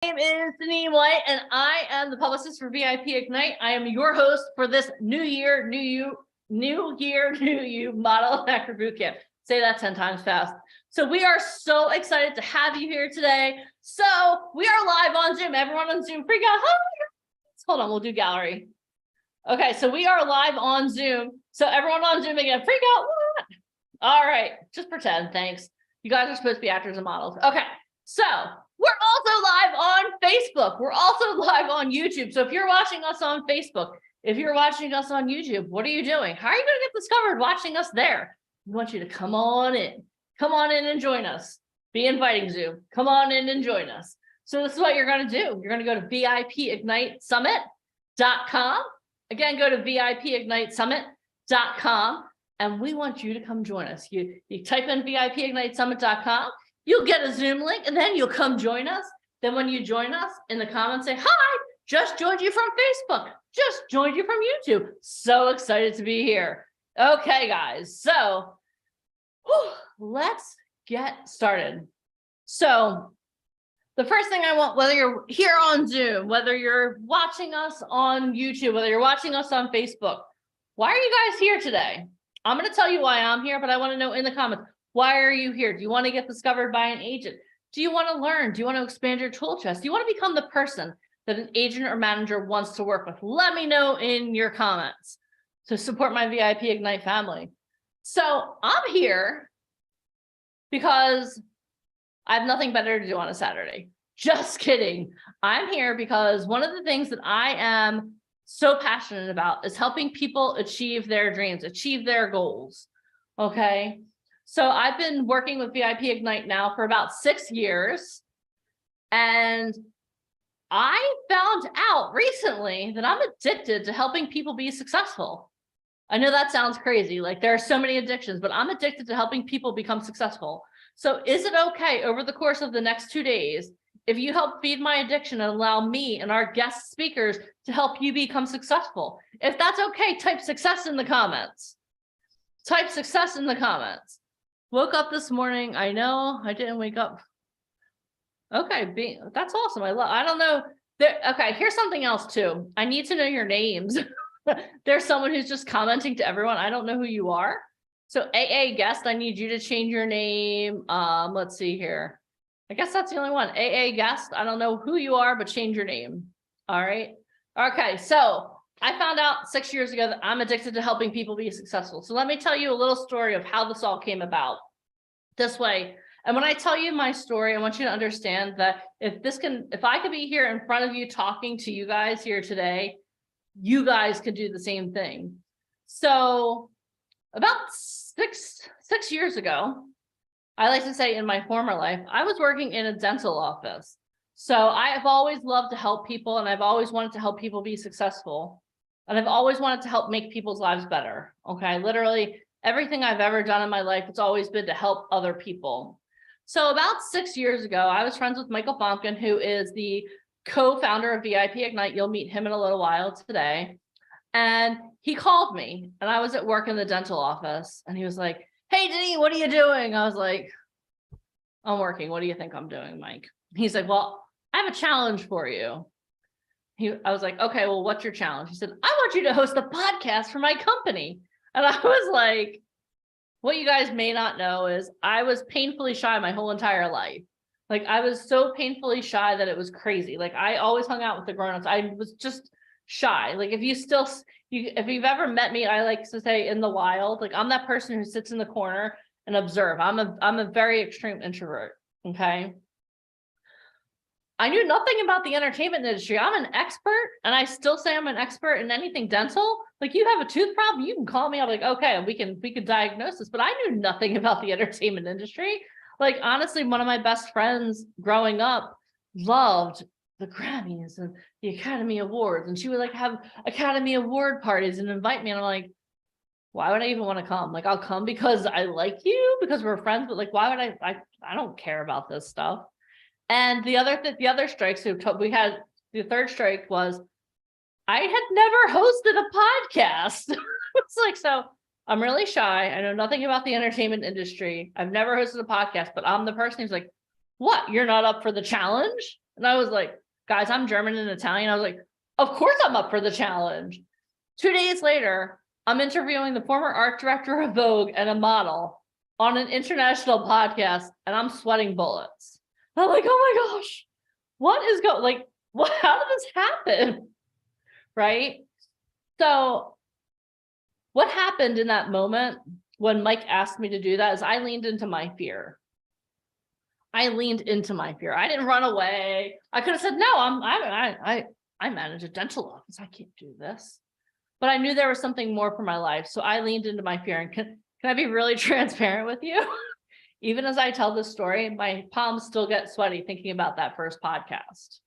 My name is Deneen White, and I am the publicist for VIP Ignite. I am your host for this New Year, New You Model Hacker Bootcamp. Say that 10 times fast. So we are so excited to have you here today. So we are live on Zoom. Everyone on Zoom, freak out. Hold on, we'll do gallery. Okay, so we are live on Zoom. So everyone on Zoom again, freak out. What? All right, just pretend, thanks. You guys are supposed to be actors and models. Okay, so we're also live on Facebook. We're also live on YouTube. So if you're watching us on Facebook, if you're watching us on YouTube, what are you doing? How are you going to get discovered watching us there? We want you to come on in. Come on in and join us. Be inviting Zoom. Come on in and join us. So this is what you're going to do. You're going to go to VIPignitesummit.com. Again, go to VIPignitesummit.com. And we want you to come join us. You type in VIPignitesummit.com. You'll get a Zoom link, and then you'll come join us. Then when you join us, in the comments say, hi, just joined you from Facebook. Just joined you from YouTube. So excited to be here. Okay, guys. So let's get started. So the first thing I want, whether you're here on Zoom, whether you're watching us on YouTube, whether you're watching us on Facebook, why are you guys here today? I'm going to tell you why I'm here, but I want to know in the comments, why are you here? Do you want to get discovered by an agent? Do you want to learn? Do you want to expand your tool chest? Do you want to become the person that an agent or manager wants to work with? Let me know in your comments to support my VIP Ignite family. So I'm here because I have nothing better to do on a Saturday. Just kidding. I'm here because one of the things that I am so passionate about is helping people achieve their dreams, achieve their goals. Okay. So I've been working with VIP Ignite now for about 6 years. And I found out recently that I'm addicted to helping people be successful. I know that sounds crazy. Like there are so many addictions, but I'm addicted to helping people become successful. So is it okay over the course of the next 2 days, if you help feed my addiction and allow me and our guest speakers to help you become successful? If that's okay, type success in the comments. Type success in the comments. Woke up this morning. I know I didn't wake up. Okay, that's awesome. I don't know. Okay, here's something else too. I need to know your names. There's someone who's just commenting to everyone. I don't know who you are. So AA guest, I need you to change your name. Let's see here. I guess that's the only one. AA guest. I don't know who you are, but change your name. All right. Okay, so I found out 6 years ago that I'm addicted to helping people be successful. So let me tell you a little story of how this all came about this way. And when I tell you my story, I want you to understand that if I could be here in front of you talking to you guys here today, you guys could do the same thing. So about six years ago, I like to say in my former life, I was working in a dental office. So I have always loved to help people, and I've always wanted to help people be successful. And I've always wanted to help make people's lives better. Okay, literally everything I've ever done in my life, it's always been to help other people. So about 6 years ago, I was friends with Michael Bompkin, who is the co-founder of VIP Ignite. You'll meet him in a little while today. And he called me, and I was at work in the dental office, and he was like, hey, Deneen, what are you doing? I was like, I'm working. What do you think I'm doing, Mike? He's like, well, I have a challenge for you. I was like, okay, well, what's your challenge? He said, I want you to host a podcast for my company. And I was like, what you guys may not know is I was painfully shy my whole entire life. Like I was so painfully shy that it was crazy. Like I always hung out with the grownups. I was just shy. Like if you've ever met me, I like to say in the wild, like I'm that person who sits in the corner and observe. I'm a very extreme introvert. Okay. I knew nothing about the entertainment industry. I'm an expert, and I still say I'm an expert in anything dental. Like you have a tooth problem, you can call me. I'm like, okay, we can diagnose this, but I knew nothing about the entertainment industry. Like honestly, one of my best friends growing up loved the Grammys and the Academy Awards, and she would like have Academy Award parties and invite me. And I'm like, why would I even want to come? Like I'll come because I like you, because we're friends, but like, why would I don't care about this stuff. And the other strikes we had, the third strike was I had never hosted a podcast. It's like, so I'm really shy. I know nothing about the entertainment industry. I've never hosted a podcast, but I'm the person who's like, what? You're not up for the challenge? And I was like, guys, I'm German and Italian. I was like, of course I'm up for the challenge. 2 days later, I'm interviewing the former art director of Vogue and a model on an international podcast, and I'm sweating bullets. I'm like, oh my gosh, what is going, like, what, how did this happen? Right? So what happened in that moment when Mike asked me to do that is I leaned into my fear. I leaned into my fear. I didn't run away. I could have said, no, I manage a dental office. I can't do this. But I knew there was something more for my life. So I leaned into my fear. And can I be really transparent with you? Even as I tell this story, my palms still get sweaty thinking about that first podcast.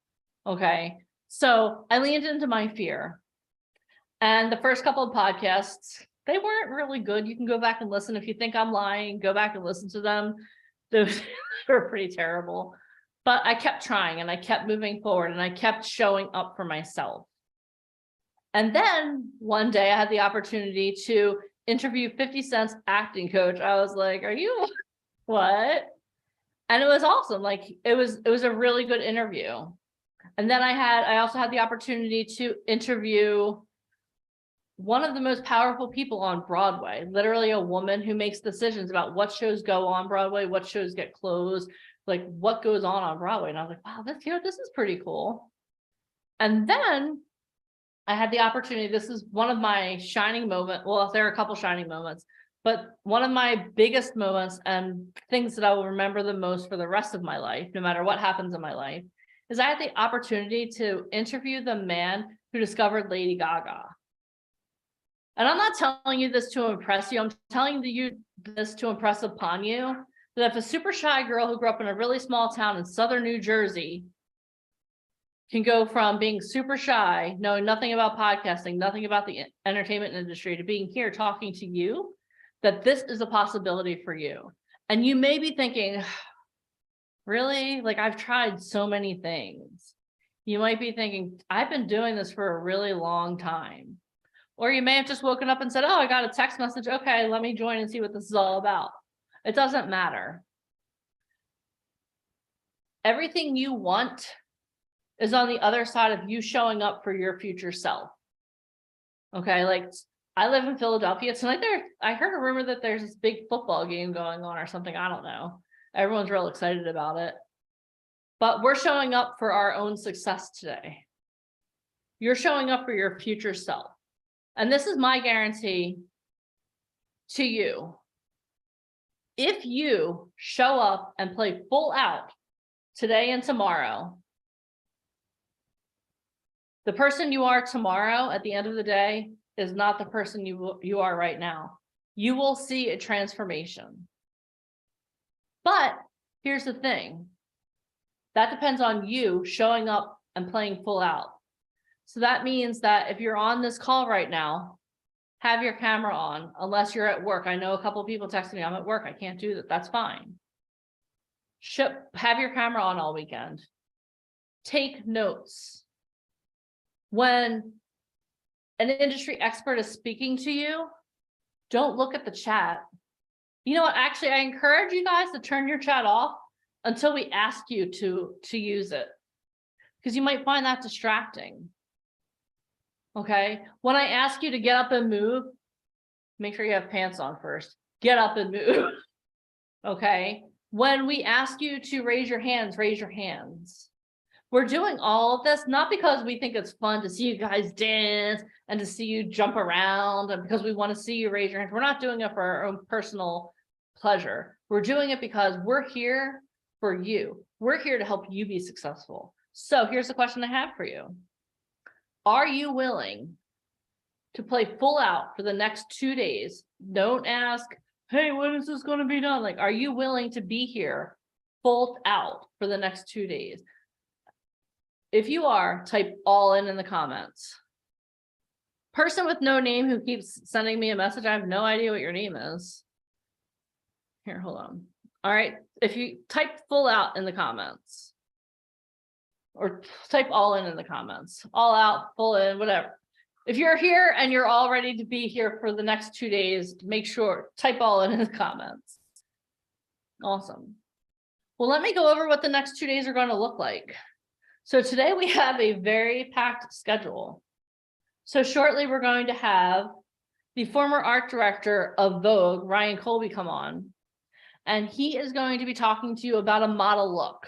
Okay. So I leaned into my fear. And the first couple of podcasts, they weren't really good. You can go back and listen. If you think I'm lying, go back and listen to them. They were pretty terrible. But I kept trying and I kept moving forward and I kept showing up for myself. And then one day I had the opportunity to interview 50 Cent's acting coach. I was like, are you what? And it was awesome. Like it was a really good interview. And then I also had the opportunity to interview one of the most powerful people on Broadway, literally a woman who makes decisions about what shows go on Broadway, what shows get closed, like what goes on Broadway. And I was like, wow, this is pretty cool. And then I had the opportunity, this is one of my shining moments. Well, there are a couple shining moments, but one of my biggest moments and things that I will remember the most for the rest of my life, no matter what happens in my life, is I had the opportunity to interview the man who discovered Lady Gaga. And I'm not telling you this to impress you. I'm telling you this to impress upon you that if a super shy girl who grew up in a really small town in southern New Jersey can go from being super shy, knowing nothing about podcasting, nothing about the entertainment industry, to being here talking to you, that this is a possibility for you. And you may be thinking, really? Like, I've tried so many things. You might be thinking, I've been doing this for a really long time. Or you may have just woken up and said, oh, I got a text message. Okay, let me join and see what this is all about. It doesn't matter. Everything you want is on the other side of you showing up for your future self. Okay, like I live in Philadelphia tonight. I heard a rumor that there's this big football game going on or something. I don't know. Everyone's real excited about it. But we're showing up for our own success today. You're showing up for your future self. And this is my guarantee to you. If you show up and play full out today and tomorrow, the person you are tomorrow at the end of the day is not the person you are right now. You will see a transformation. But here's the thing. That depends on you showing up and playing full out. So that means that if you're on this call right now, have your camera on, unless you're at work. I know a couple of people texting me, I'm at work, I can't do that. That's fine. Have your camera on all weekend. Take notes. When an industry expert is speaking to you, don't look at the chat. You know what? Actually, I encourage you guys to turn your chat off until we ask you to use it, because you might find that distracting. Okay. When I ask you to get up and move, make sure you have pants on first. Get up and move. Okay. When we ask you to raise your hands, raise your hands. We're doing all of this not because we think it's fun to see you guys dance and to see you jump around and because we want to see you raise your hands. We're not doing it for our own personal pleasure. We're doing it because we're here for you. We're here to help you be successful. So here's the question I have for you. Are you willing to play full out for the next 2 days? Don't ask, hey, when is this going to be done? Like, are you willing to be here full out for the next 2 days? If you are, type all in the comments. Person with no name who keeps sending me a message, I have no idea what your name is. Here, hold on. All right, if you type full out in the comments, or type all in the comments, all out, full in, whatever. If you're here and you're all ready to be here for the next 2 days, make sure, type all in the comments. Awesome. Well, let me go over what the next 2 days are going to look like. So today we have a very packed schedule. So shortly we're going to have the former art director of Vogue, Ryan Colby, come on. And he is going to be talking to you about a model look.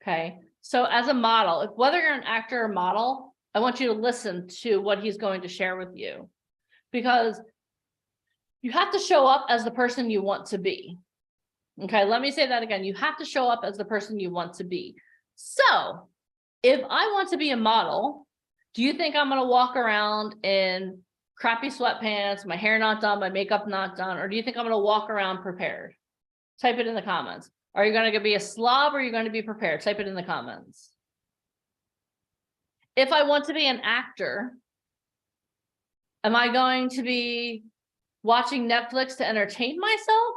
Okay. So as a model, whether you're an actor or model, I want you to listen to what he's going to share with you, because you have to show up as the person you want to be. Okay, let me say that again. You have to show up as the person you want to be. So if I want to be a model, do you think I'm going to walk around in crappy sweatpants, my hair not done, my makeup not done, or do you think I'm going to walk around prepared? Type it in the comments. Are you going to be a slob or are you going to be prepared? Type it in the comments. If I want to be an actor, am I going to be watching Netflix to entertain myself?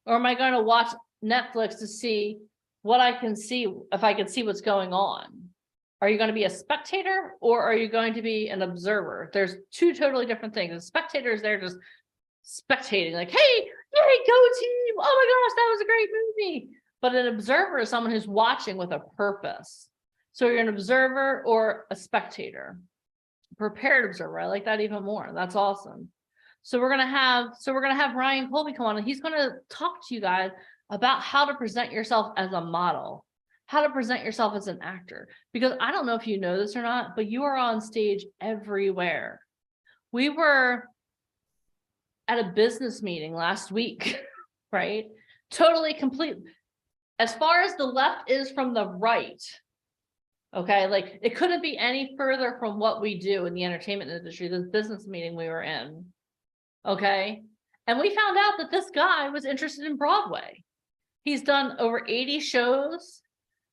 Or am I going to watch Netflix to see what I can see, if I can see what's going on? Are you going to be a spectator or are you going to be an observer? There's two totally different things. A spectator is there just spectating, like, hey, yay, go team. Oh my gosh, that was a great movie. But an observer is someone who's watching with a purpose. So you're an observer or a spectator. Prepared observer. I like that even more. That's awesome. So we're gonna have Ryan Colby come on, and he's gonna talk to you guys about how to present yourself as a model, how to present yourself as an actor. Because I don't know if you know this or not, but you are on stage everywhere. We were at a business meeting last week, right? Totally complete. As far as the left is from the right, okay, like it couldn't be any further from what we do in the entertainment industry, this business meeting we were in. Okay. And we found out that this guy was interested in Broadway. He's done over 80 shows,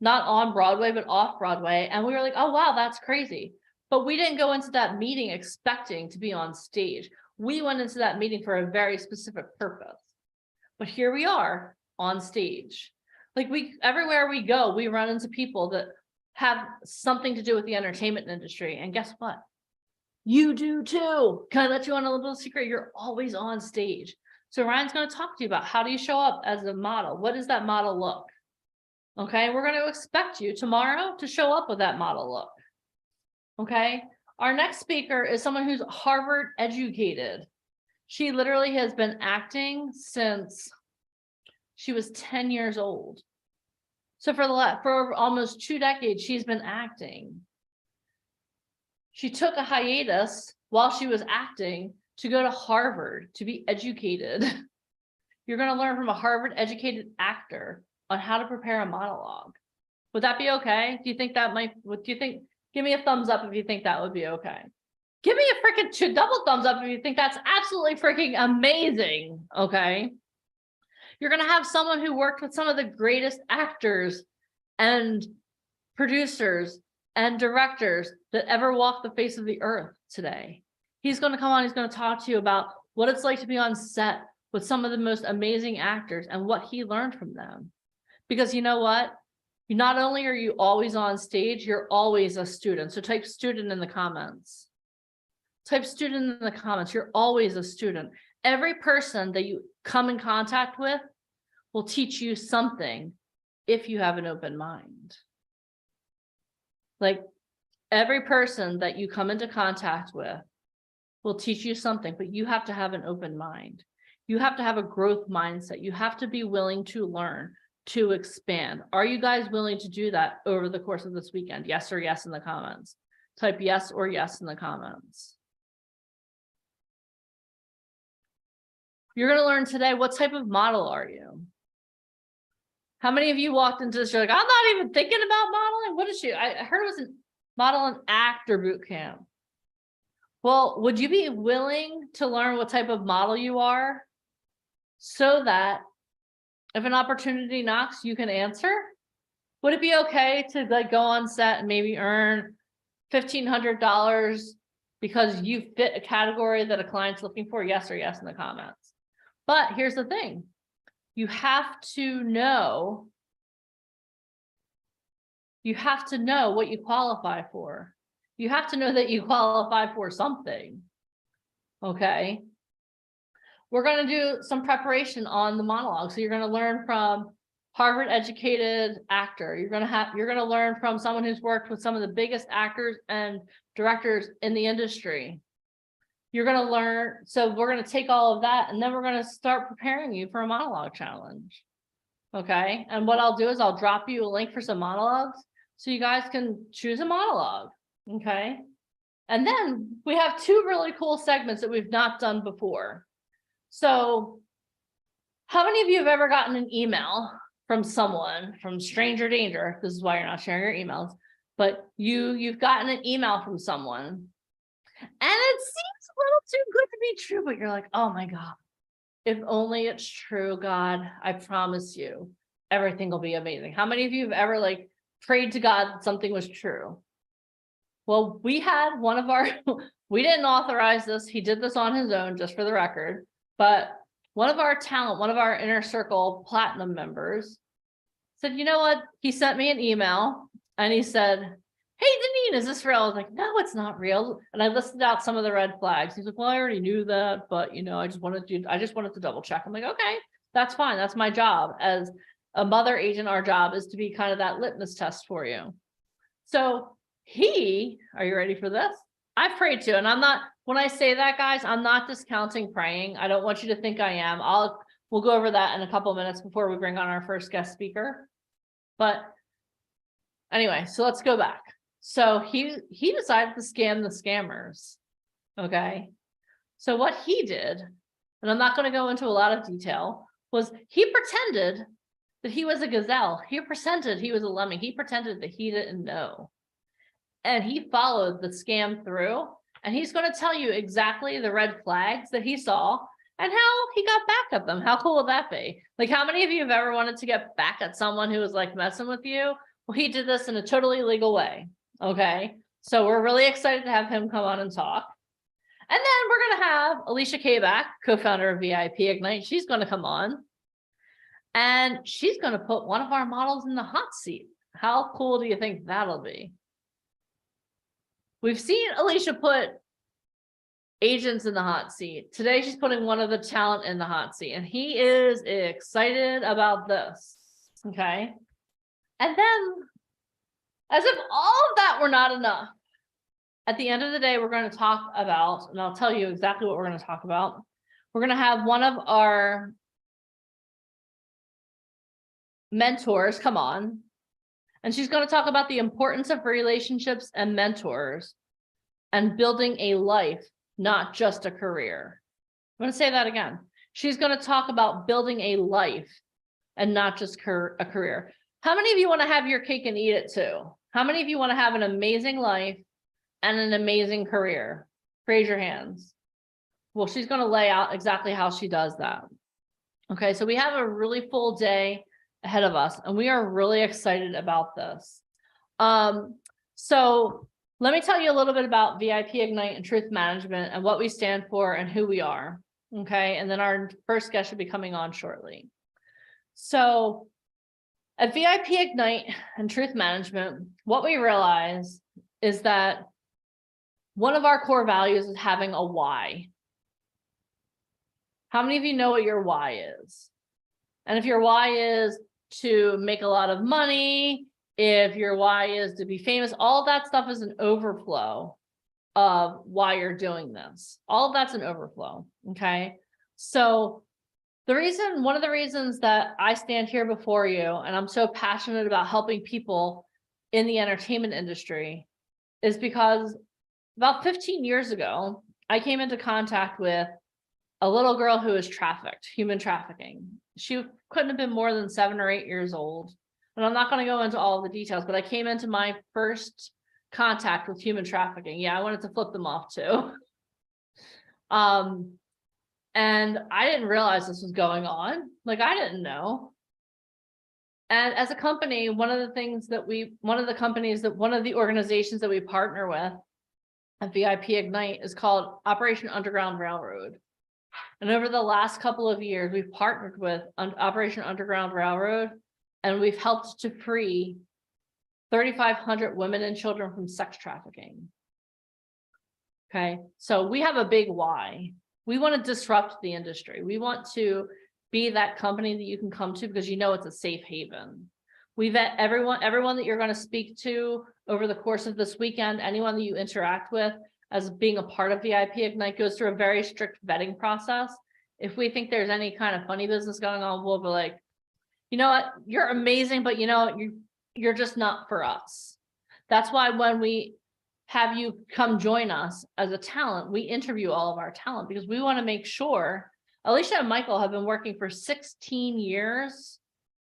not on Broadway, but off Broadway. And we were like, oh, wow, that's crazy. But we didn't go into that meeting expecting to be on stage. We went into that meeting for a very specific purpose. But here we are on stage. Like everywhere we go, we run into people that have something to do with the entertainment industry. And guess what? You do too. Can I let you on a little secret? You're always on stage. So Ryan's going to talk to you about how do you show up as a model? What does that model look? Okay, we're going to expect you tomorrow to show up with that model look. Okay, our next speaker is someone who's Harvard educated. She literally has been acting since she was 10 years old. So for almost 2 decades, she's been acting. She took a hiatus while she was acting to go to Harvard to be educated. You're going to learn from a Harvard educated actor on how to prepare a monologue. Would that be okay? Do you think that give me a thumbs up if you think that would be okay. Give me a freaking double thumbs up if you think that's absolutely freaking amazing. Okay. You're going to have someone who worked with some of the greatest actors and producers and directors that ever walked the face of the earth today. He's going to come on, he's going to talk to you about what it's like to be on set with some of the most amazing actors and what he learned from them. Because you know what? Not only are you always on stage, you're always a student. So type student in the comments. Type student in the comments. You're always a student. Every person that you come in contact with will teach you something if you have an open mind. Like every person that you come into contact with will teach you something, but you have to have an open mind. You have to have a growth mindset. You have to be willing to learn, to expand. Are you guys willing to do that over the course of this weekend? Yes or yes in the comments. Type yes or yes in the comments. You're going to learn today, what type of model are you? How many of you walked into this? You're like, I'm not even thinking about modeling. What is she? I heard it was a model and actor boot camp. Well, would you be willing to learn what type of model you are so that if an opportunity knocks, you can answer? Would it be okay to like go on set and maybe earn $1,500 because you fit a category that a client's looking for? Yes or yes in the comments. But here's the thing. You have to know what you qualify for. You have to know that you qualify for something. Okay. We're going to do some preparation on the monologue. So you're going to learn from Harvard educated actor. You're going to learn from someone who's worked with some of the biggest actors and directors in the industry. You're going to learn. So we're going to take all of that, and then we're going to start preparing you for a monologue challenge. Okay. And what I'll do is I'll drop you a link for some monologues so you guys can choose a monologue. Okay. And then we have two really cool segments that we've not done before. So how many of you have ever gotten an email from someone, from stranger danger? This is why you're not sharing your emails, but you've gotten an email from someone and it seems a little too good to be true, but you're like, oh my God, if only it's true, God, I promise you, everything will be amazing. How many of you have ever like prayed to God that something was true? Well, we had one of our, we didn't authorize this. He did this on his own, just for the record, but one of our inner circle platinum members said, you know what? He sent me an email and he said, hey, Deneen, is this real? I was like, no, it's not real. And I listed out some of the red flags. He's like, well, I already knew that, but you know, I just wanted to double check. I'm like, okay, that's fine. That's my job. As a mother agent, our job is to be kind of that litmus test for you. So are you ready for this? I prayed to, and I'm not, when I say that, guys, I'm not discounting praying. I don't want you to think I am. We'll go over that in a couple of minutes before we bring on our first guest speaker. But anyway, so let's go back. So he decided to scam the scammers. Okay. So what he did, and I'm not going to go into a lot of detail, was he pretended that he was a gazelle. He pretended he was a lemming. He pretended that he didn't know. And he followed the scam through, and he's going to tell you exactly the red flags that he saw and how he got back at them. How cool would that be? Like, how many of you have ever wanted to get back at someone who was like messing with you? Well, he did this in a totally legal way. Okay. So we're really excited to have him come on and talk. And then we're going to have Alicia Kabak, co-founder of VIP Ignite. She's going to come on and she's going to put one of our models in the hot seat. How cool do you think that'll be? We've seen Alicia put agents in the hot seat. Today, she's putting one of the talent in the hot seat, and he is excited about this. Okay. And then, as if all of that were not enough, at the end of the day, we're going to talk about, and I'll tell you exactly what we're going to talk about. We're going to have one of our mentors come on. And she's going to talk about the importance of relationships and mentors and building a life, not just a career. I'm going to say that again. She's going to talk about building a life and not just a career. How many of you want to have your cake and eat it too? How many of you want to have an amazing life and an amazing career? Raise your hands. Well, she's going to lay out exactly how she does that. Okay, so we have a really full day ahead of us, and we are really excited about this. So let me tell you a little bit about VIP Ignite and Truth Management and what we stand for and who we are. Okay, and then our first guest should be coming on shortly. So at VIP Ignite and Truth Management, what we realize is that one of our core values is having a why. How many of you know what your why is? And if your why is to make a lot of money, if your why is to be famous, all that stuff is an overflow of why you're doing this. All of that's an overflow. Okay. So one of the reasons that I stand here before you, and I'm so passionate about helping people in the entertainment industry, is because about 15 years ago, I came into contact with a little girl who was trafficked, human trafficking. She couldn't have been more than 7 or 8 years old. And I'm not going to go into all the details, but I came into my first contact with human trafficking. Yeah, I wanted to flip them off too. And I didn't realize this was going on. Like, I didn't know. And as a company, one of the organizations that we partner with at VIP Ignite is called Operation Underground Railroad. And over the last couple of years, we've partnered with Operation Underground Railroad, and we've helped to free 3,500 women and children from sex trafficking. Okay, so we have a big why. We want to disrupt the industry. We want to be that company that you can come to because you know it's a safe haven. We vet everyone that you're going to speak to over the course of this weekend, anyone that you interact with as being a part of VIP Ignite goes through a very strict vetting process. If we think there's any kind of funny business going on, we'll be like, you know what, you're amazing, but you know, you're just not for us. That's why when we have you come join us as a talent, we interview all of our talent because we want to make sure. Alicia and Michael have been working for 16 years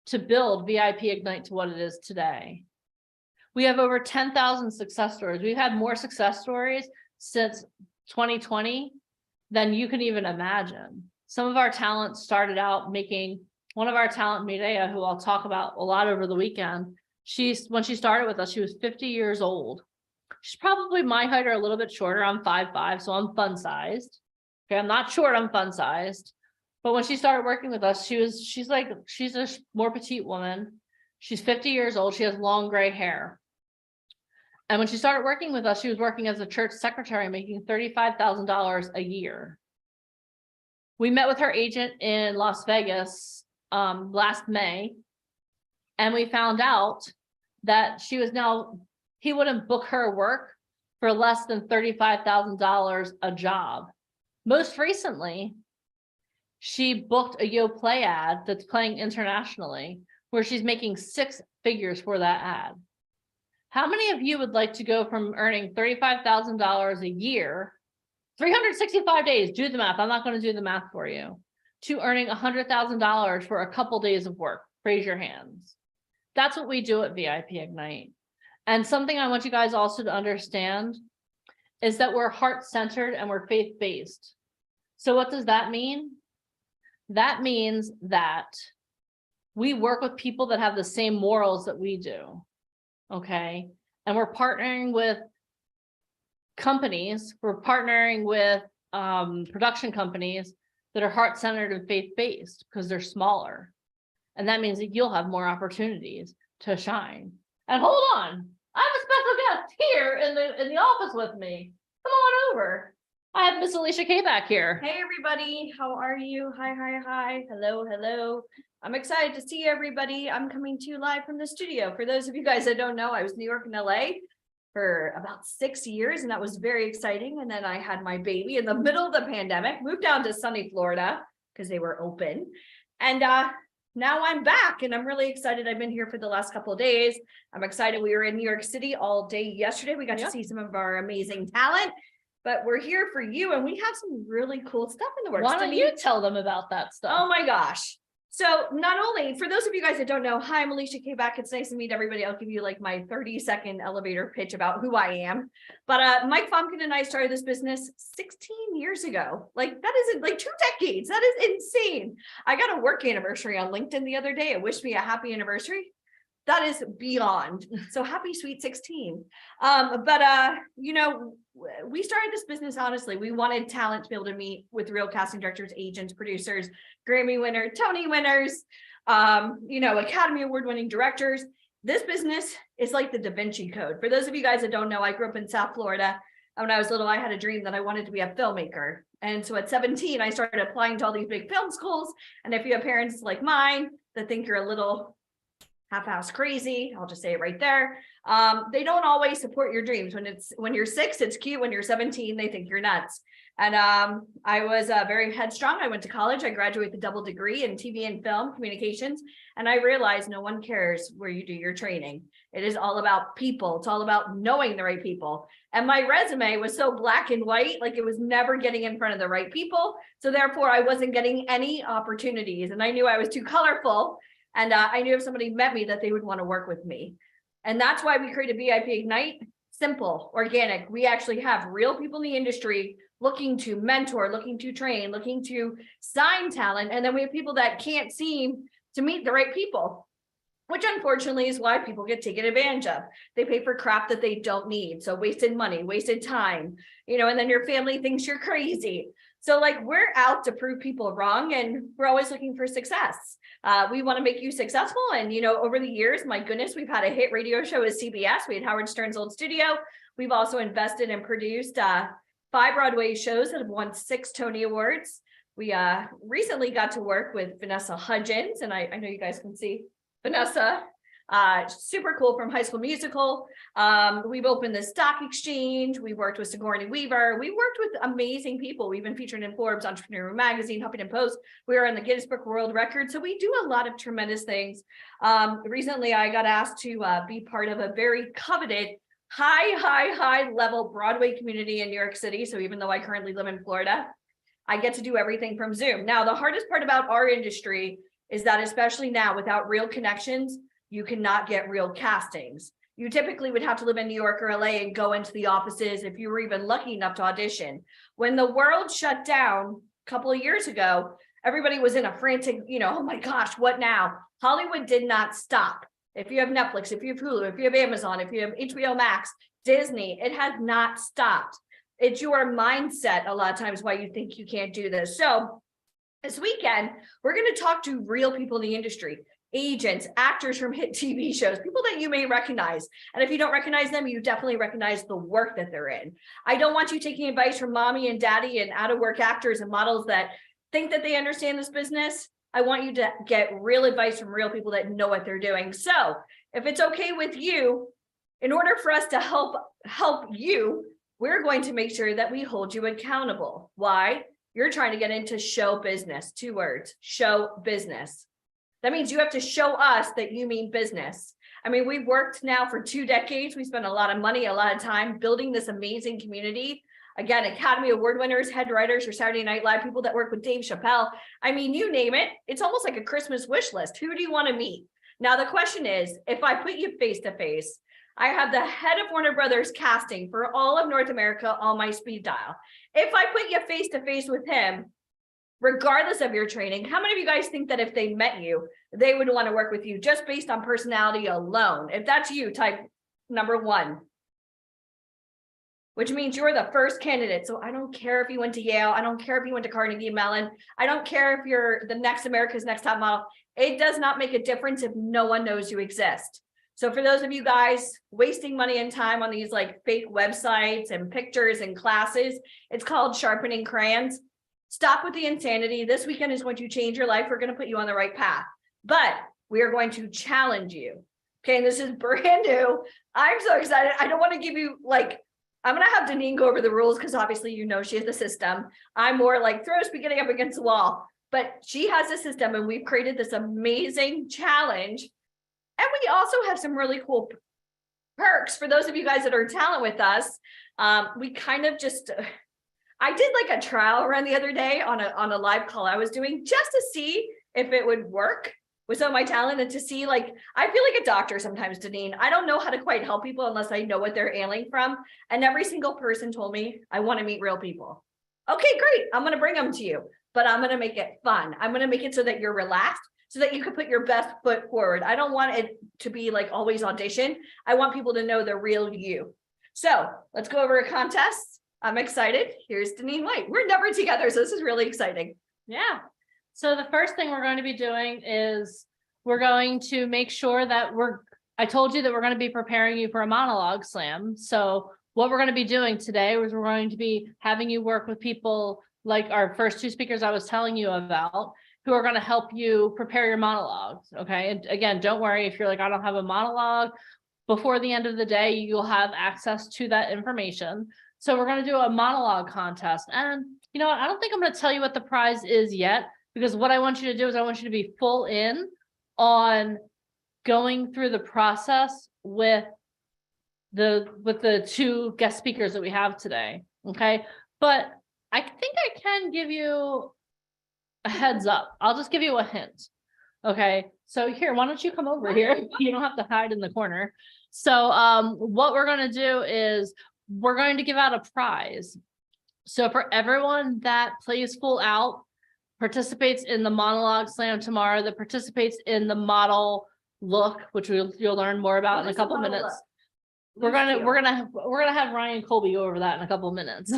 to build VIP Ignite to what it is today. We have over 10,000 success stories. We've had more success stories since 2020 than you can even imagine. Some of our talent started out making, one of our talent, Mireya, who I'll talk about a lot over the weekend, when she started with us, she was 50 years old. She's probably my height or a little bit shorter. I'm 5'5", so I'm fun sized. Okay, I'm not short, I'm fun sized. But when she started working with us, she's a more petite woman. She's 50 years old. She has long gray hair. And when she started working with us, she was working as a church secretary, making $35,000 a year. We met with her agent in Las Vegas last May, and we found out that he wouldn't book her work for less than $35,000 a job. Most recently, she booked a YoPlay ad that's playing internationally, where she's making 6 figures for that ad. How many of you would like to go from earning $35,000 a year, 365 days, do the math, I'm not going to do the math for you, to earning $100,000 for a couple days of work? Raise your hands. That's what we do at VIP Ignite. And something I want you guys also to understand is that we're heart-centered and we're faith-based. So what does that mean? That means that we work with people that have the same morals that we do, okay? And we're partnering with companies, we're partnering with production companies that are heart-centered and faith-based because they're smaller. And that means that you'll have more opportunities to shine. And hold on, I have a special guest here in the office with me. Come on over. I have Miss Alicia K back here. Hey everybody, how are you? Hi. Hello. I'm excited to see everybody. I'm coming to you live from the studio. For those of you guys that don't know, I was in New York and LA for about 6 years, and that was very exciting. And then I had my baby in the middle of the pandemic, moved down to sunny Florida because they were open. And now I'm back and I'm really excited. I've been here for the last couple of days. I'm excited. We were in New York City all day yesterday. We got to see some of our amazing talent. But we're here for you, and we have some really cool stuff in the works. Why don't you tell them about that stuff? Oh my gosh. So not only, for those of you guys that don't know, hi, I'm Alicia K back. It's nice to meet everybody. I'll give you like my 30-second elevator pitch about who I am. But Mike Fomkin and I started this business 16 years ago. Like that isn't like 2 decades. That is insane. I got a work anniversary on LinkedIn the other day. It wished me a happy anniversary. That is beyond. So happy sweet 16. You know, we started this business, honestly, we wanted talent to be able to meet with real casting directors, agents, producers, Grammy winner, Tony winners, you know, Academy Award winning directors. This business is like the Da Vinci Code. For those of you guys that don't know, I grew up in South Florida. When I was little, I had a dream that I wanted to be a filmmaker. And so at 17, I started applying to all these big film schools. And if you have parents like mine that think you're a little half-ass crazy, I'll just say it right there. They don't always support your dreams. When you're 6, it's cute. When you're 17, they think you're nuts. And I was very headstrong. I went to college. I graduated with a double degree in TV and film communications. And I realized no one cares where you do your training. It is all about people. It's all about knowing the right people. And my resume was so black and white, like it was never getting in front of the right people. So therefore, I wasn't getting any opportunities. And I knew I was too colorful. And I knew if somebody met me that they would want to work with me. And that's why we created VIP Ignite. Simple, organic. We actually have real people in the industry looking to mentor, looking to train, looking to sign talent. And then we have people that can't seem to meet the right people, which unfortunately is why people get taken advantage of. They pay for crap that they don't need. So wasted money, wasted time, you know, and then your family thinks you're crazy. So like we're out to prove people wrong, and we're always looking for success. We want to make you successful. And, you know, over the years, my goodness, we've had a hit radio show with CBS. We had Howard Stern's old studio. We've also invested and produced 5 Broadway shows that have won 6 Tony Awards. We recently got to work with Vanessa Hudgens, and I know you guys can see Vanessa. Super cool from High School Musical. We've opened the stock exchange. We've worked with Sigourney Weaver. We worked with amazing people. We've been featured in Forbes, Entrepreneur Magazine, Huffington Post. We are in the Guinness Book World Record. So we do a lot of tremendous things. Recently, I got asked to be part of a very coveted high level Broadway community in New York City. So even though I currently live in Florida, I get to do everything from Zoom. Now, the hardest part about our industry is that, especially now, without real connections, you cannot get real castings. You typically would have to live in New York or LA and go into the offices if you were even lucky enough to audition. When the world shut down a couple of years ago, everybody was in a frantic, oh my gosh, what now? Hollywood did not stop. If you have Netflix, if you have Hulu, if you have Amazon, if you have HBO Max, Disney, it has not stopped. It's your mindset a lot of times why you think you can't do this. So this weekend, we're going to talk to real people in the industry, agents, actors from hit TV shows, people that you may recognize. And if you don't recognize them, you definitely recognize the work that they're in. I don't want you taking advice from mommy and daddy and out of work actors and models that think that they understand this business. I want you to get real advice from real people that know what they're doing. So if it's okay with you, in order for us to help you, we're going to make sure that we hold you accountable. Why? You're trying to get into show business. 2 words, show business. That means you have to show us that you mean business. I mean, we've worked now for 2 decades. We spent a lot of money, a lot of time building this amazing community. Again, Academy Award winners, head writers for Saturday Night Live, people that work with Dave Chappelle. I mean, you name it. It's almost like a Christmas wish list. Who do you want to meet? Now, the question is, if I put you face to face, I have the head of Warner Brothers casting for all of North America on my speed dial. If I put you face to face with him, regardless of your training, how many of you guys think that if they met you, they would want to work with you just based on personality alone? If that's you, type number 1, which means you're the first candidate. So I don't care if you went to Yale. I don't care if you went to Carnegie Mellon. I don't care if you're the next America's Next Top Model. It does not make a difference if no one knows you exist. So for those of you guys wasting money and time on these like fake websites and pictures and classes, it's called sharpening crayons. Stop with the insanity. This weekend is going to change your life. We're going to put you on the right path, but we are going to challenge you. Okay. And this is brand new. I'm so excited. I don't want to give you I'm going to have Deneen go over the rules because obviously, she has the system. I'm more like throw spaghetti up against the wall, but she has a system and we've created this amazing challenge. And we also have some really cool perks for those of you guys that are talent with us. We kind of I did like a trial run the other day on a live call I was doing just to see if it would work with some of my talent and to see, I feel like a doctor sometimes, Deneen. I don't know how to quite help people unless I know what they're ailing from. And every single person told me, I want to meet real people. Okay, great. I'm going to bring them to you, but I'm going to make it fun. I'm going to make it so that you're relaxed, so that you can put your best foot forward. I don't want it to be always audition. I want people to know the real you. So let's go over a contest. I'm excited. Here's Deneen White. We're never together, so this is really exciting. Yeah. So the first thing we're going to be doing is we're going to make sure that I told you that we're going to be preparing you for a monologue slam. So what we're going to be doing today is we're going to be having you work with people like our first 2 speakers I was telling you about, who are going to help you prepare your monologues. Okay. And again, don't worry if you're I don't have a monologue. Before the end of the day, you'll have access to that information. So we're going to do a monologue contest. And you know what? I don't think I'm going to tell you what the prize is yet, because what I want you to do is I want you to be full in on going through the process with the 2 guest speakers that we have today. Okay. But I think I can give you a heads up. I'll just give you a hint. Okay. So here, why don't you come over here? You don't have to hide in the corner. So what we're going to do is we're going to give out a prize. So for everyone that plays full out, participates in the monologue slam tomorrow, that participates in the model look, which you'll learn more about in a couple minutes. We're gonna have Ryan Colby go over that in a couple minutes.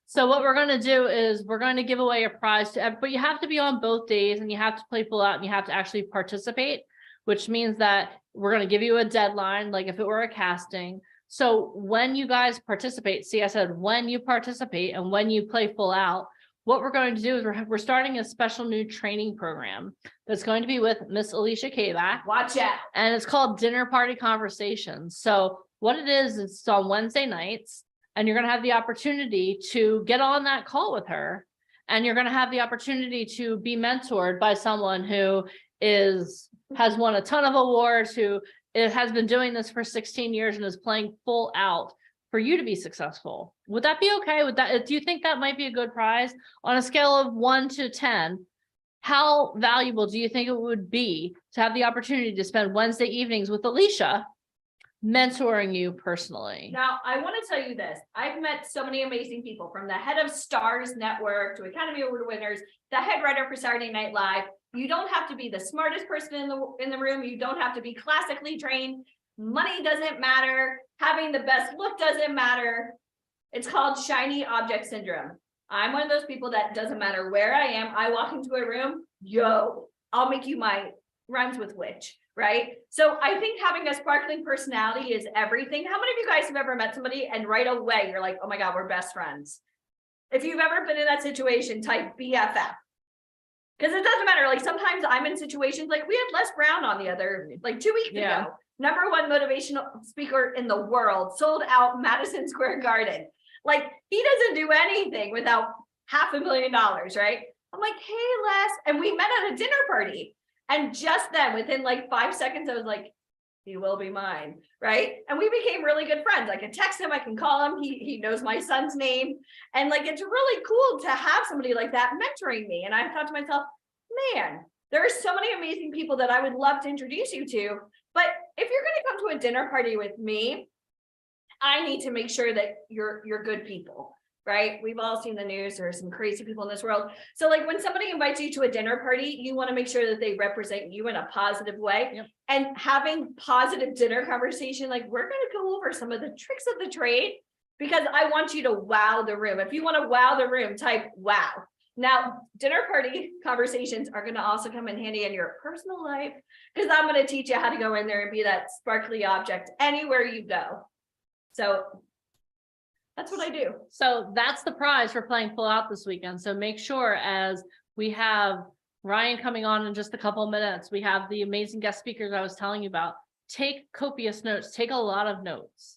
So what we're going to do is we're going to give away a prize but you have to be on both days and you have to play full out and you have to actually participate, which means that we're going to give you a deadline, like if it were a casting. So when you guys participate, see, I said, when you participate and when you play full out, what we're going to do is we're starting a special new training program that's going to be with Miss Alicia Kabak. Watch out. And it's called Dinner Party Conversations. So what it is, it's on Wednesday nights, and you're going to have the opportunity to get on that call with her. And you're going to have the opportunity to be mentored by someone who has won a ton of awards, who has been doing this for 16 years and is playing full out for you to be successful. Would that be okay? Do you think that might be a good prize? On a scale of 1 to 10, how valuable do you think it would be to have the opportunity to spend Wednesday evenings with Alicia mentoring you personally? Now, I want to tell you this. I've met so many amazing people, from the head of Stars Network to Academy Award winners, the head writer for Saturday Night Live. You don't have to be the smartest person in the room. You don't have to be classically trained. Money doesn't matter. Having the best look doesn't matter. It's called shiny object syndrome. I'm one of those people that doesn't matter where I am. I walk into a room, I'll make you my rhymes with which, right? So I think having a sparkling personality is everything. How many of you guys have ever met somebody and right away you're like, oh my God, we're best friends? If you've ever been in that situation, type BFF. Because it doesn't matter. Like sometimes I'm in situations like we had Les Brown on the other, like 2 weeks ago. #1 motivational speaker in the world, sold out Madison Square Garden. Like he doesn't do anything without $500,000, right? I'm like, hey, Les, and we met at a dinner party. And just then, within like 5 seconds, I was like, he will be mine, right? And we became really good friends. I can text him, I can call him. He knows my son's name. And like, it's really cool to have somebody like that mentoring me. And I thought to myself, man, there are so many amazing people that I would love to introduce you to. But if you're going to come to a dinner party with me, I need to make sure that you're good people, right? We've all seen the news. There are some crazy people in this world. So like when somebody invites you to a dinner party, you want to make sure that they represent you in a positive way. Yep. And having positive dinner conversation, like we're going to go over some of the tricks of the trade, because I want you to wow the room. If you want to wow the room, type wow. Now, dinner party conversations are going to also come in handy in your personal life, because I'm going to teach you how to go in there and be that sparkly object anywhere you go. So that's what I do. So that's the prize for playing full out this weekend. So make sure, as we have Ryan coming on in just a couple of minutes, we have the amazing guest speakers I was telling you about. Take copious notes, take a lot of notes,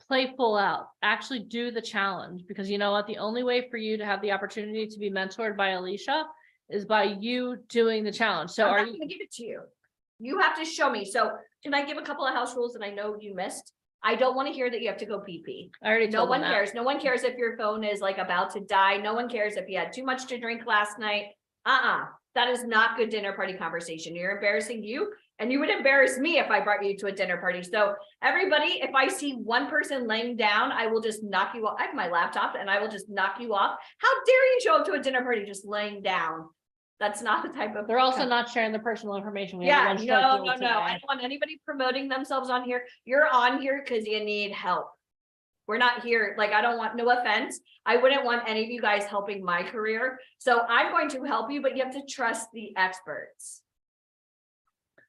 play full out, actually do the challenge, because you know what? The only way for you to have the opportunity to be mentored by Alicia is by you doing the challenge. So I'm going to give it to you. You have to show me. So can I give a couple of house rules that I know you missed? I don't want to hear that you have to go pee. I already told No one them cares. No one cares if your phone is like about to die. No one cares if you had too much to drink last night. That is not good dinner party conversation. You're embarrassing you, and you would embarrass me if I brought you to a dinner party. So everybody, if I see one person laying down, I will just knock you off. I have my laptop and I will just knock you off. How dare you show up to a dinner party just laying down? That's not the type of. They're also not sharing the personal information. No. I don't want anybody promoting themselves on here. You're on here because you need help. We're not here. Like, I don't want, no offense. I wouldn't want any of you guys helping my career. So I'm going to help you, but you have to trust the experts.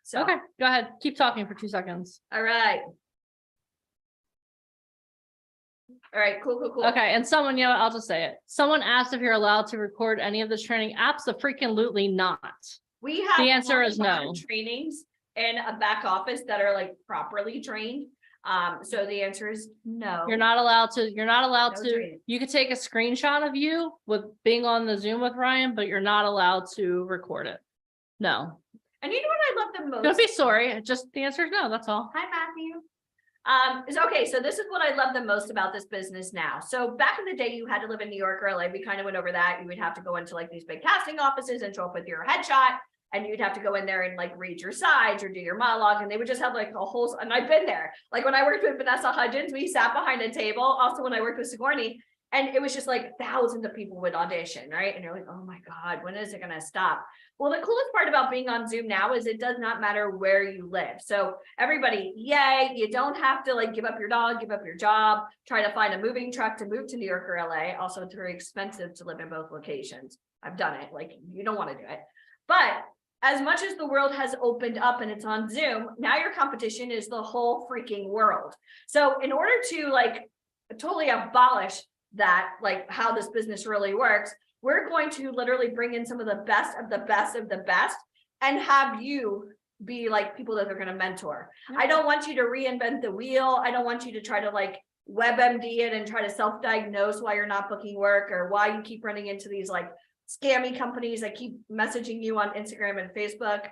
So, okay, go ahead. Keep talking for 2 seconds. All right. All right, cool. Okay, and someone, I'll just say it. Someone asked if you're allowed to record any of this training. Absolutely not. We have the answer is no. Trainings in a back office that are like properly trained. So the answer is no. You're not allowed to. No training. You could take a screenshot of you with being on the Zoom with Ryan, but you're not allowed to record it. No. And you know what I love the most? Don't be sorry. Just the answer is no. That's all. Hi, Matthew. Okay, so this is what I love the most about this business now. So back in the day, you had to live in New York or LA. We kind of went over that. You would have to go into like these big casting offices and show up with your headshot, and you'd have to go in there and like read your sides or do your monologue, and they would just have like a whole, and I've been there. Like when I worked with Vanessa Hudgens, we sat behind a table. Also when I worked with Sigourney, and it was just like thousands of people would audition, right? And you're like, oh my God, when is it gonna stop? Well, the coolest part about being on Zoom now is it does not matter where you live. So everybody, yay, you don't have to like give up your dog, give up your job, try to find a moving truck to move to New York or LA. Also, it's very expensive to live in both locations. I've done it, like you don't want to do it. But as much as the world has opened up and it's on Zoom, now your competition is the whole freaking world. So in order to like totally abolish that, like how this business really works, We're going to literally bring in some of the best of the best of the best and have you be like people that they're going to mentor. I don't want you to reinvent the wheel. I don't want you to try to like WebMD it and try to self-diagnose why you're not booking work or why you keep running into these like scammy companies that keep messaging you on Instagram and Facebook.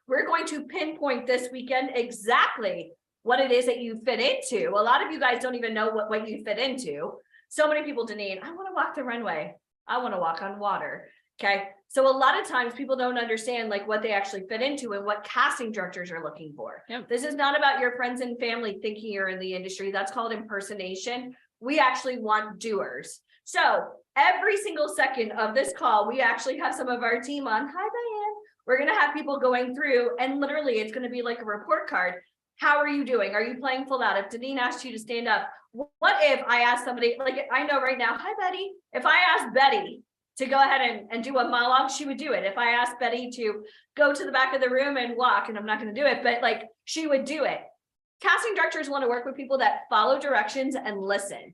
We're going to pinpoint this weekend exactly what it is that you fit into. A lot of you guys don't even know what you fit into. So many people, Deneen, I want to walk the runway. I want to walk on water. Okay. So a lot of times people don't understand like what they actually fit into and what casting directors are looking for. Yep. This is not about your friends and family thinking you're in the industry. That's called impersonation. We actually want doers. So every single second of this call, we actually have some of our team on. Hi, Diane. We're going to have people going through and literally it's going to be like a report card. How are you doing? Are you playing full out? If Deneen asked you to stand up, what if I asked somebody, like I know right now, hi, Betty. If I asked Betty to go ahead and do a monologue, she would do it. If I asked Betty to go to the back of the room and walk, and I'm not going to do it, but like she would do it. Casting directors want to work with people that follow directions and listen.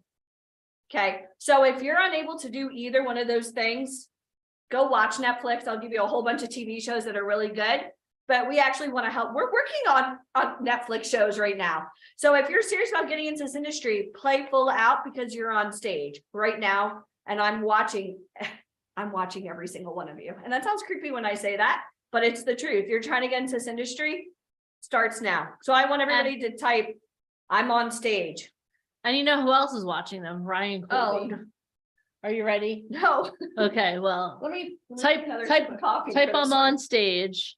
Okay. So if you're unable to do either one of those things, go watch Netflix. I'll give you a whole bunch of TV shows that are really good, but we actually want to help. We're working on Netflix shows right now. So if you're serious about getting into this industry, play full out because you're on stage right now. And I'm watching every single one of you. And that sounds creepy when I say that, but it's the truth. You're trying to get into this industry, starts now. So I want everybody to type, I'm on stage. And you know who else is watching them? Ryan Colby. Are you ready? No. Okay, well, Let me type I'm on stage.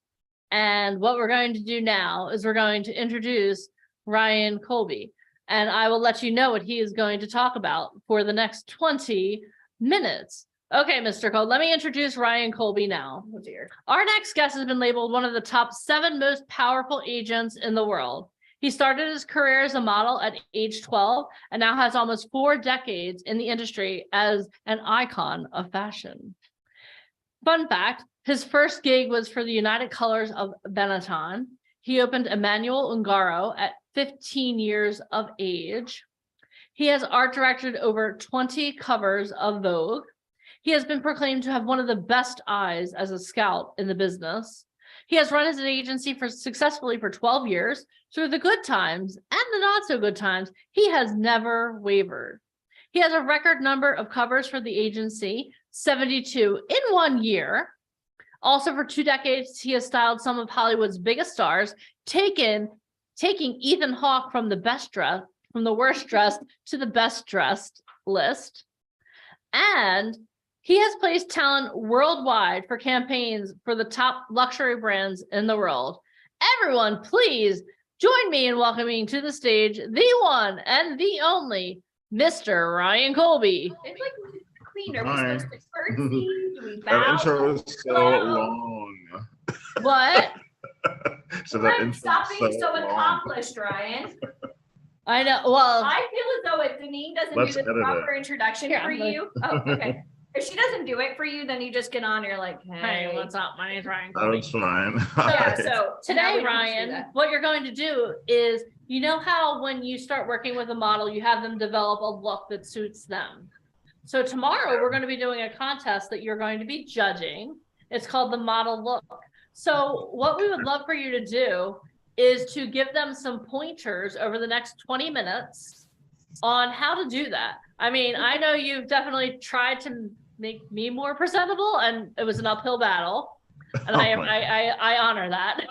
And what we're going to do now is we're going to introduce Ryan Colby. And I will let you know what he is going to talk about for the next 20 minutes. Okay, Mr. Cole, let me introduce Ryan Colby now. Oh dear. Our next guest has been labeled one of the top 7 most powerful agents in the world. He started his career as a model at age 12 and now has almost 4 decades in the industry as an icon of fashion. Fun fact, his first gig was for the United Colors of Benetton. He opened Emmanuel Ungaro at 15 years of age. He has art directed over 20 covers of Vogue. He has been proclaimed to have one of the best eyes as a scout in the business. He has run his agency successfully for 12 years. Through the good times and the not so good times, he has never wavered. He has a record number of covers for the agency, 72 in 1 year. Also for 2 decades, he has styled some of Hollywood's biggest stars, taking Ethan Hawke from the worst dressed to the best dressed list. And he has placed talent worldwide for campaigns for the top luxury brands in the world. Everyone, please join me in welcoming to the stage the one and the only Mr. Ryan Colby. It's like clean. Are we Hi. supposed to curtsy? Do we That bow? intro is so long. What? So that I'm intro stop is being so long. accomplished, Ryan. I know. Well, I feel as though if Deneen doesn't Let's do the edit proper introduction Here, for I'm like- you. Oh, okay. If she doesn't do it for you, then you just get on. You're like, hey, hey, what's up? My name's Ryan Oh, Colby. it's fine. Yeah. So now Today, we don't do Ryan, that. what you're going to do is, you know how when you start working with a model, you have them develop a look that suits them. So tomorrow we're going to be doing a contest that you're going to be judging. It's called the model look. So what we would love for you to do is to give them some pointers over the next 20 minutes on how to do that. I mean, I know you've definitely tried to make me more presentable and it was an uphill battle. And I honor that.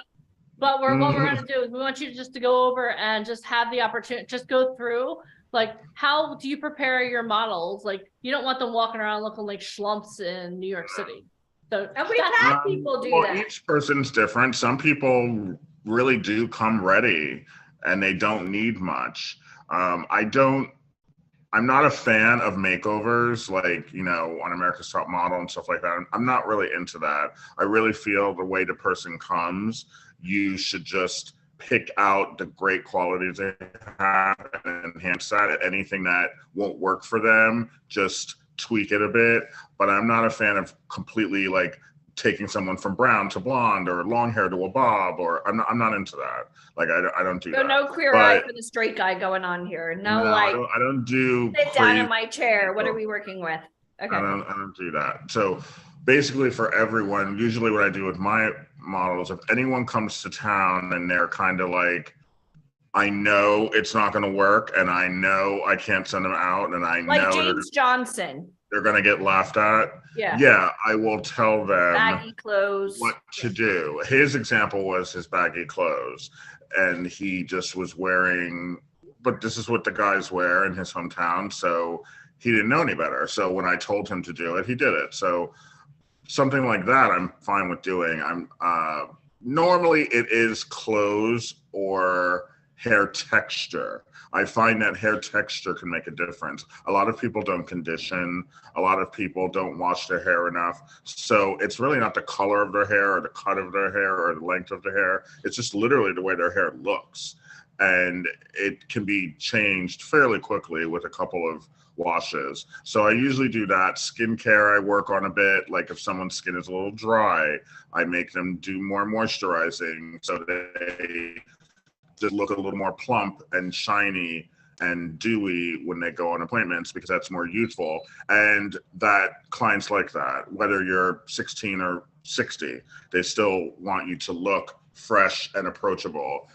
But what we're going to do is we want you just to go over and just have the opportunity, just go through, like, how do you prepare your models? Like, you don't want them walking around looking like schlumps in New York City. So And we've had people do Well, that. each person's different. Some people really do come ready and they don't need much. I'm not a fan of makeovers like, on America's Top Model and stuff like that. I'm not really into that. I really feel the way the person comes, you should just pick out the great qualities they have and enhance that. Anything that won't work for them, just tweak it a bit. But I'm not a fan of completely like taking someone from brown to blonde or long hair to a bob, or I'm not into that. Like I don't do So that. no queer eye for the straight guy going on here. No, like I don't do sit down in crazy- my chair. What are we working with? Okay. I don't do that. So basically for everyone, usually what I do with my models, if anyone comes to town and they're kind of like, I know it's not going to work and I know I can't send them out and I Like know James Johnson. they're going to get laughed at. Yeah. Yeah, I will tell them Baggy clothes. what to do. His example was his baggy clothes, and he just was wearing, but this is what the guys wear in his hometown, so he didn't know any better. So when I told him to do it, he did it. So something like that I'm fine with doing. I'm normally it is clothes or hair texture. I find that hair texture can make a difference. A lot of people don't condition. A lot of people don't wash their hair enough. So it's really not the color of their hair or the cut of their hair or the length of their hair. It's just literally the way their hair looks. And it can be changed fairly quickly with a couple of washes. So I usually do that. Skincare I work on a bit. Like if someone's skin is a little dry, I make them do more moisturizing so they just look a little more plump and shiny and dewy when they go on appointments, because that's more youthful. And that clients like that, whether you're 16 or 60, they still want you to look fresh and approachable.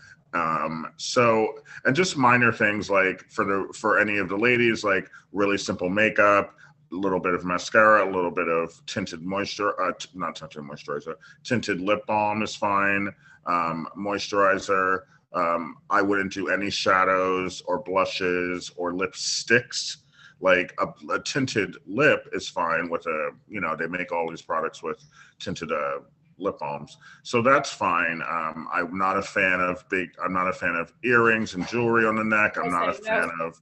So, and just minor things like for any of the ladies, like really simple makeup, a little bit of mascara, a little bit of tinted not tinted moisturizer, tinted lip balm is fine. Moisturizer. I wouldn't do any shadows or blushes or lipsticks. Like a tinted lip is fine with they make all these products with tinted lip balms. So that's fine. I'm not a fan of earrings and jewelry on the neck. I'm not a fan of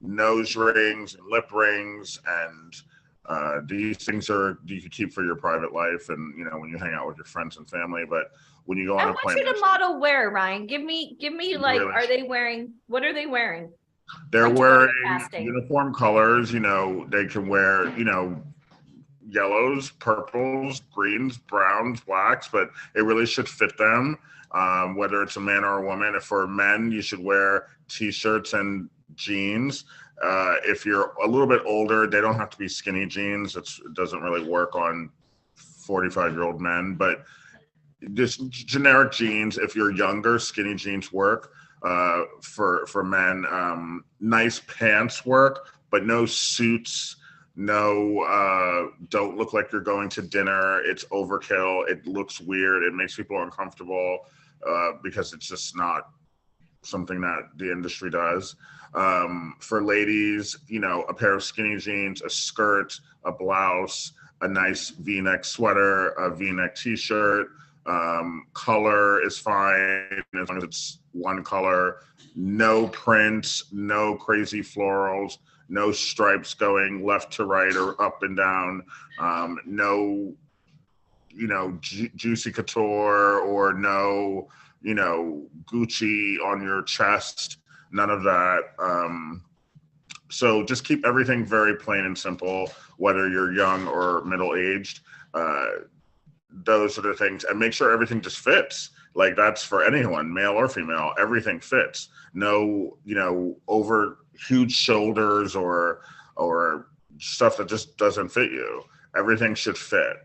nose rings and lip rings, and these things you can keep for your private life and when you hang out with your friends and family. But when you go on appointments, I want you to model wear, Ryan. Give me like, really? What are they wearing? They're wearing uniform colors. They can wear yellows, purples, greens, browns, blacks, but it really should fit them, whether it's a man or a woman. If for men, you should wear t-shirts and jeans. If you're a little bit older, they don't have to be skinny jeans. It doesn't really work on 45-year-old men, but just generic jeans. If you're younger, skinny jeans work. For men, nice pants work, but no suits. No, don't look like you're going to dinner. It's overkill. It looks weird. It makes people uncomfortable because it's just not something that the industry does. For ladies, a pair of skinny jeans, a skirt, a blouse, a nice V-neck sweater, a V-neck t-shirt. Color is fine as long as it's one color. No prints, no crazy florals, no stripes going left to right or up and down. No, juicy couture or no, Gucci on your chest. None of that. So just keep everything very plain and simple, whether you're young or middle-aged. Those are the things, and make sure everything just fits. Like that's for anyone, male or female, everything fits. No, over huge shoulders or stuff that just doesn't fit you. Everything should fit.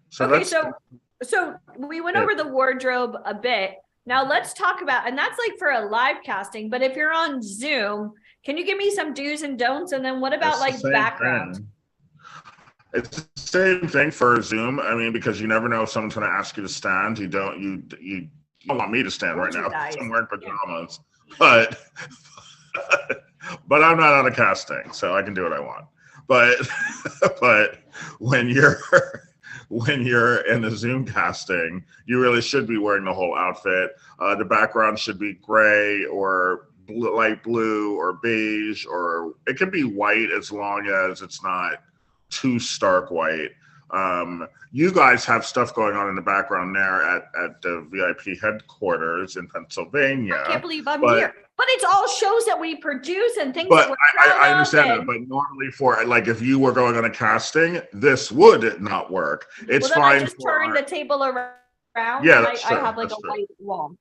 So we went over the wardrobe a bit. Now let's talk about, and that's like for a live casting, but if you're on Zoom, can you give me some do's and don'ts? And then what about like background? It's the same thing for Zoom. I mean, because you never know if someone's going to ask you to stand. You don't want me to stand right now. I'm wearing pajamas, but I'm not on a casting, so I can do what I want. But when you're in a Zoom casting, you really should be wearing the whole outfit. The background should be gray or light blue or beige, or it could be white as long as it's not too stark white. You guys have stuff going on in the background there at the VIP headquarters in Pennsylvania. I can't believe I'm here. But it's all shows that we produce and things. But I understand that. But normally for like if you were going on a casting, this would not work. It's fine. I just turn the table around. Yeah, I have like a white wall.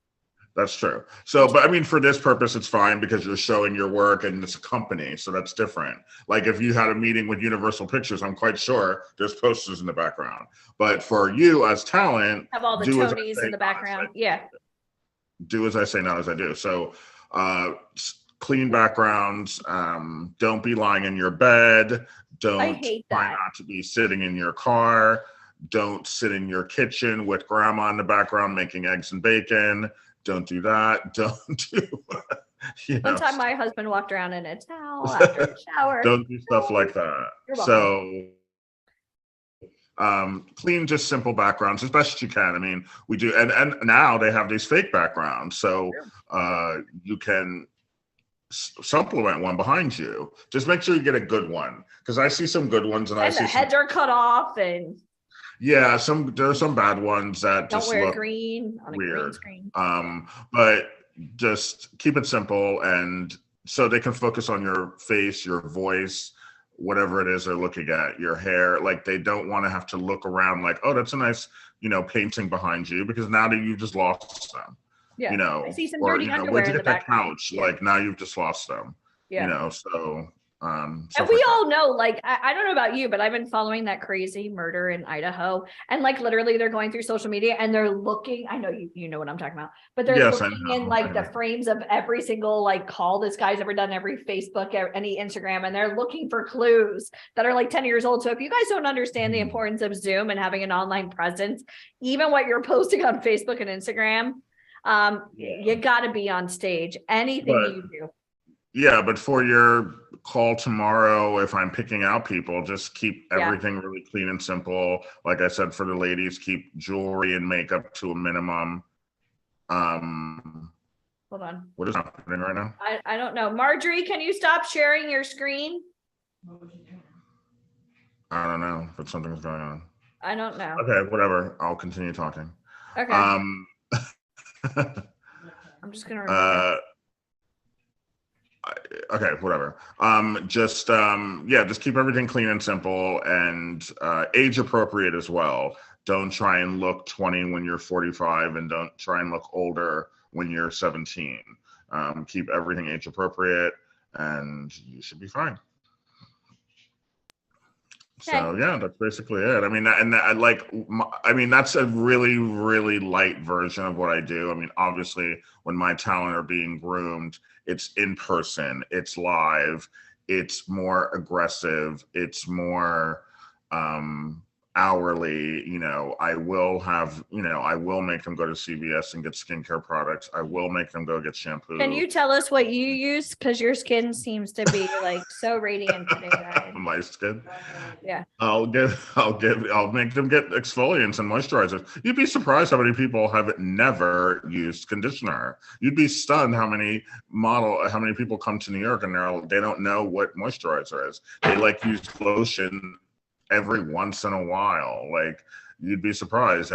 That's true. So, but I mean, for this purpose, it's fine because you're showing your work and it's a company. So that's different. Like if you had a meeting with Universal Pictures, I'm quite sure there's posters in the background. But for you as talent, Have all the do as I Tonys say, in the background. Yeah. do as I say, not as I do. So, clean backgrounds. Don't be lying in your bed. Don't I hate try that. not to be sitting in your car. Don't sit in your kitchen with grandma in the background making eggs and bacon. Don't do that. Don't do, One time my husband walked around in a towel after a shower. don't do stuff like that. You're welcome. So, clean, just simple backgrounds as best you can. I mean, we do, and now they have these fake backgrounds, so you can supplement one behind you. Just make sure you get a good one, because I see some good ones, and I And the see some, heads are cut off and yeah, there are some bad ones that don't just wear look green on a green weird. screen. But just keep it simple, and so they can focus on your face, your voice, whatever it is they're looking at, your hair. Like they don't want to have to look around like, oh, that's a nice, painting behind you, because now that you've just lost them, Yeah. I see some or dirty where'd underwear you in the get that background. couch? Yeah. Like now you've just lost them, Yeah. so And stuff we like that. all know, like, I don't know about you, but I've been following that crazy murder in Idaho. And like literally they're going through social media and they're looking, I know you know what I'm talking about, but they're Yes, I looking know, in I like the know. frames of every single like call this guy's ever done, every Facebook, any Instagram, and they're looking for clues that are like 10 years old. So if you guys don't understand the importance of Zoom and having an online presence, even what you're posting on Facebook and Instagram, you got to be on stage. Anything But- you do. Yeah, but for your call tomorrow, if I'm picking out people, just keep Yeah. everything really clean and simple. Like I said, for the ladies, keep jewelry and makeup to a minimum. Hold on. What is happening right now? I don't know. Marjorie, can you stop sharing your screen? I don't know, but something's going on. I don't know. Okay, whatever. I'll continue talking. Okay. Um, I'm just gonna remove it. okay, whatever. Just keep everything clean and simple, and age appropriate as well. Don't try and look 20 when you're 45, and don't try and look older when you're 17. Keep everything age appropriate, and you should be fine. So yeah, that's basically it. I mean, that's a really, really light version of what I do. I mean, obviously, when my talent are being groomed, it's in person, it's live, it's more aggressive, it's more hourly. I will make them go to CVS and get skincare products. I will make them go get shampoo. Can you tell us what you use? Because your skin seems to be like so radiant today, guys. My skin? Yeah. I'll make them get exfoliants and moisturizers. You'd be surprised how many people have never used conditioner. You'd be stunned how many people come to New York and they don't know what moisturizer is. They use lotion every once in a while. Like, you'd be surprised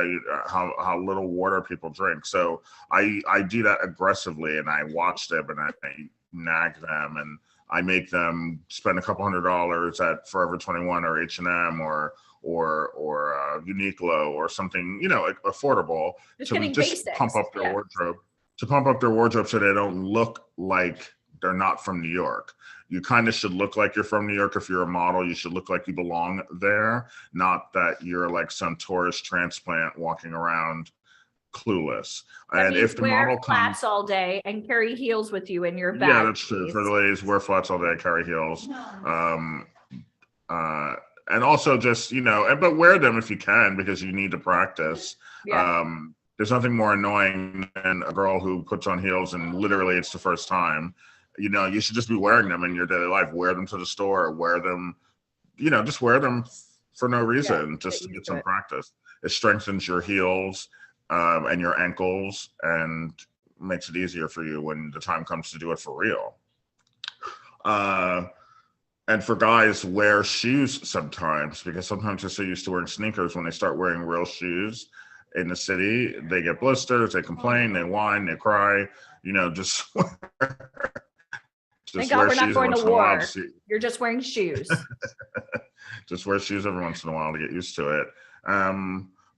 how little water people drink. So I do that aggressively, and I watch them and I nag them, and I make them spend a couple $100s at Forever 21 or H&M or Uniqlo or something, affordable, Just to getting just basics. pump up their Yeah. wardrobe, so they don't look like they're not from New York. You kind of should look like you're from New York. If you're a model, you should look like you belong there, not that you're like some tourist transplant walking around clueless. That And means if the wear model flats comes, all day and carry heels with you in your bag. yeah, that's true. please. For the ladies, wear flats all day, carry heels. And also just, but wear them if you can, because you need to practice. Yeah. There's nothing more annoying than a girl who puts on heels and literally it's the first time. You should just be wearing them in your daily life. Wear them to the store, wear them, just wear them for no reason, just to used get to some it. practice. It strengthens your heels and your ankles, and makes it easier for you when the time comes to do it for real. And for guys, wear shoes sometimes, because sometimes they're so used to wearing sneakers. When they start wearing real shoes in the city, they get blisters, they complain, they whine, they cry. Just Thank God we're not going to war. See, You're just wearing shoes. just wear shoes every once in a while to get used to it.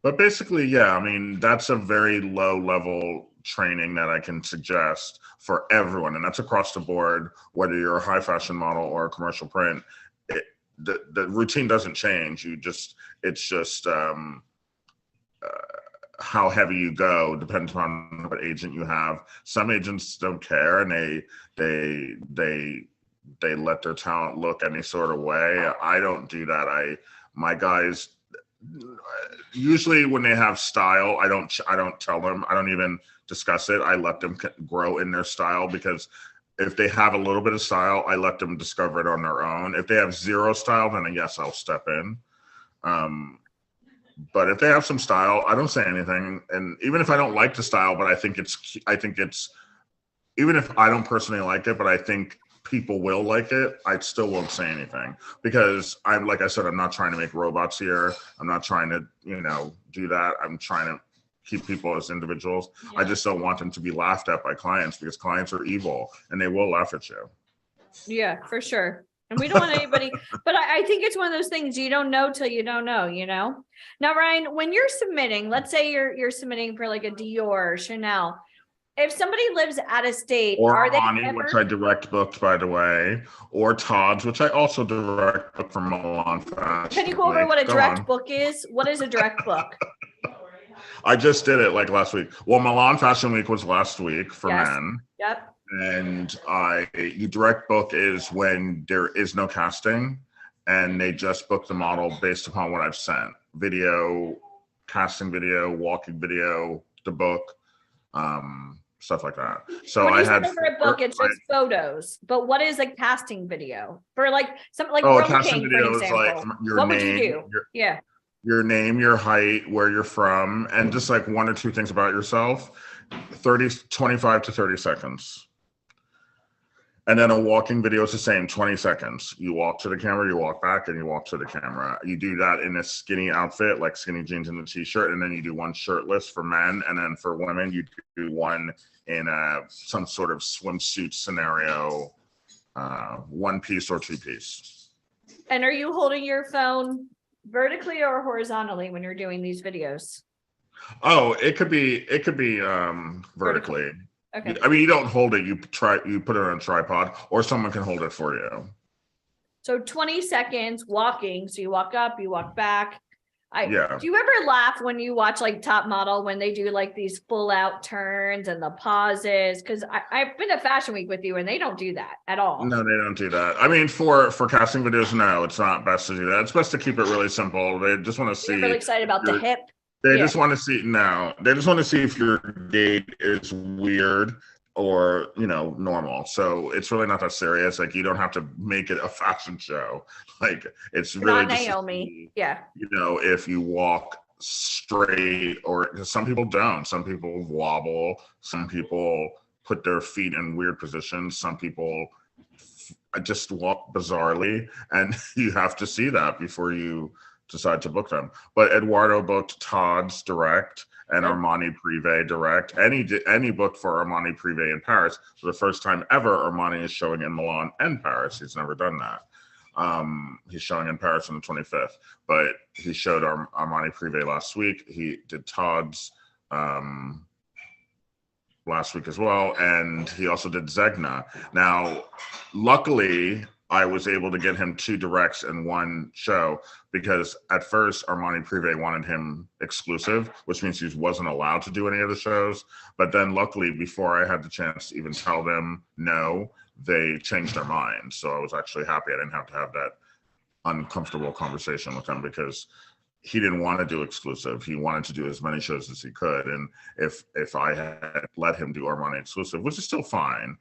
But basically, yeah, I mean, that's a very low level training that I can suggest for everyone, and that's across the board, whether you're a high fashion model or a commercial print. The routine doesn't change. It's just how heavy you go depends upon what agent you have. Some agents don't care, and they let their talent look any sort of way. I don't do that. My guys, usually when they have style, I don't tell them. I don't even discuss it. I let them grow in their style, because if they have a little bit of style, I let them discover it on their own. If they have zero style, then yes, I'll step in. But if they have some style, I don't say anything. And even if I don't like the style, but I think it's, even if I don't personally like it, but I think people will like it, I still won't say anything, because like I said, I'm not trying to make robots here. I'm not trying to, do that. I'm trying to keep people as individuals. Yeah. I just don't want them to be laughed at by clients, because clients are evil and they will laugh at you. Yeah, for sure. And we don't want anybody, but I think it's one of those things you don't know till you don't know, Now, Ryan, when you're submitting, let's say you're submitting for like a Dior or Chanel, if somebody lives out of state, Or are they Armani, ever... which I direct booked, by the way, or Todd's, which I also direct book from Milan Fashion. Can you go over what a Go direct on. book is? What is a direct book? I just did it like last week. Well, Milan Fashion Week was last week for Yes. men. Yep. And you direct book is when there is no casting and they just book the model based upon what I've sent. Video, casting video, walking video, the book, stuff like that. So When you I said had over a book, it's just photos. But what is a casting video for like something like Rome casting King, for video is example? like your What name, would you do? Yeah. your name, your height, where you're from, and just like one or two things about yourself. 25 to 30 seconds. And then a walking video is the same, 20 seconds. You walk to the camera, you walk back, and you walk to the camera. You do that in a skinny outfit, like skinny jeans and a t-shirt, and then you do one shirtless for men, and then for women, you do one in some sort of swimsuit scenario, one piece or two piece. And are you holding your phone vertically or horizontally when you're doing these videos? Oh, it could be vertically. Okay. I mean, you don't hold it. You put it on a tripod, or someone can hold it for you. So 20 seconds walking. So you walk up, you walk back. Yeah. Do you ever laugh when you watch like Top Model when they do like these full out turns and the pauses? Because I've been to Fashion Week with you and they don't do that at all. No, they don't do that. I mean, for casting videos, no, it's not best to do that. It's best to keep it really simple. They just want to see. You're really excited about the hip. They just want to see They just want to see if your gait is weird or normal. So it's really not that serious. Like, you don't have to make it a fashion show. Like, it's really Not just Naomi. Yeah. if you walk straight, or some people don't. Some people wobble. Some people put their feet in weird positions. Some people just walk bizarrely, and you have to see that before you decide to book them. But Eduardo booked Todd's direct and Armani Privé direct. Any book for Armani Privé in Paris. For the first time ever, Armani is showing in Milan and Paris. He's never done that. He's showing in Paris on the 25th, but he showed Armani Privé last week. He did Todd's last week as well, and he also did Zegna. Now, luckily, I was able to get him 2 directs in one show, because at first Armani Privé wanted him exclusive, which means he wasn't allowed to do any of the shows. But then luckily, before I had the chance to even tell them no, they changed their mind. So I was actually happy I didn't have to have that uncomfortable conversation with him, because he didn't want to do exclusive. He wanted to do as many shows as he could. And if I had let him do Armani exclusive, which is still fine,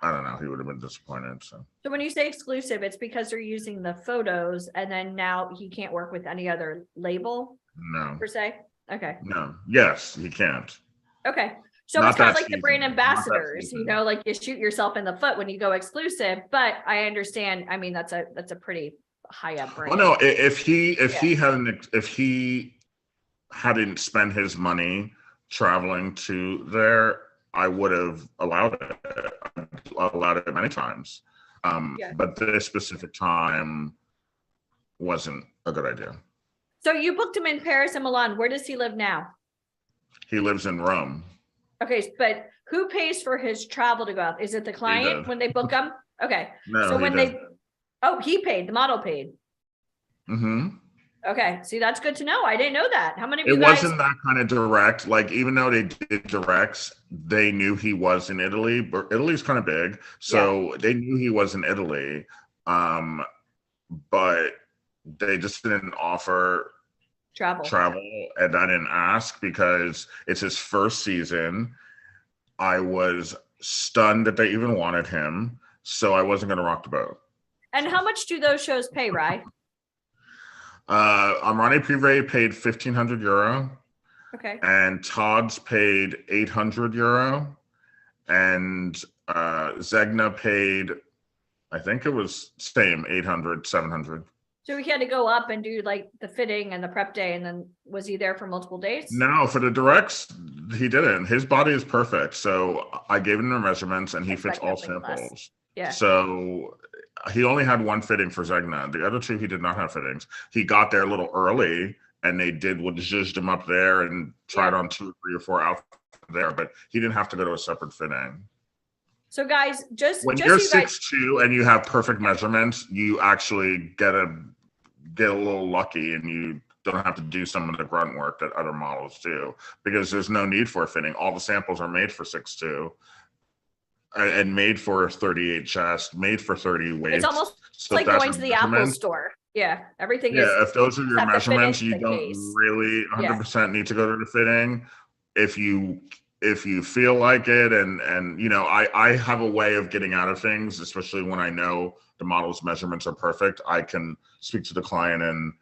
I don't know, he would have been disappointed. So when you say exclusive, it's because they're using the photos and then now he can't work with any other label no, per se? Okay. no, yes, he can't. Okay. So Not it's kind of that like the season. brand Not that ambassadors, season. like you shoot yourself in the foot when you go exclusive, but I understand. I mean, that's a pretty high up brand. Well, no, if he hadn't spent his money traveling to there, I would have allowed it many times. But this specific time wasn't a good idea. So you booked him in Paris and Milan. Where does he live now? He lives in Rome. Okay, but who pays for his travel to go out? Is it the client does. when they book him? Okay, No, so he when doesn't. he paid, the model paid. Mm-hmm. Okay, see, that's good to know. I didn't know that. How many of It you guys? wasn't that kind of direct. Like, even though they did directs, they knew he was in Italy, but Italy's kind of big. So they knew he was in Italy. But they just didn't offer travel, and I didn't ask because it's his first season. I was stunned that they even wanted him, so I wasn't going to rock the boat. And how much do those shows pay, Rye? Amrani Privé paid €1,500, Okay. and Todd's paid €800, and Zegna paid, I think it was same, 800, 700. So he had to go up and do like the fitting and the prep day, and then was he there for multiple days? No, for the directs, he didn't. His body is perfect. So I gave him the measurements and he fits all samples. Yeah. So he only had one fitting for Zegna. The other two, he did not have fittings. He got there a little early and they zhuzhed him up there and tried on 2, 3, or 4 outfits there, but he didn't have to go to a separate fitting. So guys, when you're 6'2" and you have perfect measurements, you actually get a little lucky and you don't have to do some of the grunt work that other models do because there's no need for a fitting. All the samples are made for 6'2" and made for 38 chest, made for 30 waist. It's almost like going to the Apple store. Yeah, everything is. Yeah, if those are your measurements, you don't really 100% need to go to the fitting. If you feel like it, and you know, I have a way of getting out of things, especially when I know the model's measurements are perfect. I can speak to the client and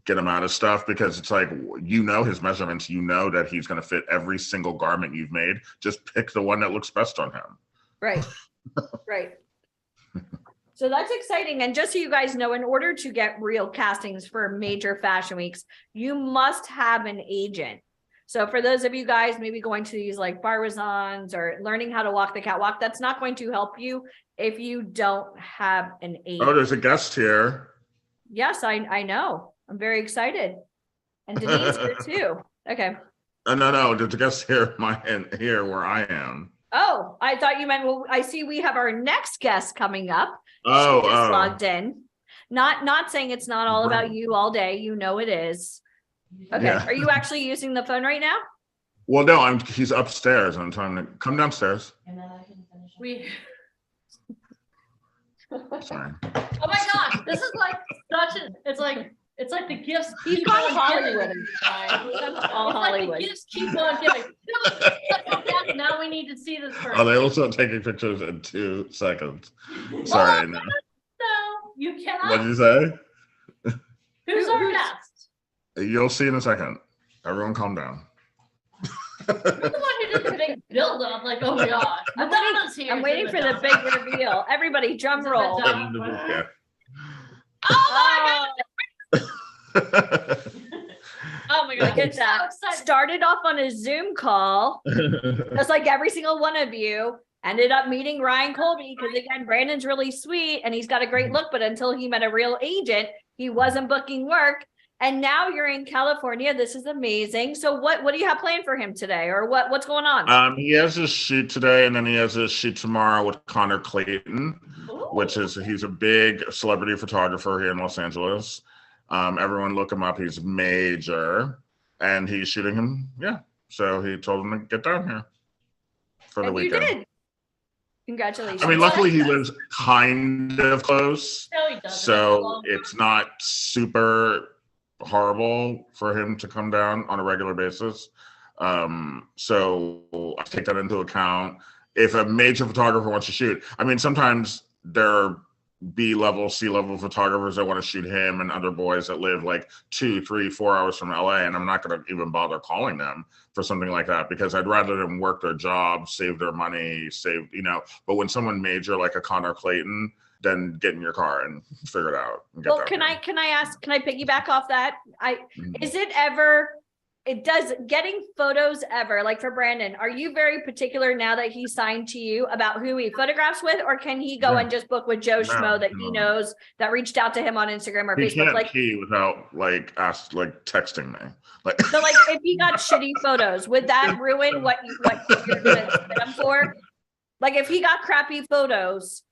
get him out of stuff because it's like, you know, his measurements, you know that he's going to fit every single garment you've made. Just pick the one that looks best on him. Right. Right. So that's exciting. And just so you guys know, in order to get real castings for major fashion weeks, you must have an agent. So for those of you guys maybe going to these like Barbizons or learning how to walk the catwalk, that's not going to help you if you don't have an agent. Oh, there's a guest here. Yes, I know. I'm very excited. And Denise here too. Okay. No, there's a guest here here where I am. Oh, I thought you meant, well, I see we have our next guest coming up. Oh, she just logged in. Not saying it's not all about you all day. You know it is. Okay. Yeah. Are you actually using the phone right now? Well, no, he's upstairs. I'm trying to come downstairs. And then I can finish. Sorry. Oh my gosh, this is like it's like the gifts. He's keep gone on Hollywood. All Hollywood. Like the gifts keep on giving. Now we need to see this person. Oh, they also taking pictures in 2 seconds. Sorry. No, you cannot. What did you say? Who's our guest? You'll see in a second. Everyone calm down. You're the one who did the big build up, like, oh my gosh. I'm waiting for the big reveal. Everybody drum roll. Yeah. Oh my God. Oh my God. Look at that. Started off on a Zoom call, just like every single one of you. Ended up meeting Ryan Colby because again, Brandon's really sweet and he's got a great look, but until he met a real agent, he wasn't booking work. And now you're in California. This is amazing. So what do you have planned for him today, or what's going on? He has a shoot today, and then he has a shoot tomorrow with Connor Clayton, which is he's a big celebrity photographer here in Los Angeles. Everyone look him up. He's major, and he's shooting him. Yeah, so he told him to get down here for the weekend. You did. Congratulations. I mean, luckily he lives kind of close, no, he doesn't. So it's not super horrible for him to come down on a regular basis. So I take that into account. If a major photographer wants to shoot, I mean, sometimes there are B-level, C-level photographers that want to shoot him and other boys that live like 2, 3, 4 hours from LA, and I'm not going to even bother calling them for something like that because I'd rather them work their job, save their money, but when someone major like a Connor Clayton, then get in your car and figure it out. Well, can I piggyback off that? Is it ever it does getting photos ever, like for Brandon, are you very particular now that he's signed to you about who he photographs with, or can he go No. and just book with Joe No, Schmo that he no. knows that reached out to him on Instagram or He Facebook? can't Like, pee without like texting me. Like so like if he got shitty photos, would that ruin what you're gonna set him for? Like if he got crappy photos,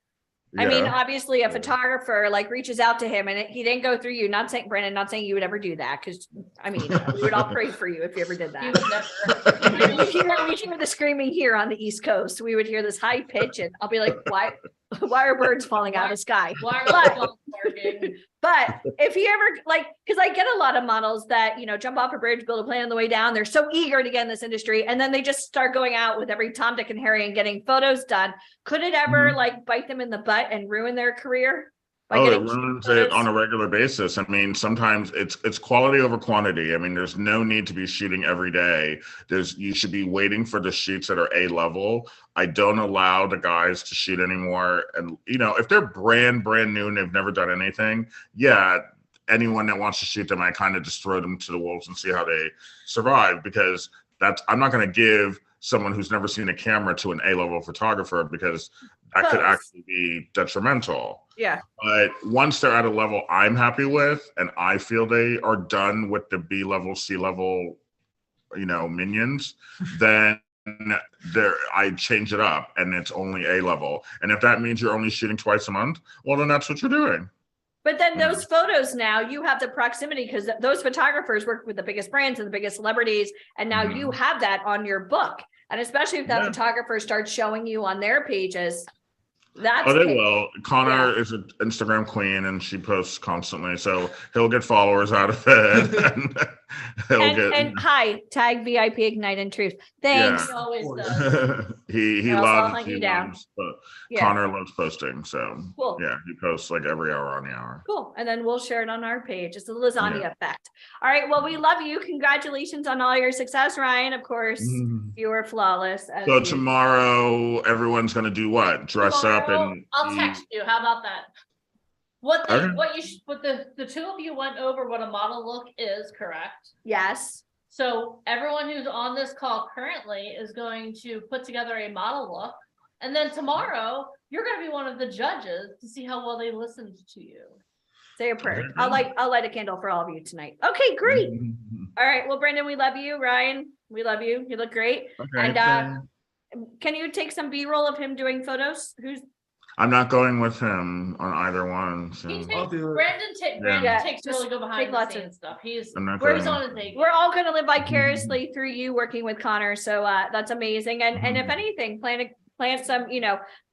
I mean, yeah. obviously a photographer like reaches out to him and he didn't go through you, not saying Brandon, not saying you would ever do that. Cause I mean, we would all pray for you if you ever did You that. would never. We hear the screaming here on the East Coast. We would hear this high pitch and I'll be like, why are birds falling out of the sky? Why are But- we all barking? But if he ever like, because I get a lot of models that, jump off a bridge, build a plane on the way down. They're so eager to get in this industry. And then they just start going out with every Tom, Dick, and Harry and getting photos done. Could it ever like bite them in the butt and ruin their career? by Oh, it getting ruins photos? it on a regular basis. I mean, sometimes it's quality over quantity. I mean, there's no need to be shooting every day. You should be waiting for the shoots that are A level. I don't allow the guys to shoot anymore. And if they're brand new and they've never done anything, yeah, anyone that wants to shoot them, I kind of just throw them to the wolves and see how they survive, because I'm not going to give someone who's never seen a camera to an A-level photographer, because that could actually be detrimental. Yeah. But once they're at a level I'm happy with, and I feel they are done with the B-level, C-level, minions, then I change it up and it's only A-level. And if that means you're only shooting twice a month, well, then that's what you're doing. But then those photos now, you have the proximity because those photographers work with the biggest brands and the biggest celebrities. And now you have that on your book. And especially if that photographer starts showing you on their pages, that's they will. Connor is an Instagram queen and she posts constantly, so he'll get followers out of it. And hi, tag VIP Ignite and Truth. Thanks. He always does. he I'll loves hunt you down. but Yeah. Connor loves posting, so Cool. yeah, he posts like every hour on the hour. Cool. And then we'll share it on our page. It's the lasagna effect. All right. Well, we love you. Congratulations on all your success, Ryan. Of course, you were flawless. So tomorrow, everyone's gonna do what? Dress up and I'll text you. How about that? What Okay. the two of you went over what a model look is, correct? Yes. So everyone who's on this call currently is going to put together a model look. And then tomorrow, you're going to be one of the judges to see how well they listened to you. Say a prayer. I'll light a candle for all of you tonight. Okay, great. All right. Well, Brandon, we love you. Ryan, we love you. You look great. Okay. And can you take some B-roll of him doing photos? I'm not going with him on either one. So. Brandon takes really good behind take the lots scenes of stuff. He's I'm not where he's going on with his Vegas. We're all going to live vicariously through you working with Connor. So that's amazing. And if anything, plant some,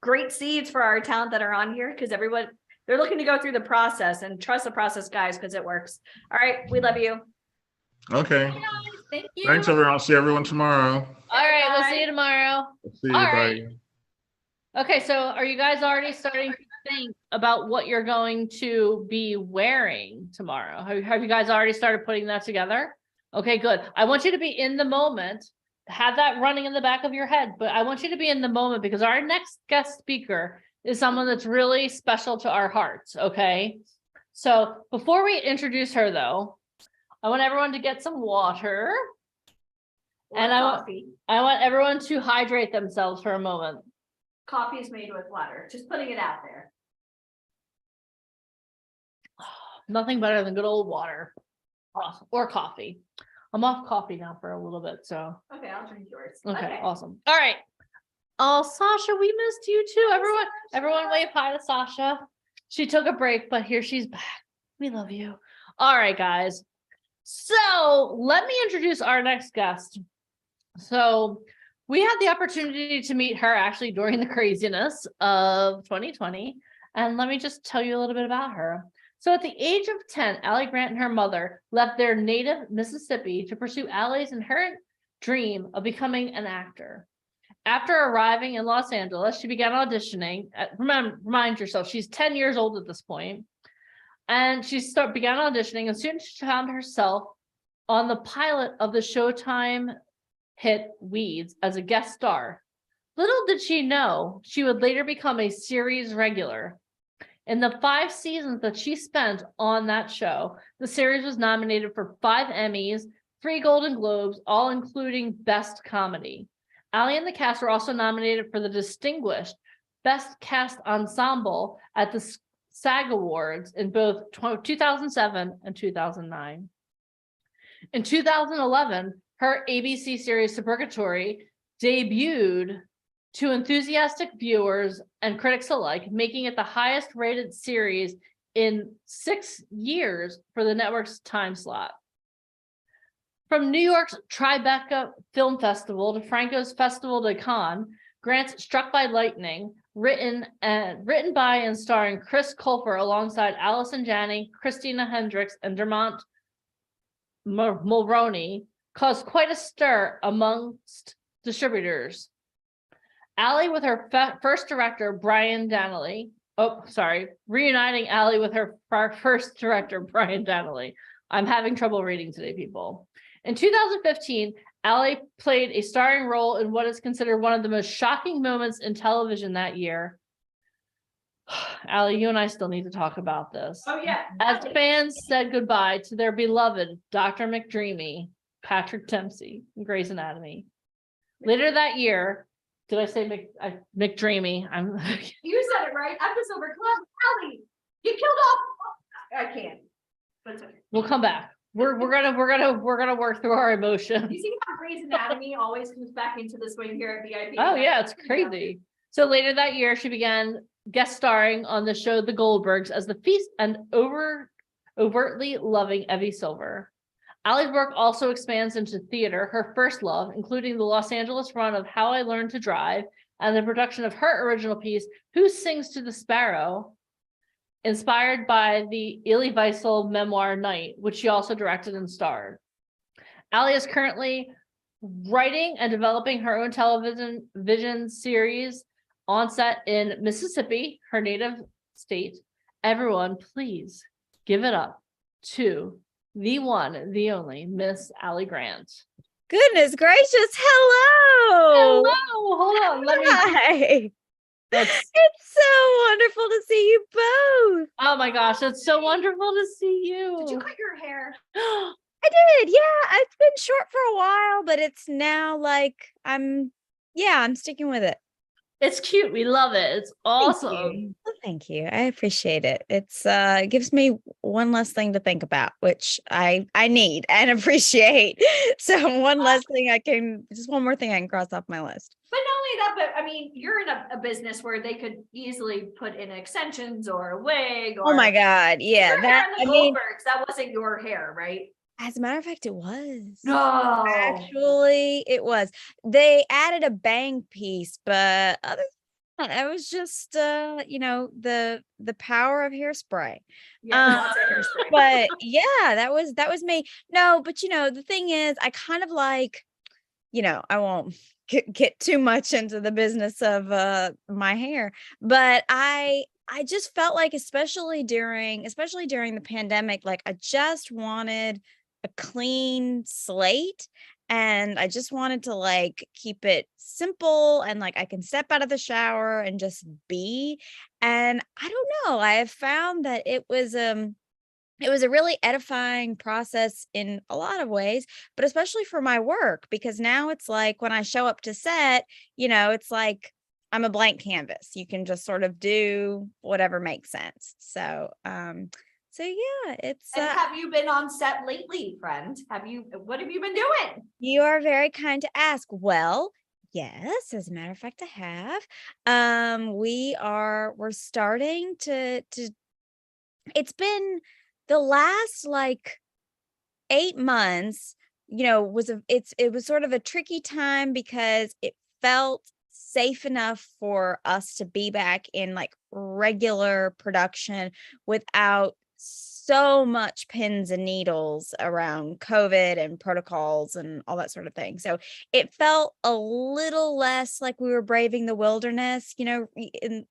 great seeds for our talent that are on here, because everyone, they're looking to go through the process, and trust the process, guys, because it works. All right. We love you. Okay. Thank you. Thanks, everyone. I'll see everyone tomorrow. All right. We'll see you tomorrow. See you. All Bye. right. Okay. So are you guys already starting to think about what you're going to be wearing tomorrow? Have you guys already started putting that together? Okay, good. I want you to be in the moment. Have that running in the back of your head, but I want you to be in the moment, because our next guest speaker is someone that's really special to our hearts. Okay. So before we introduce her though, I want everyone to get some water. And I want everyone to hydrate themselves for a moment. Coffee is made with water. Just putting it out there. Nothing better than good old water or coffee. I'm off coffee now for a little bit, so. Okay, I'll drink yours. Okay, awesome. All right. Oh, Sasha, we missed you too. Everyone wave hi to Sasha. She took a break, but here she's back. We love you. All right, guys. So let me introduce our next guest. So we had the opportunity to meet her actually during the craziness of 2020. And let me just tell you a little bit about her. So at the age of 10, Allie Grant and her mother left their native Mississippi to pursue Allie's inherent dream of becoming an actor. After arriving in Los Angeles, she began auditioning. Remind yourself, she's 10 years old at this point. And she began auditioning, and soon she found herself on the pilot of the Showtime hit Weeds as a guest star. Little did she know she would later become a series regular. In the 5 seasons that she spent on that show, the series was nominated for 5 Emmys, 3 Golden Globes, all including Best Comedy. Ali and the cast were also nominated for the distinguished Best Cast Ensemble at the SAG Awards in both 2007 and 2009. In 2011, her ABC series Suburgatory debuted to enthusiastic viewers and critics alike, making it the highest rated series in 6 years for the network's time slot. From New York's Tribeca Film Festival to Franco's Festival de Cannes, Grant's Struck by Lightning, written by and starring Chris Colfer alongside Allison Janney, Christina Hendricks, and Dermot Mulroney, caused quite a stir amongst distributors. Ali with her first director, Brian Donnelly. Reuniting Ali with her first director, Brian Donnelly. I'm having trouble reading today, people. In 2015, Ali played a starring role in what is considered one of the most shocking moments in television that year. Ali, you and I still need to talk about this. Oh, yeah. As fans said goodbye to their beloved Dr. McDreamy, Patrick Dempsey, in Grey's Anatomy. Later that year, did I say McDreamy? You said it right. I'm just over. Ali, you killed off. I can't. But it's okay. We'll come back. We're gonna work through our emotions. You see how Grey's Anatomy always comes back into the swing here at VIP? Oh yeah, it's crazy. So later that year, she began guest starring on the show The Goldbergs as the feast and overtly loving Evie Silver. Ali's work also expands into theater, her first love, including the Los Angeles run of How I Learned to Drive and the production of her original piece, Who Sings to the Sparrow, inspired by the Elie Wiesel memoir Night, which she also directed and starred. Ali is currently writing and developing her own television series on set in Mississippi, her native state. Everyone, please give it up to the one, the only Miss Ali Grant. Goodness gracious. Hello. Hello, hold on. Let me. Hi. That's, It's so wonderful to see you both. oh my gosh, it's so wonderful to see you. Did you cut your hair? I did. Yeah, it's been short for a while, but it's now like I'm sticking with it. It's cute. We love it. It's awesome. Well, thank you. I appreciate it. It's it gives me one less thing to think about, which I need and appreciate. So one less thing one more thing I can cross off my list. But not only that, but I mean, you're in a business where they could easily put in extensions or a wig. Or, Oh my God. Yeah. Your hair in the I mean, Goldbergs, that wasn't your hair, right? as a matter of fact, it was. No. Actually, it was. They added a bang piece, but other than that, it was just the power of hairspray. Yeah, lots of hairspray. But yeah, that was me. No, but the thing is, I kind of like, I won't get too much into the business of my hair, but I just felt like, especially during the pandemic, like I just wanted a clean slate, and I just wanted to like keep it simple, and like I can step out of the shower and just be. And I don't know, I have found that it was a really edifying process in a lot of ways, but especially for my work, because now it's like when I show up to set, it's like I'm a blank canvas. You can just sort of do whatever makes sense. So yeah, it's And have you been on set lately, friend? What have you been doing? you are very kind to ask. Well, yes, as a matter of fact, I have. We're starting to it's been the last like 8 months, it was sort of a tricky time because it felt safe enough for us to be back in like regular production without so much pins and needles around COVID and protocols and all that sort of thing. So it felt a little less like we were braving the wilderness,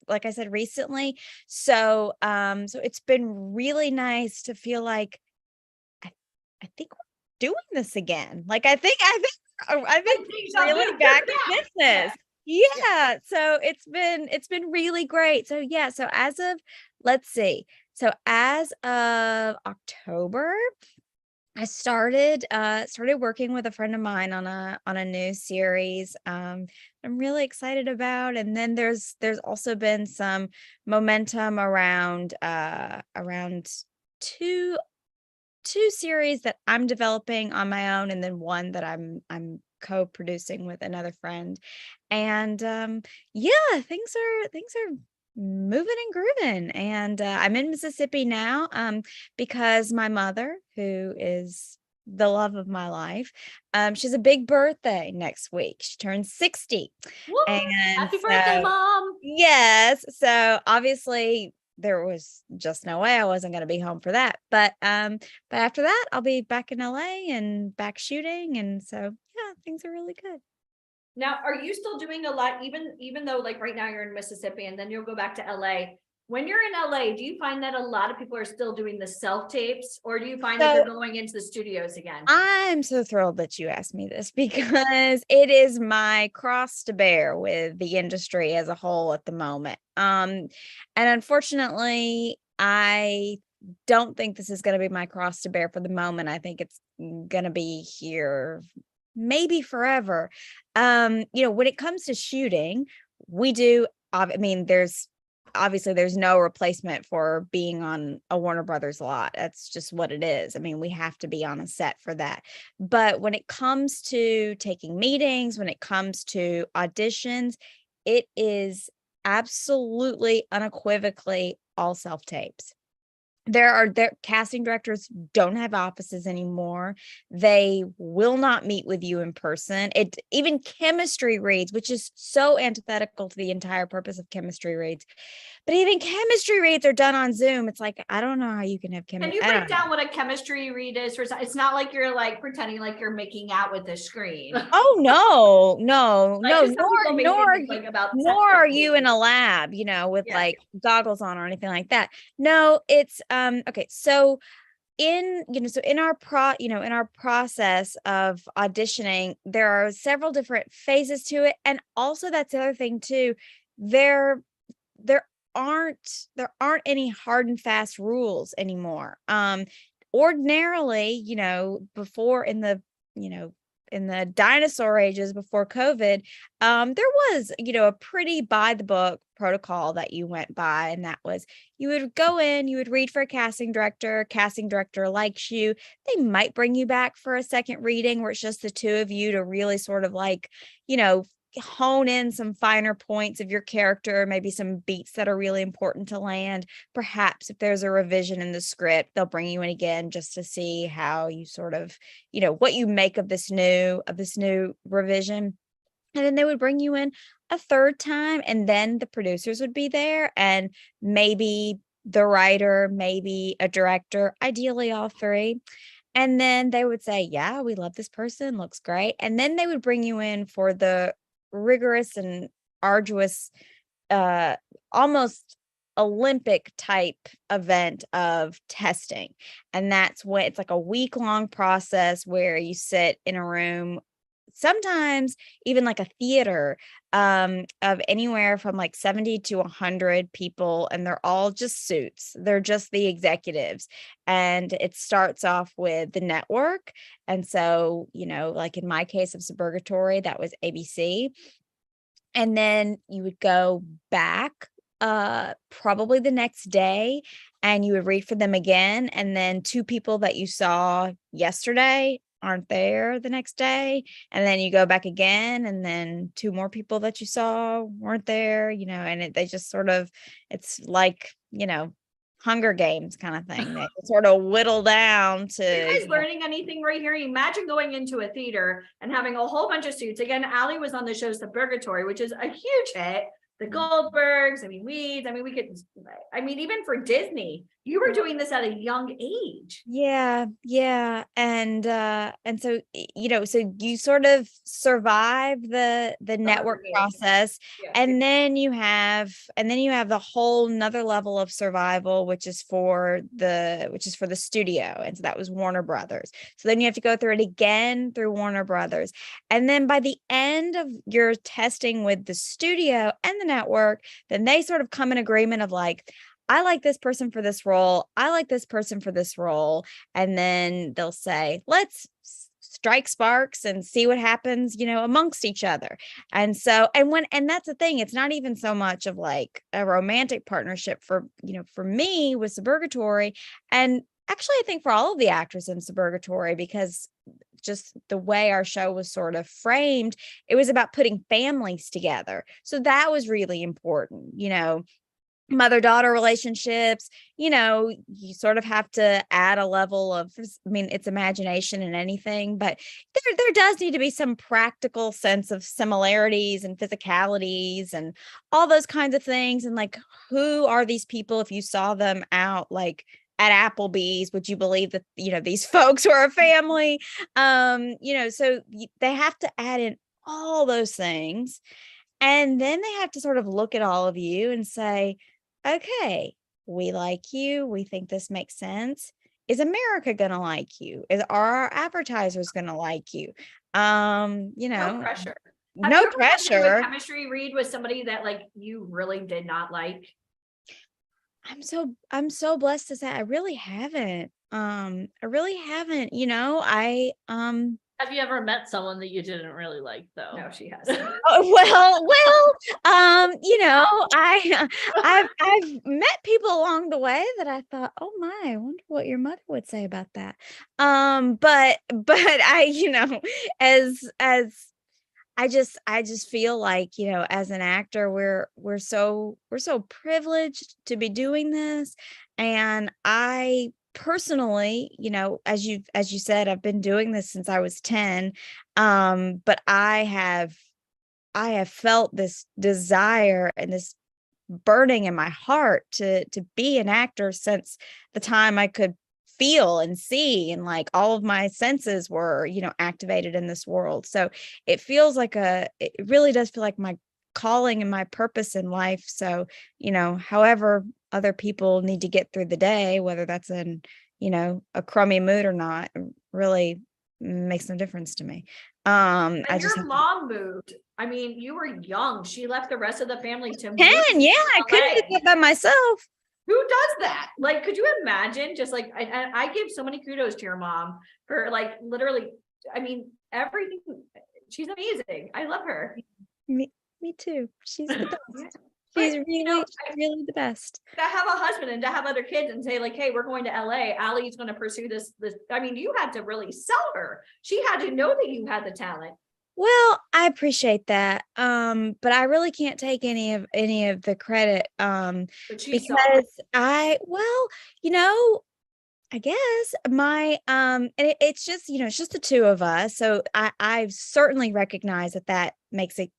like I said, recently. So it's been really nice to feel like I think we're doing this again. Like I think really back in business. Yeah. So it's been really great. So yeah. So as of October, I started working with a friend of mine on a new series. I'm really excited about, and then there's also been some momentum around two two series that I'm developing on my own, and then one that I'm co-producing with another friend. And yeah, things are moving and grooving. And I'm in Mississippi now because my mother, who is the love of my life, she has a big birthday next week. She turns 60. Woo! And Happy birthday, so Mom. yes. So obviously there was just no way I wasn't going to be home for that. But after that I'll be back in LA and back shooting. And so yeah, things are really good. Now, are you still doing a lot, even though like right now you're in Mississippi and then you'll go back to LA? When you're in LA, do you find that a lot of people are still doing the self tapes, or do you find that So they're going into the studios again? I'm so thrilled that you asked me this because it is my cross to bear with the industry as a whole at the moment. And unfortunately, I don't think this is going to be my cross to bear for the moment. I think it's going to be here maybe forever. When it comes to shooting, we do, I mean, there's no replacement for being on a Warner Brothers lot. That's just what it is. I mean, we have to be on a set for that. But when it comes to taking meetings, when it comes to auditions, it is absolutely unequivocally all self tapes. Their casting directors don't have offices anymore. They will not meet with you in person. It even chemistry reads, which is so antithetical to the entire purpose of chemistry reads. But even chemistry reads are done on Zoom. It's like, I don't know how you can have Can chemistry. you break down what a chemistry read is? It's not like you're like pretending like you're making out with the screen. Oh no, Like, 'cause some people make nor it, like, about sex nor are education. you in a lab, with Yeah. like goggles on or anything like that. No, it's okay. So in our in our process of auditioning, there are several different phases to it. And also that's the other thing too. There there there aren't any hard and fast rules anymore. Ordinarily, before in the dinosaur ages before COVID, there was, a pretty by the book protocol that you went by. And that was you would go in, you would read for a casting director likes you. They might bring you back for a second reading where it's just the two of you to really sort of like, you know, hone in some finer points of your character, maybe some beats that are really important to land. Perhaps if there's a revision in the script, they'll bring you in again just to see how you sort of, what you make of this new revision. And then they would bring you in a third time, and then the producers would be there, and maybe the writer, maybe a director, ideally all three. And then they would say, yeah, we love this person, looks great. And then they would bring you in for the rigorous and arduous, almost Olympic type event of testing. And that's when it's like a week-long process where you sit in a room, sometimes even like a theater, of anywhere from like 70 to 100 people, and they're all just suits. They're just the executives. And it starts off with the network. And so, like in my case of Suburgatory, that was ABC. And then you would go back probably the next day, and you would read for them again. And then two people that you saw yesterday aren't there the next day, and then you go back again, and then two more people that you saw weren't there, and they just sort of, it's like, Hunger Games kind of thing. They sort of whittle down to. Are you guys learning anything right here? Imagine going into a theater and having a whole bunch of suits. Again, Allie was on the show Suburgatory, which is a huge hit. The Goldbergs, Weeds, we could, even for Disney, you were doing this at a young age. Yeah. And so, so you sort of survive the network Games. process. Yeah. And then you have the whole nother level of survival, which is for the studio. And so that was Warner Brothers. So then you have to go through it again through Warner Brothers. And then by the end of your testing with the studio and the network, then they sort of come in agreement of like, I like this person for this role. I like this person for this role. And then they'll say, let's strike sparks and see what happens, amongst each other. And so, and that's the thing, it's not even so much of like a romantic partnership for me with Suburgatory. And actually, I think for all of the actors in Suburgatory, because just the way our show was sort of framed, it was about putting families together. So that was really important, mother-daughter relationships, you sort of have to add a level of, it's imagination in anything, but there does need to be some practical sense of similarities and physicalities and all those kinds of things. And like, who are these people? If you saw them out like at Applebee's, would you believe that, these folks were a family? So they have to add in all those things. And then they have to sort of look at all of you and say, okay, we like you. We think this makes sense. Is America going to like you? Are our advertisers going to like you? No pressure. Have No you ever had to do a pressure. chemistry read with somebody that like you really did not like? I'm so blessed to say I really haven't. Have you ever met someone that you didn't really like though? No, she hasn't. I've met people along the way that I thought, oh my, I wonder what your mother would say about that. But I, as I just feel like, as an actor, we're so privileged to be doing this. And I personally, as you said, I've been doing this since I was 10. But I have felt this desire and this burning in my heart to be an actor since the time I could feel and see, and like all of my senses were, activated in this world. So it really does feel like my calling and my purpose in life. So, however other people need to get through the day, whether that's in, a crummy mood or not, really makes no difference to me. And your mom moved. I mean, you were young. She left the rest of the family to move. I couldn't do that by myself. Who does that? Like, could you imagine? Just like, I give so many kudos to your mom for like literally, everything. She's amazing. I love her. Me too. She's the best. She's really the best. To have a husband and to have other kids and say like, hey, we're going to LA. Allie's going to pursue this. You had to really sell her. She had to know that you had the talent. Well, I appreciate that. But I really can't take any of the credit. Because I guess and it's just, it's just the two of us. So I've certainly recognized that makes a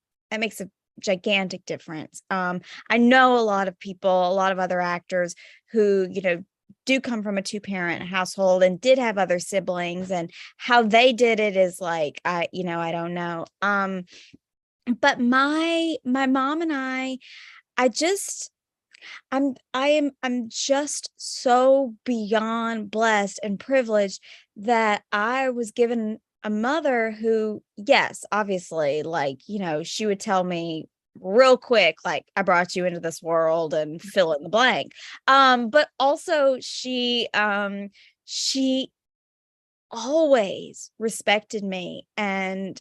gigantic difference. I know a lot of people, a lot of other actors who, do come from a 2-parent household and did have other siblings, and how they did it is like, I don't know. But my mom and I'm just so beyond blessed and privileged that I was given a mother who, yes, obviously, like, she would tell me real quick, like, I brought you into this world and fill in the blank. But also she always respected me and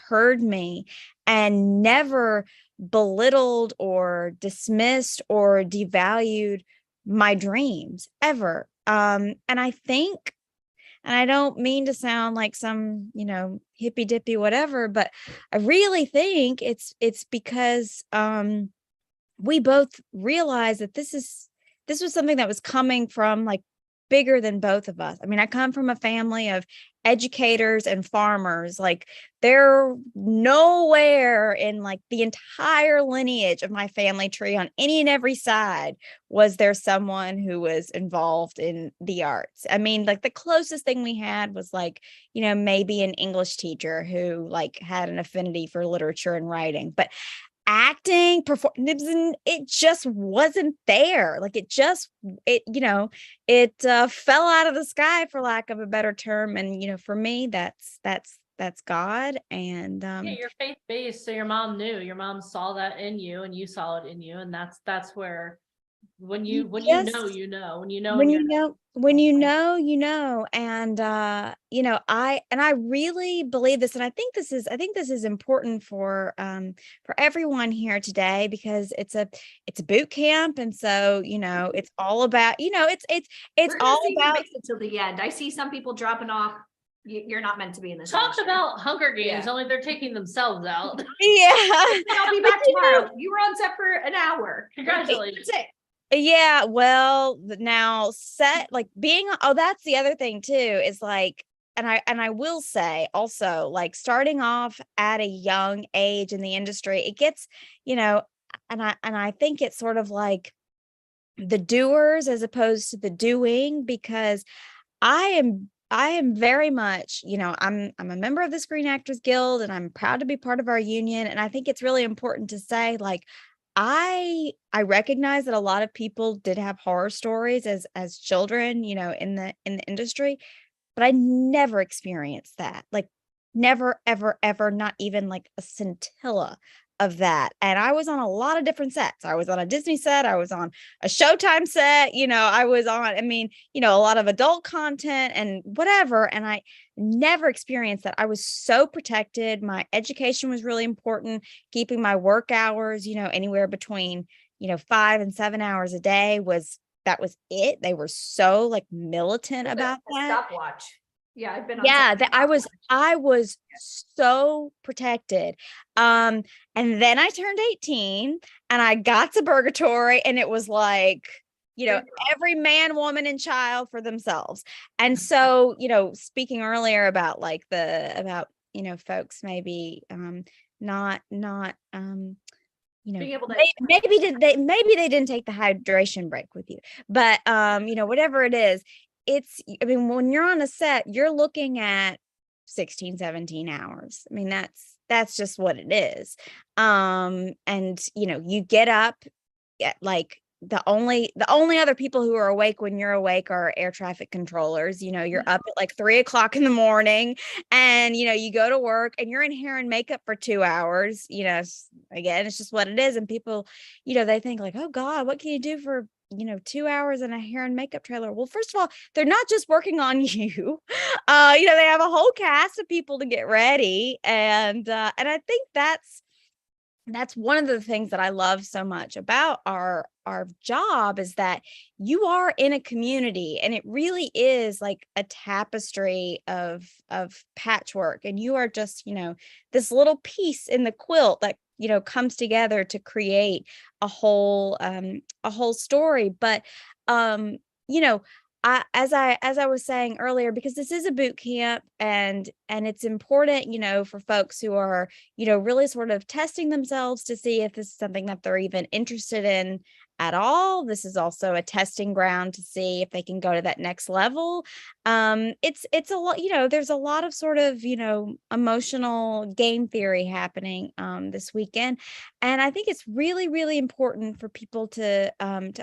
heard me, and never belittled or dismissed or devalued my dreams ever. And I think, and I don't mean to sound like some, hippy dippy whatever, but I really think it's because we both realized that this was something that was coming from like bigger than both of us. I come from a family of educators and farmers. Like, they're nowhere in like the entire lineage of my family tree on any and every side was there someone who was involved in the arts. Like, the closest thing we had was like, maybe an English teacher who like had an affinity for literature and writing, but acting, it just wasn't there. Like, it fell out of the sky, for lack of a better term. And for me, that's God. And you're faith-based, so your mom saw that in you, and you saw it in you, and that's where When you know, Yes. you know, when you know, When and you you're know, you know, and I really believe this, and I think this is important for everyone here today, because it's a boot camp, and so it's all about it's We're gonna all see who about. makes it till the end. I see some people dropping off. You're not meant to be in this. talk industry. about Hunger Games, Yeah. only they're taking themselves out. Yeah. I'll be But back tomorrow. You were on set for an hour. Congratulations. That's it. Yeah, well, now set like being that's the other thing too, is like, and I will say also, like, starting off at a young age in the industry, it gets, and I think it's sort of like the doers as opposed to the doing, because I am very much, I'm a member of the Screen Actors Guild, and I'm proud to be part of our union. And I think it's really important to say, like, I recognize that a lot of people did have horror stories as children, in the industry, but I never experienced that. Like, never, ever, ever, not even like a scintilla of that. And I was on a lot of different sets. I was on a Disney set, I was on a Showtime set, I was on, a lot of adult content and whatever. And I never experienced that. I was so protected. My education was really important, keeping my work hours, anywhere between, 5 and 7 hours a day that was it. They were so like militant about that. Stopwatch. Yeah, I've been on. Yeah, set that I was so protected. And then I turned 18 and I got to Purgatory, and it was like, every man, woman, and child for themselves. And so, speaking earlier about like folks maybe not being able to. maybe they didn't take the hydration break with you, but whatever it is, I mean, when you're on a set, you're looking at 16, 17 hours. I mean, that's just what it is. And you get up at like the only other people who are awake when you're awake are air traffic controllers. You're up at like 3 o'clock in the morning, and you go to work and you're in hair and makeup for 2 hours. Again, it's just what it is. And people, they think like, oh God, what can you do for 2 hours in a hair and makeup trailer? Well, first of all, they're not just working on you. They have a whole cast of people to get ready. And I think that's one of the things that I love so much about our job, is that you are in a community, and it really is like a tapestry of patchwork, and you are just, this little piece in the quilt that, comes together to create a whole story. But, as I was saying earlier, because this is a boot camp, and it's important, for folks who are, really sort of testing themselves to see if this is something that they're even interested in at all. This is also a testing ground to see if they can go to that next level. It's a lot, there's a lot of sort of, emotional game theory happening this weekend. And I think it's really, really important for people to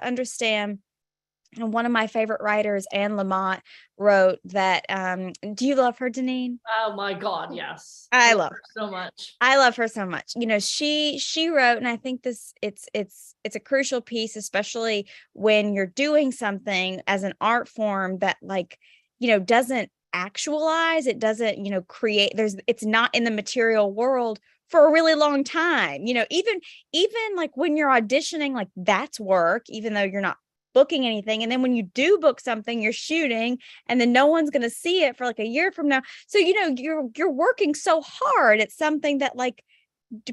understand. And one of my favorite writers, Anne Lamott, wrote that, do you love her, Deneen? Oh my God, yes. I love her so much. I love her so much. She wrote, and I think it's a crucial piece, especially when you're doing something as an art form that, like, doesn't actualize, it doesn't, create, it's not in the material world for a really long time. Even like when you're auditioning, like, that's work, even though you're not booking anything. And then when you do book something, you're shooting, and then no one's going to see it for like a year from now. So, you're working so hard. It's something that, like,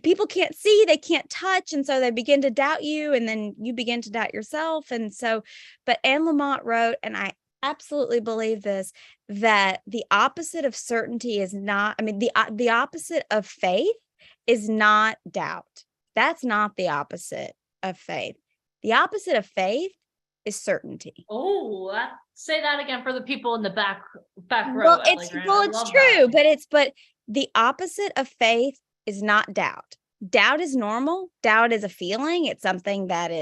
people can't see, they can't touch. And so they begin to doubt you, and then you begin to doubt yourself. And so, but Anne Lamott wrote, and I absolutely believe this, that the opposite of certainty is not, the opposite of faith is not doubt. That's not the opposite of faith. The opposite of faith is certainty. Oh, say that again for the people in the back row. Well, it's true, but the opposite of faith is not doubt. Doubt is normal. Doubt is a feeling. It's something that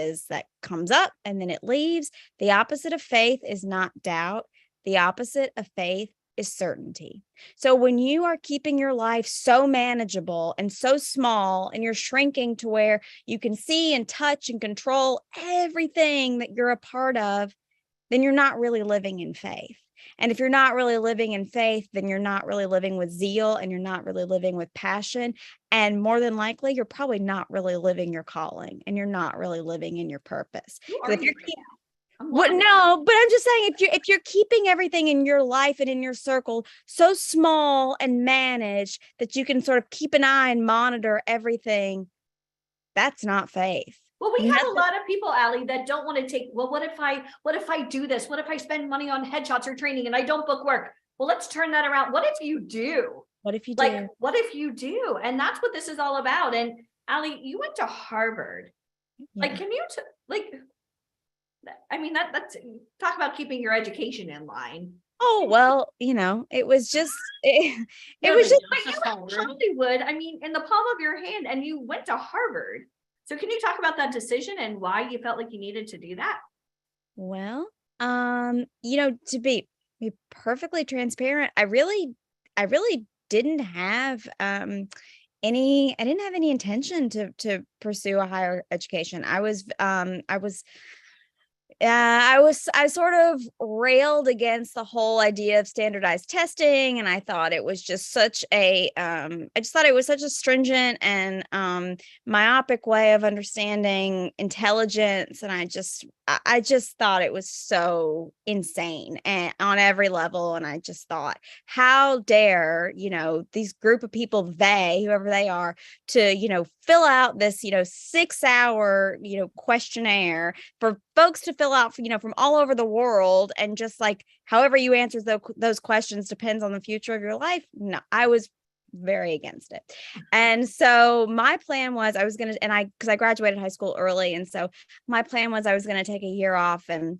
comes up and then it leaves. The opposite of faith is not doubt. The opposite of faith is certainty. So when you are keeping your life so manageable and so small, and you're shrinking to where you can see and touch and control everything that you're a part of, then you're not really living in faith. And if you're not really living in faith, then you're not really living with zeal, and you're not really living with passion. And more than likely, you're probably not really living your calling, and you're not really living in your purpose. Who are So if you you're right now? I'm what loving it. no, but I'm just saying, if you're keeping everything in your life and in your circle so small and managed that you can sort of keep an eye and monitor everything, that's not faith. Well, we have a Nothing- lot of people, Allie, that don't want to take, well, what if I do this? What if I spend money on headshots or training and I don't book work? Well, let's turn that around. What if you do? What if you do? Like, what if you do? And that's what this is all about. And Allie, you went to Harvard. Like, Yeah. can you, I mean, that's, talk about keeping your education in line. Oh, well, it was just, it No was big just, deal. But It's you just have Harvard. Hollywood, I mean, in the palm of your hand, and you went to Harvard. So can you talk about that decision and why you felt like you needed to do that? well, to be perfectly transparent, I really didn't have I didn't have any intention to pursue a higher education. I sort of railed against the whole idea of standardized testing, and I thought it was just such a I just thought it was such a stringent and myopic way of understanding intelligence, and I just thought it was so insane and on every level. And I just thought, how dare these group of people, whoever they are, to fill out this 6-hour questionnaire for folks to fill out from all over the world, and just like however you answer those questions depends on the future of your life. No, I was very against it. And so my plan was because I graduated high school early, and so my plan was I was going to take a year off. And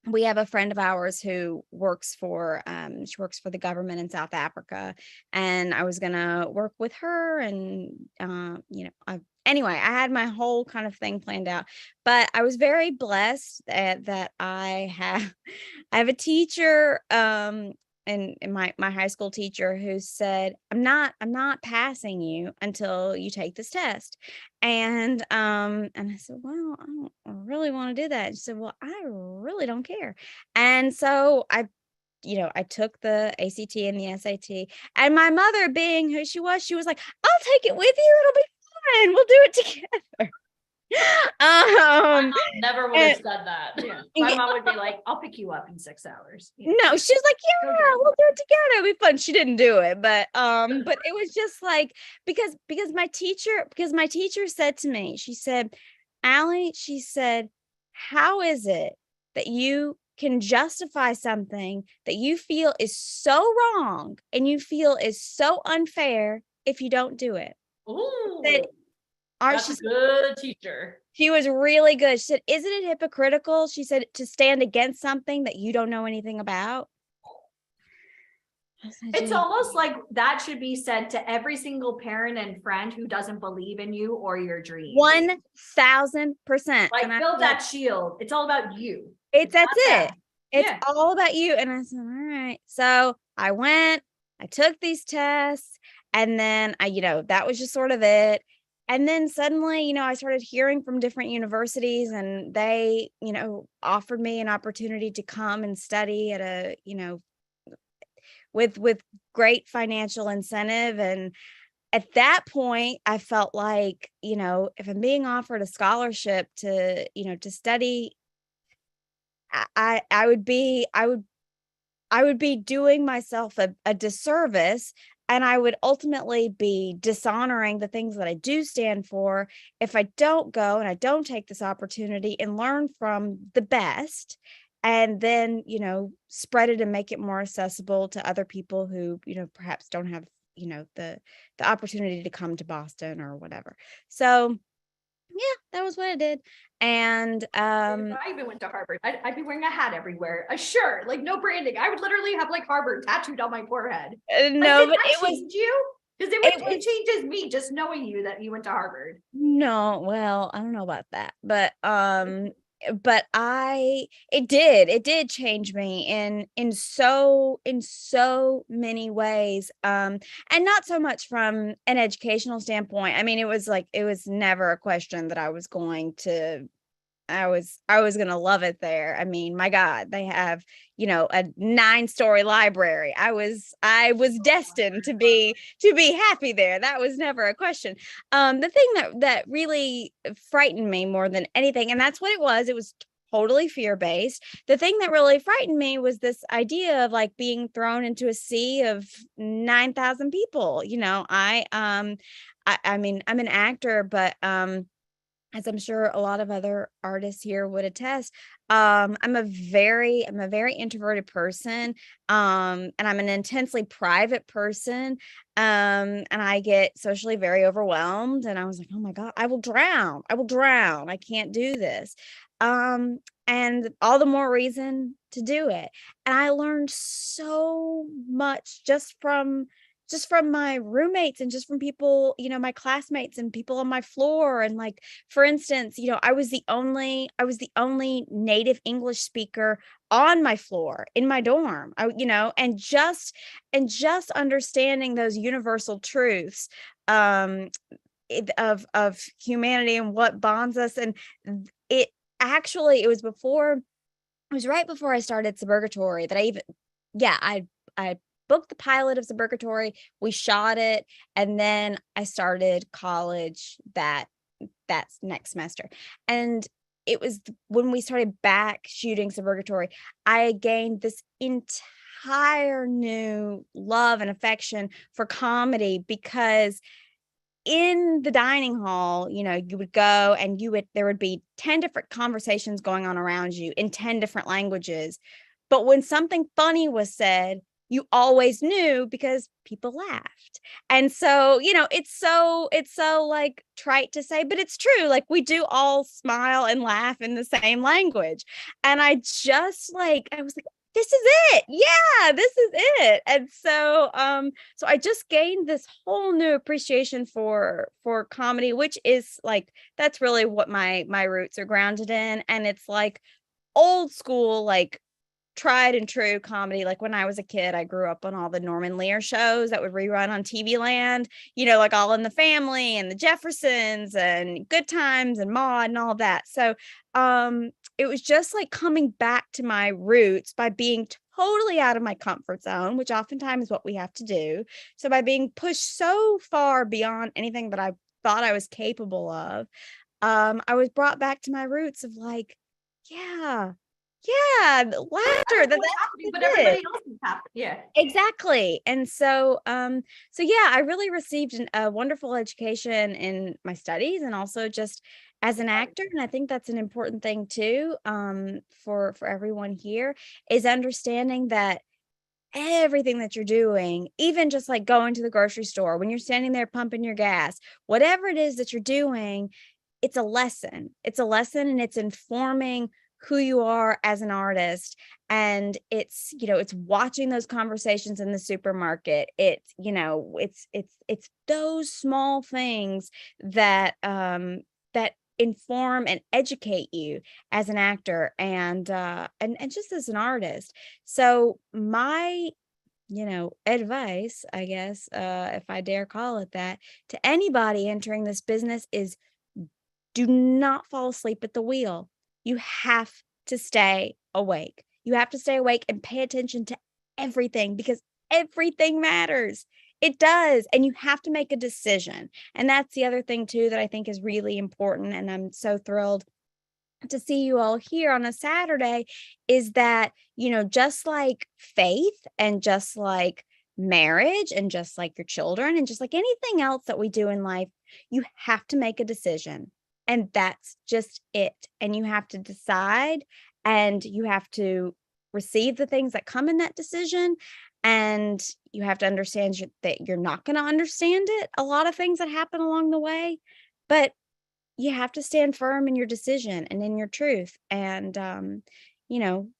we have a friend of ours who works for the government in South Africa, and I was gonna work with her. And anyway, I had my whole kind of thing planned out. But I was very blessed that I have a teacher, and my high school teacher, who said, I'm not passing you until you take this test. And I said, well, I don't really want to do that. She said, well, I really don't care. And so I took the ACT and the SAT, and my mother, being who she was like, I'll take it with you. It'll be fine. We'll do it together. My mom never would have and- said that. Yeah. My mom would be like, I'll pick you up in 6 hours. Yeah. No, she was like, Go yeah, do it. we'll do it together. It'll be fun. She didn't do it, but it was just like, because my teacher said to me, she said, Allie, she said, how is it that you can justify something that you feel is so wrong and you feel is so unfair if you don't do it? Ooh, That that's a good teacher. She was really good. She said, isn't it hypocritical? She said, to stand against something that you don't know anything about. I said, It's "Yeah." almost like that should be said to every single parent and friend who doesn't believe in you or your dreams. 1000%. Like, And I build said, that shield. It's all about you. that's not it. them. It's Yeah. all about you. And I said, all right. So I went, I took these tests, and then that was just sort of it. And then suddenly, I started hearing from different universities, and they, offered me an opportunity to come and study at a, with great financial incentive. And at that point, I felt like, if I'm being offered a scholarship to, to study, I would be doing myself a disservice, and I would ultimately be dishonoring the things that I do stand for if I don't go and I don't take this opportunity and learn from the best, and then, spread it and make it more accessible to other people who, perhaps don't have, the opportunity to come to Boston or whatever. So yeah, that was what I did. And If I even went to Harvard, I'd be wearing a hat everywhere, a shirt, like no branding. I would literally have like Harvard tattooed on my forehead. Like, no, did but that it was change you? Because it changes me just knowing you that you went to Harvard. no, well, I don't know about that, but but it did change me in so many ways. And not so much from an educational standpoint. I mean, it was never a question that I was gonna love it there. I mean, my God, they have, a 9-story library. I was destined to be happy there. That was never a question. The thing that really frightened me more than anything, and that's what it was totally fear-based. The thing that really frightened me was this idea of like being thrown into a sea of 9,000 people. I mean, I'm an actor, but as I'm sure a lot of other artists here would attest, I'm a very introverted person, and I'm an intensely private person, and I get socially very overwhelmed. And I was like, oh my God, I will drown. I can't do this. And all the more reason to do it. And I learned so much just from my roommates and just from people, my classmates and people on my floor. And like, for instance, I was the only native English speaker on my floor in my dorm. And just understanding those universal truths, of humanity and what bonds us. And it actually, it was right before I started Suburgatory that I booked the pilot of Suburgatory. We shot it, and then I started college that's next semester. And it was when we started back shooting Suburgatory, I gained this entire new love and affection for comedy, because in the dining hall, you would go and there would be 10 different conversations going on around you in 10 different languages. But when something funny was said, you always knew because people laughed. And so, it's so like trite to say, but it's true. Like, we do all smile and laugh in the same language. And I was like, this is it. Yeah, this is it. And so so I just gained this whole new appreciation for comedy, which is like, that's really what my roots are grounded in. And it's like old school, like tried and true comedy. Like when I was a kid, I grew up on all the Norman Lear shows that would rerun on TV Land, like All in the Family and the Jeffersons and Good Times and Maude and all that. So it was just like coming back to my roots by being totally out of my comfort zone, which oftentimes is what we have to do. So by being pushed so far beyond anything that I thought I was capable of, I was brought back to my roots of like, yeah, laughter. That's happening, but everybody else is happy. Yeah, exactly. And so yeah, I really received a wonderful education in my studies and also just as an actor. And I think that's an important thing too, for everyone here, is understanding that everything that you're doing, even just like going to the grocery store, when you're standing there pumping your gas, whatever it is that you're doing, it's a lesson. It's a lesson, and it's informing who you are as an artist. And it's watching those conversations in the supermarket. It's it's those small things that that inform and educate you as an actor and just as an artist. So my advice, I guess, if I dare call it that, to anybody entering this business is, do not fall asleep at the wheel. You have to stay awake. You have to stay awake and pay attention to everything, because everything matters. It does. And you have to make a decision. And that's the other thing too that I think is really important. And I'm so thrilled to see you all here on a Saturday, is that, just like faith and just like marriage and just like your children and just like anything else that we do in life, you have to make a decision. And that's just it. And you have to decide, and you have to receive the things that come in that decision. And you have to understand that you're not going to understand it, a lot of things that happen along the way, but you have to stand firm in your decision and in your truth. And,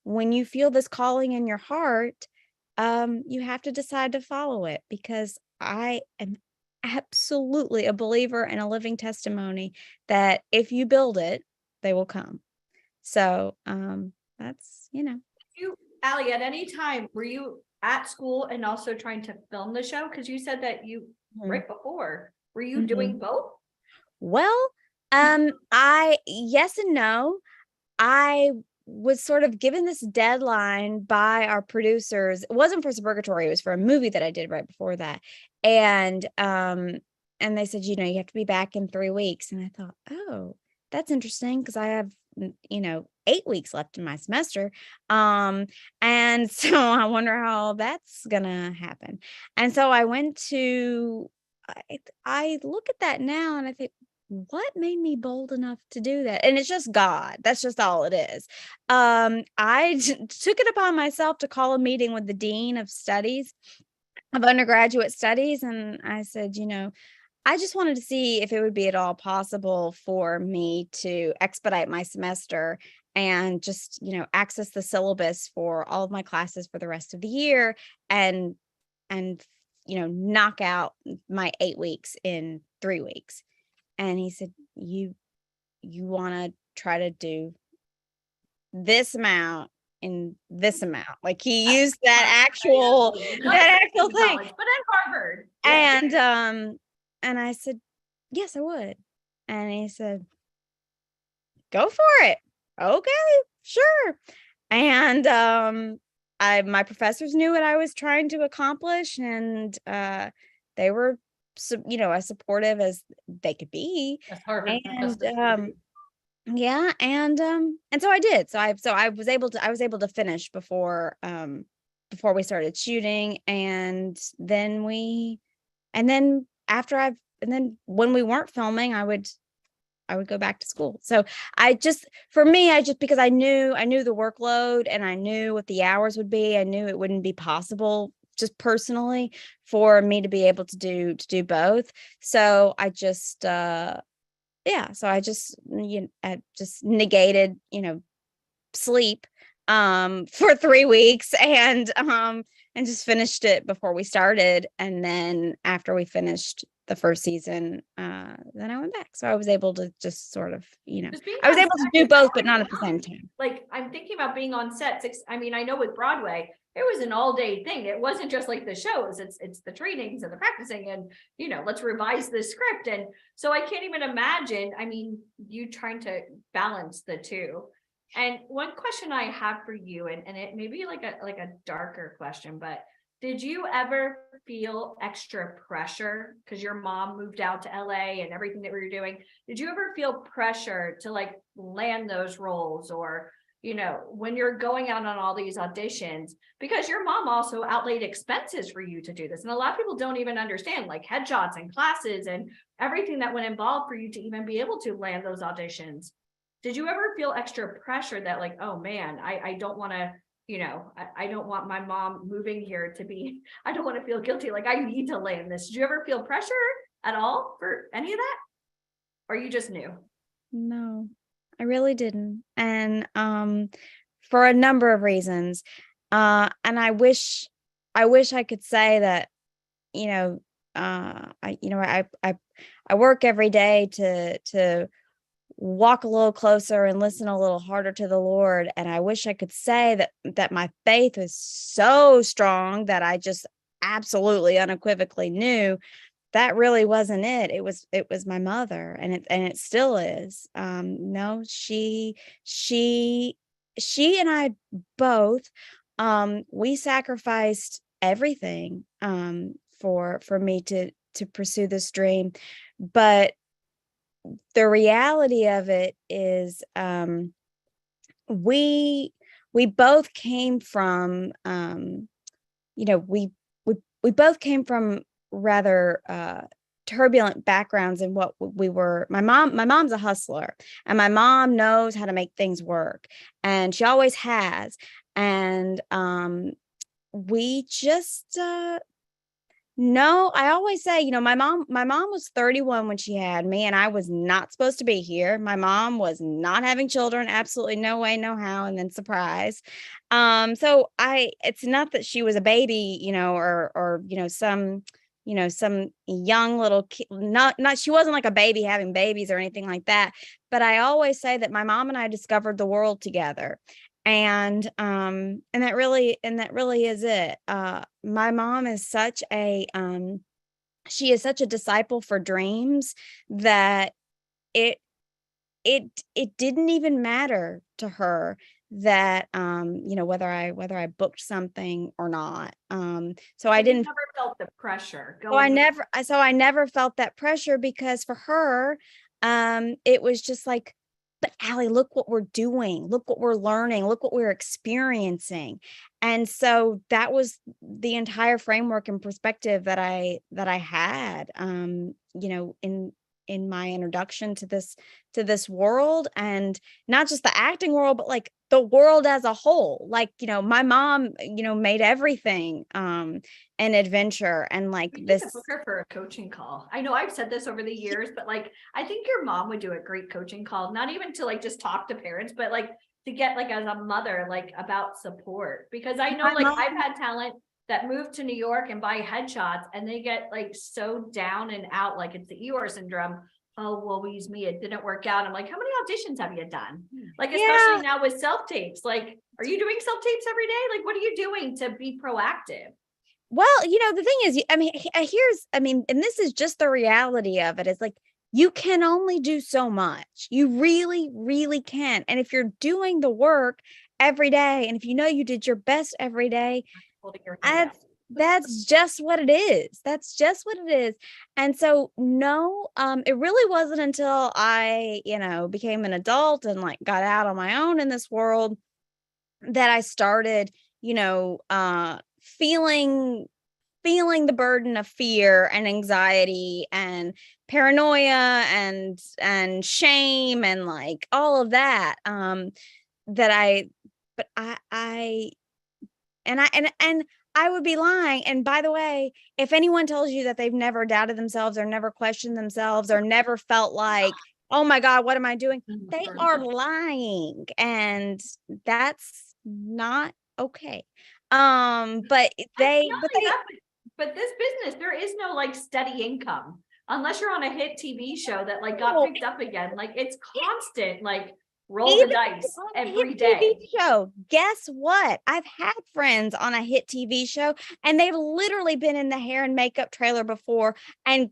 when you feel this calling in your heart, you have to decide to follow it, because I am absolutely a believer and a living testimony that if you build it, they will come. So that's, You, Allie, at any time, were you at school and also trying to film the show? Because you said that you, right before, were you Mhm. doing both? Well, yes and no. I was sort of given this deadline by our producers. It wasn't for Suburgatory, it was for a movie that I did right before that. And they said, you have to be back in 3 weeks. And I thought, oh, that's interesting because I have, 8 weeks left in my semester. And so I wonder how that's gonna happen. And so I went to I look at that now and I think, what made me bold enough to do that? And it's just God. That's just all it is. Took it upon myself to call a meeting with the dean of studies, of undergraduate studies. And I said, I just wanted to see if it would be at all possible for me to expedite my semester and just, access the syllabus for all of my classes for the rest of the year and knock out my 8 weeks in 3 weeks. And he said, you want to try to do this amount in this amount. Like he used that actual thing. College, but at Harvard. And I said, yes, I would. And he said, go for it. Okay, sure. And my professors knew what I was trying to accomplish, and they were as supportive as they could be. That's Harvard. And yeah, and so I did. So I was able to finish before we started shooting, and then when we weren't filming, I would go back to school. So because I knew the workload and I knew what the hours would be, I knew it wouldn't be possible just personally for me to be able to do both. So I just I just negated, sleep for 3 weeks and just finished it before we started. And then after we finished the first season, then I went back. So I was able to just sort of, I was able to do both, but not at the same time. Like I'm thinking about being on set. I mean, I know with Broadway, it was an all-day thing. It wasn't just like the shows, it's the trainings and the practicing and, let's revise the script. And so I can't even imagine, I mean, you trying to balance the two. And one question I have for you, and it may be like a darker question, but did you ever feel extra pressure because your mom moved out to LA and everything that we were doing? Did you ever feel pressure to like land those roles, or, when you're going out on all these auditions, because your mom also outlaid expenses for you to do this? And a lot of people don't even understand, like headshots and classes and everything that went involved for you to even be able to land those auditions. Did you ever feel extra pressure that like, oh man, I don't want to, I don't want my mom moving here to be, I don't want to feel guilty. Like I need to land this. Did you ever feel pressure at all for any of that? Or you just knew? No, I really didn't. And for a number of reasons. And I wish I could say that, I work every day to walk a little closer and listen a little harder to the Lord. And I wish I could say that my faith is so strong that I just absolutely unequivocally knew that really wasn't it. It was my mother, and it still is. No, she and I both, we sacrificed everything for me to pursue this dream. But the reality of it is, we both came from, we both came from rather turbulent backgrounds in what we were. My mom's a hustler, and my mom knows how to make things work, and she always has. And we just no, I always say, my mom was 31 when she had me, and I was not supposed to be here. My mom was not having children, absolutely no way, no how, and then surprise. So it's not that she was a baby, or some some young little kid, not she wasn't like a baby having babies or anything like that. But I always say that my mom and I discovered the world together. And that really is it. My mom is such a she is such a disciple for dreams that it it didn't even matter to her that whether I booked something or not. So I You didn't never felt the pressure so I going. never felt that pressure, because for her, it was just like, but Allie, look what we're doing, look what we're learning, look what we're experiencing. And so that was the entire framework and perspective that I had, in my introduction to this world, and not just the acting world, but like the world as a whole. Like, my mom, made everything an adventure, and like We need this. to book her for a coaching call. I know I've said this over the years, but like, I think your mom would do a great coaching call, not even to like just talk to parents, but like to get like as a mother, like about support. Because I know My like mom- I've had talent that move to New York and buy headshots and they get like so down and out, like it's the Eeyore syndrome. Oh, woe is me, it didn't work out. I'm like, how many auditions have you done? Like, Yeah. especially now with self-tapes, like, are you doing self-tapes every day? Like, what are you doing to be proactive? Well, the thing is, and this is just the reality of it, is like, you can only do so much. You really, really can. And if you're doing the work every day, and if you did your best every day, Holding your hand out. that's just what it is. That's just what it is. And so, no, it really wasn't until I, became an adult and like got out on my own in this world that I started, feeling the burden of fear and anxiety and paranoia and shame and like all of that. That I but I and I would be lying. And by the way, if anyone tells you that they've never doubted themselves or never questioned themselves or never felt like, oh my God, what am I doing? They are lying. And that's not okay. But they, Not but only they, that, but this business, there is no like steady income unless you're on a hit TV show that like got No, picked up again. Like it's constant, like roll even the dice on a every hit day. TV show, guess what? I've had friends on a hit TV show, and they've literally been in the hair and makeup trailer before and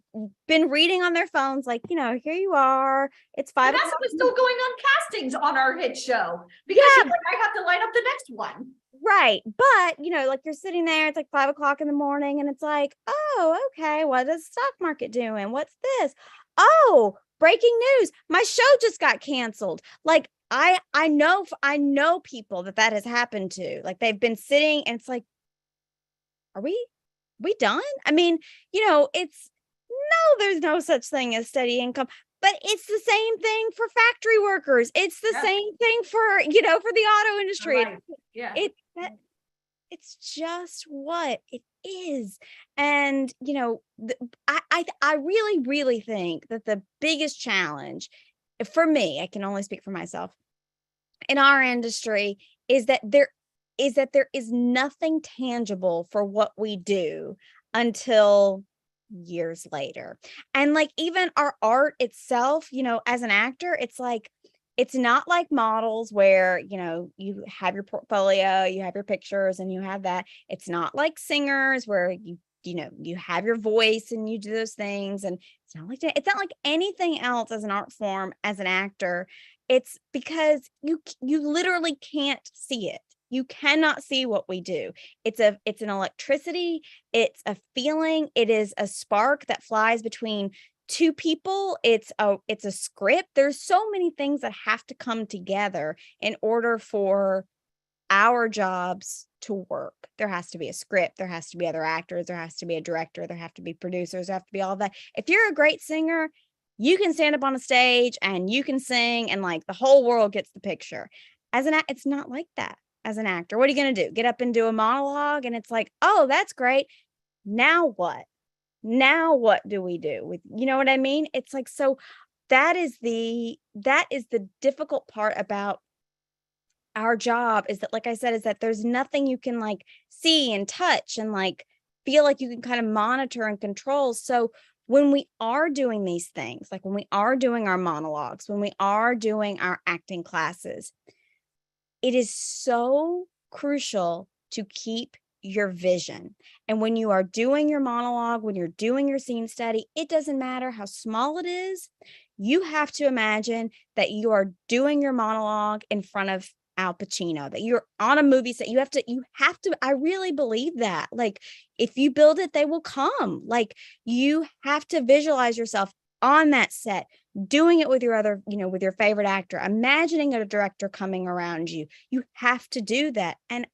been reading on their phones, like, here you are. It's 5 Vanessa o'clock. was still going on castings on our hit show because she's like, I have to line up the next one. Right. But, like you're sitting there, it's like 5 o'clock in the morning, and it's like, oh, okay, what is the stock market doing? What's this? Oh, breaking news. My show just got canceled. Like, I know people that has happened to. Like, they've been sitting and it's like, are we done? I mean, it's no, there's no such thing as steady income. But it's the same thing for factory workers. It's the Yeah. same thing for, for the auto industry. Right. Yeah. It's just what it is. And, I really, really think that the biggest challenge for me, I can only speak for myself, in our industry is that there is nothing tangible for what we do until years later. And like, even our art itself, as an actor, it's like, it's not like models where, you have your portfolio, you have your pictures and you have that. It's not like singers where you have your voice and you do those things. And it's not like anything else as an art form, as an actor. It's because you literally can't see it. You cannot see what we do. It's an electricity. It's a feeling. It is a spark that flies between two people. It's a script. There's so many things that have to come together in order for our jobs to work. There has to be a script. There has to be other actors. There has to be a director. There have to be producers. There have to be all that. If you're a great singer, you can stand up on a stage and you can sing and like the whole world gets the picture. It's not like that. As an actor, what are you going to do? Get up and do a monologue? And it's like, oh, that's great. Now what? Now what do we do with, you know what I mean? It's like, so that is the difficult part about our job, is that, like I said, is that there's nothing you can like see and touch and like feel like you can kind of monitor and control. So when we are doing these things, like when we are doing our monologues, when we are doing our acting classes, it is so crucial to keep your vision. And when you are doing your monologue, when you're doing your scene study, it doesn't matter how small it is. You have to imagine that you are doing your monologue in front of Al Pacino, that you're on a movie set. You have to, I really believe that. Like, if you build it, they will come. Like, you have to visualize yourself on that set, doing it with your other, with your favorite actor, imagining a director coming around you. You have to do that. And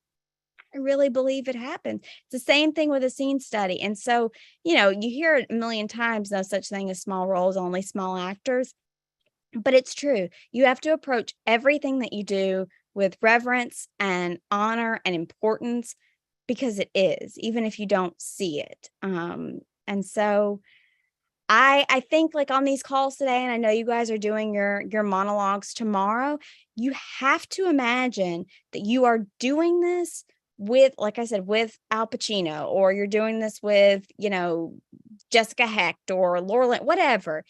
I really believe it happens. It's the same thing with a scene study. And so, you hear it a million times, no such thing as small roles, only small actors. But it's true. You have to approach everything that you do with reverence and honor and importance, because it is, even if you don't see it. And so I think, like, on these calls today, and I know you guys are doing your monologues tomorrow, you have to imagine that you are doing this with, like I said, with Al Pacino, or you're doing this with, Jessica Hecht or Laura Lynn, whatever.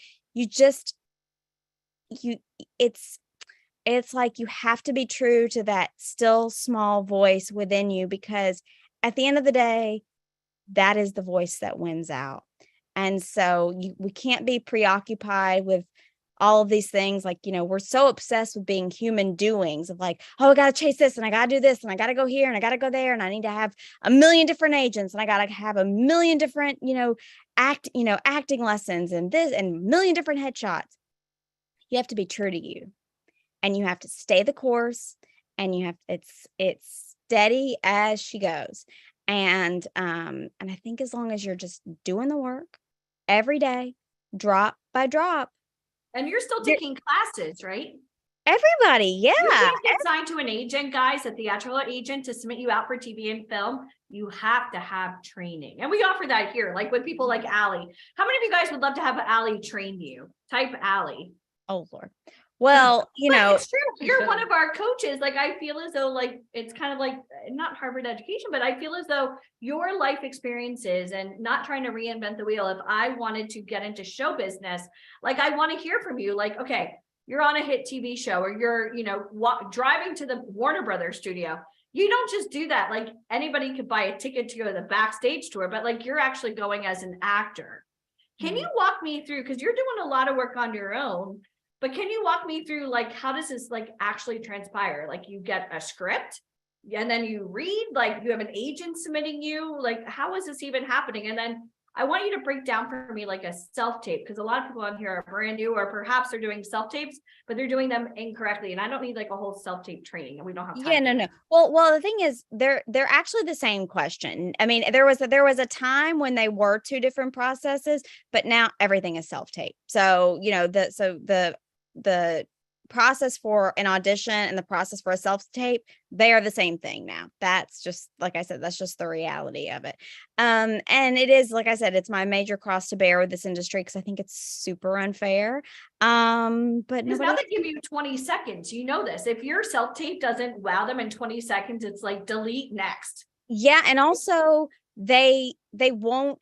It's like you have to be true to that still small voice within you, because at the end of the day, that is the voice that wins out. And so we can't be preoccupied with all of these things. Like, we're so obsessed with being human doings of like, oh, I got to chase this and I got to do this and I got to go here and I got to go there. And I need to have a million different agents and I got to have a million different, acting lessons and this and a million different headshots. You have to be true to you, and you have to stay the course, and it's steady as she goes. And I think as long as you're just doing the work every day, drop by drop. And you're still taking classes, right? Everybody, yeah. You can't get signed to an agent, guys, a theatrical agent, to submit you out for TV and film. You have to have training. And we offer that here, like with people like Allie. How many of you guys would love to have Allie train you? Type Allie. Oh, Lord. Well, it's true. You're one of our coaches. Like, I feel as though, like, it's kind of like not Harvard education, but I feel as though your life experiences and not trying to reinvent the wheel. If I wanted to get into show business, like, I want to hear from you. Like, okay, you're on a hit TV show, or you're, driving to the Warner Brothers studio. You don't just do that. Like, anybody could buy a ticket to go to the backstage tour, but like, you're actually going as an actor. Can you walk me through, because you're doing a lot of work on your own, but can you walk me through, like, how does this like actually transpire? Like, you get a script and then you read, like, you have an agent submitting you, like, how is this even happening? And then I want you to break down for me like a self-tape, because a lot of people on here are brand new, or perhaps they're doing self-tapes, but they're doing them incorrectly. And I don't need like a whole self-tape training, and we don't have time. Yeah, no. Well, the thing is, they're actually the same question. I mean, there was a time when they were two different processes, but now everything is self-tape. So, the process for an audition and the process for a self-tape, they are the same thing now. That's just, like I said, that's just the reality of it. And it is, like I said, it's my major cross to bear with this industry, because I think it's super unfair. But because now they give you 20 seconds. You know this. If your self-tape doesn't wow them in 20 seconds, it's like delete next. Yeah, and also they will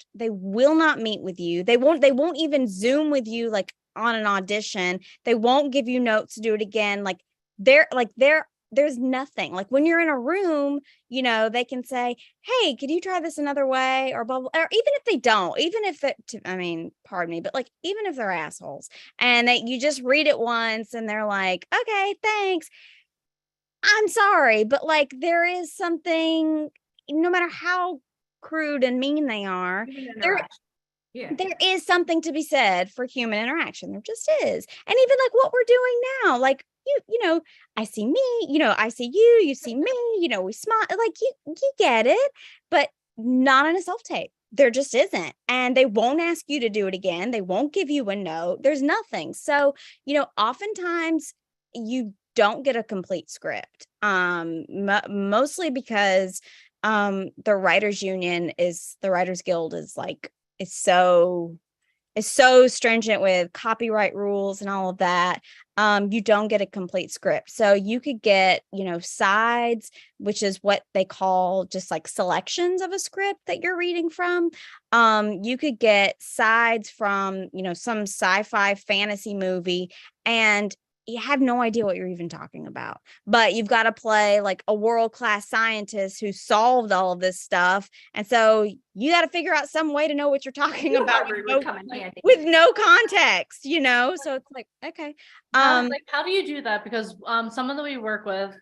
not meet with you. They won't even Zoom with you, like, on an audition. They won't give you notes to do it again. Like, there's nothing. Like, when you're in a room, they can say, hey, could you try this another way, or blah, blah, or even if they don't, even if pardon me, but like, even if they're assholes and you just read it once and they're like, okay, thanks, I'm sorry, but like, there is something, no matter how crude and mean they are, there is something to be said for human interaction. There just is. And even like what we're doing now, like, I see me, I see you, you see me, we smile, like, you get it, but not in a self-tape. There just isn't. And they won't ask you to do it again. They won't give you a note. There's nothing. So, oftentimes you don't get a complete script, mostly because the Writers Guild is so is so stringent with copyright rules and all of that. You don't get a complete script. So you could get, sides, which is what they call just like selections of a script that you're reading from. You could get sides from, some sci-fi fantasy movie, and you have no idea what you're even talking about, but you've got to play like a world-class scientist who solved all of this stuff. And so you got to figure out some way to know what you're talking about with no context, so it's like, okay. Like, how do you do that? Because someone that we work with,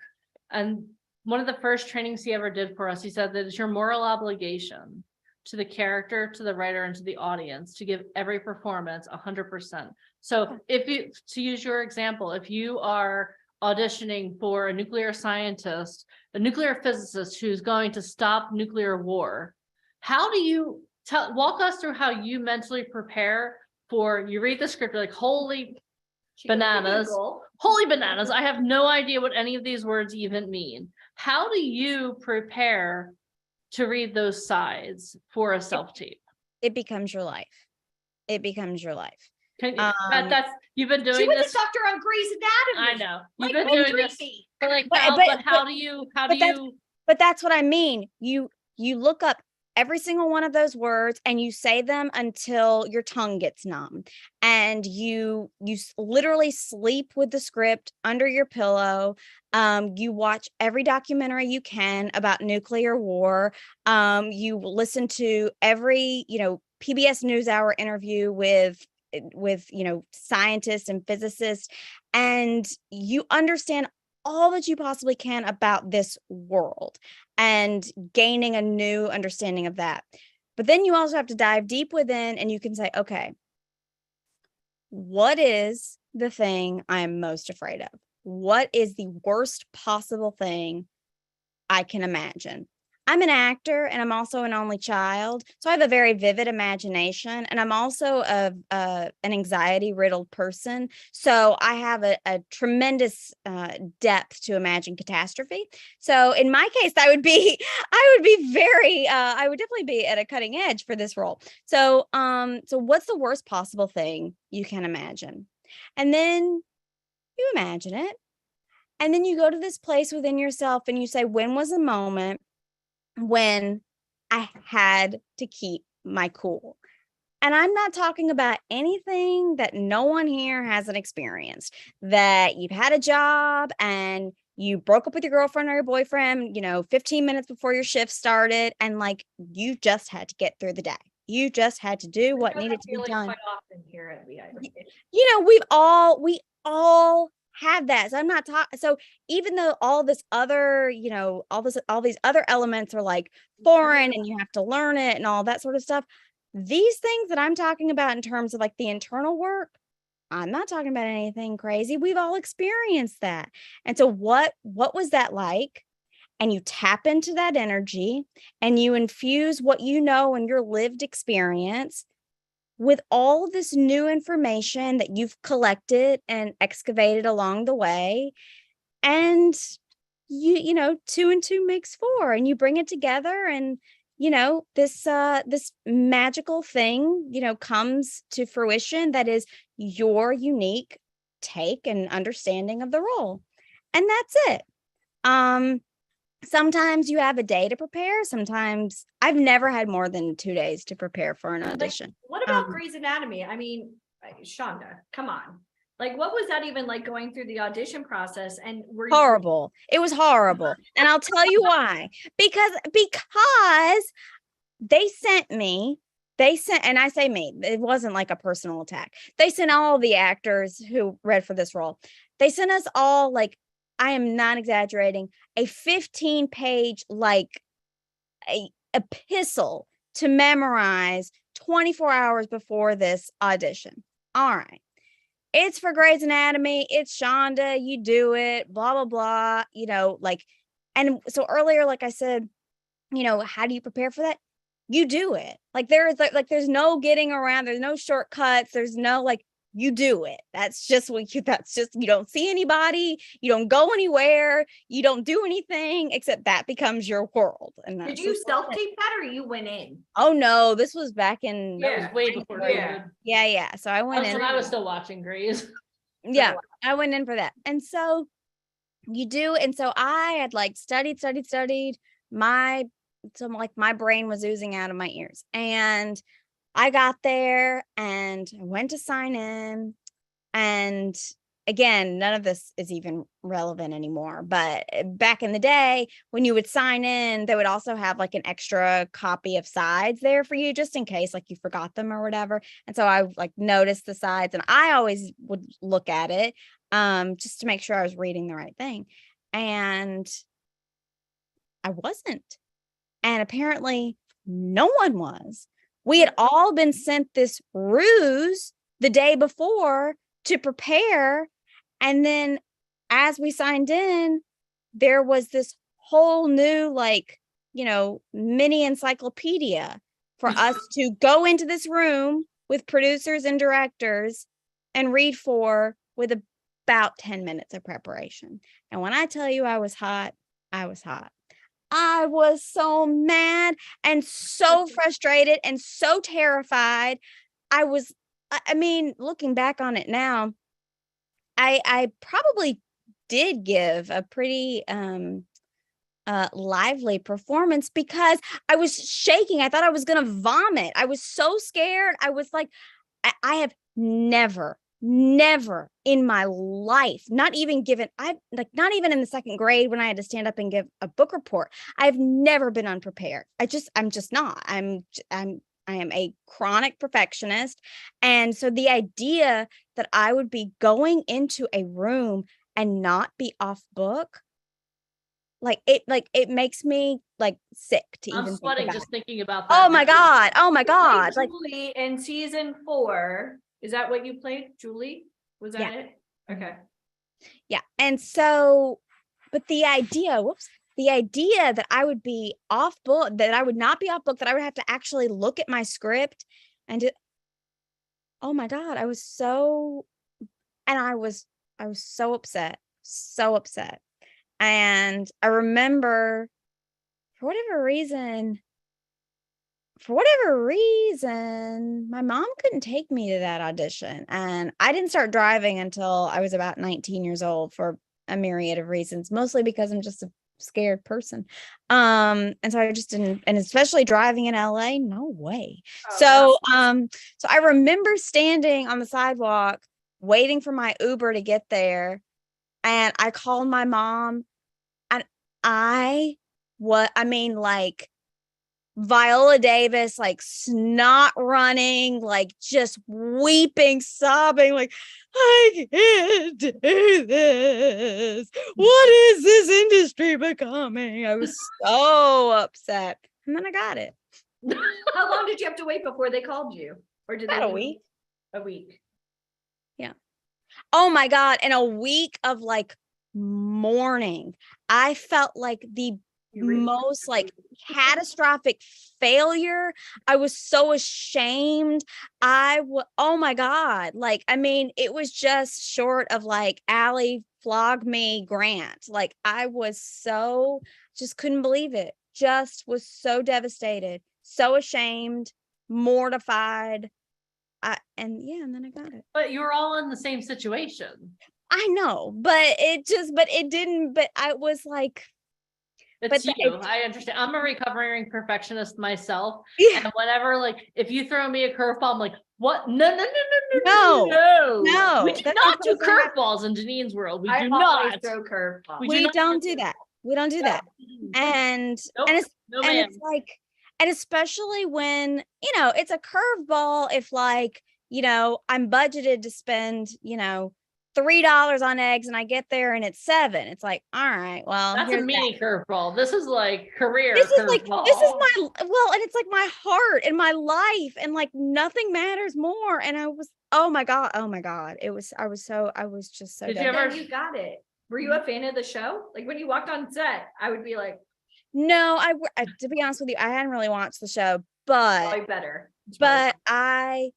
and one of the first trainings he ever did for us, he said that it's your moral obligation to the character, to the writer, and to the audience to give every performance 100%. So if you, to use your example, if you are auditioning for a nuclear scientist, a nuclear physicist who's going to stop nuclear war, how do you walk us through how you mentally prepare for, you read the script, you're like, holy bananas, I have no idea what any of these words even mean. How do you prepare to read those sides for a self-tape? It becomes your life. That's you've been doing this. She was a doctor on Grey's Anatomy. I know you've been doing this, but how do you? But that's what I mean. You look up every single one of those words and you say them until your tongue gets numb, and you literally sleep with the script under your pillow. You watch every documentary you can about nuclear war. You listen to every PBS NewsHour interview with scientists and physicists, and you understand all that you possibly can about this world and gaining a new understanding of that. But then you also have to dive deep within, and you can say, okay, what is the thing I am most afraid of? What is the worst possible thing I can imagine? I'm an actor, and I'm also an only child, so I have a very vivid imagination, and I'm also an anxiety-riddled person, so I have a tremendous depth to imagine catastrophe. So in my case, I would definitely be at a cutting edge for this role. So what's the worst possible thing you can imagine? And then you imagine it, and then you go to this place within yourself, and you say, when was a moment when I had to keep my cool? And I'm not talking about anything that no one here hasn't experienced, that you've had a job and you broke up with your girlfriend or your boyfriend, 15 minutes before your shift started, and like, you just had to get through the day. You just had to do what needed to be done. Quite often here at VIP. We all have that. So I'm not talking. So even though all this other, all these other elements are like foreign and you have to learn it and all that sort of stuff, these things that I'm talking about in terms of like the internal work, I'm not talking about anything crazy. We've all experienced that. And so what was that like? And you tap into that energy and you infuse what you know and your lived experience with all this new information that you've collected and excavated along the way. And you 2 and 2 makes 4, and you bring it together, and this magical thing comes to fruition that is your unique take and understanding of the role. And that's it. Sometimes you have a day to prepare. Sometimes I've never had more than 2 days to prepare for an audition. What about Grey's Anatomy? I mean, Shonda, come on. Like, what was that even like going through the audition process? And horrible. It was horrible. And I'll tell you why. Because they sent, and I say me, it wasn't like a personal attack. They sent all the actors who read for this role. They sent us all, like, I am not exaggerating, a 15-page, like a epistle to memorize 24 hours before this audition. All right. It's for Grey's Anatomy. It's Shonda. You do it, blah, blah, blah, and so earlier, like I said, how do you prepare for that? You do it. Like there's no getting around. There's no shortcuts. There's no you do it. That's just you don't see anybody, you don't go anywhere, you don't do anything except that becomes your world. And Did that's you just- self-tape that or you went in? Oh no, this was back in, That was way before Yeah. COVID. yeah. So I went That's in. when I was still watching Grey's. Yeah, I went in for that. And so you do. And so I had like studied. My brain was oozing out of my ears. And I got there and I went to sign in. And again, none of this is even relevant anymore. But back in the day, when you would sign in, they would also have like an extra copy of sides there for you, just in case like you forgot them or whatever. And so I like noticed the sides, and I always would look at it just to make sure I was reading the right thing. And I wasn't. And apparently no one was. We had all been sent this ruse the day before to prepare. And then as we signed in, there was this whole new, like, mini encyclopedia for us to go into this room with producers and directors and read for with about 10 minutes of preparation. And when I tell you I was hot, I was hot. I was so mad and so frustrated and so terrified. I mean, looking back on it now, I probably did give a pretty lively performance because I was shaking. I thought I was going to vomit. I was so scared. I was like, I have never in my life, not even in the second grade when I had to stand up and give a book report, I've never been unprepared. I'm just not. I am a chronic perfectionist. And so the idea that I would be going into a room and not be off book, it makes me like sick to I'm even sweating think about just it. thinking about that. Oh my God. Like, Julie in season 4. Is that what you played, Julie? Was that Yeah. it? Okay. yeah. And so, but the idea that I would be off book, that I would not be off book, that I would have to actually look at my script and oh my God, I was so upset. And I remember for whatever reason, my mom couldn't take me to that audition. And I didn't start driving until I was about 19 years old for a myriad of reasons, mostly because I'm just a scared person. And so I just didn't, and especially driving in LA, no way. So I remember standing on the sidewalk waiting for my Uber to get there. And I called my mom, and like Viola Davis, like snot running, like just weeping, sobbing, like, I can't do this. What is this industry becoming? I was so upset. And then I got it. How long did you have to wait before they called you? Or did they About a leave week. A week. Oh my God. And a week of like mourning. I felt like the most like catastrophic failure. I was so ashamed. Oh my God. Like, I mean, it was just short of like Allie flog me Grant. Like I was just couldn't believe it. Just was so devastated, so ashamed, mortified. And then I got it. But you were all in the same situation. I know, but I was like, It's But you. I understand. I'm a recovering perfectionist myself. yeah, And whenever, like, if you throw me a curveball, I'm like, what? No. No, We do that's not do because I- curveballs in Janine's world. We I do always not. throw curveballs. We we not don't do that. We don't do that. And Nope. and it's No, and ma'am. it's like, and especially when, it's a curveball if like, I'm budgeted to spend, $3 on eggs and I get there and it's $7. It's like, all right, well, That's a here's that. mini curveball. This is like career This is curveball. and it's like my heart and my life and like nothing matters more. And oh my God. I was just so Did you devastated. ever- Then you got it. Were you a fan of the show? Like when you walked on set, I would be like, No, to be honest with you, I hadn't really watched the show, but probably better. but I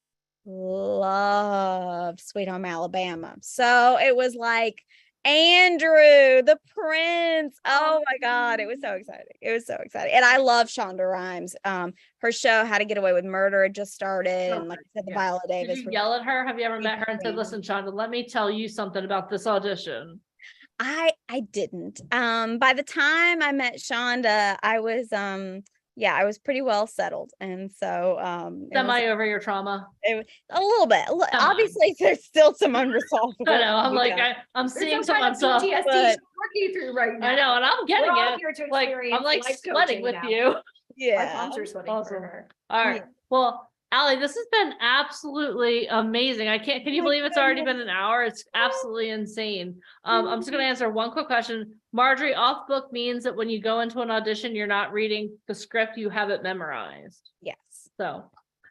love Sweet Home Alabama. So it was like Andrew, the prince. Oh my God. It was so exciting. It was so exciting. And I love Shonda Rhimes. Her show, How to Get Away with Murder, had just started. And like I said, the Yeah. Viola Did Davis. you yell at her? Have you ever Thank met her and said, you. listen, Shonda, let me tell you something about this audition? I didn't. By the time I met Shonda, I was I was pretty well settled. And so it was Semi over your trauma. a little bit. Come on. Obviously, there's still some unresolved I work know. I'm to be like, done. I'm There's seeing some kind of someone. So PTSD but- she's working through right now. I know, and I'm getting We're all it. here to Like, I'm experience like life sweating coaching with now. you. Our Yeah. palms are sweating Awesome. for her. All right. Yeah. Well, Allie, this has been absolutely amazing. Can you my believe it's already goodness. been an hour? It's absolutely insane. I'm just gonna answer one quick question. Marjorie, off book means that when you go into an audition, you're not reading the script, you have it memorized. Yes. So,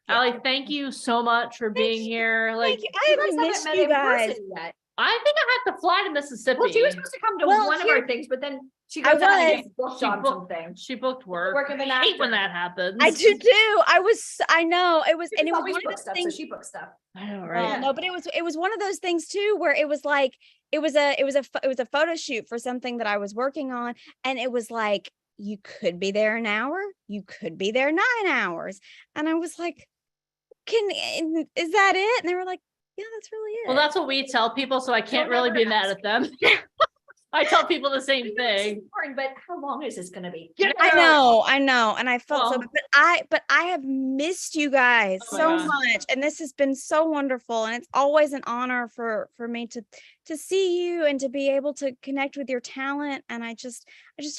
Yeah. Allie, thank you so much for being you. here. Like, Thank you. I haven't guys missed met you in guys. person yet. I think I had to fly to Mississippi. Well, she was supposed to come to Well, one of here- our things, but then she I goes out and was. gets booked She on booked- something. She booked work. Work of an I hate when actor. that happens. I do too. I know it was, and it was always one of book those stuff, so things. she booked stuff. I know, Well, right? no, but it was one of those things too, where it was like, it was a photo shoot for something that I was working on. And it was like, you could be there an hour, you could be there 9 hours. And I was like, is that it? And they were like, yeah, that's really it. Well, that's what we tell people, so I can't Don't really ever be mad ask. at them. I tell people the I same know it's thing. important, but how long is this gonna be? I know. And I felt so Well- bad, but I have missed you guys Oh my so gosh. much. And this has been so wonderful. And it's always an honor for me to see you and to be able to connect with your talent. And I just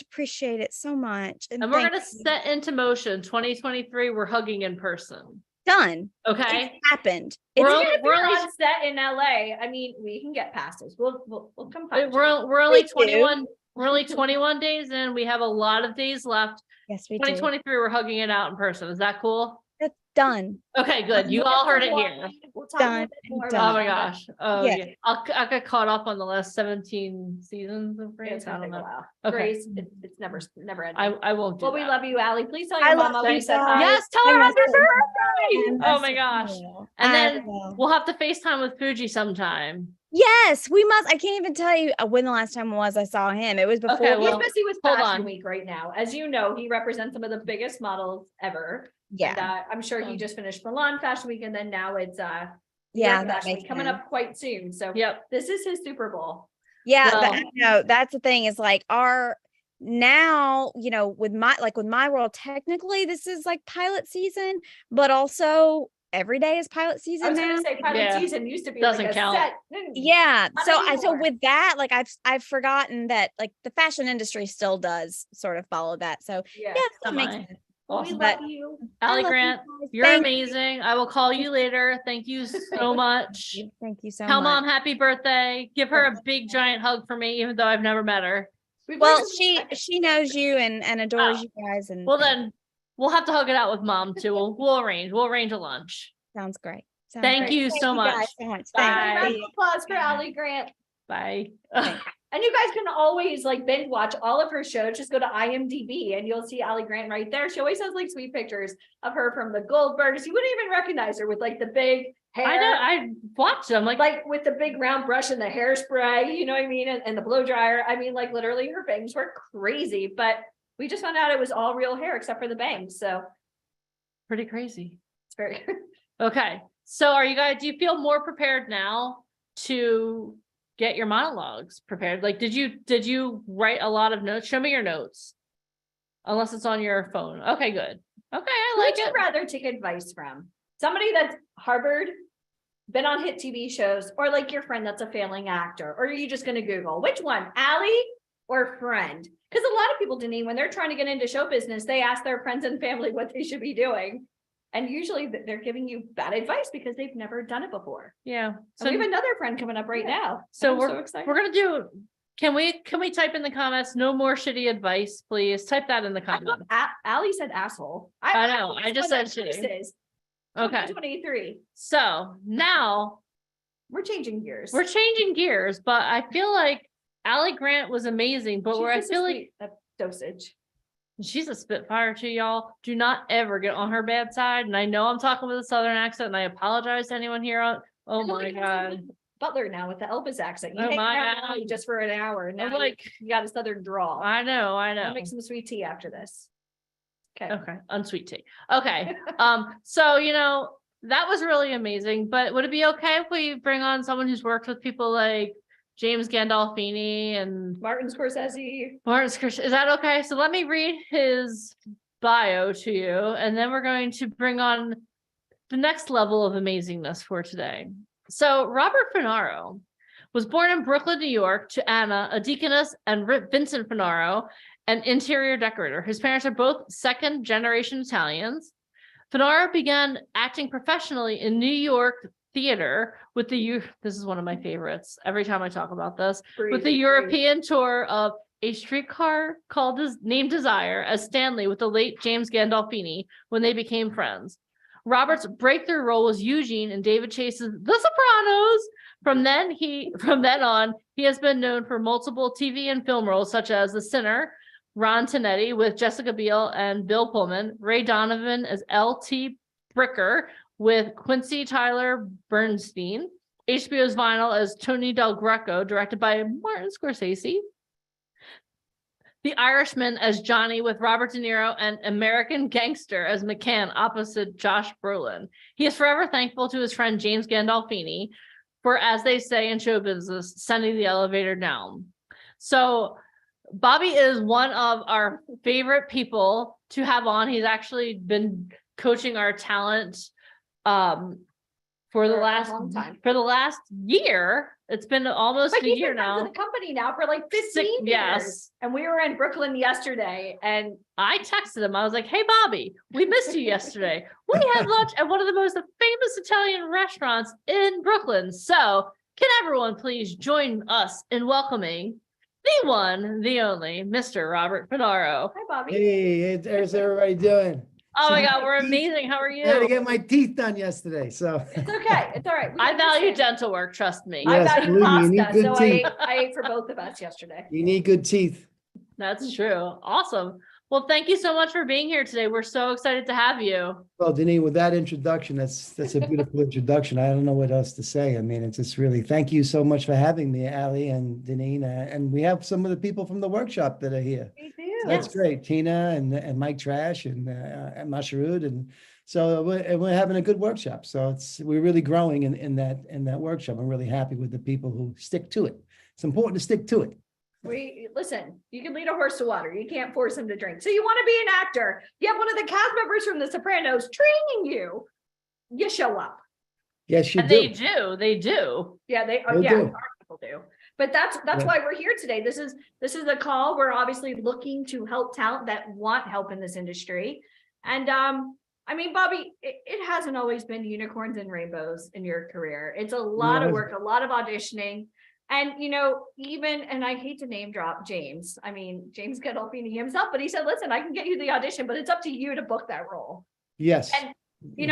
appreciate it so much. And we're thank gonna you. set into motion 2023. We're hugging in person. Done. Okay. It's happened. We're It's only- Even if you're only- on set in LA, I mean, we can get passes. We'll come find you. We're only do. 21. We're only 21 days in. We have a lot of days left. yes, we do. 2023. We're hugging it out in person. Is that cool? That's done. Okay, good. You We'll all get heard some it here. wine. We'll talk a little Done bit more and Oh about my it. gosh. Oh Yeah. yeah. I got caught up on the last 17 seasons of It's Grace. I gonna don't take a know. while. Okay. Grace, it's never ending. I won't do Well, we that. love you, Allie. Please tell I your love mama you we said guys. hi. Yes, tell I her miss happy you. birthday. Oh Yes, my I gosh. will. And I then will. we'll have to FaceTime with Fuji sometime. Yes, we must. I can't even tell you when the last time was I saw him. It was before. Okay, He's well, busy with hold Fashion on. Week right now. As you know, he represents some of the biggest models ever. yeah, And, I'm sure he just finished Milan Fashion Week, and then now it's New yeah, York that Fashion makes Week coming sense. up quite soon. So Yep. this is his Super Bowl. Yeah, Well- no, that's the thing is like our now, with my role, technically this is like pilot season, but also every day is pilot I season was now. gonna say pilot Yeah. season used to be Doesn't like a count. set. Yeah, Not so anymore. with that, like I've forgotten that like the fashion industry still does sort of follow that. So Yeah. yeah, that makes Semi. sense. Well, we Awesome. love you. I Allie love you Grant, guys. you're Thank amazing. I will call you later. Thank you so much. you. Thank you so Tell much. mom happy birthday. Give her a big giant hug for me, even though I've never met her. We've Well, learned she knows you and adores Oh. you guys, and Well, then we'll have to hug it out with mom too. We'll arrange a lunch. sounds great. Sounds Thank great. you so guys much. so much. Bye. a round Thank of you. applause for Allie Grant. Bye. And you guys can always like binge watch all of her shows. Just go to IMDb and you'll see Allie Grant right there. She always has like sweet pictures of her from the Goldbergs. You wouldn't even recognize her with like the big hair. I know. I watched them. Like with the big round brush and the hairspray, you know what I mean? And the blow dryer. I mean, like literally her bangs were crazy, but we just found out it was all real hair except for the bangs. So Pretty crazy. it's very Okay. So do you feel more prepared now to get your monologues prepared? Like, did you write a lot of notes? Show me your notes. Unless it's on your phone. Okay, good. Okay, I Who like would you it. rather take advice from? Somebody that's Harvard, been on hit TV shows, or like your friend that's a failing actor? Or are you just gonna Google which one, Allie or friend? Because a lot of people, Denise, when they're trying to get into show business, they ask their friends and family what they should be doing. And usually they're giving you bad advice because they've never done it before. Yeah. And So we have another friend coming up right now. So and I'm so excited. we're gonna do. Can we type in the comments? No more shitty advice, please. Type that in the I love comments. Allie said asshole. I know, I just said shitty. shitty. Okay. 23. So now We're changing gears. we're changing gears, but I feel like Allie Grant was amazing, but She where I gives us feel like a dosage. She's a spitfire too, y'all. Do not ever get on her bad side. And I know I'm talking with a Southern accent, and I apologize to anyone here on. Oh And my look at God. Butler now with the Elvis accent. You Oh hang my out God. now just for an hour, and now I'm like, you got a Southern drawl. I know. I'll make some sweet tea after this. Okay. Okay, unsweet tea. Okay, so that was really amazing. But would it be okay if we bring on someone who's worked with people like James Gandolfini and Martin Scorsese. Martin Scorsese? Is that okay? So let me read his bio to you, and then we're going to bring on the next level of amazingness for today. So Robert Finaro was born in Brooklyn, New York, to Anna, a deaconess, and Vincent Finaro, an interior decorator. His parents are both second-generation Italians. Finaro began acting professionally in New York theater with this is one of my favorites every time I talk about this, with the European tour of A Streetcar Called Named Desire as Stanley with the late James Gandolfini when they became friends. Robert's breakthrough role was Eugene in David Chase's The Sopranos. From then on, he has been known for multiple TV and film roles such as The Sinner, Ron Tinetti with Jessica Biel and Bill Pullman, Ray Donovan as L.T. Bricker with Quincy Tyler Bernstein, HBO's Vinyl as Tony Del Greco, directed by Martin Scorsese, The Irishman as Johnny with Robert De Niro, and American Gangster as McCann opposite Josh Brolin. He is forever thankful to his friend James Gandolfini for, as they say in show business, sending the elevator down. So Bobby is one of our favorite people to have on. He's actually been coaching our talent for the last year. It's been almost a year now. The company now for like 15 years. Yes. And we were in Brooklyn yesterday, and I texted him. I was like, "Hey, Bobby, we missed you yesterday. We had lunch at one of the most famous Italian restaurants in Brooklyn. So, can everyone please join us in welcoming the one, the only, Mr. Robert Finaro." Hi, Bobby. Hey, how's everybody doing? Oh my God, we're amazing. How are I had to you? get my teeth done yesterday, so. It's okay. It's all right. We I value understand. dental work. Trust me. Yes, I value believe me, you need pasta, good so teeth. I ate for both of us yesterday. You need good teeth. That's true. Awesome. Well, thank you so much for being here today. We're so excited to have you. Well, Denise, with that introduction, that's a beautiful introduction. I don't know what else to say. I mean, it's just really, thank you so much for having me, Ali and Denise. And we have some of the people from the workshop that are here. We do. So that's great. Tina and Mike Trash and Masharood. And so we're having a good workshop. So we're really growing in that workshop. I'm really happy with the people who stick to it. It's important to stick to it. Listen, you can lead a horse to water. You can't force him to drink. So you want to be an actor. You have one of the cast members from The Sopranos training you. You show up. Yes, you And do. they do. Yeah, They yeah, do. our people do. But that's Yeah. why we're here today. This is a call. We're obviously looking to help talent that want help in this industry. And I mean, Bobby, it hasn't always been unicorns and rainbows in your career. It's a lot of work, a lot of auditioning. And and I hate to name drop James. I mean, James Gandolfini himself, but he said, listen, I can get you the audition, but it's up to you to book that role. Yes. And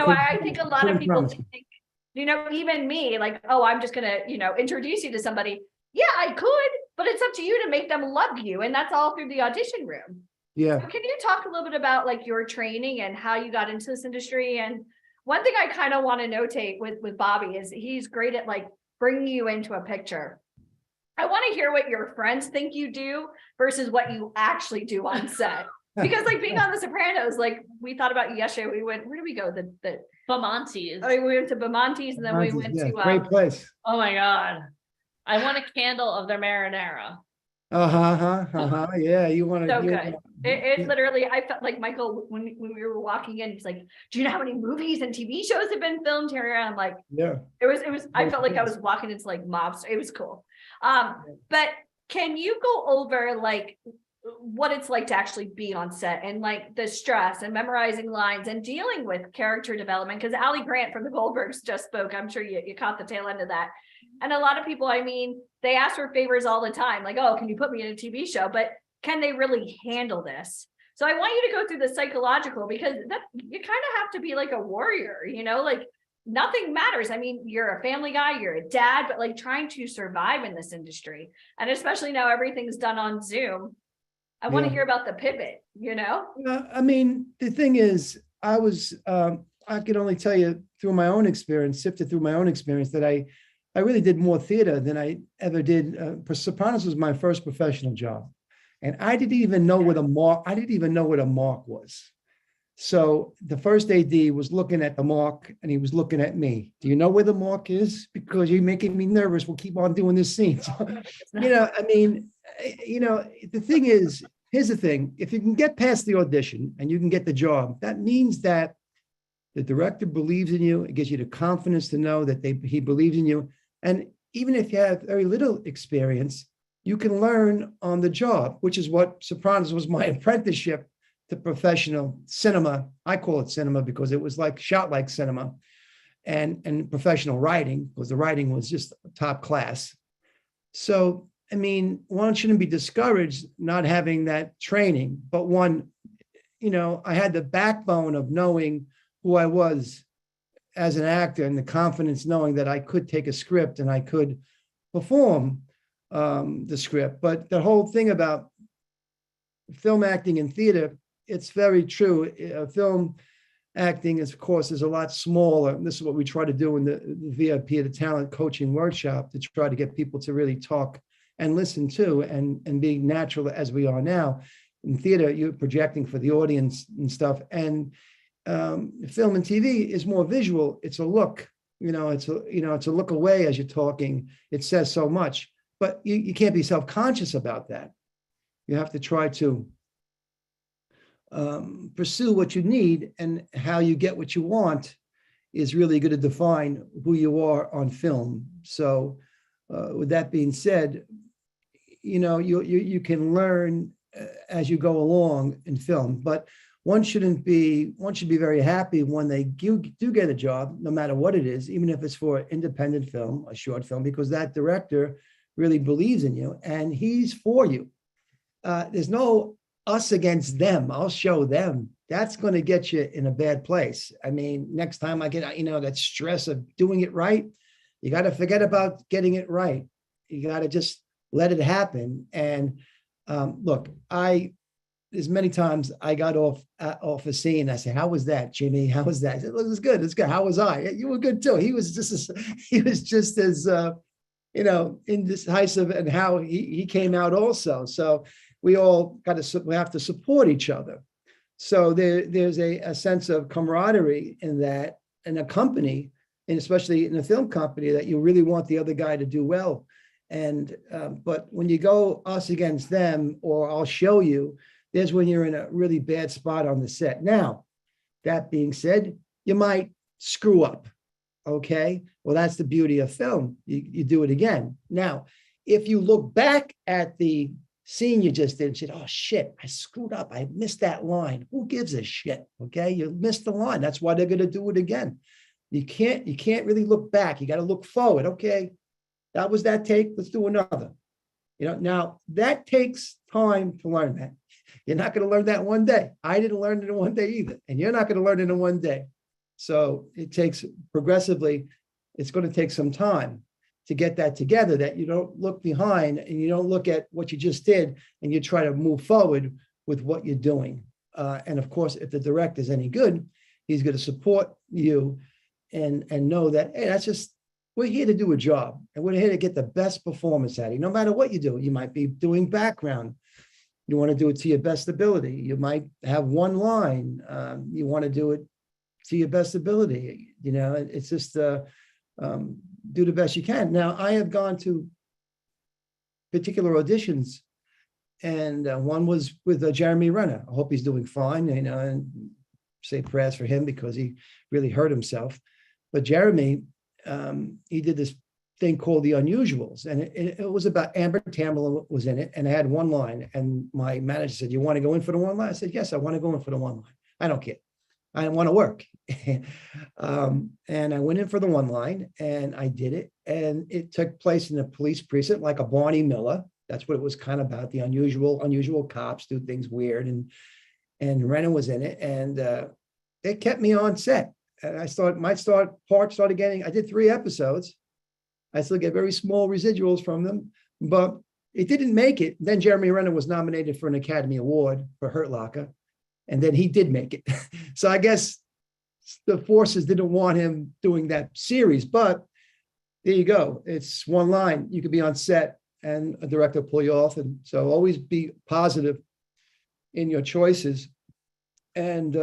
I think a lot of people think, even me, like, oh, I'm just gonna, introduce you to somebody. Yeah, I could, but it's up to you to make them love you. And that's all through the audition room. Yeah. So can you talk a little bit about like your training and how you got into this industry? And one thing I kind of want to notate with Bobby is he's great at like bringing you into a picture. I want to hear what your friends think you do versus what you actually do on set. Because like being on The Sopranos, like we thought about yesterday, we went, where did we go? The Bamontes. we went to Bamontes and then we went to great place. Oh my God. I want a candle of their marinara. Yeah, you want to. so good. It literally, I felt like Michael when we were walking in, he's like, do you know how many movies and TV shows have been filmed here? And I'm like, Yeah. it was, I felt like I was walking into like mobs. It was cool. But can you go over like what it's like to actually be on set and like the stress and memorizing lines and dealing with character development? Because Ali Grant from the Goldbergs just spoke. I'm sure you caught the tail end of that. And a lot of people, I mean, they ask for favors all the time. Like, oh, can you put me in a TV show? But can they really handle this? So I want you to go through the psychological, because that you kind of have to be like a warrior, like nothing matters. I mean, you're a family guy, you're a dad, but like trying to survive in this industry. And especially now everything's done on Zoom. I want to Yeah. hear about the pivot, I mean, the thing is, I can only tell you through my own experience, sifted through my own experience, that I really did more theater than I ever did. Sopranos was my first professional job. And I didn't even know what a mark was. So the first AD was looking at the mark and he was looking at me. Do you know where the mark is? Because you're making me nervous. We'll keep on doing this scene. So, I mean, the thing is, here's the thing. If you can get past the audition and you can get the job, that means that the director believes in you. It gives you the confidence to know that he believes in you. And even if you have very little experience, you can learn on the job, which is what Sopranos was, my apprenticeship to professional cinema. I call it cinema because it was like shot like cinema, and professional writing, because the writing was just top class. So, I mean, one shouldn't be discouraged not having that training, but one, I had the backbone of knowing who I was as an actor and the confidence knowing that I could take a script and I could perform the script. But the whole thing about film acting and theater, it's very true. Film acting, of course, is a lot smaller. And this is what we try to do in the VIP, the talent coaching workshop, to try to get people to really talk and listen to and be natural as we are now. In theater, you're projecting for the audience and stuff. And film and TV is more visual. It's a look, it's a look away as you're talking. It says so much, but you can't be self-conscious about that. You have to try to pursue what you need, and how you get what you want is really going to define who you are on film. So with that being said, you can learn as you go along in film, but one should be very happy when they do get a job, no matter what it is, even if it's for an independent film, a short film, because that director really believes in you and he's for you. There's no us against them. I'll show them. That's going to get you in a bad place. I mean, next time I get, that stress of doing it right, you got to forget about getting it right. You got to just let it happen. And look, as many times I got off a scene, I said, "How was that, Jimmy? How was that?" I said, "It was good. It's good. How was I?" "You were good too." He was just as indecisive, and how he came out also. So we all we have to support each other. So there's a sense of camaraderie in that, in a company, and especially in a film company, that you really want the other guy to do well. And but when you go us against them, or I'll show you, there's when you're in a really bad spot on the set. Now, that being said, you might screw up. Okay, well, that's the beauty of film. You do it again. Now, if you look back at the scene you just did and said, "Oh shit, I screwed up. I missed that line." Who gives a shit? Okay, you missed the line. That's why they're going to do it again. You can't really look back. You got to look forward. Okay, that was that take. Let's do another. Now that takes time to learn that. You're not going to learn that one day. I didn't learn it in one day either, and you're not going to learn it in one day. So it takes progressively. It's going to take some time to get that together, that you don't look behind and you don't look at what you just did and you try to move forward with what you're doing. And of course, if the director is any good, he's going to support you and know that, hey, we're here to do a job, and we're here to get the best performance out of you, no matter what you do. You might be doing background. You want to do it to your best ability. You might have one line. You want to do it to your best ability. It's just, do the best you can. Now, I have gone to particular auditions, and one was with Jeremy Renner. I hope he's doing fine, and say prayers for him because he really hurt himself. But Jeremy, he did this thing called The Unusuals, and it was about Amber Tamblyn was in it, and I had one line, and my manager said, "You want to go in for the one line?" I said, "Yes, I want to go in for the one line. I don't care. I want to work." And I went in for the one line, and I did it. And it took place in a police precinct, like a Barney Miller. That's what it was kind of about. The unusual cops do things weird. And Renner was in it. And they kept me on set. And I did 3 episodes. I still get very small residuals from them, but it didn't make it. Then Jeremy Renner was nominated for an Academy Award for Hurt Locker, and then he did make it. So I guess the forces didn't want him doing that series, but there you go. It's one line. You could be on set and a director pull you off. And so always be positive in your choices, and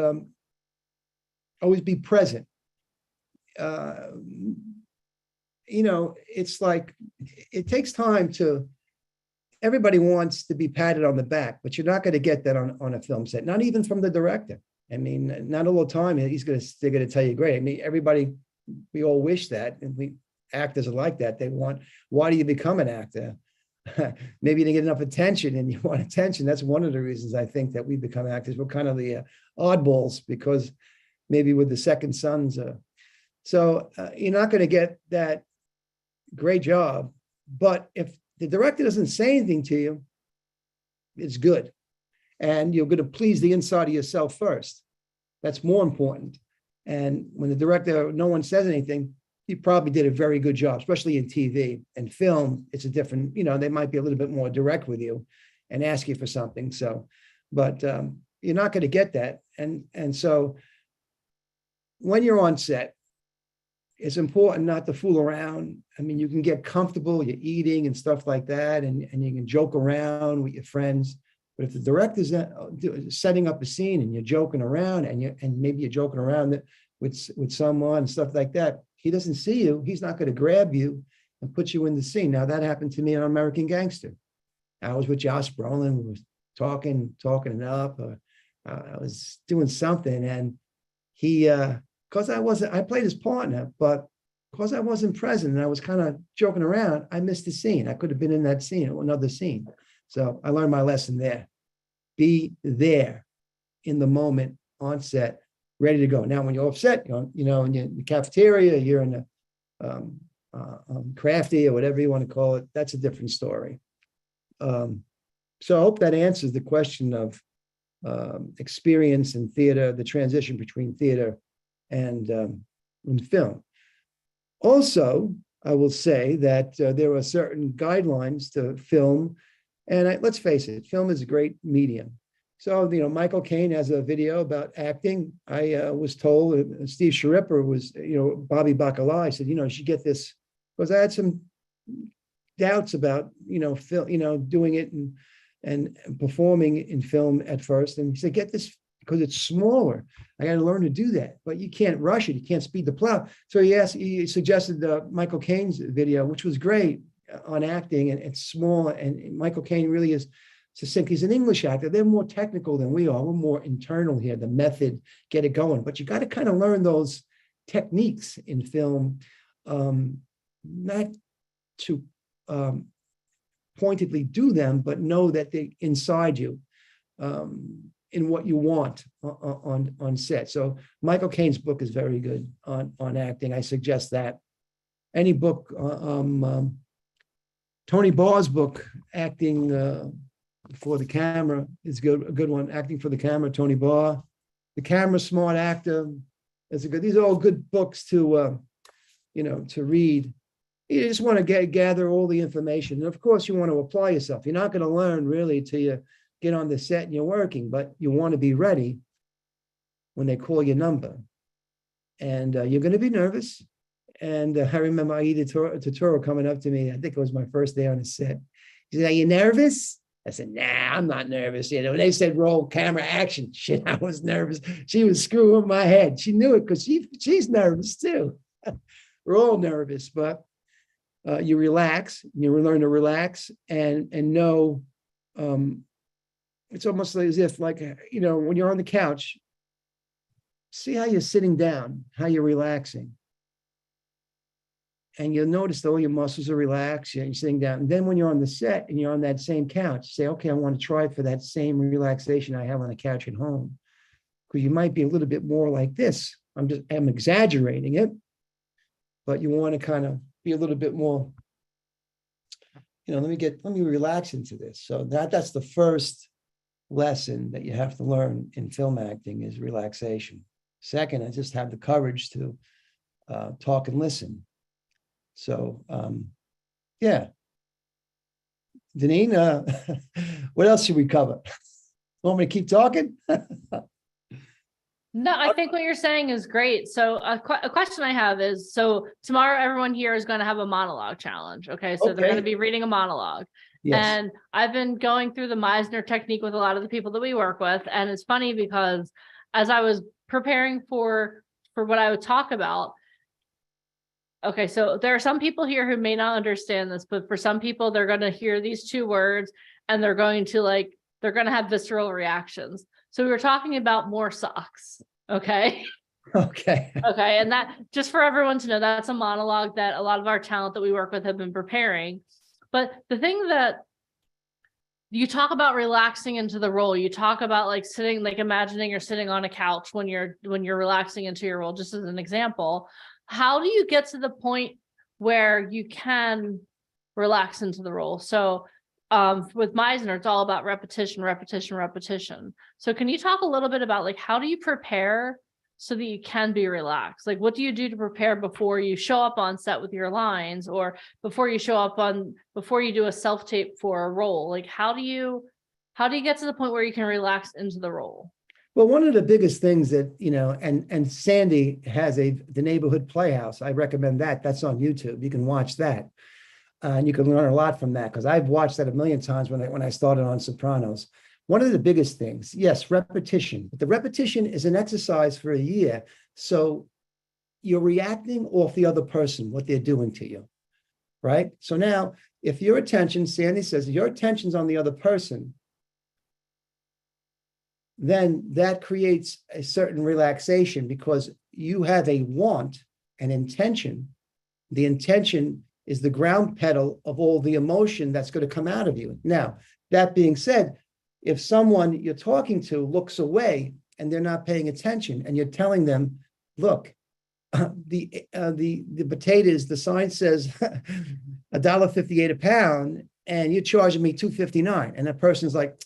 always be present. It's like, it takes time to, everybody wants to be patted on the back, but you're not going to get that on a film set, not even from the director. I mean, not all the time they're going to tell you great. I mean, everybody, we all wish that, and we actors are like that. They want, why do you become an actor? Maybe you didn't get enough attention and you want attention. That's one of the reasons I think that we become actors. We're kind of the oddballs, because maybe with the second sons. So you're not going to get that great job. But if the director doesn't say anything to you, it's good. And you're going to please the inside of yourself first. That's more important. And when the director, no one says anything, you probably did a very good job, especially in TV and film. It's a different, they might be a little bit more direct with you and ask you for something. So, but you're not going to get that. And so when you're on set, it's important not to fool around. I mean, you can get comfortable, you're eating and stuff like that, and you can joke around with your friends. But if the director's setting up a scene and you're joking around, and maybe you're joking around with someone and stuff like that, he doesn't see you. He's not going to grab you and put you in the scene. Now, that happened to me on American Gangster. I was with Josh Brolin. We was talking it up. I was doing something, and he, because I played his partner, but because I wasn't present and I was kind of joking around, I missed the scene. I could have been in that scene or another scene. So I learned my lesson there. Be there in the moment on set, ready to go. Now, when you're offset, in the cafeteria, you're in the crafty or whatever you want to call it, that's a different story. So I hope that answers the question of experience in theater, the transition between theater and film. Also, I will say that there are certain guidelines to film, and let's face it, film is a great medium. So, Michael Caine has a video about acting. I was told, Steve Sharipper was, Bobby Bacala, I said, you should get this, because I had some doubts about, film, doing it and performing in film at first. And he said, get this, because it's smaller. I got to learn to do that, but you can't rush it. You can't speed the plow. So he suggested Michael Caine's video, which was great on acting, and it's small. And Michael Caine really is succinct. He's an English actor. They're more technical than we are. We're more internal here, the method, get it going. But you got to kind of learn those techniques in film, not to pointedly do them, but know that they're inside you. In what you want on set. So Michael Caine's book is very good on acting. I suggest that. Any book, Tony Barr's book, Acting for the Camera, is a good one. Acting for the Camera, Tony Barr. The Camera Smart Actor is a good. These are all good books to to read. You just want to gather all the information, and of course, you want to apply yourself. You're not going to learn really till you get on the set and you're working, but you want to be ready when they call your number. And you're going to be nervous. And I remember Aida Turturro coming up to me. I think it was my first day on the set. She said, "Are you nervous?" I said, "Nah, I'm not nervous." When they said roll, camera, action, shit, I was nervous. She was screwing my head. She knew it because she's nervous too. We're all nervous, but you relax. You learn to relax and know. It's almost as if, when you're on the couch, see how you're sitting down, how you're relaxing. And you'll notice that all your muscles are relaxed, you're sitting down. And then when you're on the set and you're on that same couch, say, okay, I want to try for that same relaxation I have on the couch at home. Because you might be a little bit more like this. I'm exaggerating it, but you want to kind of be a little bit more, let me relax into this. So that's the first lesson that you have to learn in film acting is relaxation. Second, I just have the courage to talk and listen. So, Deneen, what else should we cover? Want me to keep talking? No, I think what you're saying is great. So a question I have is, so tomorrow everyone here is going to have a monologue challenge. Okay. So they're going to Okay. be reading a monologue. Yes. And I've been going through the Meisner technique with a lot of the people that we work with. And it's funny because as I was preparing for what I would talk about, okay, so there are some people here who may not understand this, but for some people, they're going to hear these two words and they're going to have visceral reactions. So we were talking about more socks. Okay. Okay. Okay. And that, just for everyone to know, that's a monologue that a lot of our talent that we work with have been preparing. But the thing that you talk about relaxing into the role, you talk about like sitting, like imagining you're sitting on a couch when you're relaxing into your role, just as an example. How do you get to the point where you can relax into the role? So with Meisner, it's all about repetition, repetition, repetition. So can you talk a little bit about like, how do you prepare so that you can be relaxed? Like, what do you do to prepare before you show up on set with your lines, or before you do a self-tape for a role? Like, how do you get to the point where you can relax into the role? Well, one of the biggest things that, and Sandy has the Neighborhood Playhouse. I recommend that. That's on YouTube. You can watch that. And you can learn a lot from that, because I've watched that a million times when I started on Sopranos. One of the biggest things, yes, repetition. But the repetition is an exercise for a year. So you're reacting off the other person, what they're doing to you, right? So now, if your attention, Sandy says, your attention's on the other person, then that creates a certain relaxation because you have a want, an intention. The intention is the ground pedal of all the emotion that's going to come out of you. Now, that being said, if someone you're talking to looks away and they're not paying attention, and you're telling them, look, the potatoes, the sign says $1.58 a pound, and you're charging me $2.59. And that person's like,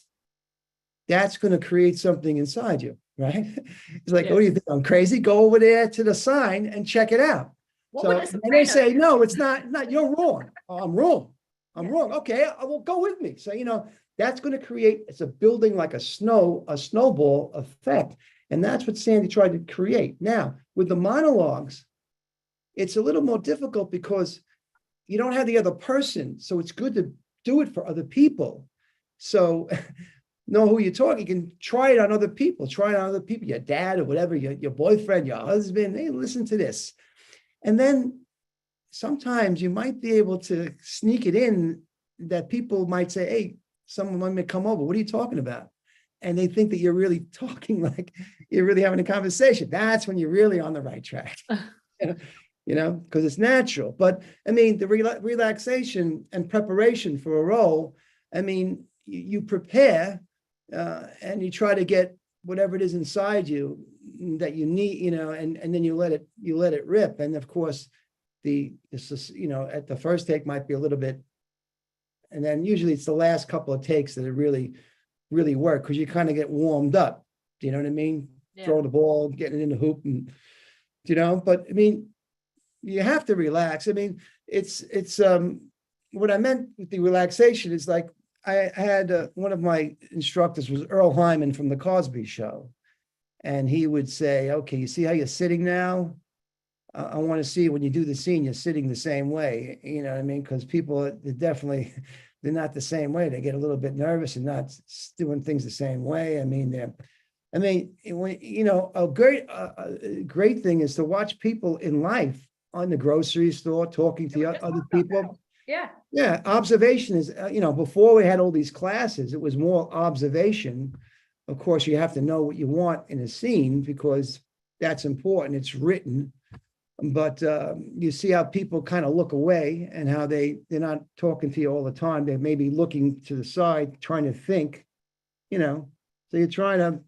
that's going to create something inside you, right? It's like, oh, you think I'm crazy? Go over there to the sign and check it out. And they say, no, it's not, you're wrong. Oh, I'm wrong. I'm wrong. Okay, I will go with me. So, that's going to create, it's a building like a snowball effect. And that's what Sandy tried to create. Now, with the monologues, it's a little more difficult because you don't have the other person. So it's good to do it for other people. So know who you're talking. You can try it on other people, your dad or whatever, your boyfriend, your husband. Hey, listen to this. And then sometimes you might be able to sneak it in that people might say, hey, someone might come over. What are you talking about? And they think that you're really talking like you're really having a conversation. That's when you're really on the right track, because it's natural. But I mean, the relaxation and preparation for a role, I mean, you prepare and you try to get whatever it is inside you that you need, and then you let it rip. And of course, at the first take might be a little bit, and then usually it's the last couple of takes that it really, really work, because you kind of get warmed up. Do you know what I mean? Yeah. Throw the ball, getting in the hoop, and but I mean, you have to relax. I mean, it's what I meant with the relaxation is like I had one of my instructors was Earl Hyman from the Cosby Show. And he would say, okay, you see how you're sitting now? I want to see when you do the scene, you're sitting the same way. You know what I mean? Because people, they're not the same way. They get a little bit nervous and not doing things the same way. A great thing is to watch people in life on the grocery store, talking to other people. Yeah. Yeah. Observation is, before we had all these classes, it was more observation. Of course, you have to know what you want in a scene because that's important. It's written, but you see how people kind of look away and how they're not talking to you all the time. They may be looking to the side, trying to think, so you're trying to,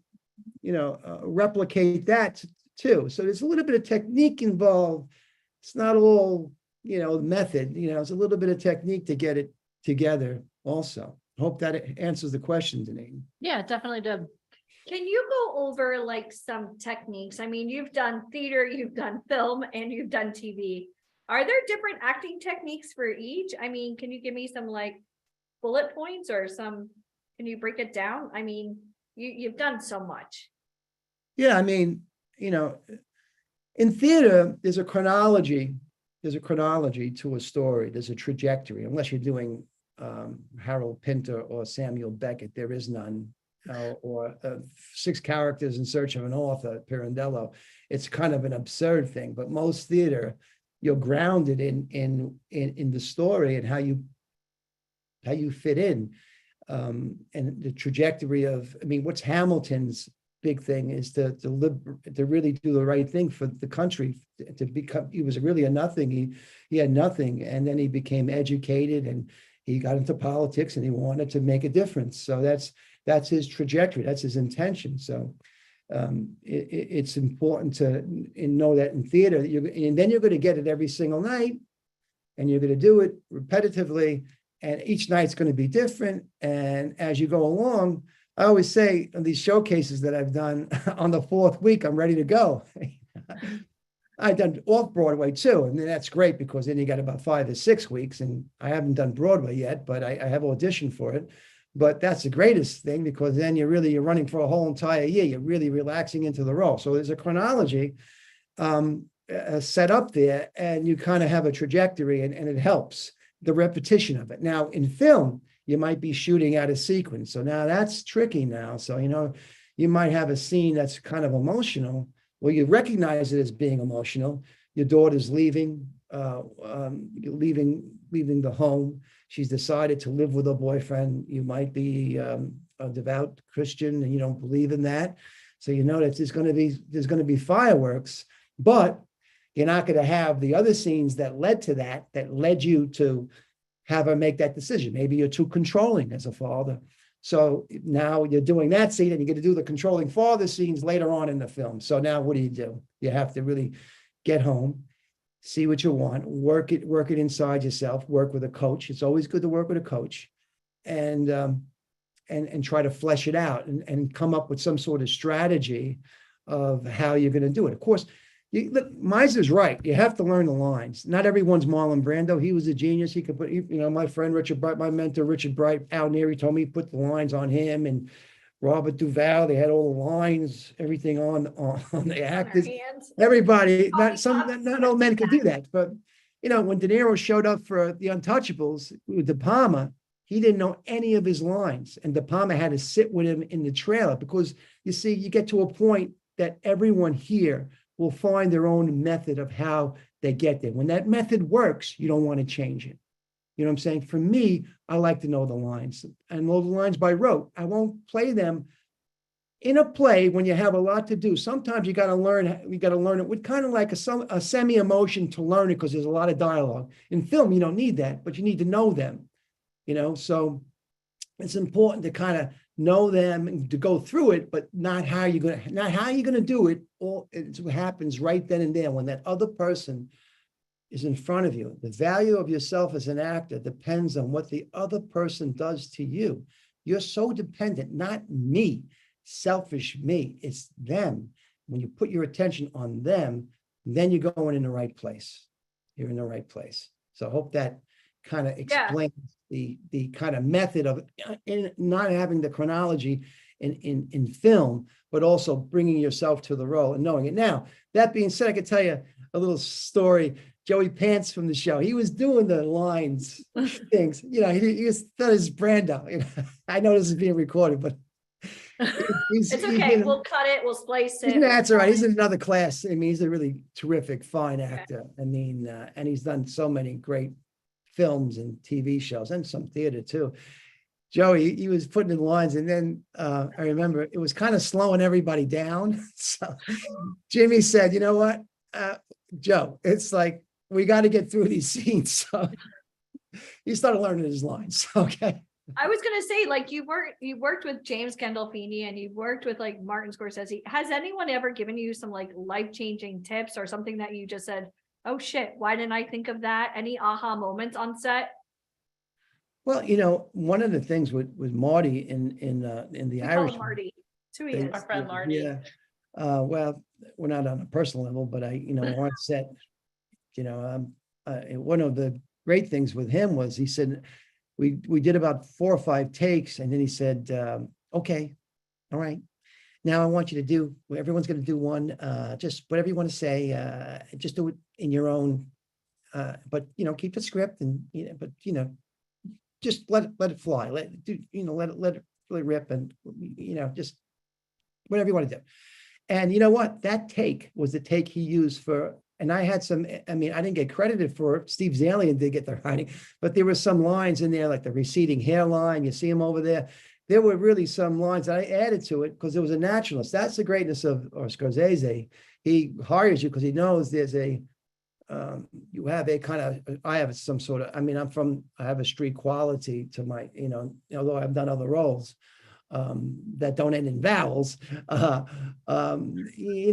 replicate that too. So there's a little bit of technique involved. It's not all, method, it's a little bit of technique to get it together also. Hope that answers the question, Deneen. Yeah, it definitely did. Can you go over like some techniques? I mean, you've done theater, you've done film, and you've done TV. Are there different acting techniques for each? I mean, can you give me some like bullet points or can you break it down? I mean, you've done so much. Yeah, I mean, you know, in theater, there's a chronology. There's a chronology to a story. There's a trajectory, unless you're doing Harold Pinter or Samuel Beckett, there is none. Or 6 characters in search of an author, Pirandello. It's kind of an absurd thing, but most theater, you're grounded in the story and how you fit in, and the trajectory of. I mean, what's Hamilton's big thing is to really do the right thing for the country, to become. He was really a nothing. He had nothing, and then he became educated and he got into politics and he wanted to make a difference. So that's his trajectory. That's his intention. So it's important to know that in theater, and then you're going to get it every single night, and you're going to do it repetitively, and each night's going to be different. And as you go along, I always say on these showcases that I've done, on the 4th week, I'm ready to go. I've done off Broadway too, and then that's great because then you got about 5 or 6 weeks, and I haven't done Broadway yet, but I have auditioned for it. But that's the greatest thing, because then you're running for a whole entire year. You're really relaxing into the role. So there's a chronology set up there, and you kind of have a trajectory, and it helps the repetition of it. Now in film, you might be shooting out of sequence. So now that's tricky now. So, you might have a scene that's kind of emotional. Well, you recognize it as being emotional. Your daughter's leaving the home. She's decided to live with her boyfriend. You might be a devout Christian and you don't believe in that. So you know that there's going to be fireworks, but you're not going to have the other scenes that led to that led you to have her make that decision. Maybe you're too controlling as a father. So now you're doing that scene, and you're going to do the controlling father scenes later on in the film. So now what do? You have to really get home, see what you want, work it inside yourself, work with a coach. It's always good to work with a coach, and try to flesh it out and come up with some sort of strategy of how you're going to do it. Of course, Miser's right. You have to learn the lines. Not everyone's Marlon Brando. He was a genius. He could put, my friend Richard Bright, my mentor Richard Bright, Al Neary told me he put the lines on him, and Robert Duvall. They had all the lines, everything on the actors. Everybody, not all men could do that. But when De Niro showed up for The Untouchables with De Palma, he didn't know any of his lines, and De Palma had to sit with him in the trailer, because you see, you get to a point that everyone here will find their own method of how they get there. When that method works, you don't want to change it. You know what I'm saying? For me, I like to know the lines, and know the lines by rote. I won't play them in a play when you have a lot to do. Sometimes you got to learn it with kind of like a semi-emotion to learn it, because there's a lot of dialogue. In film, you don't need that, but you need to know them, so it's important to kind of know them and to go through it, but not how you're going to do it. It happens right then and there when that other person is in front of you. The value of yourself as an actor depends on what the other person does to you. You're so dependent, not me, selfish me, it's them. When you put your attention on them, then you're going in the right place. You're in the right place. So I hope that kind of explains the kind of method of in not having the chronology in film, but also bringing yourself to the role and knowing it. Now, that being said, I could tell you a little story. Joey Pants from the show, he was doing the lines things, he was that is Brando. I know this is being recorded, but it's okay. We'll cut it. We'll splice it. That's all right. He's in another class. I mean, he's a really terrific, fine actor. I mean, and he's done so many great films and TV shows and some theater too. Joey, he was putting in lines, and then I remember it was kind of slowing everybody down. So Jimmy said, "You know what, Joe? It's like we got to get through these scenes." So he started learning his lines. Okay. I was gonna say, like, you worked with James Gandolfini, and you worked with like Martin Scorsese. Has anyone ever given you some like life-changing tips or something that you just said, "Oh shit, why didn't I think of that"? Any aha moments on set? Well, one of the things with Marty in the Irish, Marty, that's who he is. Our friend Marty. Yeah. Well, we're not on a personal level, but on set, one of the great things with him was he said, we did about 4 or 5 takes, and then he said, okay, all right. Now I want you to do, everyone's going to do one, just whatever you want to say, just do it in your own, but keep the script and, but just let it fly, let it do, let it really rip, and just whatever you want to do. And you know what? That take was the take he used for, and I had some, I didn't get credited for it. Steve Zalian did get the writing, but there were some lines in there, like the receding hairline. You see him over there. There were really some lines that I added to it because it was a naturalist. That's the greatness of Scorsese. He hires you because he knows there's you have a kind of, I have some sort of, I have a street quality to my, although I've done other roles that don't end in vowels, he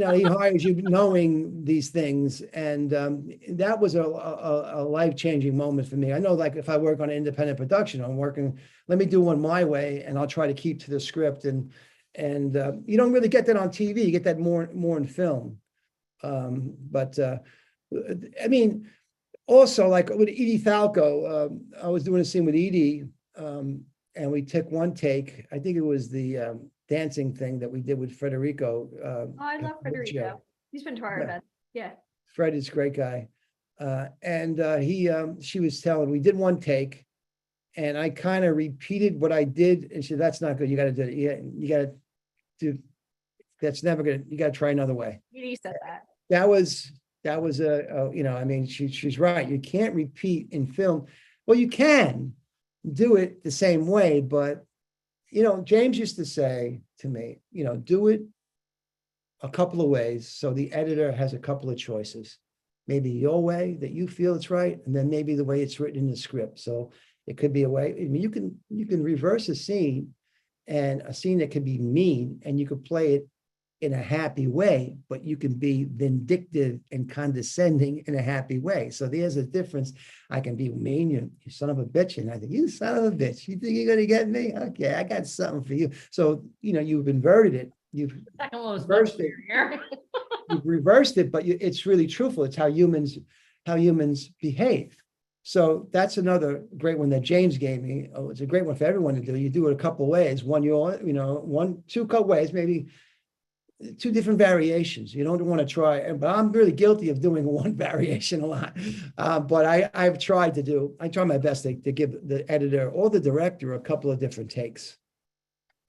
hires you knowing these things. And that was a life-changing moment for me. I know, like, if I work on an independent production, I'm working, let me do one my way, and I'll try to keep to the script. And you don't really get that on TV. You get that more in film. Also, like with Edie Falco, I was doing a scene with Edie, and we took one take. I think it was the dancing thing that we did with Federico. I love Federico. He's been to our event. Yeah. Fred is a great guy. She was telling, we did one take, and I kind of repeated what I did. And she said, that's not good. You got to do it. You got to do, that's never good. You got to try another way. He said that. That was she's right. You can't repeat in film. Well, you can do it the same way, but James used to say to me, do it a couple of ways, so the editor has a couple of choices. Maybe your way that you feel it's right, and then maybe the way it's written in the script. So it could be a way. You can reverse a scene, and a scene that could be mean, and you could play it in a happy way, but you can be vindictive and condescending in a happy way. So there's a difference. I can be mean, you son of a bitch, and I think, you son of a bitch, you think you're going to get me? Okay, I got something for you. So, you've inverted it. You've reversed it. You've reversed it, but it's really truthful. It's how humans behave. So that's another great one that James gave me. Oh, it's a great one for everyone to do. You do it a couple ways. Two ways, maybe 2 different variations. You don't want to try, but I'm really guilty of doing one variation a lot. But I try my best to give the editor or the director a couple of different takes.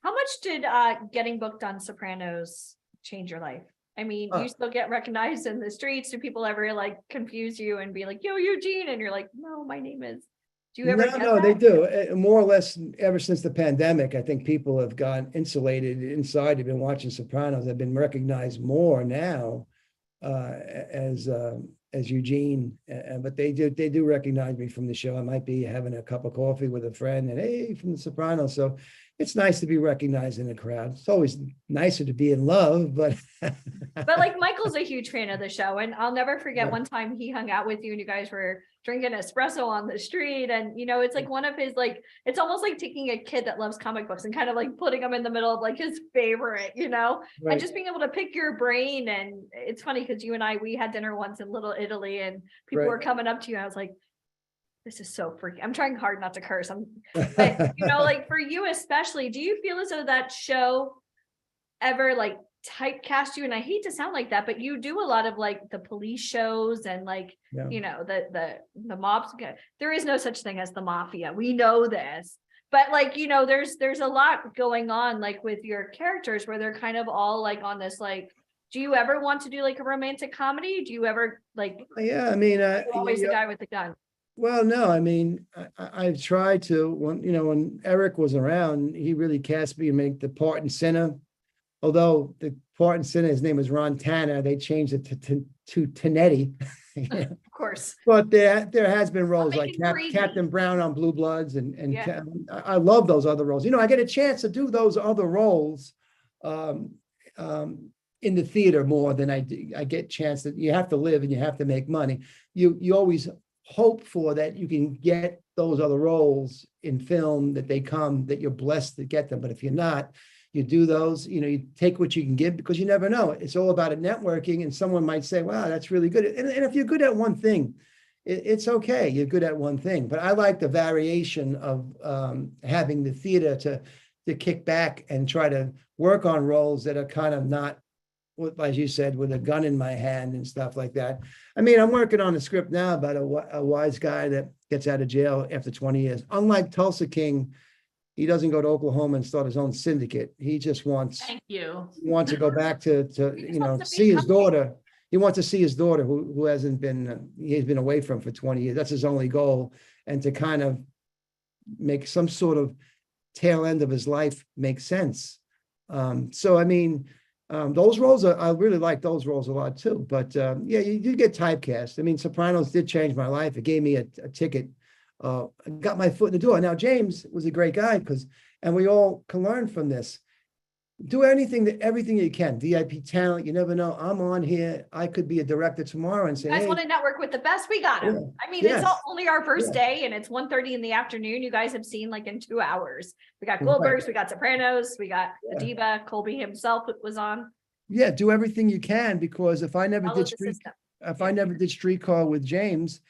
How much did getting booked on Sopranos change your life? You still get recognized in the streets. Do people ever like confuse you and be like, yo, Eugene? And you're like, no, my name is. Do you ever? No, they do. More or less, ever since the pandemic, I think people have gotten insulated inside. They've been watching Sopranos. They've been recognized more now as Eugene. But they do recognize me from the show. I might be having a cup of coffee with a friend, and hey, from the Sopranos. So it's nice to be recognized in a crowd. It's always nicer to be in love, but. But like, Michael's a huge fan of the show, and I'll never forget one time he hung out with you and you guys were drinking espresso on the street, and it's like one of his, like, it's almost like taking a kid that loves comic books and kind of like putting him in the middle of like his favorite, Right. And just being able to pick your brain. And it's funny because you and we had dinner once in Little Italy, and people Right. were coming up to you, and I was like, this is so freaky. I'm trying hard not to curse. But like for you especially, do you feel as though that show ever like typecast you? And I hate to sound like that, but you do a lot of like the police shows and like, the mobs. There is no such thing as the mafia. We know this, but like, there's a lot going on like with your characters where they're kind of all like on this, like, do you ever want to do like a romantic comedy? Do you ever like, Yeah, always the guy with the gun? Well, no, I've tried to, when Eric was around, he really cast me to make the part in Sinner. Although the part in Sinner, his name was Ron Tanner, they changed it to Tanetti. Of course. But there has been roles like Creepy. Captain Brown on Blue Bloods, and Yeah. I love those other roles. I get a chance to do those other roles in the theater more than I get chance that you have to live and you have to make money. You always hope for that you can get those other roles in film, that you're blessed to get them. But if you're not, you do those, you take what you can give, because you never know. It's all about networking, and someone might say, wow, that's really good. And if you're good at one thing, it's okay. You're good at one thing, but I like the variation of having the theater to kick back and try to work on roles that are kind of not, as you said, with a gun in my hand and stuff like that. I mean, I'm working on a script now about a wise guy that gets out of jail after 20 years. Unlike Tulsa King, he doesn't go to Oklahoma and start his own syndicate. He just wants Thank you. to go back to He just wants to see his become- daughter. He wants to see his daughter who hasn't been, he's been away from for 20 years. That's his only goal. And to kind of make some sort of tail end of his life make sense. So, I mean, those roles I really like those roles a lot too, but yeah, you get typecast. I mean, Sopranos did change my life. It gave me a ticket, got my foot in the door. Now, James was a great guy and we all can learn from this. Do everything you can. VIP talent, you never know. I'm on here. I could be a director tomorrow and say, You guys hey, want to network with the best? We got them. Yeah. I mean, it's Yes. only our first Yeah. day and it's 1:30 in the afternoon. You guys have seen like in 2 hours. We got Right. Goldbergs, we got Sopranos, we got Yeah. Adiba, Colby himself was on. yeah, do everything you can, because if I never Follow did the street system. if I never did Streetcar with James,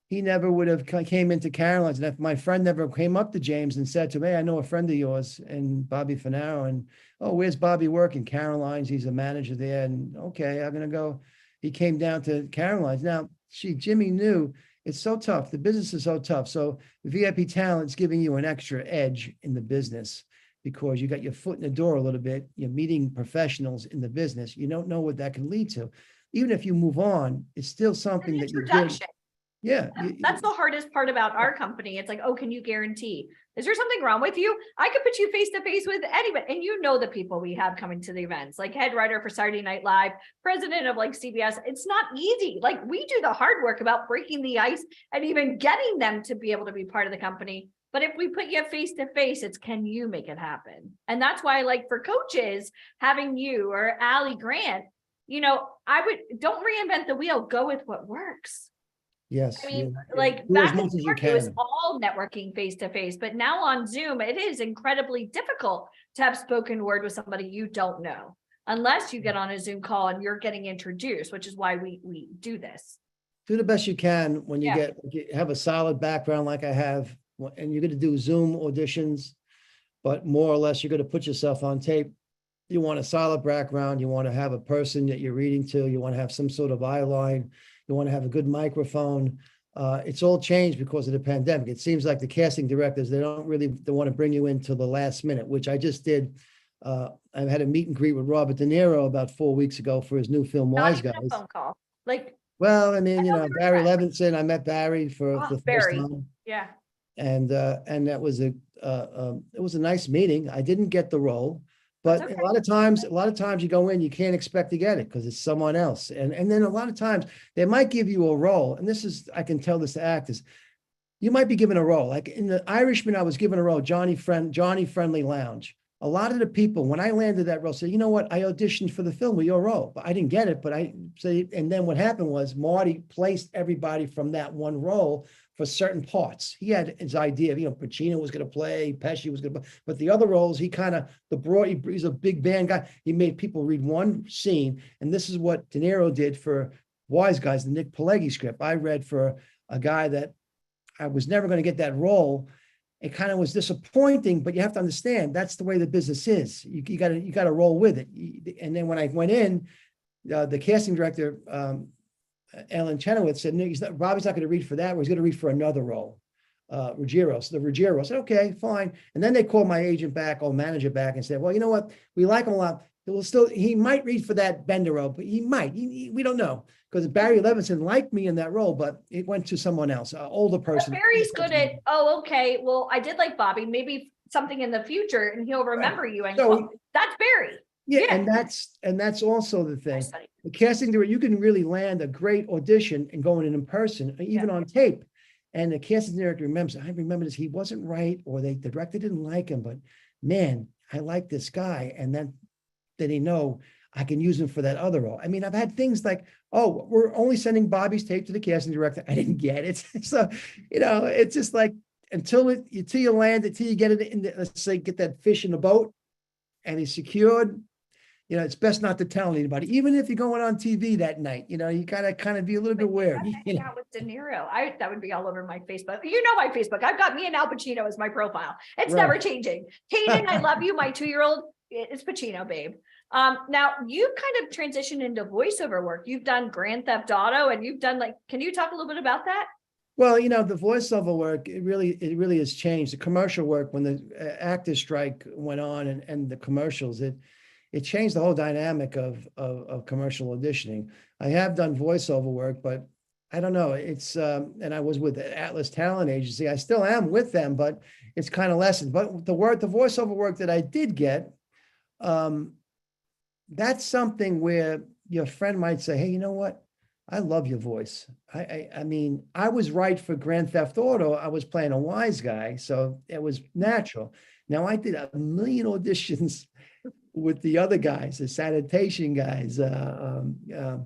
he never would have came into Caroline's. And if my friend never came up to James and said to me, I know a friend of yours and Bobby Finaro, and oh, where's Bobby working? Caroline's, he's a manager there. And okay, I'm gonna go. He came down to Caroline's. Now, Jimmy knew it's so tough. The business is so tough. So VIP talent's giving you an extra edge in the business because you got your foot in the door a little bit. You're meeting professionals in the business. You don't know what that can lead to. Even if you move on, it's still something An that you did. introduction. Yeah. That's the hardest part about our company. It's like, oh, can you guarantee? Is there something wrong with you? I could put you face to face with anybody. And you know the people we have coming to the events, like head writer for Saturday Night Live, president of like CBS. It's not easy. Like we do the hard work about breaking the ice and even getting them to be able to be part of the company. But if we put you face to face, it's can you make it happen? And that's why, like for coaches, having you or Allie Grant, don't reinvent the wheel, go with what works. Yes. I mean, yeah. like Do as back in much as you New York, it was can. all networking face to face, but now on Zoom, it is incredibly difficult to have spoken word with somebody you don't know, unless you get on a Zoom call and you're getting introduced, which is why we do this. Do the best you can when you Yeah. have a solid background like I have, and you're gonna do Zoom auditions, but more or less, you're gonna put yourself on tape. You want a solid background, you want to have a person that you're reading to, you want to have some sort of eye line, you want to have a good microphone. It's all changed because of the pandemic. It seems like the casting directors, they want to bring you in till the last minute, which I just did. I had a meet and greet with Robert De Niro about 4 weeks ago for his new film, Not Wise even Guys. a phone call. Like, Well, I mean, I know we were Barry friends. Levinson, I met Barry for Oh, the first Barry. time. yeah. And that was it was a nice meeting. I didn't get the role, but That's okay. a lot of times you go in, you can't expect to get it because it's someone else. And then a lot of times they might give you a role. And I can tell this to actors. You might be given a role. Like in The Irishman, I was given a role, Johnny Friendly Lounge. A lot of the people, when I landed that role, said, you know what, I auditioned for the film with your role, but I didn't get it. But and then what happened was Marty placed everybody from that one role for certain parts. He had his idea of, Pacino was going to play, Pesci was going to play, but the other roles, he's a big band guy. He made people read one scene. And this is what De Niro did for Wise Guys, the Nick Pileggi script. I read for a guy that I was never going to get that role. It kind of was disappointing, but you have to understand that's the way the business is. You got to roll with it. And then when I went in, the casting director, Alan Chenoweth, said, no, Bobby's not going to read for that. He's going to read for another role, Ruggiero. So the Ruggiero said, okay, fine. And then they called my agent back or manager back and said, well, you know what? We like him a lot. He might read for that Bender role, but he might. We don't know. Because Barry Levinson liked me in that role, but it went to someone else, an older But person. Barry's good at, oh, okay, well, I did like Bobby, maybe something in the future and he'll remember you and So- that's Barry. Yeah, Yeah. and that's also the I thing. studied. The casting director, you can really land a great audition and going in person, even on tape. And the casting director remembers, I remember this, he wasn't right, or the director didn't like him, but man, I like this guy. And then they know I can use him for that other role. I mean, I've had things like, oh, we're only sending Bobby's tape to the casting director. I didn't get it. So, it's just like, until you land it, till you get it in, let's say, get that fish in the boat and he's secured, you know, it's best not to tell anybody, even if you're going on TV that night, you know, you gotta kind of be a little bit wary. you Hang know. out with De Niro. That would be all over my Facebook. You know my Facebook. I've got me and Al Pacino as my profile. It's Right. never changing. Hayden, I love you. My 2-year-old is Pacino, babe. Now you've kind of transitioned into voiceover work. You've done Grand Theft Auto, and you've done can you talk a little bit about that? Well, you know, the voiceover work, it really has changed. The commercial work, when the actor strike went on and the commercials, it changed the whole dynamic of commercial auditioning. I have done voiceover work, but I don't know. It's and I was with the Atlas Talent Agency. I still am with them, but it's kind of lessened. But the voiceover work that I did get, that's something where your friend might say, "Hey, you know what? I love your voice." I mean, I was right for Grand Theft Auto. I was playing a wise guy, so it was natural. Now I did a million auditions with the other guys, the sanitation guys,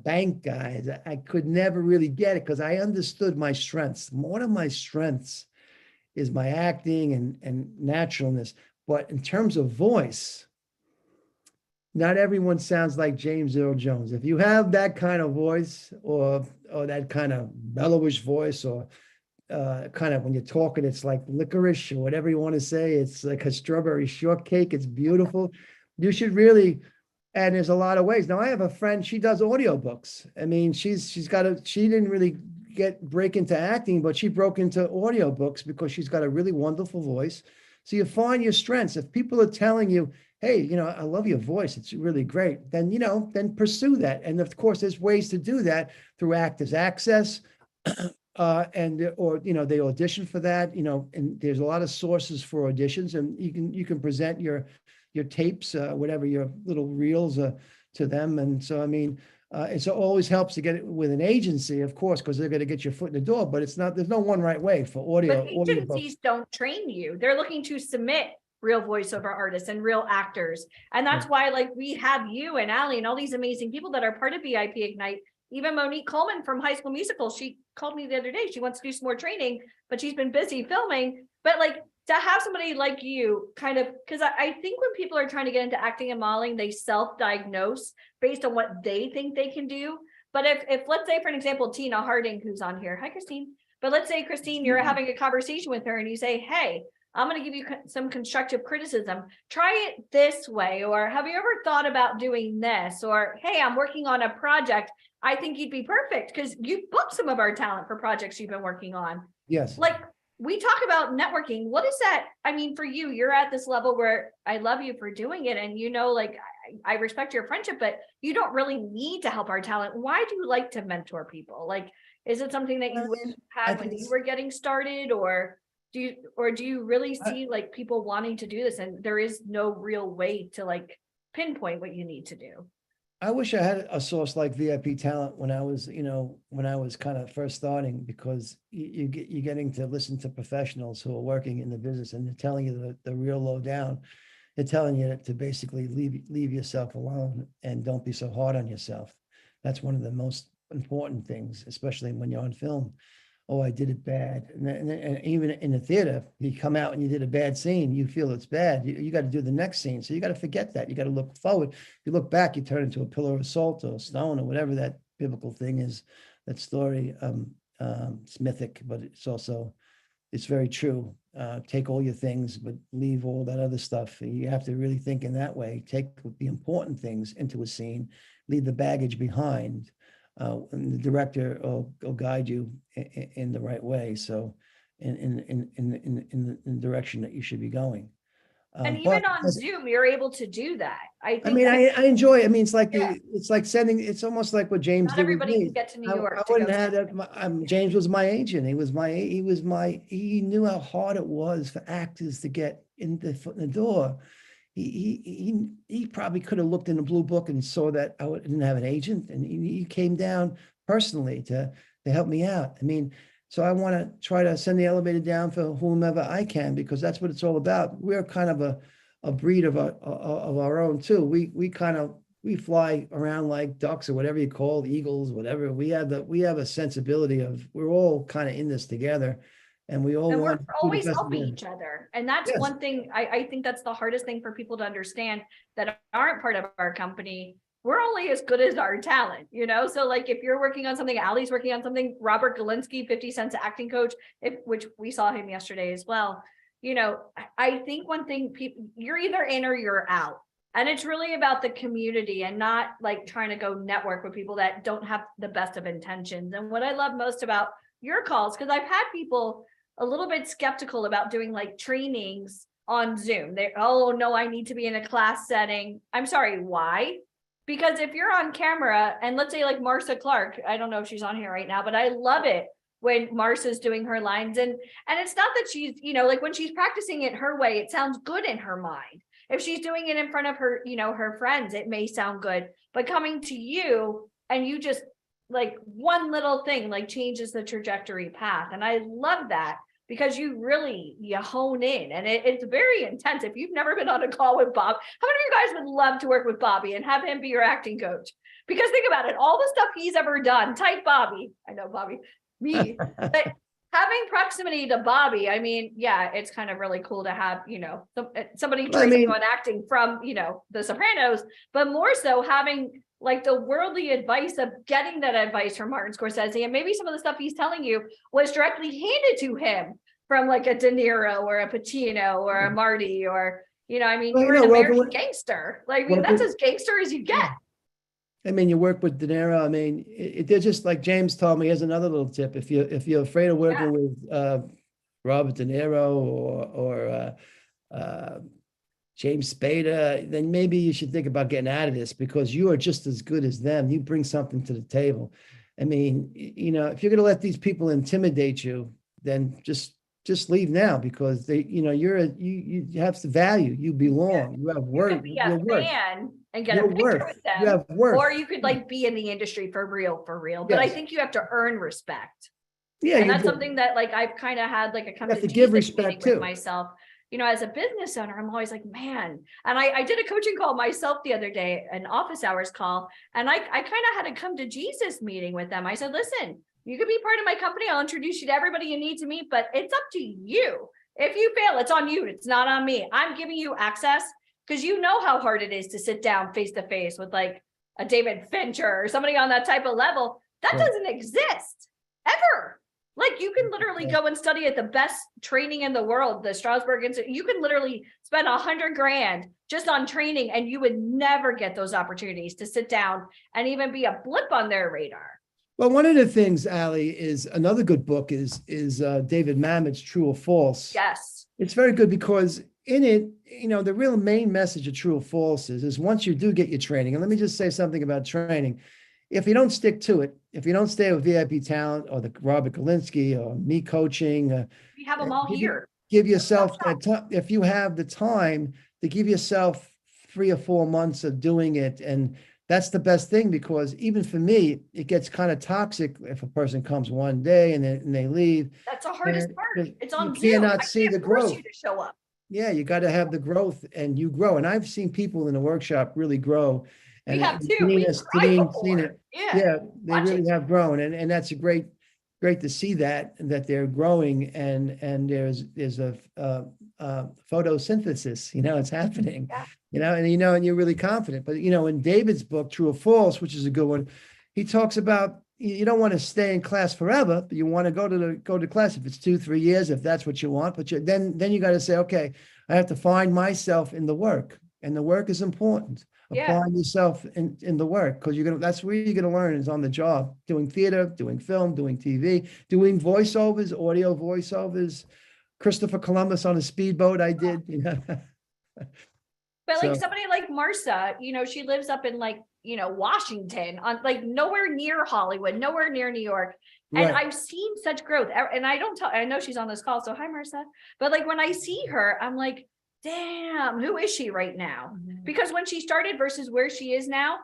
bank guys. I could never really get it because I understood my strengths. One of my strengths is my acting and naturalness. But in terms of voice, not everyone sounds like James Earl Jones. If you have that kind of voice or that kind of bellowish voice or kind of when you're talking, it's like licorice or whatever you want to say. It's like a strawberry shortcake. It's beautiful. You should really, and there's a lot of ways. Now I have a friend, she does audiobooks. I mean, she didn't really break into acting, but she broke into audiobooks because she's got a really wonderful voice. So you find your strengths. If people are telling you, "Hey, you know, I love your voice, it's really great," then, you know, then pursue that. And of course, there's ways to do that through Actors Access, or, you know, they audition for that, you know, and there's a lot of sources for auditions, and you can present your tapes, whatever, your little reels to them. And so, I mean, it always helps to get it with an agency, of course, because they're going to get your foot in the door, but there's no one right way for audio. But agencies don't train you. They're looking to submit real voiceover artists and real actors. And that's why, like, we have you and Allie and all these amazing people that are part of VIP Ignite. Even Monique Coleman from High School Musical, she called me the other day. She wants to do some more training, but she's been busy filming. But like, to have somebody like you kind of, because I think when people are trying to get into acting and modeling, they self-diagnose based on what they think they can do. But if let's say, for an example, Tina Harding, who's on here. Hi, Christine. But let's say, Christine, you're having a conversation with her and you say, "Hey, I'm going to give you some constructive criticism. Try it this way." Or, "Have you ever thought about doing this?" Or, "Hey, I'm working on a project. I think you'd be perfect," because you've booked some of our talent for projects you've been working on. Yes. Like, we talk about networking. What is that? I mean, for you, you're at this level where I love you for doing it. And, you know, like, I respect your friendship, but you don't really need to help our talent. Why do you like to mentor people? Like, is it something that you had when you were getting started, or do you really see like people wanting to do this and there is no real way to like pinpoint what you need to do? I wish I had a source like VIP Talent when I was, you know, when I was kind of first starting, because you're getting to listen to professionals who are working in the business and they're telling you the real low down. They're telling you to basically leave yourself alone and don't be so hard on yourself. That's one of the most important things, especially when you're on film. "Oh, I did it bad." And even in the theater, you come out and you did a bad scene, you feel it's bad. You got to do the next scene. So you got to forget that. You got to look forward. If you look back, you turn into a pillar of salt or a stone or whatever that biblical thing is, that story. It's mythic, but it's very true. Take all your things, but leave all that other stuff. You have to really think in that way. Take the important things into a scene, leave the baggage behind. And the director will guide you in the right way. So in the direction that you should be going. And even on Zoom, you're able to do that. I enjoy. I mean, it's like Yeah. it's like sending. It's almost like what James not did with everybody me. can get to New I York. wouldn't have James was my agent. He knew how hard it was for actors to get the foot in the door. He probably could have looked in the blue book and saw that I didn't have an agent, and he came down personally to help me out. I mean, so I want to try to send the elevator down for whomever I can, because that's what it's all about. We're kind of a breed of our own too. We fly around like ducks or whatever you call eagles, whatever. We have a sensibility of, we're all kind of in this together. And we all And we're want to do the always best we helping can. each other. And that's Yes. one thing, I think that's the hardest thing for people to understand that aren't part of our company. We're only as good as our talent, you know? So like if you're working on something, Ali's working on something, Robert Galinsky, 50 Cent's acting coach, which we saw him yesterday as well. You know, I think one thing people, you're either in or you're out. And it's really about the community and not like trying to go network with people that don't have the best of intentions. And what I love most about your calls, because I've had people a little bit skeptical about doing like trainings on Zoom. They, oh no, I need to be in a class setting. I'm sorry, why? Because if you're on camera and let's say like Marcia Clark, I don't know if she's on here right now, but I love it when Marcia's doing her lines. And it's not that she's, you know, like when she's practicing it her way, it sounds good in her mind. If she's doing it in front of her, you know, her friends, it may sound good, but coming to you and you just like one little thing like changes the trajectory path. And I love that because you hone in and it's very intense. If you've never been on a call with Bob, how many of you guys would love to work with Bobby and have him be your acting coach? Because think about it, all the stuff he's ever done, type Bobby, I know Bobby, me, but having proximity to Bobby, I mean, yeah, it's kind of really cool to have, you know, somebody training you on acting from, you know, The Sopranos, but more so having like the worldly advice of getting that advice from Martin Scorsese. And maybe some of the stuff he's telling you was directly handed to him from like a De Niro or a Pacino or a Marty or, you know, I mean, you're an American gangster. Like, I mean, that's as gangster as you get. I mean, you work with De Niro. I mean, they're just like James told me. Here's another little tip: if you're afraid of working with Robert De Niro or James Spader, then maybe you should think about getting out of this because you are just as good as them. You bring something to the table. I mean, you know, if you're going to let these people intimidate you, then just leave now because they, you know, you have the value. You belong. You have work. You could be a fan and get a picture with them. You have worth. Or you could like be in the industry for real. But I think you have to earn respect. Yeah, and that's something that like I've kind of had like a come you have to to give Jesus respect meeting with too. myself. You know, as a business owner, I'm always like, man. And I did a coaching call myself the other day, an office hours call, and I kind of had a come to Jesus meeting with them. I said, listen, you could be part of my company. I'll introduce you to everybody you need to meet, but it's up to you. If you fail, it's on you. It's not on me. I'm giving you access because you know how hard it is to sit down face to face with like a David Fincher or somebody on that type of level. That doesn't exist ever. Like you can literally go and study at the best training in the world, the Strasberg Institute. You can literally spend $100,000 just on training and you would never get those opportunities to sit down and even be a blip on their radar. Well, one of the things, Ali, is another good book is David Mamet's True or False. Yes. It's very good because in it, you know, the real main message of True or False is once you do get your training, and let me just say something about training. If you don't stick to it, if you don't stay with VIP Talent or the Robert Galinsky or me coaching, we have them all here. Give yourself that time. If you have the time to give yourself 3 or 4 months of doing it, and that's the best thing because even for me, it gets kind of toxic if a person comes one day and they leave. That's the hardest part. It's on you Zoom. cannot see the growth. You to show up. Yeah, you got to have the growth, and you grow. And I've seen people in the workshop really grow. And we have too. Seen it. Yeah, they really have grown, and that's a great to see that they're growing, and there's a photosynthesis. You know, it's happening. Yeah. You know, and you're really confident. But you know, in David's book, True or False, which is a good one, he talks about you don't want to stay in class forever, but you want to go to class if it's 2-3 years, if that's what you want. But then you got to say, okay, I have to find myself in the work, and the work is important. Applying yourself in the work because that's where you're gonna learn is on the job, doing theater, doing film, doing TV, doing voiceovers, audio voiceovers. Christopher Columbus on a speedboat, I did, you know. But like somebody like Marcia, you know, she lives up in like, you know, Washington, on like nowhere near Hollywood, nowhere near New York. And I've seen such growth. And I know she's on this call, so hi Marcia. But like when I see her, I'm like, damn, who is she right now? Because when she started versus where she is now,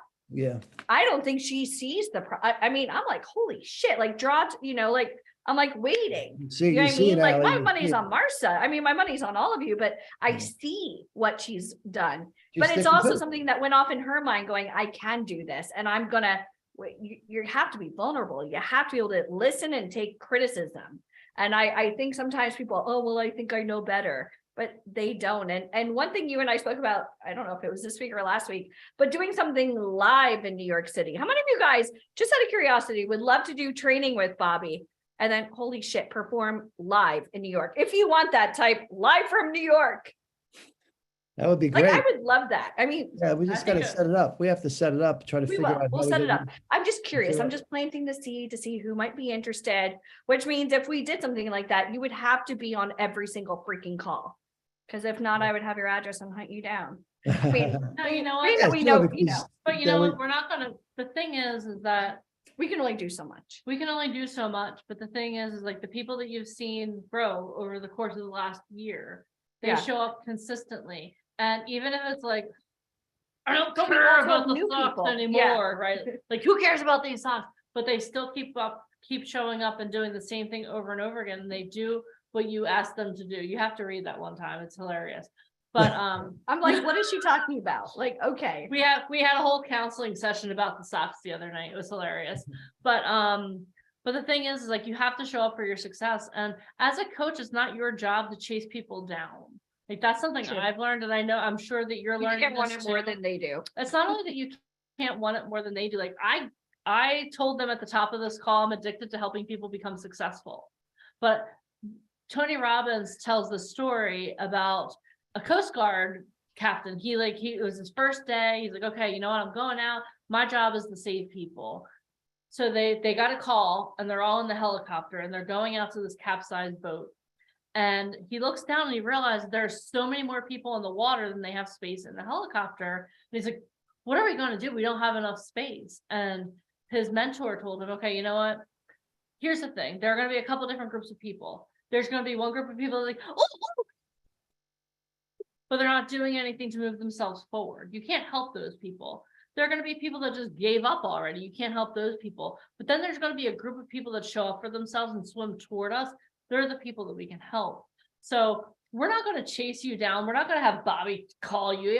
I don't think she sees I mean, I'm like, holy shit, like you know, like I'm like waiting. You know what I mean? Like my money's on Marcia. I mean, my money's on all of you, but I see what she's done. But it's also something that went off in her mind going, I can do this. And I'm gonna, you have to be vulnerable. You have to be able to listen and take criticism. And I think sometimes people, oh, well, I think I know better, but they don't. And one thing you and I spoke about, I don't know if it was this week or last week, but doing something live in New York City. How many of you guys, just out of curiosity, would love to do training with Bobby and then, holy shit, perform live in New York? If you want that, type live from New York. That would be Like, great. I would love that. I mean, Yeah, we just think gotta set it up. We have to set it up, try to we figure will, out. we'll how to set it get up. I'm just curious. do I'm it. just planting the seed to see who might be interested, which means if we did something like that, you would have to be on every single freaking call. Because if not, I would have your address and hunt you down. I mean, No, you know we what? know, Yeah, we sure, know, because But you that know would- what? We're not gonna, the thing is that we can only do so much. we can only do so much, but the thing is like the people that you've seen grow over the course of the last year, they Yeah. show up consistently. And even if it's like, I don't But we care also about have the new socks people. anymore, right? Like, who cares about these socks? But they still keep showing up and doing the same thing over and over again. And they do what you ask them to do. You have to read that one time. It's hilarious. But I'm like, what is she talking about? Like, okay. we had a whole counseling session about the socks the other night. It was hilarious. But the thing is like you have to show up for your success. And as a coach, it's not your job to chase people down. Like that's something Sure. I've learned, and I know I'm sure that you're You learning can't want this it more too. than they do. It's not only that you can't want it more than they do. Like I told them at the top of this call, I'm addicted to helping people become successful. But Tony Robbins tells the story about a Coast Guard captain. It was his first day. He's like, okay, you know what? I'm going out. My job is to save people. So they got a call and they're all in the helicopter and they're going out to this capsized boat. And he looks down and he realizes there's so many more people in the water than they have space in the helicopter. And he's like, what are we going to do? We don't have enough space. And his mentor told him, okay, you know what? Here's the thing. There are going to be a couple different groups of people. There's going to be one group of people like, oh, but they're not doing anything to move themselves forward. You can't help those people. There are going to be people that just gave up already. You can't help those people. But then there's going to be a group of people that show up for themselves and swim toward us. They're the people that we can help. So we're not going to chase you down. We're not going to have Bobby call you.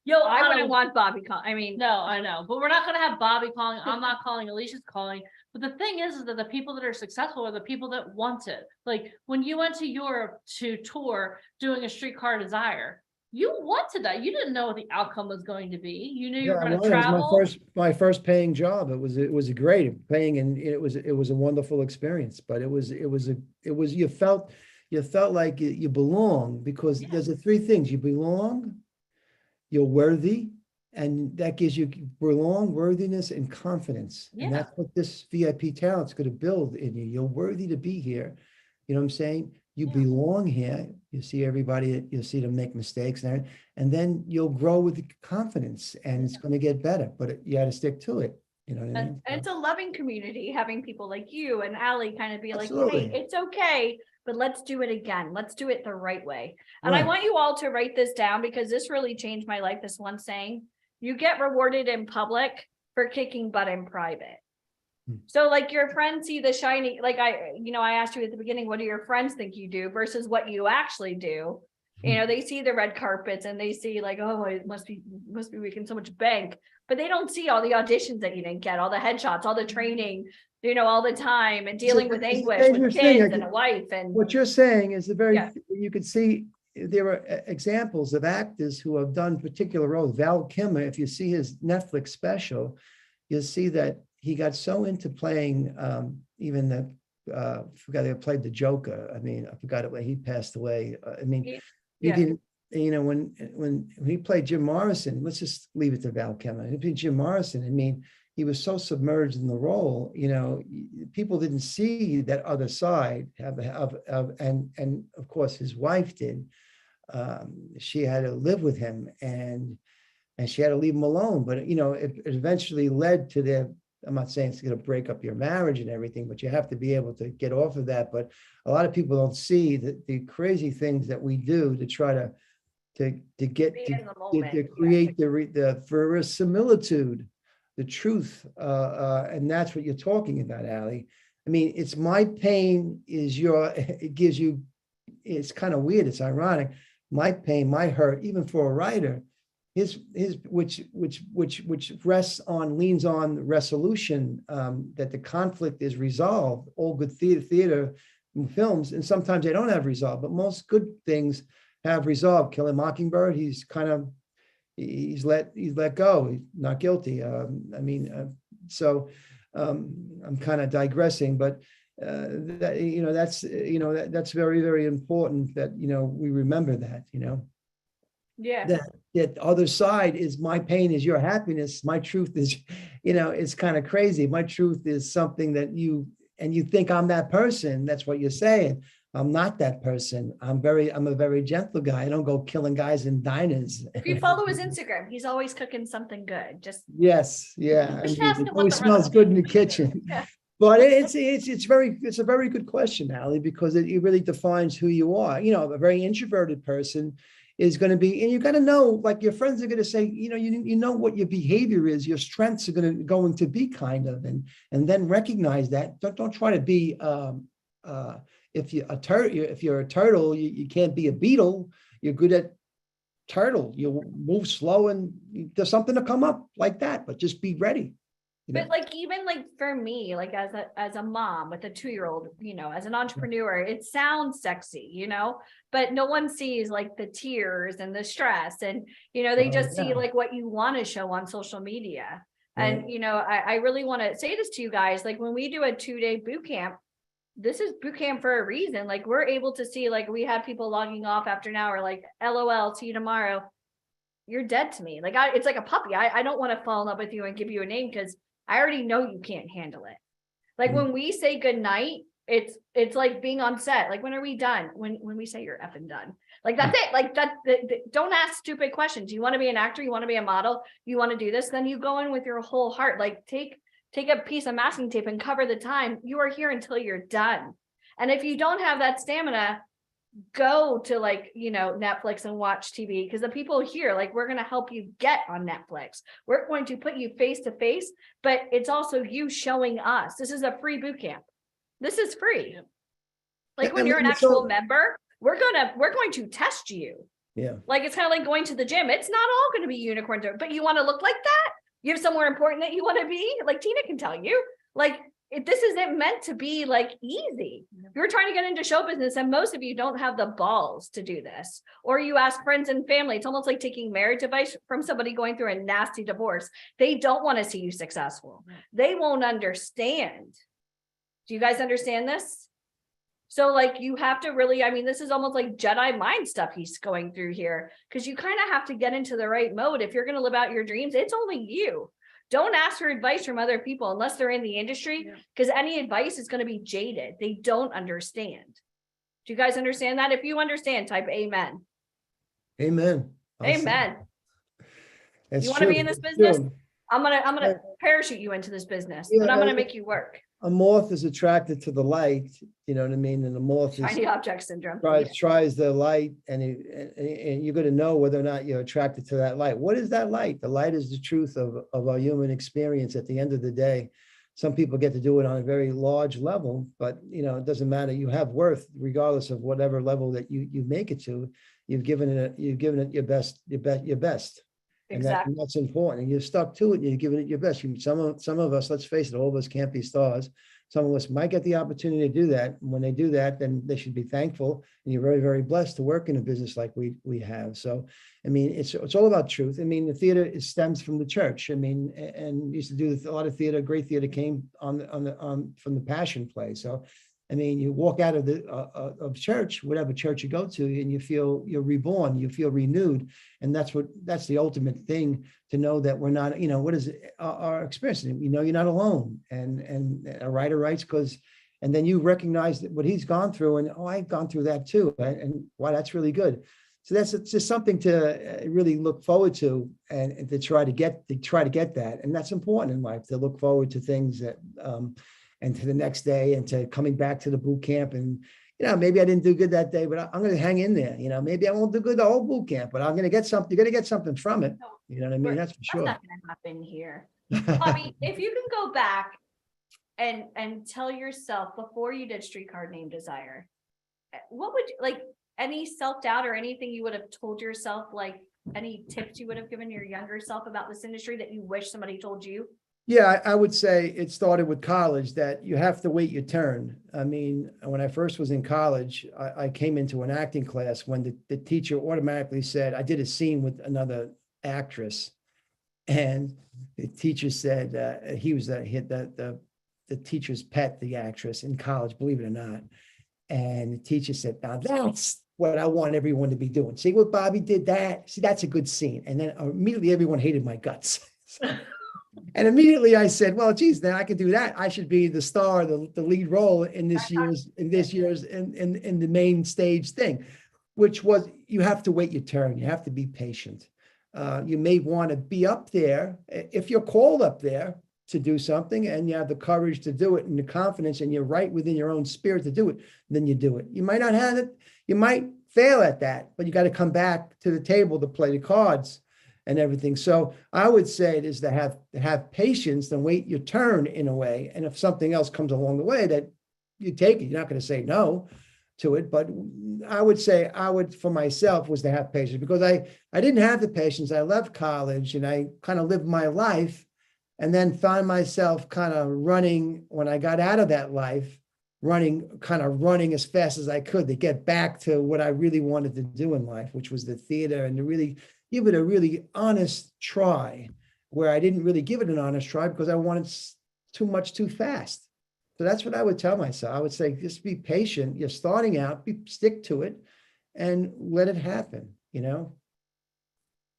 Yo, I wouldn't want Bobby call. I mean, no, I know, but we're not going to have Bobby calling. I'm not calling. Alicia's calling. But the thing is that the people that are successful are the people that want it. Like when you went to Europe to tour doing A Streetcar Desire, you wanted that. You didn't know what the outcome was going to be. You knew you were Yeah, going to well, it travel. was my first paying job. It was a great paying, and it was a wonderful experience. But you felt like you belong, because Yeah. there's the three things: you belong, you're worthy, and that gives you belong, worthiness, and confidence. And Yeah. that's what this VIP talent's going to build in you. You're worthy to be here. You know what I'm saying? You Yeah. belong here. You see everybody, you'll see them make mistakes and then you'll grow with the confidence and it's going to get better, but you got to stick to it. You know what I mean? and it's a loving community, having people like you and Allie kind of be like, Absolutely. hey, it's okay, but let's do it again. Let's do it the right way. And I Right. want you all to write this down because this really changed my life. This one saying, you get rewarded in public for kicking butt in private. Hmm. So like your friends see the shiny, like I asked you at the beginning, what do your friends think you do versus what you actually do? You know, they see the red carpets and they see like, oh, it must be making so much bank, but they don't see all the auditions that you didn't get, all the headshots, all the training, all the time and dealing with it's a anguish with dangerous thing. kids and a wife and What you're saying is Yeah. you could see there are examples of actors who have done particular roles. Val Kilmer, if you see his Netflix special, you'll see that he got so into playing even the forgot who played the Joker. I mean, I forgot it when he passed away. I mean, you Yeah. can, when he played Jim Morrison, let's just leave it to Val Kilmer. He played Jim Morrison. I mean, he was so submerged in the role, people didn't see that other side and of course his wife did. She had to live with him and she had to leave him alone, but it eventually led to their, I'm not saying it's going to break up your marriage and everything, but you have to be able to get off of that. But a lot of people don't see the crazy things that we do to try to get be to in the moment. to create the verisimilitude, the truth, and that's what you're talking about, Allie. I mean, it's my pain is it gives you, it's kind of weird, it's ironic. My pain, my hurt, even for a writer, which leans on resolution, that the conflict is resolved. All good theater films, and sometimes they don't have resolve, but most good things have resolve. Killing Mockingbird, he's let go. He's not guilty. I'm kind of digressing, but that's very, very important that, we remember that, Yeah. that other side is my pain is your happiness. My truth is, it's kind of crazy. My truth is something that you think I'm that person. That's what you're saying. I'm not that person. I'm a very gentle guy. I don't go killing guys in diners. If you follow his Instagram, he's always cooking something good. Just Yes, yeah. Just I mean, ask him it what always the smells recipe good in the is. kitchen. Yeah. But it's a very good question, Ali, because it really defines who you are. A very introverted person is going to be, and you got to know, like your friends are going to say, you know what your behavior is, your strengths are going to be kind of, and then recognize that. Don't try to be if you're a turtle, you can't be a beetle. You're good at turtle. You move slow, and there's something to come up like that. But just be ready. But like, even like for me, like as a mom with a 2-year-old, as an entrepreneur, it sounds sexy, but no one sees like the tears and the stress, and they just see like what you want to show on social media. And I really want to say this to you guys, like when we do a 2-day boot camp, this is boot camp for a reason. Like we're able to see, like we had people logging off after an hour, like LOL, see you tomorrow. You're dead to me. Like it's like a puppy. I don't want to fall in love with you and give you a name because I already know you can't handle it. Like when we say good night, it's like being on set. Like, when are we done? When we say you're effing done, like that's it. Like don't ask stupid questions. You want to be an actor, you want to be a model, you want to do this, then you go in with your whole heart. Like take a piece of masking tape and cover the time. You are here until you're done. And if you don't have that stamina, go to Netflix and watch TV, because the people here, like, we're going to help you get on Netflix. We're going to put you face to face, but it's also you showing us. This is a free boot camp. This is free. Like when you're an actual member, we're going to test you. Yeah. Like it's kind of like going to the gym. It's not all going to be unicorn, but you want to look like that? You have somewhere important that you want to be? Like Tina can tell you. Like this isn't meant to be like easy. You're trying to get into show business, and most of you don't have the balls to do this. Or you ask friends and family. It's almost like taking marriage advice from somebody going through a nasty divorce. They don't want to see you successful. They won't understand. Do you guys understand this? So like you have to really, this is almost like Jedi mind stuff he's going through here, because you kind of have to get into the right mode. If you're going to live out your dreams, it's only you. Don't ask for advice from other people unless they're in the industry, because any advice is going to be jaded. They don't understand. Do you guys understand that? If you understand, type amen. Amen. Amen. It's you want to be true. in this business? True. I'm gonna parachute you into this business, Yeah, but I'm gonna make you work. A moth is attracted to the light, you know what I mean? And the moth Shiny object syndrome. tries the light, and you're going to know whether or not you're attracted to that light. What is that light? The light is the truth of our human experience at the end of the day. Some people get to do it on a very large level, but it doesn't matter. You have worth regardless of whatever level that you make it to. You've given it your best, your best. Exactly. And that's important. And you're stuck to it. And you're giving it your best. Some of us, let's face it, all of us can't be stars. Some of us might get the opportunity to do that. And when they do that, then they should be thankful. And you're very, very blessed to work in a business like we have. So, it's all about truth. The theater stems from the church. And used to do a lot of theater. Great theater came from the Passion Play. So, you walk out of of church, whatever church you go to, and you feel you're reborn, you feel renewed. And that's the ultimate thing, to know that we're not, what is it, our experience? You're not alone. And a writer writes and then you recognize what he's gone through, and I've gone through that too. And wow, that's really good. So that's just something to really look forward to, and to try to get that. And that's important in life, to look forward to things that, and to the next day, and to coming back to the boot camp. And, maybe I didn't do good that day, but I'm going to hang in there. Maybe I won't do good the whole boot camp, but I'm going to get something. You're going to get something from it. You know what I mean? That's for sure. That's not going to happen here. If you can go back and tell yourself before you did Streetcar Named Desire, what would any self-doubt or anything you would have told yourself, like any tips you would have given your younger self about this industry that you wish somebody told you? Yeah, I would say it started with college, that you have to wait your turn. I mean, when I first was in college, I came into an acting class when the teacher automatically said, I did a scene with another actress. And the teacher said, he was the teacher's pet, the actress in college, believe it or not. And the teacher said, now that's what I want everyone to be doing. See what Bobby did that? See, that's a good scene. And then immediately everyone hated my guts. And immediately I said, well, geez, then I can do that. I should be the star, the lead role in this year's in the main stage thing, which was, you have to wait your turn. You have to be patient. You may want to be up there if you're called up there to do something and you have the courage to do it and the confidence and you're right within your own spirit to do it, then you do it. You might not have it. You might fail at that, but you got to come back to the table to play the cards and everything. So I would say it is to have patience and wait your turn in a way. And if something else comes along the way, that you take it, you're not going to say no to it. But I would say for myself was to have patience, because I didn't have the patience. I left college and I kind of lived my life and then found myself kind of running when I got out of that life, running as fast as I could to get back to what I really wanted to do in life, which was the theater, and to really give it a really honest try, where I didn't really give it an honest try because I wanted too much too fast. So that's what I would tell myself. I would say, just be patient. You're starting out, stick to it and let it happen, you know?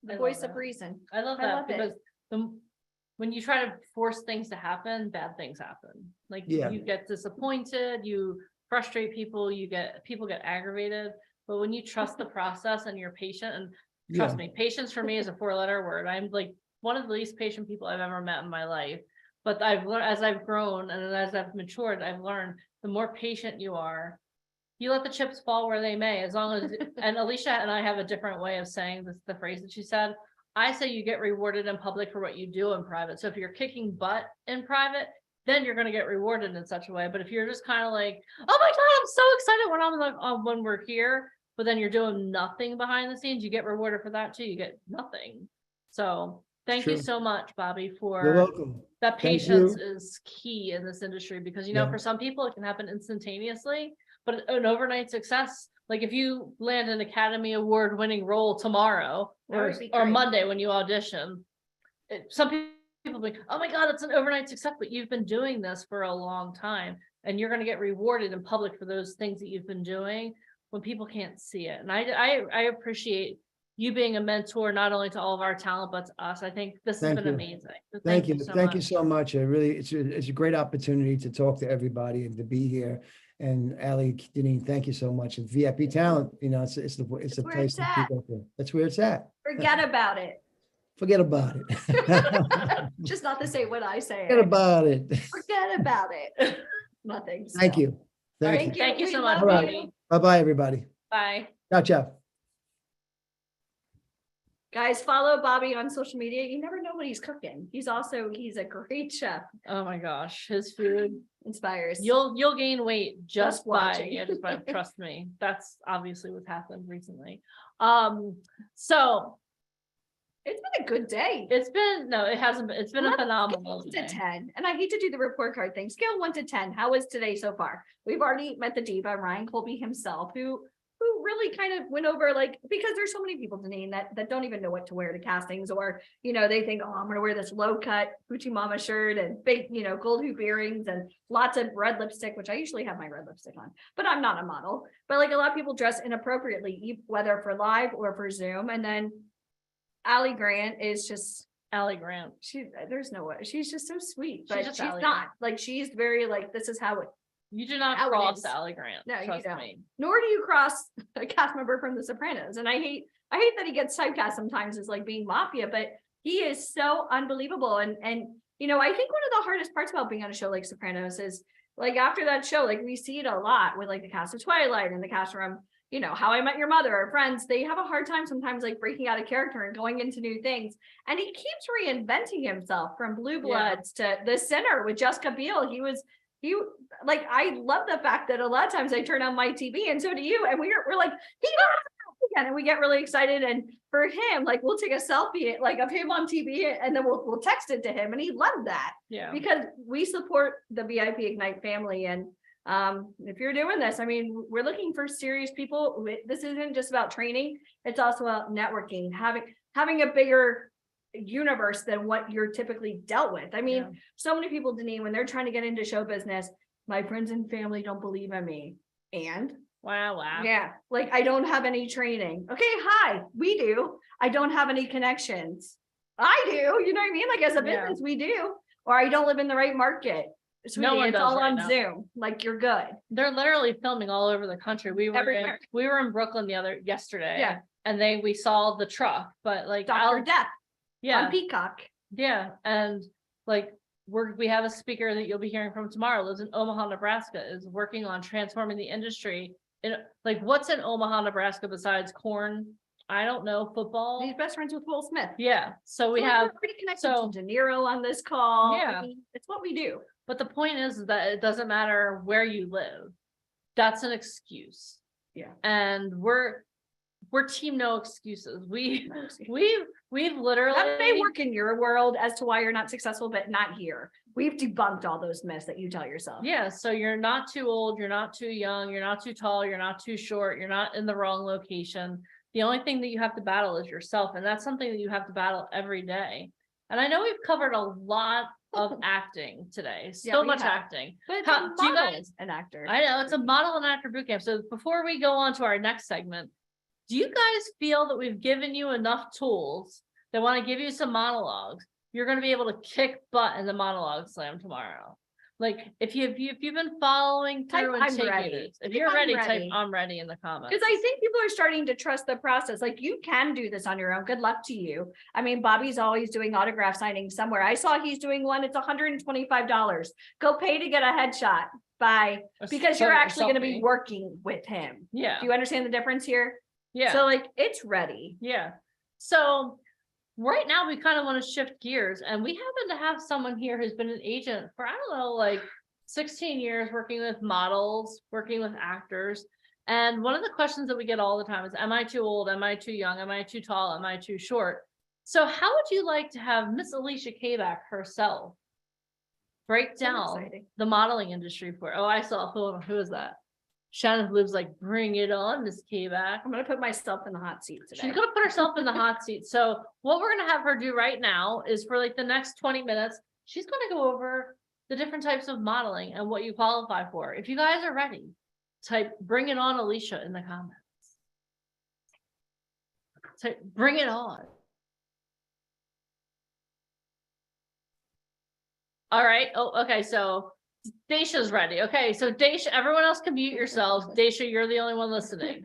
The I voice love of that. reason. I love I that love it. because when you try to force things to happen, bad things happen. Like Yeah. you get disappointed, you frustrate people, people get aggravated. But when you trust the process and you're patient, and trust me, patience for me is a 4-letter word. I'm like one of the least patient people I've ever met in my life. But I've learned, as I've grown and as I've matured, I've learned the more patient you are, you let the chips fall where they may, as long as, and Alicia and I have a different way of saying this, the phrase that she said. I say you get rewarded in public for what you do in private. So if you're kicking butt in private, then you're going to get rewarded in such a way. But if you're just kind of like, oh my God, I'm so excited when I'm like, when we're here, but then you're doing nothing behind the scenes, you get rewarded for that too. You get nothing. So thank you True. so much, Bobby, You're for welcome. that. Thank Patience you. is key in this industry, because, Yeah. for some people it can happen instantaneously, but an overnight success, like if you land an Academy Award winning role tomorrow That would be or great. Monday when you audition, some people think, oh my God, it's an overnight success, but you've been doing this for a long time and you're going to get rewarded in public for those things that you've been doing when people can't see it. And I appreciate you being a mentor, not only to all of our talent, but to us. I think this has Thank been you. amazing. So Thank you. so Thank you much. so much. It's a great opportunity to talk to everybody and to be here. And Ali, Deneen, thank you so much. And VIP Talent, it's the where place it's that at. people go. That's where it's at. Forget about it. Forget about it. Just not to say what I say. Forget about it. Forget about it. Nothing. Thank still. you. Thank you. Thank you We so much, love All right. you. Bobby. Bye-bye, everybody. Bye. Ciao, ciao. Guys, follow Bobby on social media. You never know what he's cooking. He's a great chef. Oh my gosh, his food. Inspires. You'll gain weight just by watching. just by trust me. That's obviously what's happened recently. So It's been a good day. it hasn't been, it's been a phenomenal 1 to day. 10. And I hate to do the report card thing. Scale 1 to 10. How was today so far? We've already met the diva, Ryan Colby himself, who really kind of went over, like, because there's so many people, Deneen, that don't even know what to wear to castings, or, they think, oh, I'm going to wear this low cut Gucci Mama shirt and big, gold hoop earrings and lots of red lipstick, which I usually have my red lipstick on, but I'm not a model. But like a lot of people dress inappropriately, whether for live or for Zoom. And then Ali Grant is just Ali Grant. there's no way. She's just so sweet, but just she's Ali not Grant. like, she's very like, this is how it, You do not How it cross is. Ali Grant. No, you Trust don't. me. nor do you cross a cast member from The Sopranos. And I hate that he gets typecast sometimes as like being mafia, but he is so unbelievable. And I think one of the hardest parts about being on a show like Sopranos is like, after that show, like we see it a lot with like the cast of Twilight and the cast from, How I Met Your Mother or Friends. They have a hard time sometimes like breaking out of character and going into new things. And he keeps reinventing himself, from Blue Bloods to The Sinner with Jessica Biel. I love the fact that a lot of times I turn on my TV, and so do you, and we're like, weekend and we get really excited. And for him, like we'll take a selfie like of him on TV and then we'll text it to him, and he loved that Yeah. because we support the VIP Ignite family. And if you're doing this, I mean, we're looking for serious people. This isn't just about training, it's also about networking, having a bigger universe than what you're typically dealt with. I mean, Yeah. so many people, Denise, when they're trying to get into show business, my friends and family don't believe in me. And Wow. yeah, like I don't have any training. Okay, hi, we do. I don't have any connections. I do, you know what I mean? Like as a Yeah. business, we do. Or I don't live in the right market. No one It's does all right on now. Zoom. Like you're good. They're literally filming all over the country. Everywhere. We were in Brooklyn yesterday. Yeah. And we saw the truck, but like Dr. Death yeah, on Peacock. yeah. And like we have a speaker that you'll be hearing from tomorrow, lives in Omaha, Nebraska, is working on transforming the industry. In like what's in Omaha, Nebraska besides corn? I don't know, football. He's best friends with Will Smith. Yeah. So we So have, we're pretty connected so- to De Niro on this call. Yeah. I mean, it's what we do. but the point is that it doesn't matter where you live. That's an excuse. Yeah. And we're team no excuses. We've literally. That may work in your world as to why you're not successful, but not here. We've debunked all those myths that you tell yourself. Yeah, so you're not too old, you're not too young, you're not too tall, you're not too short, you're not in the wrong location. The only thing that you have to battle is yourself, and that's something that you have to battle every day. And I know we've covered a lot of acting today, so we much have. acting. But it's How- a do you model, guys- an actor. I know it's a model and actor boot camp. So before we go on to our next segment, do you guys feel that we've given you enough tools that want to give you some monologues? You're going to be able to kick butt in the monologue slam tomorrow. Like if you've been following Type, through and "I'm taking ready." it, if Type, you're "I'm ready, type ready." I'm ready in the comments. Because I think people are starting to trust the process. Like you can do this on your own. Good luck to you. I mean, Bobby's always doing autograph signings somewhere. I saw he's doing one. It's $125. Go pay to get a headshot by because you're actually going to be working with him. Yeah, Do you understand the difference here? yeah. So like it's ready. Yeah. So right now we kind of want to shift gears, and we happen to have someone here who's been an agent for, I don't know, like 16 years, working with models, working with actors. And one of the questions that we get all the time is, am I too old? Am I too young? Am I too tall? Am I too short? So how would you like to have Miss Alicia Kabak herself break down exciting. the modeling industry for? Oh, I saw, who is that? Shannon lives like, bring it on, Miss Kabak. I'm going to put myself in the hot seat today. She's gonna put herself in the hot seat. So what we're gonna have her do right now is for like the next 20 minutes, she's gonna go over the different types of modeling and what you qualify for. If you guys are ready, type bring it on Alicia in the comments. Type bring it on. All right. Oh, okay. So Daisha's ready. Okay. So Daisha, everyone else can mute yourselves. Daisha, you're the only one listening.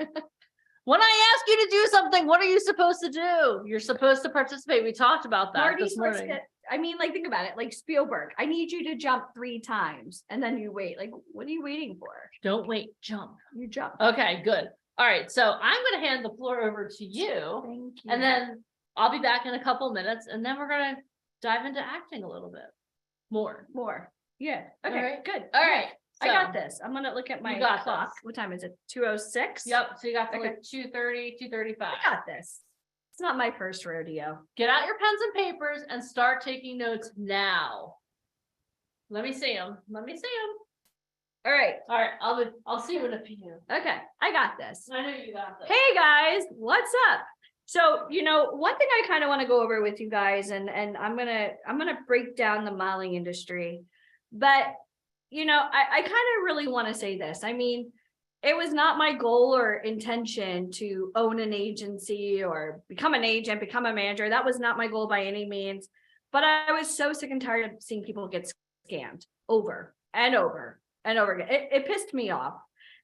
When I ask you to do something, what are you supposed to do? You're supposed to participate. We talked about that Marty this starts morning. I mean, like, think about it. Like Spielberg, I need you to jump 3 times and then you wait. Like, what are you waiting for? Don't wait, jump. You jump. Okay, good. All right. So I'm going to hand the floor over to you, Thank you. and then I'll be back in a couple minutes, and then we're going to dive into acting a little bit more. more. Yeah. Okay. Alright. Good. All right. I got so- this. I'm gonna look at my You got clock. this. What time is it? 2:06. Yep. So you got to Okay. like 2:30, 2:35. I got this. It's not my first rodeo. Get out your pens and papers and start taking notes now. Let me see them. Let me see them. All right. All right. I'll see you in a few. Okay. I got this. I know you got this. Hey guys, what's up? So, one thing I kind of want to go over with you guys, and I'm gonna break down the modeling industry, but I kind of really want to say this. I mean, it was not my goal or intention to own an agency or become an agent, become a manager. That was not my goal by any means. But I was so sick and tired of seeing people get scammed over and over and over again. It pissed me off.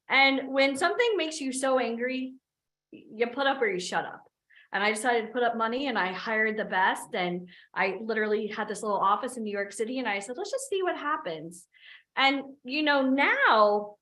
And when something makes you so angry, you put up or you shut up. And I decided to put up money, and I hired the best. And I literally had this little office in New York City, and I said, let's just see what happens. And, now,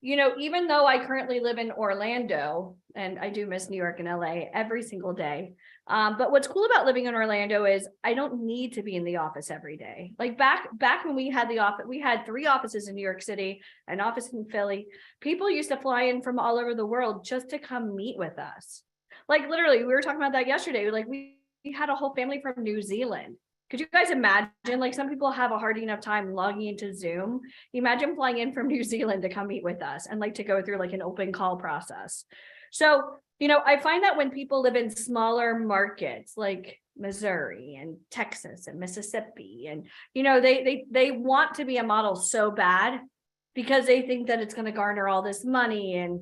even though I currently live in Orlando, and I do miss New York and LA every single day. But what's cool about living in Orlando is I don't need to be in the office every day. Like back when we had the office, we had 3 offices in New York City, an office in Philly. People used to fly in from all over the world just to come meet with us. Like literally, we were talking about that yesterday. Like we had a whole family from New Zealand. Could you guys imagine? Like some people have a hard enough time logging into Zoom. Imagine flying in from New Zealand to come meet with us and like to go through like an open call process. So, you know, I find that when people live in smaller markets like Missouri and Texas and Mississippi, and you know, they want to be a model so bad because they think that it's going to garner all this money. And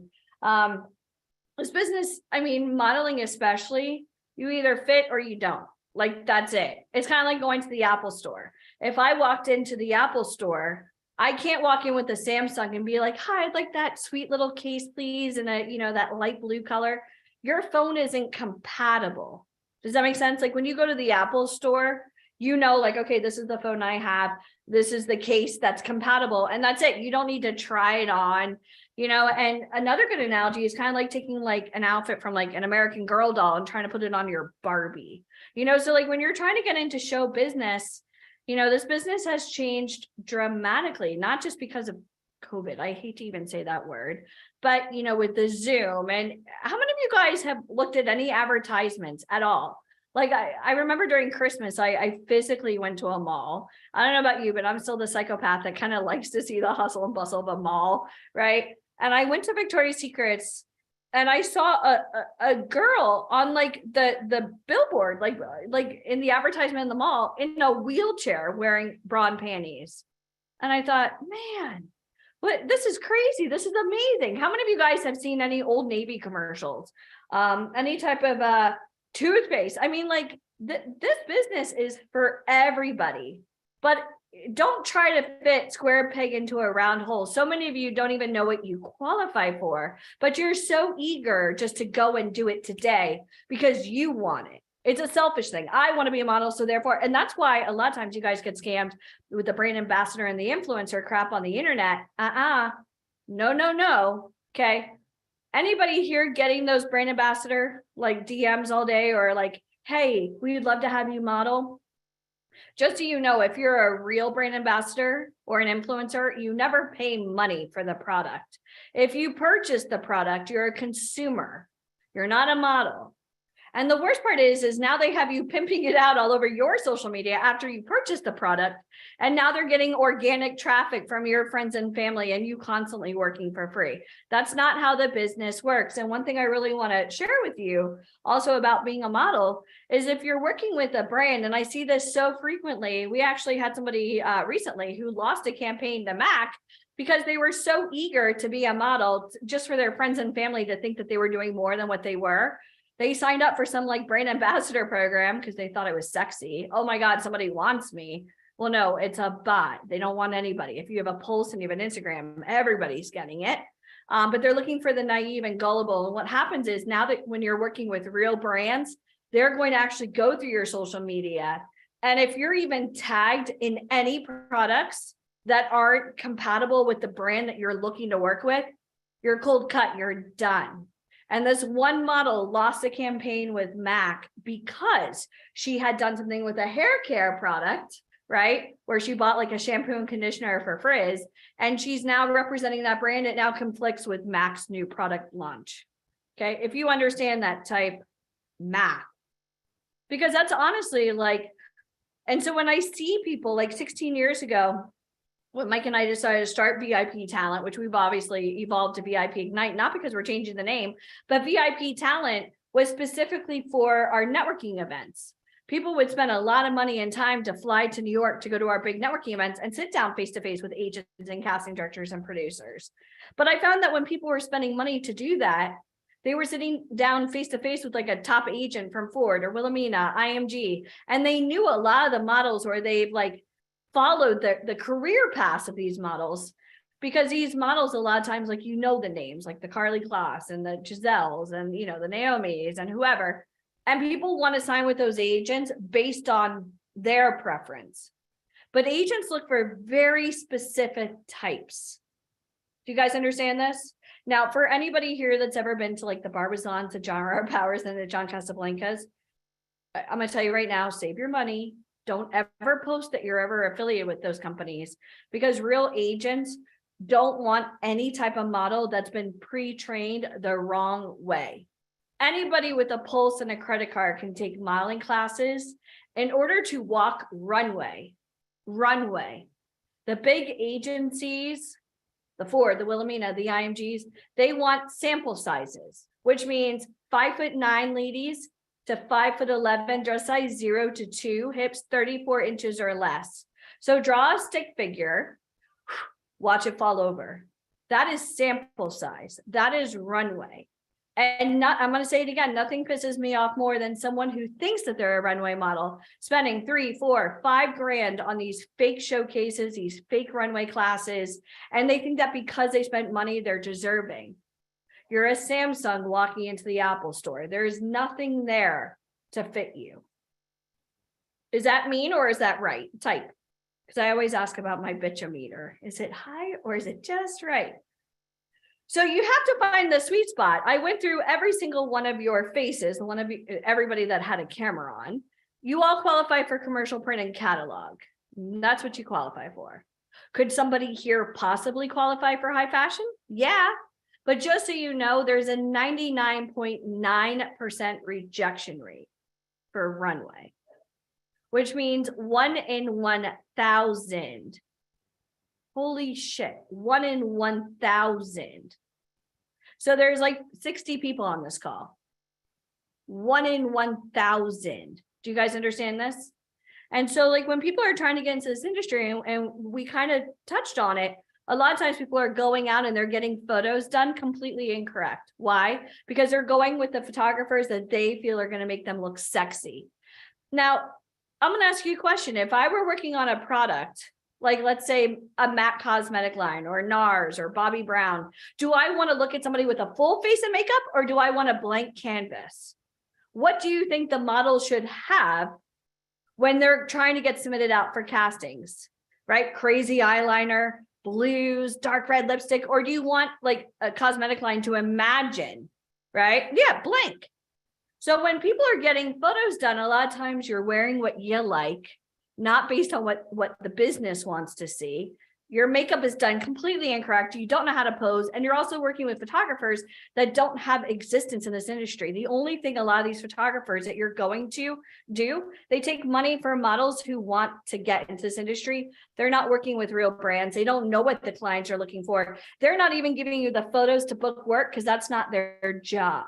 this business, I mean, modeling especially, you either fit or you don't. Like that's it. It's kind of like going to the Apple store. If I walked into the Apple store, I can't walk in with a Samsung and be like, hi, I'd like that sweet little case, please. And a, you know, that light blue color. Your phone isn't compatible. Does that make sense? Like when you go to the Apple store, you know, like, okay, this is the phone I have. This is the case that's compatible. And that's it. You don't need to try it on, you know. And another good analogy is kind of like taking like an outfit from like an American Girl doll and trying to put it on your Barbie, you know. So like when you're trying to get into show business, you know, this business has changed dramatically, not just because of COVID. I hate to even say that word, but you know, with the Zoom. And how many of you guys have looked at any advertisements at all? Like I remember during Christmas, I physically went to a mall. I don't know about you, but I'm still the psychopath that kind of likes to see the hustle and bustle of a mall, right? And I went to Victoria's Secrets and I saw a girl on like the billboard, like in the advertisement in the mall in a wheelchair wearing bra and panties. And I thought, man, what, this is crazy. This is amazing. How many of you guys have seen any Old Navy commercials? Any type of toothpaste? I mean, like this business is for everybody, but don't try to fit square peg into a round hole. So many of you don't even know what you qualify for, but you're so eager just to go and do it today because you want it. It's a selfish thing. I want to be a model, so therefore, and that's why a lot of times you guys get scammed with the brand ambassador and the influencer crap on the internet. No. Okay. Anybody here getting those brand ambassador like DMs all day or like, hey, we'd love to have you model? Just so you know, if you're a real brand ambassador or an influencer, you never pay money for the product. If you purchase the product, you're a consumer. You're not a model. And the worst part is now they have you pimping it out all over your social media after you purchase the product. And now they're getting organic traffic from your friends and family and you constantly working for free. That's not how the business works. And one thing I really want to share with you also about being a model is if you're working with a brand, and I see this so frequently, we actually had somebody recently who lost a campaign to Mac because they were so eager to be a model just for their friends and family to think that they were doing more than what they were. They signed up for some like brand ambassador program because they thought it was sexy. Oh my God, somebody wants me. Well, no, it's a bot. They don't want anybody. If you have a Pulse and you have an Instagram, everybody's getting it. But they're looking for the naive and gullible. And what happens is now that when you're working with real brands, they're going to actually go through your social media. And if you're even tagged in any products that aren't compatible with the brand that you're looking to work with, you're cold cut, you're done. And this one model lost a campaign with Mac because she had done something with a hair care product, right? Where she bought like a shampoo and conditioner for Frizz. And she's now representing that brand. It now conflicts with Mac's new product launch. Okay. If you understand that, type Mac, because that's honestly like, and so when I see people like 16 years ago, when Mike and I decided to start VIP Talent, which we've obviously evolved to VIP Ignite, not because we're changing the name, but VIP Talent was specifically for our networking events. People would spend a lot of money and time to fly to New York to go to our big networking events and sit down face-to-face with agents and casting directors and producers. But I found that when people were spending money to do that, they were sitting down face-to-face with like a top agent from Ford or Wilhelmina, IMG, and they knew a lot of the models where they've like followed the career paths of these models, because these models a lot of times, like, you know, the names like the Carly Kloss and the Giselles and, you know, the Naomis and whoever, and people want to sign with those agents based on their preference. But agents look for very specific types. Do you guys understand this? Now, for anybody here that's ever been to like the Barbizons, the John R. Powers and the John Casablancas, I'm going to tell you right now, save your money. Don't ever post that you're ever affiliated with those companies, because real agents don't want any type of model that's been pre-trained the wrong way. Anybody with a pulse and a credit card can take modeling classes in order to walk runway. The big agencies, the Ford, the Wilhelmina, the IMGs, they want sample sizes, which means 5'9" ladies to 5'11", dress size 0 to 2, hips 34 inches or less. So draw a stick figure, watch it fall over. That is sample size. That is runway. And I'm going to say it again, nothing pisses me off more than someone who thinks that they're a runway model spending 3, 4, 5 grand on these fake showcases, these fake runway classes, and they think that because they spent money, they're deserving. You're a Samsung walking into the Apple store. There is nothing there to fit you. Is that mean or is that right? Type. Because I always ask about my bitchometer. Is it high or is it just right? So you have to find the sweet spot. I went through every single one of your faces, everybody that had a camera on. You all qualify for commercial print and catalog. That's what you qualify for. Could somebody here possibly qualify for high fashion? Yeah, but just so you know, there's a 99.9% rejection rate for runway, which means 1 in 1,000. Holy shit, 1 in 1,000. So there's like 60 people on this call. 1 in 1,000. Do you guys understand this? And so like when people are trying to get into this industry, and we kind of touched on it, a lot of times people are going out and they're getting photos done completely incorrect. Why? Because they're going with the photographers that they feel are going to make them look sexy. Now, I'm going to ask you a question. If I were working on a product, like let's say a MAC cosmetic line or NARS or Bobbi Brown, do I want to look at somebody with a full face of makeup or do I want a blank canvas? What do you think the model should have when they're trying to get submitted out for castings, right? Crazy eyeliner, blues, dark red lipstick, or do you want like a cosmetic line to imagine, right? Yeah, blank. So when people are getting photos done, a lot of times you're wearing what you like, not based on what the business wants to see. Your makeup is done completely incorrect. You don't know how to pose. And you're also working with photographers that don't have existence in this industry. The only thing a lot of these photographers that you're going to do, they take money for models who want to get into this industry. They're not working with real brands. They don't know what the clients are looking for. They're not even giving you the photos to book work because that's not their job.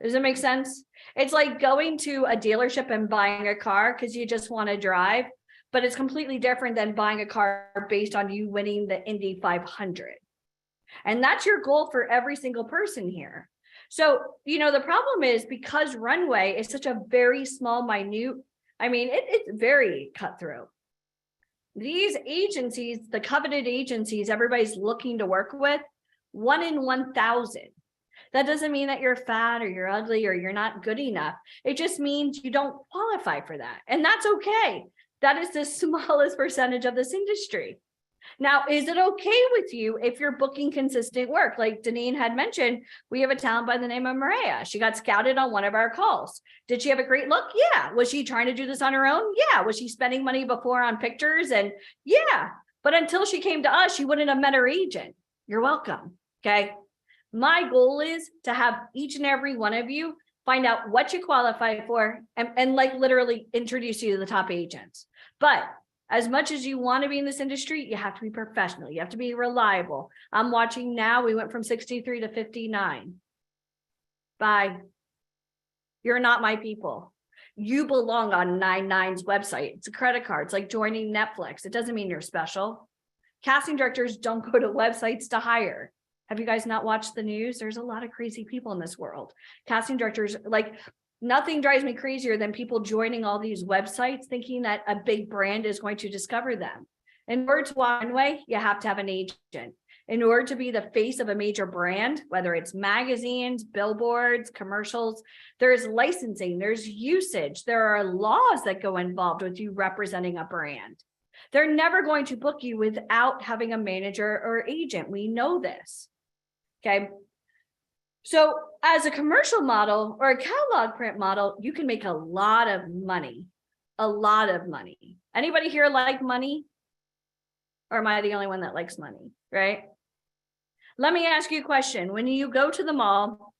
Does it make sense? It's like going to a dealership and buying a car because you just want to drive, but it's completely different than buying a car based on you winning the Indy 500. And that's your goal for every single person here. So, the problem is because runway is such a very small, minute, it's very cutthroat. These agencies, the coveted agencies, everybody's looking to work with, 1 in 1,000. That doesn't mean that you're fat or you're ugly or you're not good enough. It just means you don't qualify for that. And that's okay. That is the smallest percentage of this industry. Now, is it okay with you if you're booking consistent work? Like Deneen had mentioned, we have a talent by the name of Maria. She got scouted on one of our calls. Did she have a great look? Yeah. Was she trying to do this on her own? Yeah. Was she spending money before on pictures? And yeah. But until she came to us, she wouldn't have met her agent. You're welcome. Okay. My goal is to have each and every one of you find out what you qualify for and like literally introduce you to the top agents. But as much as you want to be in this industry, you have to be professional. You have to be reliable. I'm watching now. We went from 63 to 59. Bye. You're not my people. You belong on 99's website. It's a credit card. It's like joining Netflix. It doesn't mean you're special. Casting directors don't go to websites to hire. Have you guys not watched the news? There's a lot of crazy people in this world. Casting directors, like nothing drives me crazier than people joining all these websites thinking that a big brand is going to discover them. In order to walk runway, you have to have an agent. In order to be the face of a major brand, whether it's magazines, billboards, commercials, there's licensing, there's usage, there are laws that go involved with you representing a brand. They're never going to book you without having a manager or agent. We know this. Okay. So as a commercial model or a catalog print model, you can make a lot of money, Anybody here like money? Or am I the only one that likes money, right? Let me ask you a question. When you go to the mall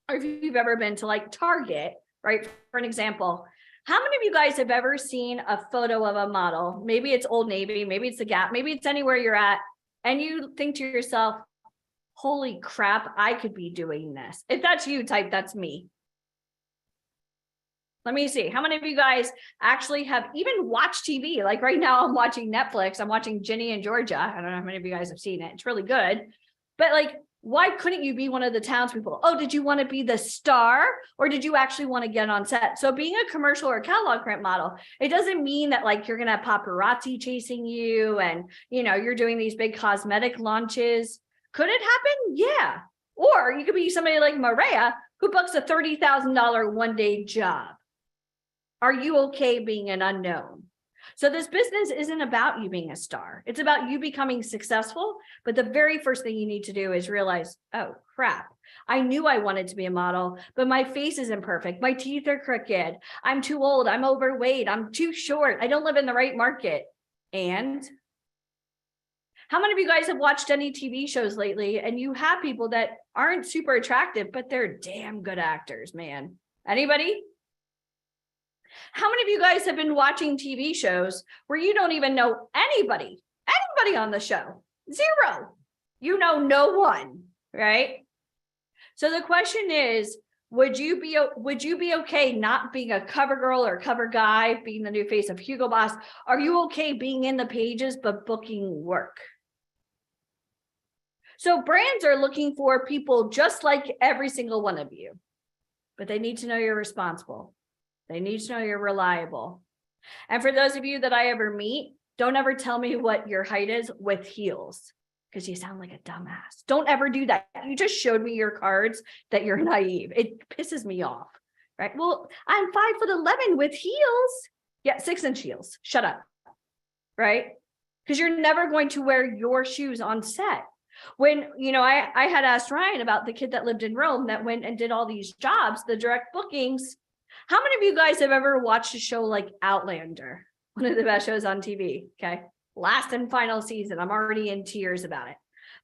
or if you've ever been to like Target, right? For an example, how many of you guys have ever seen a photo of a model? Maybe it's Old Navy, maybe it's the Gap, maybe it's anywhere you're at, and you think to yourself, holy crap, I could be doing this. If that's you, type that's me. Let me see. How many of you guys actually have even watched TV? Like right now, I'm watching Netflix. I'm watching Ginny and Georgia. I don't know how many of you guys have seen it. It's really good. But like, why couldn't you be one of the townspeople? Oh, did you want to be the star, or did you actually want to get on set? So being a commercial or catalog print model, it doesn't mean that like you're going to have paparazzi chasing you and, you know, you're doing these big cosmetic launches. Could it happen? Yeah. Or you could be somebody like Maria who books a $30,000 one-day job. Are you okay being an unknown? So this business isn't about you being a star. It's about you becoming successful. But the very first thing you need to do is realize, oh crap, I knew I wanted to be a model, but my face isn't perfect. My teeth are crooked. I'm too old. I'm overweight. I'm too short. I don't live in the right market. And how many of you guys have watched any TV shows lately and you have people that aren't super attractive, but they're damn good actors, man? Anybody? How many of you guys have been watching TV shows where you don't even know anybody on the show? Zero. You know no one, right? So the question is, would you be okay not being a cover girl or cover guy, being the new face of Hugo Boss? Are you okay being in the pages but booking work? So brands are looking for people just like every single one of you, but they need to know you're responsible. They need to know you're reliable. And for those of you that I ever meet, don't ever tell me what your height is with heels, because you sound like a dumbass. Don't ever do that. You just showed me your cards that you're naive. It pisses me off, right? Well, I'm 5'11" with heels. Yeah, 6-inch heels. Shut up, right? Because you're never going to wear your shoes on set. When, you know, I had asked Ryan about the kid that lived in Rome that went and did all these jobs, the direct bookings. How many of you guys have ever watched a show like Outlander? One of the best shows on TV, okay? Last and final season. I'm already in tears about it.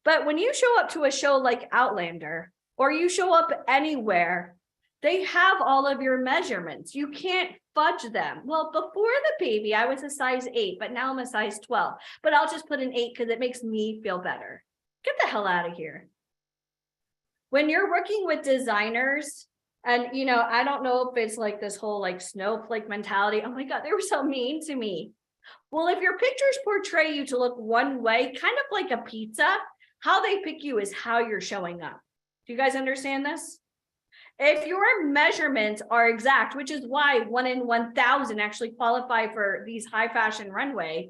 But when you show up to a show like Outlander, or you show up anywhere, they have all of your measurements. You can't fudge them. Well, before the baby, I was a size 8, but now I'm a size 12. But I'll just put an 8 because it makes me feel better. Get the hell out of here. When you're working with designers, and, you know, I don't know if it's like this whole like snowflake mentality. Oh my God, they were so mean to me. Well, if your pictures portray you to look one way, kind of like a pizza, how they pick you is how you're showing up. Do you guys understand this? If your measurements are exact, which is why 1 in 1,000 actually qualify for these high fashion runway.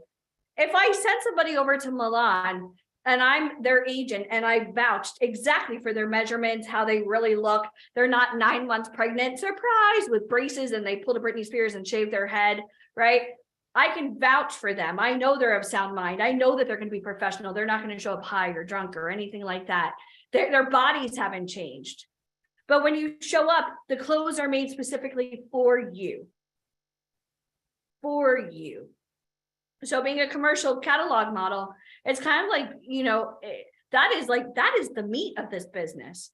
If I send somebody over to Milan and I'm their agent and I vouched exactly for their measurements, how they really look, they're not 9 months pregnant, surprise, with braces, and they pulled a Britney Spears and shaved their head, right? I can vouch for them. I know they're of sound mind. I know that they're going to be professional. They're not going to show up high or drunk or anything like that. Their bodies haven't changed. But when you show up, the clothes are made specifically for you. For you. So being a commercial catalog model, it's kind of like, you know, that is the meat of this business.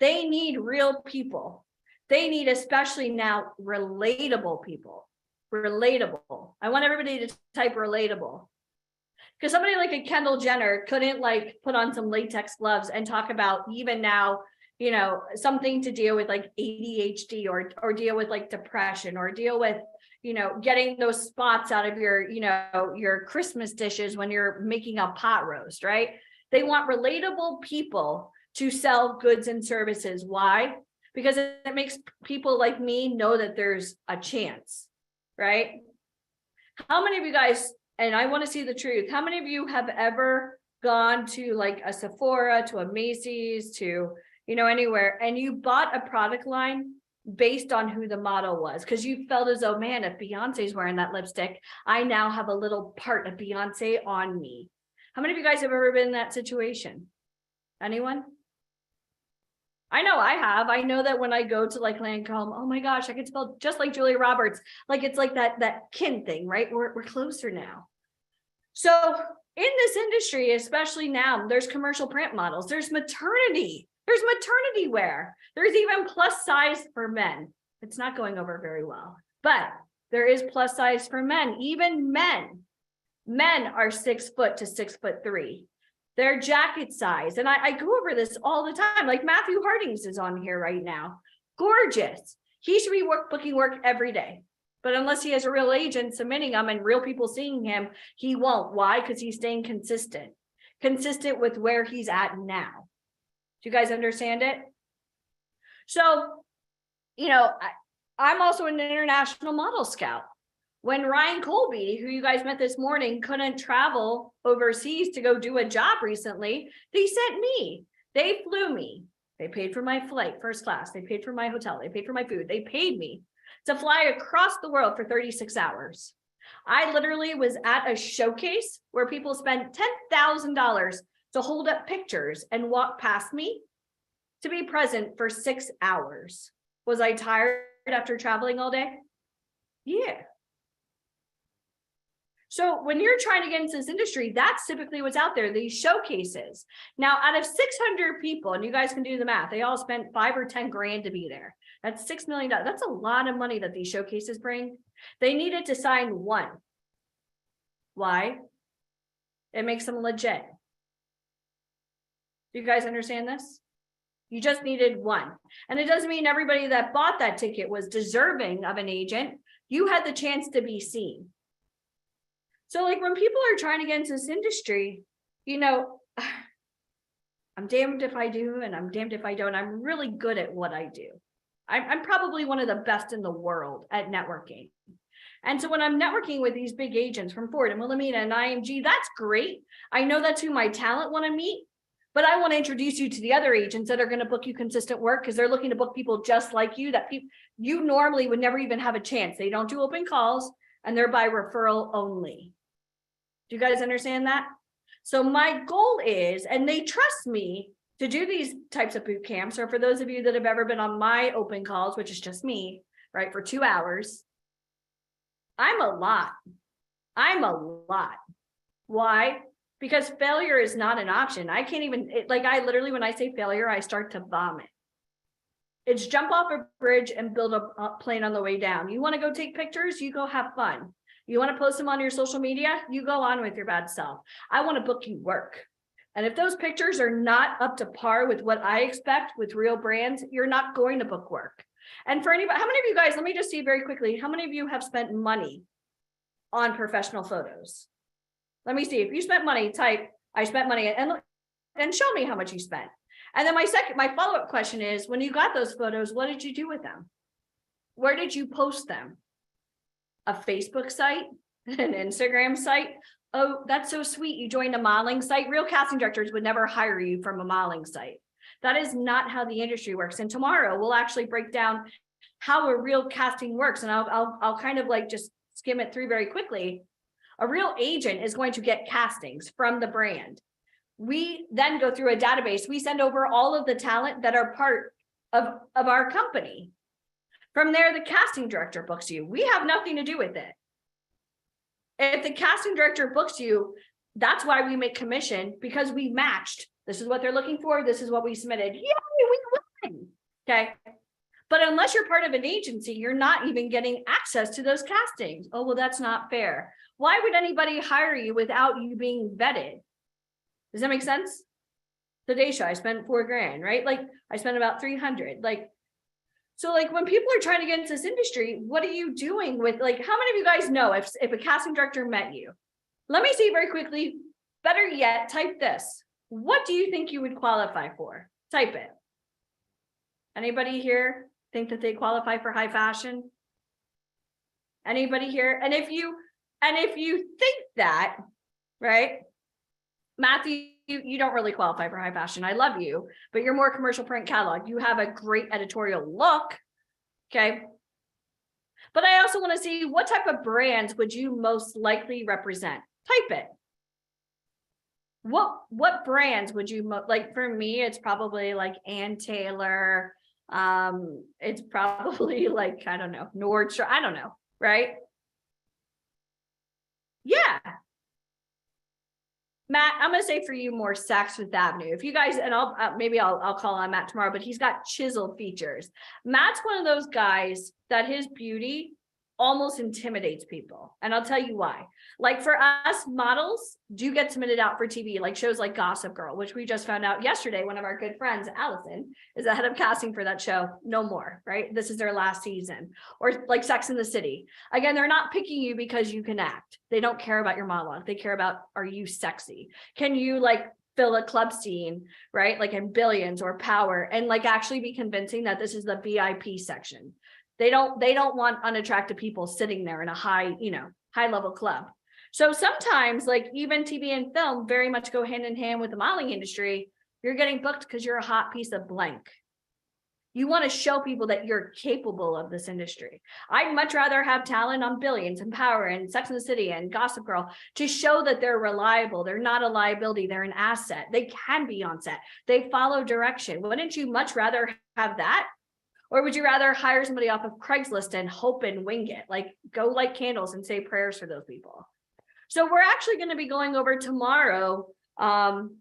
They need real people. They need, especially now, relatable people. Relatable. I want everybody to type relatable. Because somebody like a Kendall Jenner couldn't like put on some latex gloves and talk about even now, you know, something to deal with like ADHD or deal with like depression or deal with, you know, getting those spots out of your, you know, your Christmas dishes when you're making a pot roast, right? They want relatable people to sell goods and services. Why? Because it makes people like me know that there's a chance, right? How many of you guys, and I want to see the truth, how many of you have ever gone to like a Sephora, to a Macy's, to, you know, anywhere, and you bought a product line based on who the model was, because you felt as though, man, if Beyonce's wearing that lipstick, I now have a little part of Beyonce on me. How many of you guys have ever been in that situation? Anyone? I know I have. I know that when I go to like Lancome, oh my gosh, I can spell just like Julia Roberts. Like it's like that kin thing, right? We're closer now. So in this industry, especially now, there's commercial print models, there's maternity wear, there's even plus size for men. It's not going over very well, but there is plus size for men, even men. Men are 6 foot to 6'3". Their jacket size, and I go over this all the time. Like Matthew Hardings is on here right now. Gorgeous. He should be booking work every day. But unless he has a real agent submitting them and real people seeing him, he won't. Why? Because he's staying consistent with where he's at now. Do you guys understand it? So, you know, I'm also an international model scout. When Ryan Colby, who you guys met this morning, couldn't travel overseas to go do a job recently, they sent me. They flew me. They paid for my flight, first class. They paid for my hotel. They paid for my food. They paid me to fly across the world for 36 hours. I literally was at a showcase where people spent $10,000 to hold up pictures and walk past me to be present for 6 hours. Was I tired after traveling all day? Yeah. So when you're trying to get into this industry, that's typically what's out there, these showcases. Now, out of 600 people, and you guys can do the math, they all spent 5 or 10 grand to be there. That's $6 million. That's a lot of money that these showcases bring. They needed to sign one. Why? It makes them legit. Do you guys understand this? You just needed one. And it doesn't mean everybody that bought that ticket was deserving of an agent. You had the chance to be seen. So like when people are trying to get into this industry, you know, I'm damned if I do and I'm damned if I don't. I'm really good at what I do. I'm probably one of the best in the world at networking. And so when I'm networking with these big agents from Ford and Wilhelmina and IMG, that's great. I know that's who my talent want to meet, but I want to introduce you to the other agents that are going to book you consistent work because they're looking to book people just like you that you normally would never even have a chance. They don't do open calls and they're by referral only. Do you guys understand that? So my goal is, and they trust me to do these types of boot camps, or for those of you that have ever been on my open calls, which is just me, right, for 2 hours, I'm a lot. Why? Because failure is not an option. I can't even, I literally, when I say failure, I start to vomit. It's jump off a bridge and build a plane on the way down. You want to go take pictures? You go have fun. You want to post them on your social media? You go on with your bad self. I want to book you work. And if those pictures are not up to par with what I expect with real brands, you're not going to book work. And for anybody, how many of you guys, let me just see very quickly, how many of you have spent money on professional photos? Let me see. If you spent money, type, I spent money, and show me how much you spent. And then my follow-up question is, when you got those photos, what did you do with them? Where did you post them? A Facebook site, an Instagram site. Oh, that's so sweet. You joined a modeling site. Real casting directors would never hire you from a modeling site. That is not how the industry works. And tomorrow we'll actually break down how a real casting works. And I'll kind of like just skim it through very quickly. A real agent is going to get castings from the brand. We then go through a database. We send over all of the talent that are part of our company. From there, the casting director books you. We have nothing to do with it. If the casting director books you, that's why we make commission, because we matched. This is what they're looking for. This is what we submitted. Yay, we win. Okay. But unless you're part of an agency, you're not even getting access to those castings. Oh, well, that's not fair. Why would anybody hire you without you being vetted? Does that make sense? The day show, I spent $4 grand, right? Like I spent about 300. So when people are trying to get into this industry, what are you doing with, how many of you guys know if a casting director met you? Let me see very quickly. Better yet, type this. What do you think you would qualify for? Type it. Anybody here think that they qualify for high fashion? Anybody here? And if you think that, right? Matthew, you don't really qualify for high fashion. I love you, but you're more commercial print catalog. You have a great editorial look. Okay. But I also want to see, what type of brands would you most likely represent? Type it. What brands would you like? For me, it's probably like Ann Taylor. It's probably like, I don't know, Nordstrom. I don't know. Right. Yeah. Matt, I'm gonna say for you more Saks Fifth Avenue. If you guys, and I'll call on Matt tomorrow, but he's got chiseled features. Matt's one of those guys that his beauty almost intimidates people. And I'll tell you why. Like for us, models do get submitted out for TV, like shows like Gossip Girl, which we just found out yesterday. One of our good friends, Allison, is the head of casting for that show. No more, right? This is their last season. Or like Sex and the City. Again, they're not picking you because you can act. They don't care about your monologue. They care about, are you sexy? Can you like fill a club scene, right? Like in Billions or Power, and like actually be convincing that this is the VIP section. They don't want unattractive people sitting there in a high level club. So sometimes like even TV and film very much go hand in hand with the modeling industry. You're getting booked because you're a hot piece of blank. You want to show people that you're capable of this industry. I'd much rather have talent on Billions and Power and Sex and the City and Gossip Girl to show that they're reliable. They're not a liability. They're an asset. They can be on set. They follow direction. Wouldn't you much rather have that? Or would you rather hire somebody off of Craigslist and hope and wing it? Like go light candles and say prayers for those people. So we're actually going to be going over tomorrow. Walking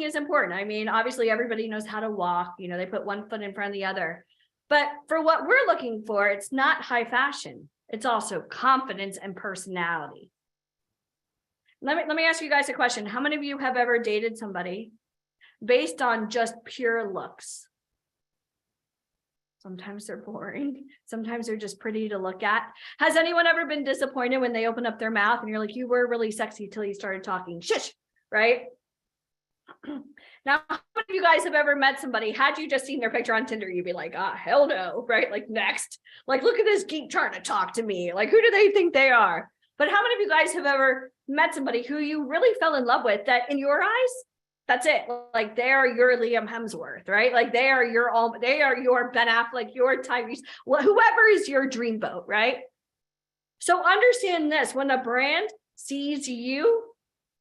is important. I mean, obviously everybody knows how to walk. They put one foot in front of the other. But for what we're looking for, it's not high fashion. It's also confidence and personality. Let me ask you guys a question. How many of you have ever dated somebody based on just pure looks? Sometimes they're boring. Sometimes they're just pretty to look at. Has anyone ever been disappointed when they open up their mouth and you're like, you were really sexy till you started talking? Shush, right? Now, how many of you guys have ever met somebody, had you just seen their picture on Tinder, you'd be like, hell no, right? Like next, like, look at this geek trying to talk to me. Like, who do they think they are? But how many of you guys have ever met somebody who you really fell in love with that in your eyes, that's it. Like they are your Liam Hemsworth, right? Like they are your Ben Affleck, your Tyrese, whoever is your dreamboat, right? So understand this, when a brand sees you,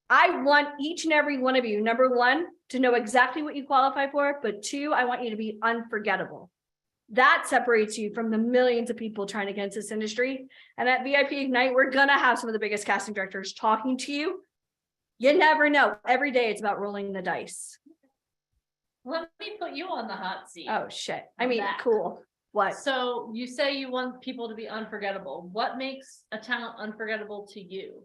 I want each and every one of you, number one, to know exactly what you qualify for, but two, I want you to be unforgettable. That separates you from the millions of people trying to get into this industry. And at VIP Ignite, we're gonna have some of the biggest casting directors talking to you. You never know. Every day it's about rolling the dice. Let me put you on the hot seat. Oh shit. I mean, cool. What? So you say you want people to be unforgettable. What makes a talent unforgettable to you?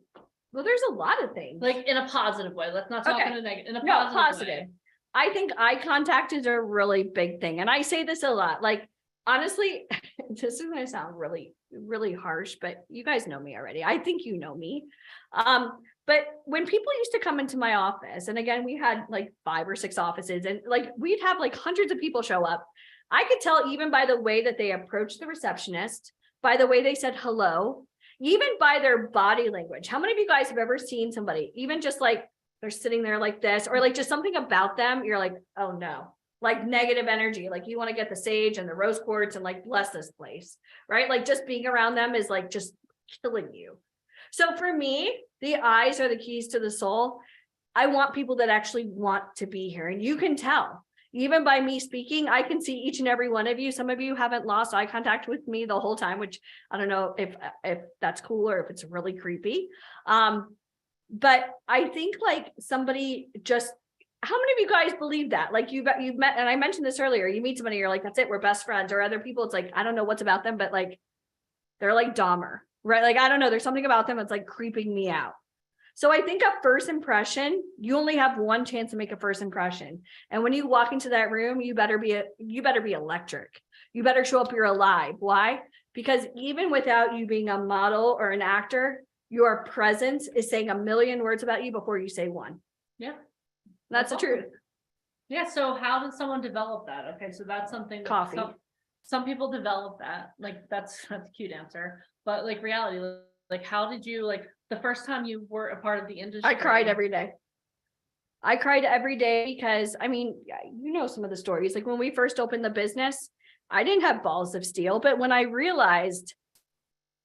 Well, there's a lot of things. Like in a positive way. Let's not talk in a negative. In a positive way. I think eye contact is a really big thing. And I say this a lot. Like, honestly, this is going to sound really, really harsh, but you guys know me already. I think you know me. But when people used to come into my office, and again, we had like 5 or 6 offices, and like we'd have like hundreds of people show up. I could tell even by the way that they approached the receptionist, by the way they said hello, even by their body language. How many of you guys have ever seen somebody, even just like they're sitting there like this, or like just something about them, you're like, oh no, like negative energy, like you want to get the sage and the rose quartz and like bless this place, right? Like just being around them is like just killing you. So for me, the eyes are the keys to the soul. I want people that actually want to be here. And you can tell, even by me speaking, I can see each and every one of you. Some of you haven't lost eye contact with me the whole time, which I don't know if that's cool or if it's really creepy. But I think like somebody just, how many of you guys believe that? Like you've met, and I mentioned this earlier, you meet somebody, you're like, that's it, we're best friends. Or other people, it's like, I don't know what's about them, but like, they're like Dahmer. Right? Like, I don't know. There's something about them that's like creeping me out. So I think a first impression, you only have one chance to make a first impression. And when you walk into that room, you better be electric. You better show up, you're alive. Why? Because even without you being a model or an actor, your presence is saying a million words about you before you say one. Yeah. That's the truth. Yeah. So how does someone develop that? Okay. So that's something. Coffee. Some people develop that. Like that's a cute answer. But like reality, like how did you, like the first time you were a part of the industry? I cried every day. I cried every day because, I mean, you know, some of the stories, like when we first opened the business, I didn't have balls of steel, but when I realized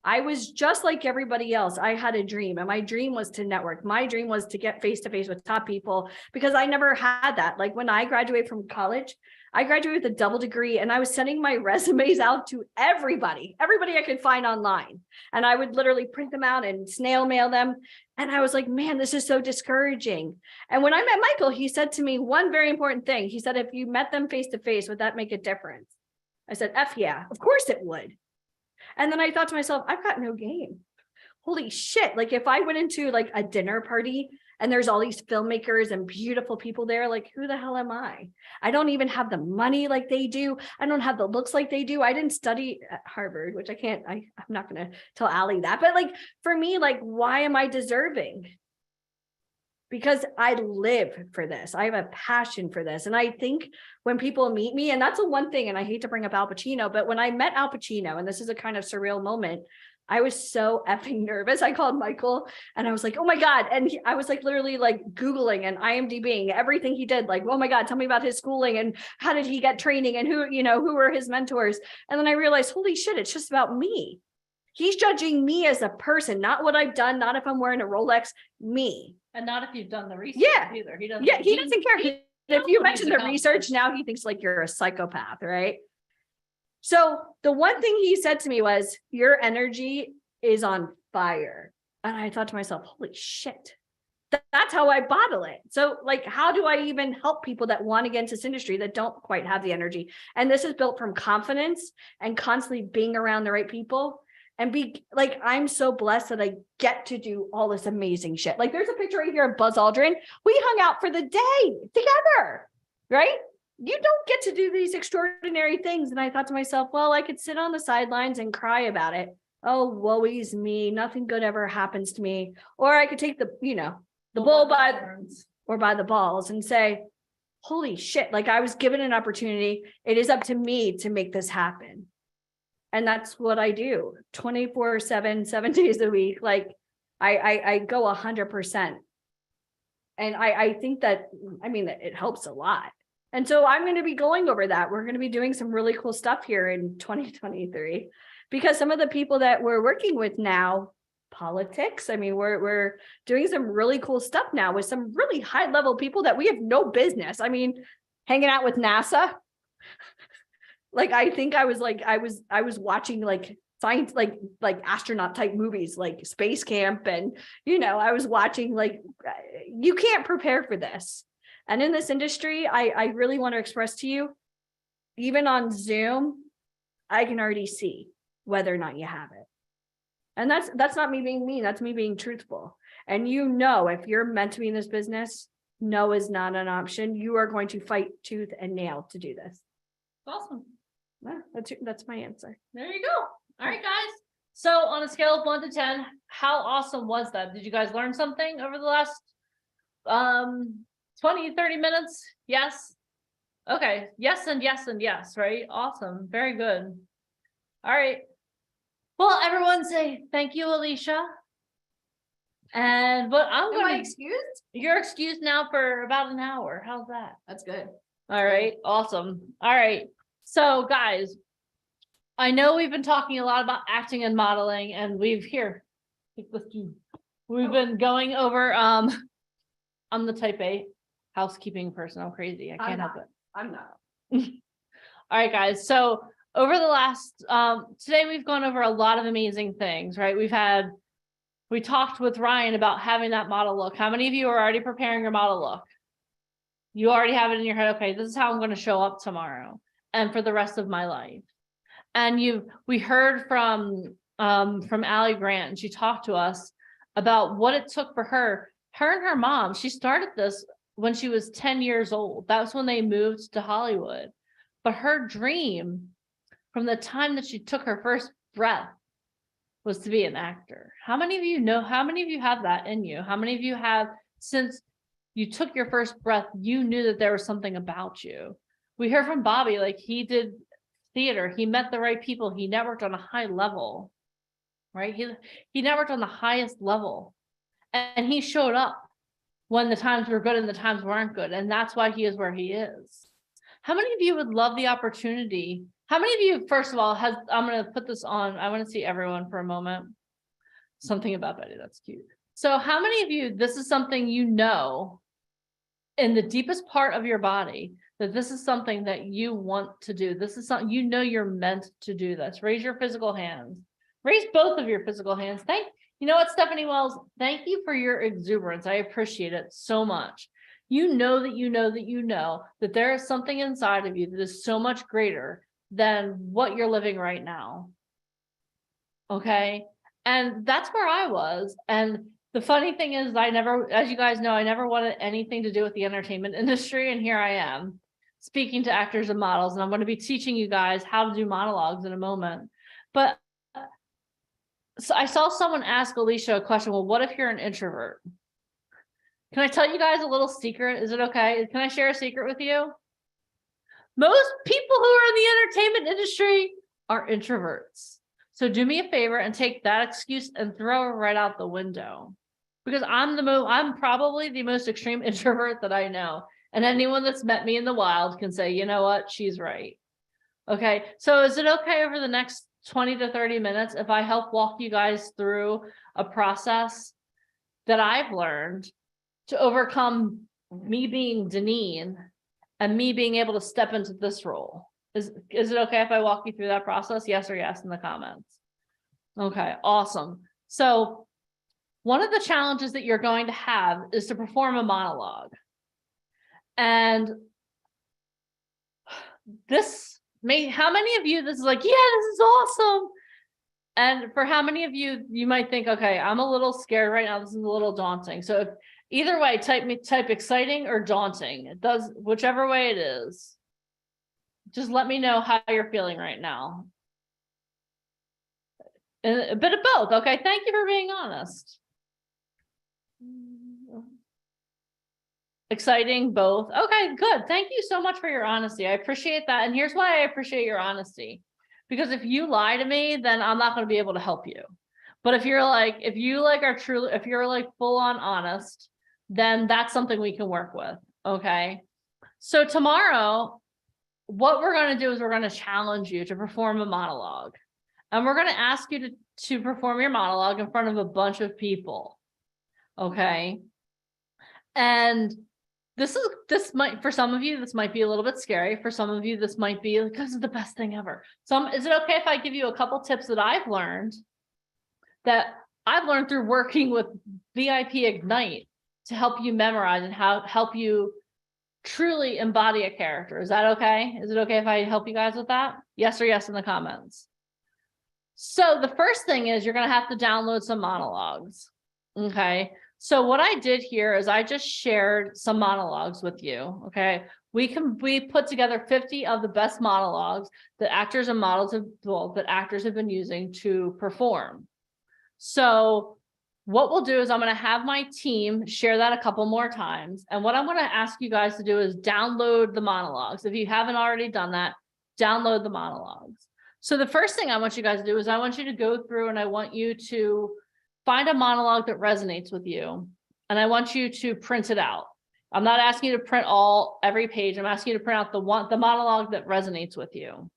I was just like everybody else. I had a dream, and my dream was to network. My dream was to get face to face with top people, because I never had that. Like when I graduated from college, I graduated with a double degree, and I was sending my resumes out to everybody I could find online. And I would literally print them out and snail mail them. And I was like, man, this is so discouraging. And when I met Michael, he said to me one very important thing. He said, if you met them face to face, would that make a difference? I said, F yeah, of course it would. And then I thought to myself, I've got no game. Holy shit. Like if I went into like a dinner party and there's all these filmmakers and beautiful people there, like who the hell am I? I don't even have the money like they do. I don't have the looks like they do. I didn't study at Harvard, which I'm not going to tell Allie that. But like for me, like, why am I deserving? Because I live for this. I have a passion for this. And I think when people meet me, and that's the one thing, and I hate to bring up Al Pacino, but when I met Al Pacino, and this is a kind of surreal moment, I was so effing nervous. I called Michael and I was like, oh my God. And I was like, literally like Googling and IMDbing everything he did. Like, oh my God, tell me about his schooling and how did he get training and who were his mentors? And then I realized, holy shit, it's just about me. He's judging me as a person, not what I've done, not if I'm wearing a Rolex, me. And not if you've done the research either. He doesn't. Yeah, he doesn't care. If you knows mention he's the research, now he thinks like you're a psychopath, right? So the one thing he said to me was, your energy is on fire. And I thought to myself, holy shit, that's how I bottle it. So like, how do I even help people that want to get into this industry that don't quite have the energy? And this is built from confidence and constantly being around the right people. And be like, I'm so blessed that I get to do all this amazing shit. Like there's a picture right here of Buzz Aldrin. We hung out for the day together, right? You don't get to do these extraordinary things. And I thought to myself, well, I could sit on the sidelines and cry about it. Oh, woe is me. Nothing good ever happens to me. Or I could take the bull by the balls and say, holy shit, like I was given an opportunity. It is up to me to make this happen. And that's what I do 24/7, 7 days a week. Like I go 100%. And I think that, it helps a lot. And so I'm going to be going over that. We're going to be doing some really cool stuff here in 2023, because some of the people that we're working with now, politics, we're doing some really cool stuff now with some really high level people that we have no business. Hanging out with NASA. Like, I think I was watching like science, like astronaut type movies, like Space Camp. And, I was watching like, you can't prepare for this. And in this industry, I really want to express to you, even on Zoom, I can already see whether or not you have it. And that's not me being mean. That's me being truthful. And if you're meant to be in this business, no is not an option. You are going to fight tooth and nail to do this. Awesome. Yeah, that's my answer. There you go. All right, guys. So on a scale of 1 to 10, how awesome was that? Did you guys learn something over the last 20, 30 minutes? Yes. Okay. Yes and yes and yes, right? Awesome. Very good. All right. Well, everyone say thank you, Alicia. But I'm Am I going to, excused? you're excused now for about an hour. How's that? That's good. All right. Awesome. All right. So guys, I know we've been talking a lot about acting and modeling, and we've been going over, I'm the type A housekeeping person. I'm crazy. I can't help it. I'm not. All right, guys. So over the last, today we've gone over a lot of amazing things, right? We talked with Ryan about having that model look. How many of you are already preparing your model look? You already have it in your head. Okay, this is how I'm going to show up tomorrow and for the rest of my life. And we heard from Allie Grant, and she talked to us about what it took for her and her mom. She started this when she was 10 years old. That was when they moved to Hollywood. But her dream from the time that she took her first breath was to be an actor. How many of you know, how many of you have that in you? How many of you have, since you took your first breath, you knew that there was something about you? We heard from Bobby, like he did theater. He met the right people. He networked on a high level, right? He networked on the highest level, and he showed up when the times were good and the times weren't good. And that's why he is where he is. How many of you would love the opportunity How many of you, first of all, I'm going to put this on. I want to see everyone for a moment. Something about Betty, that's cute. So how many of you, this is something you know in the deepest part of your body, that this is something that you want to do? This is something you know you're meant to do this. Raise your physical hands. Raise both of your physical hands. You know what, Stephanie Wells, thank you for your exuberance. I appreciate it so much. You know that you know that you know that there is something inside of you that is so much greater than what you're living right now. Okay. And that's where I was. And the funny thing is, I never, as you guys know, I never wanted anything to do with the entertainment industry. And here I am speaking to actors and models. And I'm going to be teaching you guys how to do monologues in a moment. But so I saw someone ask Alicia a question. Well, what if you're an introvert? Can I tell you guys a little secret? Is it okay? Can I share a secret with you? Most people who are in the entertainment industry are introverts. So do me a favor and take that excuse and throw it right out the window, because I'm probably the most extreme introvert that I know. And anyone that's met me in the wild can say, you know what, she's right. Okay. So is it okay over the next 20 to 30 minutes if I help walk you guys through a process that I've learned to overcome me being Deneen and me being able to step into this role? Is it okay if I walk you through that process? Yes or yes in the comments. Okay, awesome. So one of the challenges that you're going to have is to perform a monologue. And how many of you, this is like, yeah, this is awesome. And for how many of you, you might think, okay, I'm a little scared right now. This is a little daunting. So if, either way, type exciting or daunting. It does, whichever way it is. Just let me know how you're feeling right now. And a bit of both. Okay. Thank you for being honest. Exciting, both. Okay, good. Thank you so much for your honesty. I appreciate that. And here's why I appreciate your honesty. Because if you lie to me, then I'm not going to be able to help you. But if you're full on honest, then that's something we can work with. Okay. So tomorrow, what we're going to do is we're going to challenge you to perform a monologue. And we're going to ask you to perform your monologue in front of a bunch of people. Okay. And this might, for some of you, this might be a little bit scary. For some of you, this might be like, this is the best thing ever. Is it okay if I give you a couple tips that I've learned through working with VIP Ignite to help you memorize and help you truly embody a character? Is that okay? Is it okay if I help you guys with that? Yes or yes in the comments. So the first thing is you're going to have to download some monologues. Okay. So what I did here is I just shared some monologues with you. Okay. We put together 50 of the best monologues that actors and models that actors have been using to perform. So what we'll do is I'm going to have my team share that a couple more times. And what I'm going to ask you guys to do is download the monologues. If you haven't already done that, download the monologues. So the first thing I want you guys to do is I want you to go through and I want you to find a monologue that resonates with you. And I want you to print it out. I'm not asking you to print every page. I'm asking you to print out the monologue that resonates with you.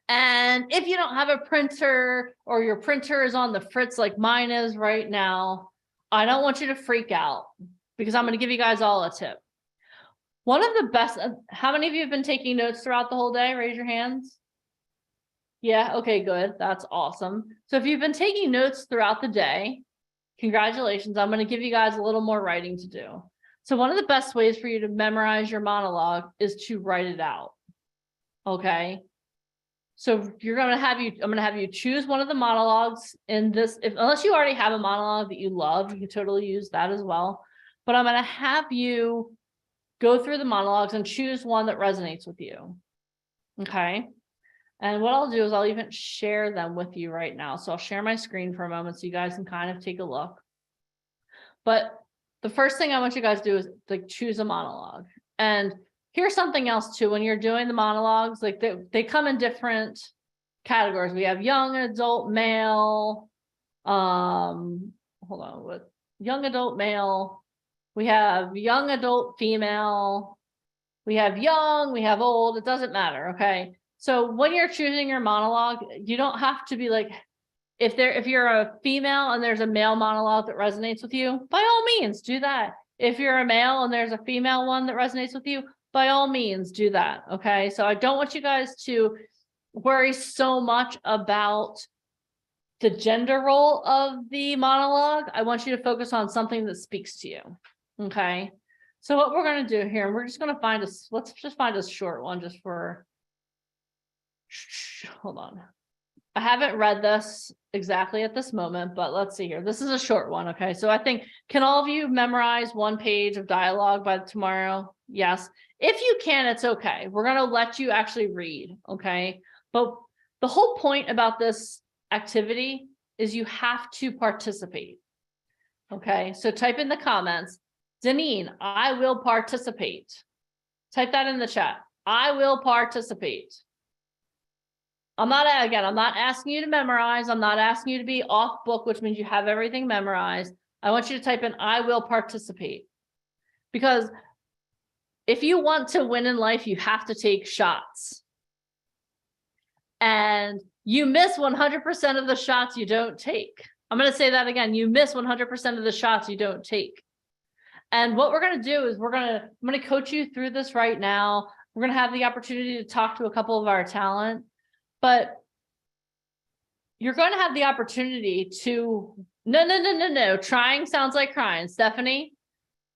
And if you don't have a printer or your printer is on the fritz like mine is right now, I don't want you to freak out because I'm going to give you guys all a tip. One of the best, how many of you have been taking notes throughout the whole day? Raise your hands. Yeah, okay, good. That's awesome. So if you've been taking notes throughout the day, congratulations. I'm going to give you guys a little more writing to do. So one of the best ways for you to memorize your monologue is to write it out. Okay. So I'm going to have you choose one of the monologues in this, unless you already have a monologue that you love, you can totally use that as well. But I'm going to have you go through the monologues and choose one that resonates with you. Okay. And what I'll do is I'll even share them with you right now. So I'll share my screen for a moment so you guys can kind of take a look. But the first thing I want you guys to do is like choose a monologue. And here's something else too. When you're doing the monologues, like they come in different categories. We have young adult male, with young adult male. We have young adult female. We have young, we have old, it doesn't matter, okay? So when you're choosing your monologue, you don't have to be like, if you're a female and there's a male monologue that resonates with you, by all means do that. If you're a male and there's a female one that resonates with you, by all means do that. Okay. So I don't want you guys to worry so much about the gender role of the monologue. I want you to focus on something that speaks to you. Okay. So what we're going to do here, we're just going to find let's just find a short one just for, hold on. I haven't read this exactly at this moment, but let's see here. This is a short one. Okay. So I think, can all of you memorize 1 page of dialogue by tomorrow? Yes. If you can, it's okay. We're going to let you actually read. Okay. But the whole point about this activity is you have to participate. Okay. So type in the comments, Deneen, I will participate. Type that in the chat. I will participate. I'm not asking you to memorize. I'm not asking you to be off book, which means you have everything memorized. I want you to type in, I will participate. Because if you want to win in life, you have to take shots. And you miss 100% of the shots you don't take. I'm going to say that again. You miss 100% of the shots you don't take. And what we're going to do is I'm going to coach you through this right now. We're going to have the opportunity to talk to a couple of our talent. But you're going to have the opportunity to, no. Trying sounds like crying. Stephanie,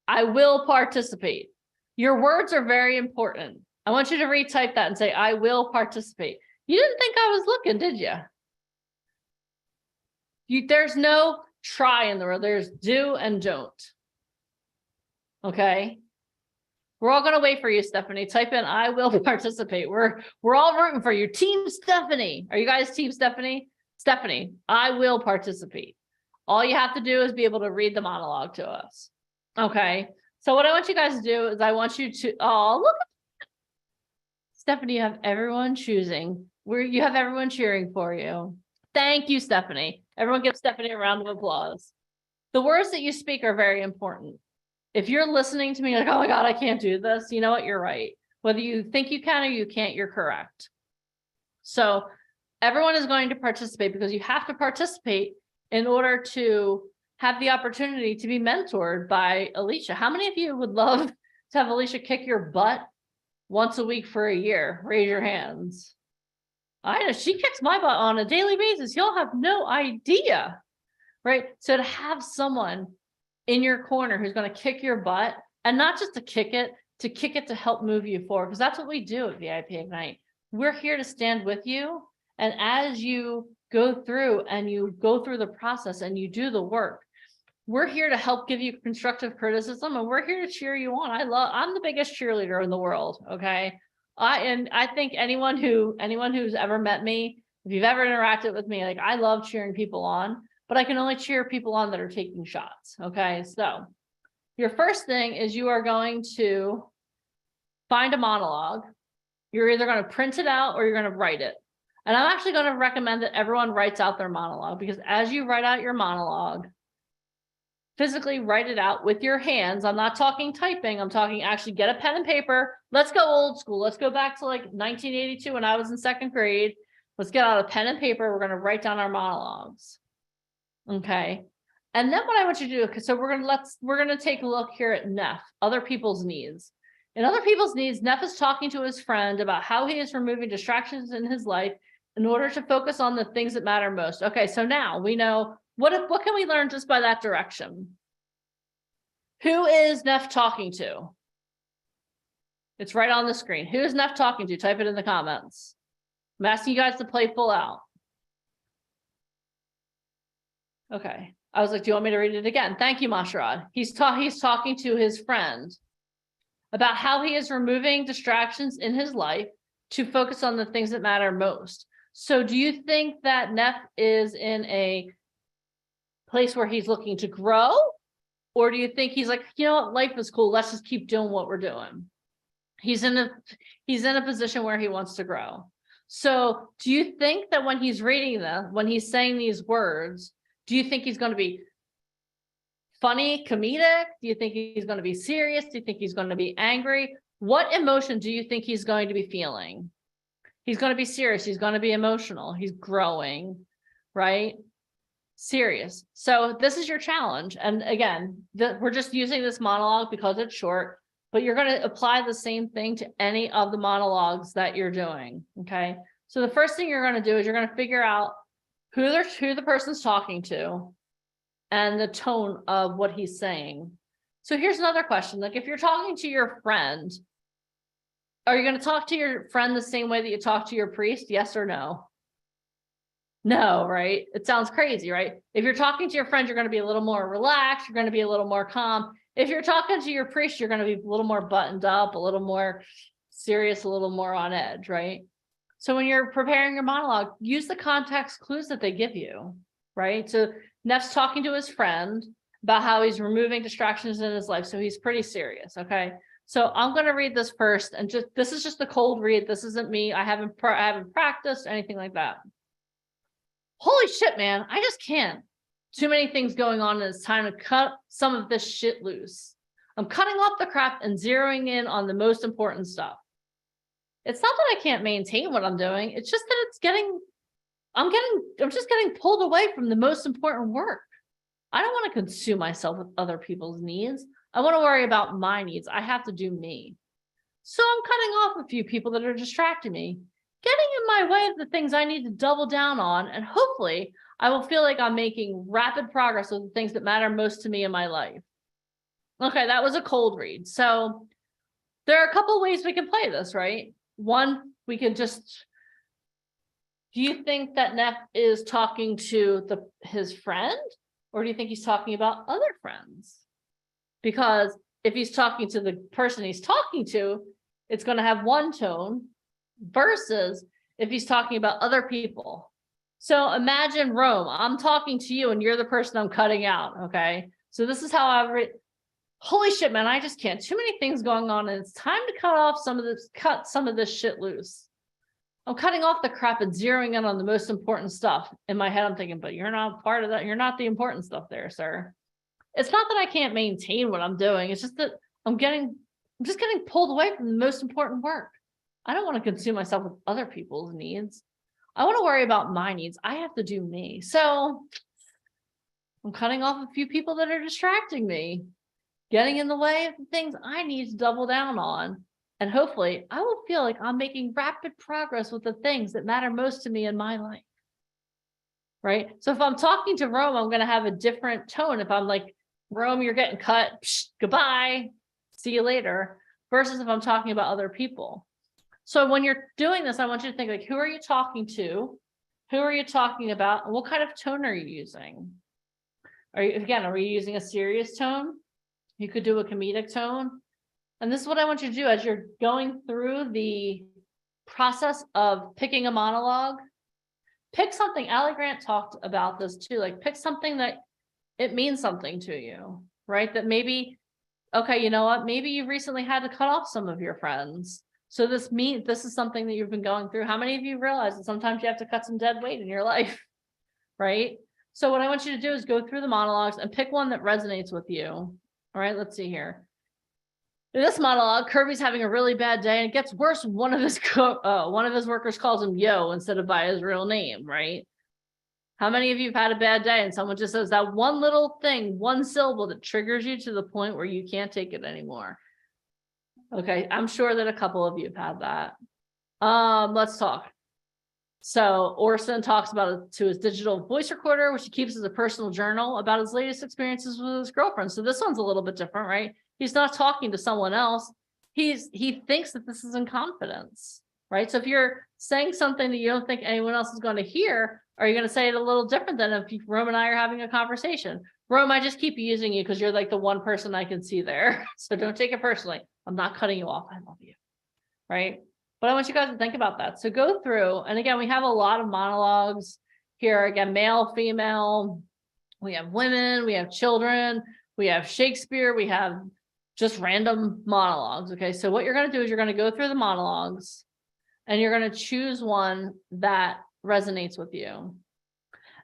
I will participate. Your words are very important. I want you to retype that and say, I will participate. You didn't think I was looking, did you? There's no try in the world. There's do and don't. Okay. We're all going to wait for you, Stephanie. Type in, I will participate. We're all rooting for you. Team Stephanie. Are you guys team Stephanie? Stephanie, I will participate. All you have to do is be able to read the monologue to us. Okay. So what I want you guys to do is I want you to, oh, look. Stephanie, you have everyone choosing. You have everyone cheering for you. Thank you, Stephanie. Everyone give Stephanie a round of applause. The words that you speak are very important. If you're listening to me like, oh my God, I can't do this, you know what? You're right. Whether you think you can or you can't, you're correct. So everyone is going to participate because you have to participate in order to have the opportunity to be mentored by Alicia. How many of you would love to have Alicia kick your butt once a week for a year? Raise your hands. I know she kicks my butt on a daily basis. You'll have no idea, right? So to have someone in your corner who's going to kick your butt, and not just to kick it to help move you forward, because that's what we do at VIP Ignite. We're here to stand with you. And as you go through the process and you do the work, we're here to help give you constructive criticism, and we're here to cheer you on. I'm the biggest cheerleader in the world. Okay. I think anyone who's ever met me, if you've ever interacted with me, like, I love cheering people on, but I can only cheer people on that are taking shots. Okay. So your first thing is you are going to find a monologue. You're either going to print it out or you're going to write it. And I'm actually going to recommend that everyone writes out their monologue, because as you write out your monologue, physically write it out with your hands. I'm not talking typing. I'm talking actually get a pen and paper. Let's go old school. Let's go back to like 1982 when I was in 2nd grade. Let's get out a pen and paper. We're going to write down our monologues. Okay. And then what I want you to do, so we're going to take a look here at Neff, other people's needs. In other people's needs, Neff is talking to his friend about how he is removing distractions in his life in order to focus on the things that matter most. Okay, so now we know what can we learn just by that direction? Who is Neff talking to? It's right on the screen. Who is Neff talking to? Type it in the comments. I'm asking you guys to play full out. Okay. I was like, do you want me to read it again? Thank you, Masharad. He's talking to his friend about how he is removing distractions in his life to focus on the things that matter most. So do you think that Neff is in a place where he's looking to grow? Or do you think he's like, you know what, life is cool, let's just keep doing what we're doing? He's in a position where he wants to grow. So do you think that when he's reading this, when he's saying these words, do you think he's going to be funny, comedic? Do you think he's going to be serious? Do you think he's going to be angry? What emotion do you think he's going to be feeling? He's going to be serious. He's going to be emotional. He's growing, right? Serious. So this is your challenge. And again, we're just using this monologue because it's short, but you're going to apply the same thing to any of the monologues that you're doing. Okay. So the first thing you're going to do is you're going to figure out who the person's talking to and the tone of what he's saying. So here's another question. Like if you're talking to your friend, are you going to talk to your friend the same way that you talk to your priest? Yes or no? No, right? It sounds crazy, right? If you're talking to your friend, you're going to be a little more relaxed. You're going to be a little more calm. If you're talking to your priest, you're going to be a little more buttoned up, a little more serious, a little more on edge, right? So when you're preparing your monologue, use the context clues that they give you, right? So Neff's talking to his friend about how he's removing distractions in his life. So he's pretty serious, okay? So I'm going to read this first, and this is just a cold read. This isn't me. I haven't practiced anything like that. Holy shit, man. I just can't. Too many things going on, and it's time to cut some of this shit loose. I'm cutting off the crap and zeroing in on the most important stuff. It's not that I can't maintain what I'm doing. It's just that I'm just getting pulled away from the most important work. I don't want to consume myself with other people's needs. I want to worry about my needs. I have to do me. So I'm cutting off a few people that are distracting me, getting in my way of the things I need to double down on, and hopefully I will feel like I'm making rapid progress with the things that matter most to me in my life. Okay, that was a cold read. So there are a couple of ways we can play this, right? One, we can just, do you think that Neff is talking to his friend, or do you think he's talking about other friends? Because if he's talking to the person he's talking to, it's going to have one tone versus if he's talking about other people. So imagine Rome, I'm talking to you and you're the person I'm cutting out. Okay. So this is how I've written. Holy shit, man. I just can't. Too many things going on, and it's time to cut some of this shit loose. I'm cutting off the crap and zeroing in on the most important stuff. In my head, I'm thinking, but you're not part of that. You're not the important stuff there, sir. It's not that I can't maintain what I'm doing. It's just that I'm just getting pulled away from the most important work. I don't want to consume myself with other people's needs. I want to worry about my needs. I have to do me. So I'm cutting off a few people that are distracting me, getting in the way of the things I need to double down on. And hopefully I will feel like I'm making rapid progress with the things that matter most to me in my life. Right? So if I'm talking to Rome, I'm going to have a different tone. If I'm like, Rome, you're getting cut, psh, goodbye, see you later, versus if I'm talking about other people. So when you're doing this, I want you to think like, who are you talking to? Who are you talking about? And what kind of tone are you using? Are you using a serious tone? You could do a comedic tone. And this is what I want you to do as you're going through the process of picking a monologue. Pick something. Allie Grant talked about this too. Like pick something that it means something to you, right? That maybe, okay, you know what? Maybe you recently had to cut off some of your friends. So this is something that you've been going through. How many of you realize that sometimes you have to cut some dead weight in your life, right? So what I want you to do is go through the monologues and pick one that resonates with you. All right, let's see here. In this monologue, Kirby's having a really bad day, and it gets worse when one of his workers calls him Yo instead of by his real name, right? How many of you have had a bad day and someone just says that one little thing, one syllable that triggers you to the point where you can't take it anymore? Okay, I'm sure that a couple of you have had that. Let's talk. So Orson talks about it to his digital voice recorder, which he keeps as a personal journal about his latest experiences with his girlfriend. So this one's a little bit different, right? He's not talking to someone else. He thinks that this is in confidence, right? So if you're saying something that you don't think anyone else is going to hear, are you going to say it a little different than if Rome and I are having a conversation? Rome, I just keep using you because you're like the one person I can see there. So don't take it personally. I'm not cutting you off. I love you, right? But I want you guys to think about that. So go through, and again, we have a lot of monologues here. Again, male, female, we have women, we have children, we have Shakespeare, we have just random monologues. Okay, so what you're going to do is you're going to go through the monologues and you're going to choose one that resonates with you.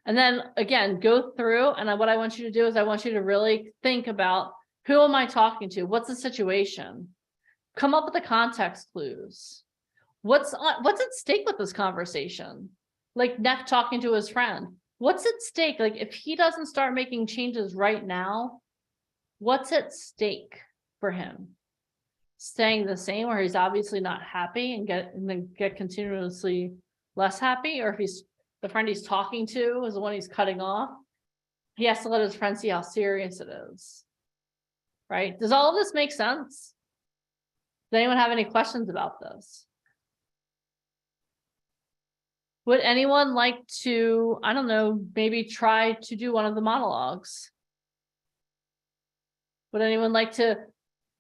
And then again, go through, and what I want you to do is I want you to really think about, who am I talking to? What's the situation? Come up with the context clues. What's at stake with this conversation? Like Neff talking to his friend. What's at stake? Like if he doesn't start making changes right now, what's at stake for him? Staying the same, where he's obviously not happy and then get continuously less happy, or if he's the friend he's talking to is the one he's cutting off, he has to let his friend see how serious it is. Right? Does all of this make sense? Does anyone have any questions about this? Would anyone like to, I don't know, maybe try to do one of the monologues? Would anyone like to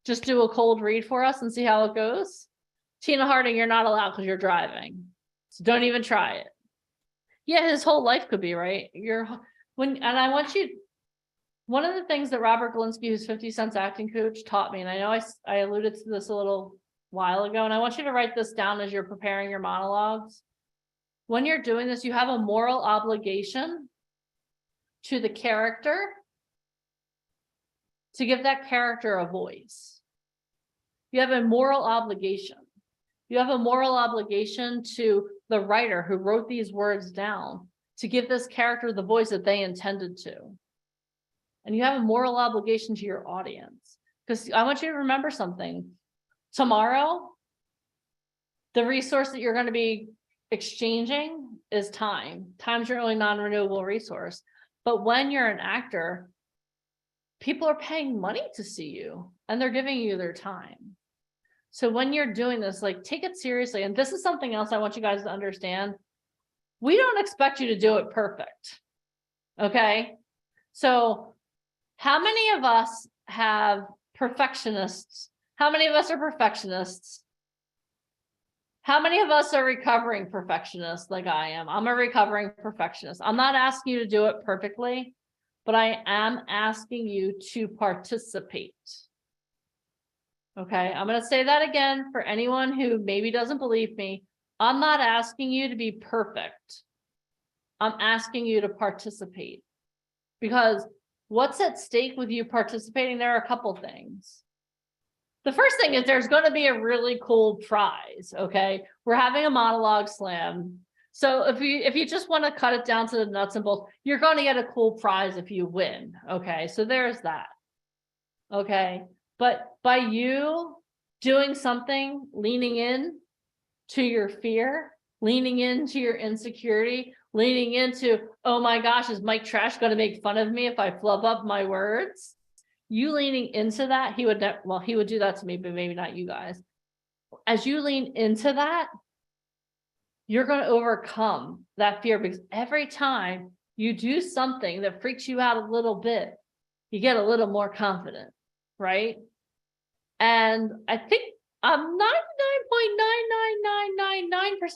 just do a cold read for us and see how it goes? Tina Harding, you're not allowed because you're driving. So don't even try it. Yeah, his whole life could be, right? And I want you, one of the things that Robert Galinsky, who's 50 Cent's acting coach, taught me, and I know I alluded to this a little while ago, and I want you to write this down as you're preparing your monologues. When you're doing this, you have a moral obligation to the character to give that character a voice. You have a moral obligation. You have a moral obligation to the writer who wrote these words down to give this character the voice that they intended to. And you have a moral obligation to your audience. Because I want you to remember something. Tomorrow, the resource that you're going to be exchanging is time. Time's your only non-renewable resource. But when you're an actor, people are paying money to see you and they're giving you their time. So when you're doing this, like, take it seriously. And this is something else I want you guys to understand. We don't expect you to do it perfect. Okay. So how many of us have perfectionists? How many of us are perfectionists? How many of us are recovering perfectionists like I am? I'm a recovering perfectionist. I'm not asking you to do it perfectly, but I am asking you to participate. Okay, I'm going to say that again for anyone who maybe doesn't believe me. I'm not asking you to be perfect. I'm asking you to participate. Because what's at stake with you participating? There are a couple things. The first thing is there's going to be a really cool prize, okay? We're having a monologue slam. So if you just want to cut it down to the nuts and bolts, you're going to get a cool prize if you win, okay? So there's that, okay? But by you doing something, leaning in to your fear, leaning into your insecurity, leaning into, oh my gosh, is Mike Trash going to make fun of me if I flub up my words? You leaning into that, he would do that to me, but maybe not you guys. As you lean into that, you're going to overcome that fear, because every time you do something that freaks you out a little bit, you get a little more confident, right? And I think I'm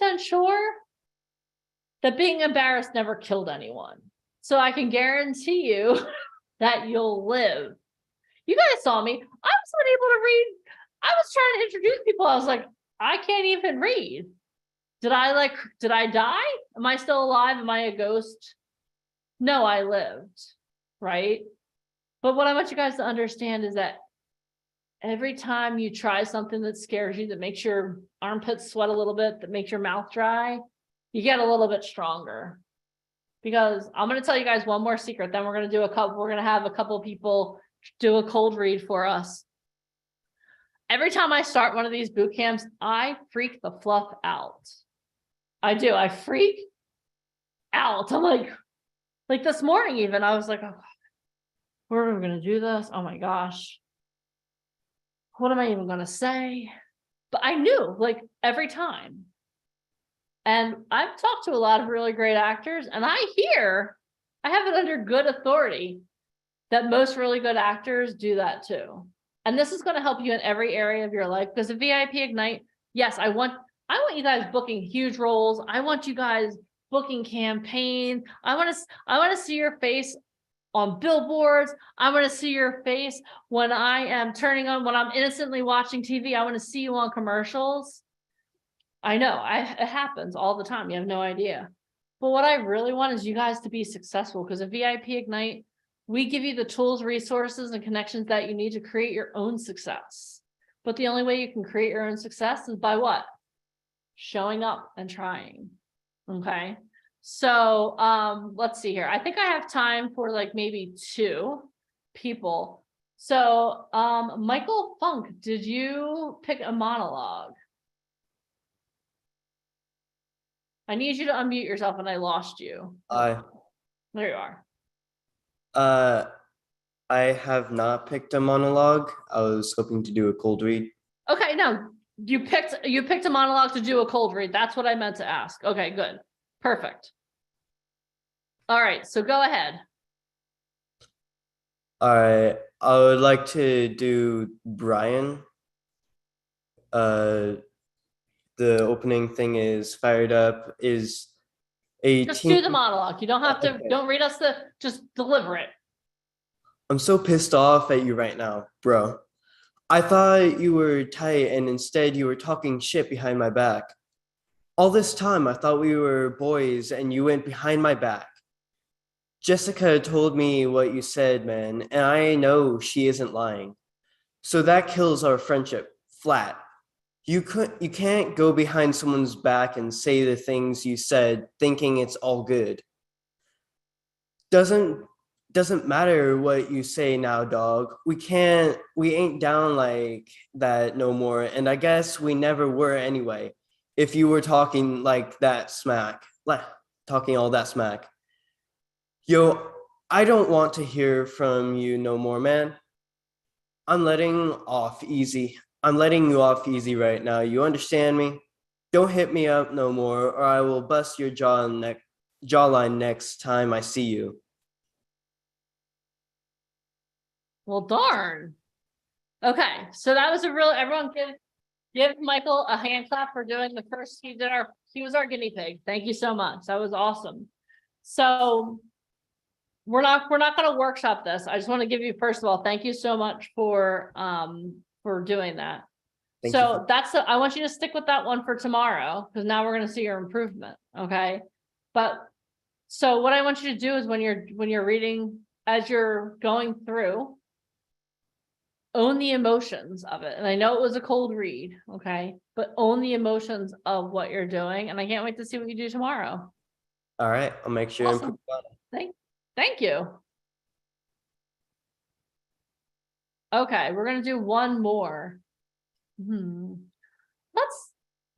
99.99999% sure that being embarrassed never killed anyone. So I can guarantee you that you'll live. You guys saw me. I was unable to read. I was trying to introduce people. I was like, I can't even read. Did I die? Am I still alive? Am I a ghost? No, I lived, right? But what I want you guys to understand is that every time you try something that scares you, that makes your armpits sweat a little bit, that makes your mouth dry, you get a little bit stronger. Because I'm going to tell you guys one more secret. Then we're going to have a couple of people do a cold read for us. Every time I start one of these boot camps, I freak the fluff out. I do. I freak out. I'm like this morning even, I was like, oh, where are we going to do this? Oh my gosh. What am I even going to say? But I knew, like, every time. And I've talked to a lot of really great actors, and I have it under good authority that most really good actors do that too. And this is going to help you in every area of your life, because the VIP Ignite, yes, I want you guys booking huge roles. I want you guys booking campaigns. I want to see your face on billboards. I want to see your face when I am when I'm innocently watching TV. I want to see you on commercials. I know it happens all the time. You have no idea. But what I really want is you guys to be successful, because at VIP Ignite, we give you the tools, resources, and connections that you need to create your own success. But the only way you can create your own success is by what? showing up and trying. Okay. So, let's see here. I think I have time for like maybe 2 people. So, Michael Funk, did you pick a monologue? I need you to unmute yourself and I lost you. I There you are. I have not picked a monologue. I was hoping to do a cold read. Okay, no, you picked a monologue to do a cold read. That's what I meant to ask. Okay, good. Perfect. All right, so go ahead. All right, I would like to do Brian. The opening thing is fired up, is a Just teen. do the monologue. You don't have to, Okay. don't read us just deliver it. I'm so pissed off at you right now, bro. I thought you were tight and instead you were talking shit behind my back. All this time I thought we were boys and you went behind my back. Jessica told me what you said, man, and I know she isn't lying. So that kills our friendship flat. You can't go behind someone's back and say the things you said thinking it's all good. Doesn't matter what you say now, dog. We ain't down like that no more, and I guess we never were anyway. If you were talking like that smack, talking all that smack. Yo, I don't want to hear from you no more, man. I'm letting you off easy right now. You understand me? Don't hit me up no more, or I will bust your jawline next time I see you. Well, darn. Okay, so that was everyone give Michael a hand clap for doing the first, he was our guinea pig. Thank you so much. That was awesome. So we're not going to workshop this. I just want to give you, first of all, thank you so much for doing that. Thank So I want you to stick with that one for tomorrow, because now we're going to see your improvement. Okay. But so what I want you to do is when you're reading, as you're going through, own the emotions of it. And I know it was a cold read, okay, but own the emotions of what you're doing. And I can't wait to see what you do tomorrow. All right, I'll make sure. Awesome. Thank you. Okay, we're gonna do one more. We're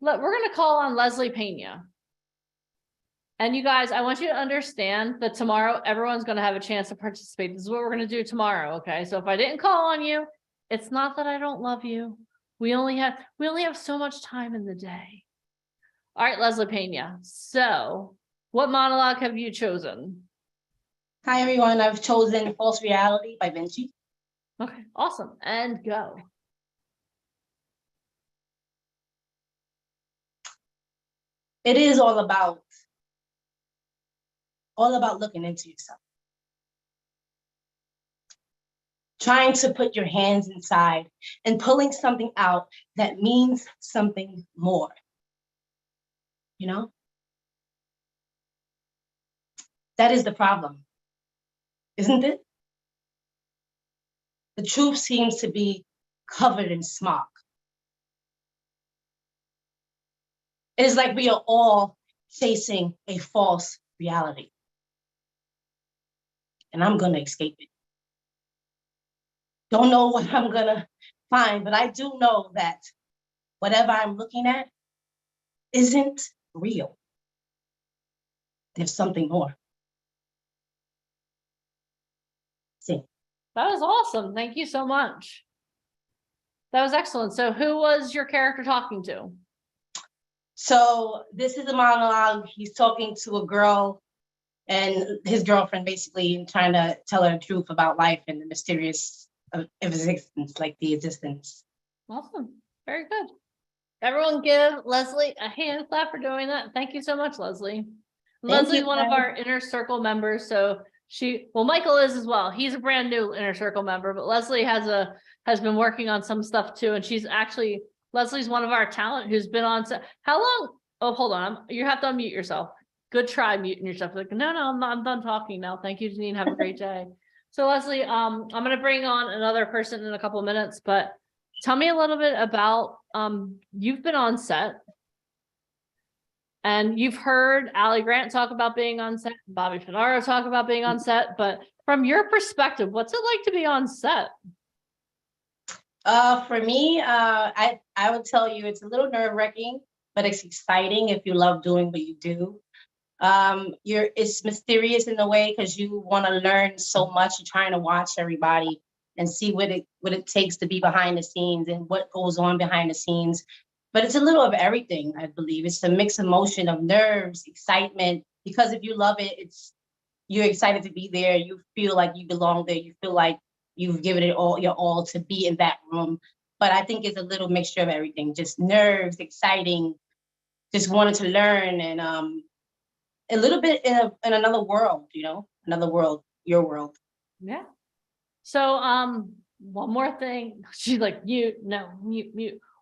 gonna call on Leslie Pena. And you guys, I want you to understand that tomorrow everyone's gonna have a chance to participate. This is what we're gonna do tomorrow. Okay, so if I didn't call on you, it's not that I don't love you. We only have so much time in the day. All right, Leslie Pena. So what monologue have you chosen? Hi, everyone. I've chosen False Reality by Vinci. Okay, awesome. And go. It is all about looking into yourself. Trying to put your hands inside and pulling something out that means something more. You know? That is the problem, isn't it? The truth seems to be covered in smoke. It is like we are all chasing a false reality. And I'm gonna escape it. Don't know what I'm gonna find, but I do know that whatever I'm looking at isn't real. There's something more. See. That was awesome. Thank you so much. That was excellent. So who was your character talking to? So this is a monologue. He's talking to a girl and his girlfriend, basically, and trying to tell her the truth about life and the mysterious of existence, like the existence. Awesome. Very good. Everyone give Leslie a hand clap for doing that. Thank you so much, Leslie. Leslie's one of our inner circle members. So Michael is as well. He's a brand new inner circle member, but Leslie has been working on some stuff too. And Leslie's one of our talent who's been on. How long? Oh, hold on. You have to unmute yourself. Good try muting yourself. Like, no, I'm done talking now. Thank you, Janine. Have a great day. So Leslie, I'm going to bring on another person in a couple of minutes, but tell me a little bit about, you've been on set. And you've heard Ali Grant talk about being on set, Bobby Finaro talk about being on set, but from your perspective, what's it like to be on set? For me, I would tell you it's a little nerve-wracking, but it's exciting if you love doing what you do. It's mysterious in a way because you want to learn so much. You're trying to watch everybody and see what it takes to be behind the scenes and what goes on behind the scenes. But it's a little of everything, I believe. It's a mixed emotion of nerves, excitement, because if you love it, you're excited to be there. You feel like you belong there. You feel like you've given it all, your all to be in that room. But I think it's a little mixture of everything, just nerves, exciting, just wanting to learn, and a little bit in another world, another world, your world. Yeah. So, one more thing. She's like, mute.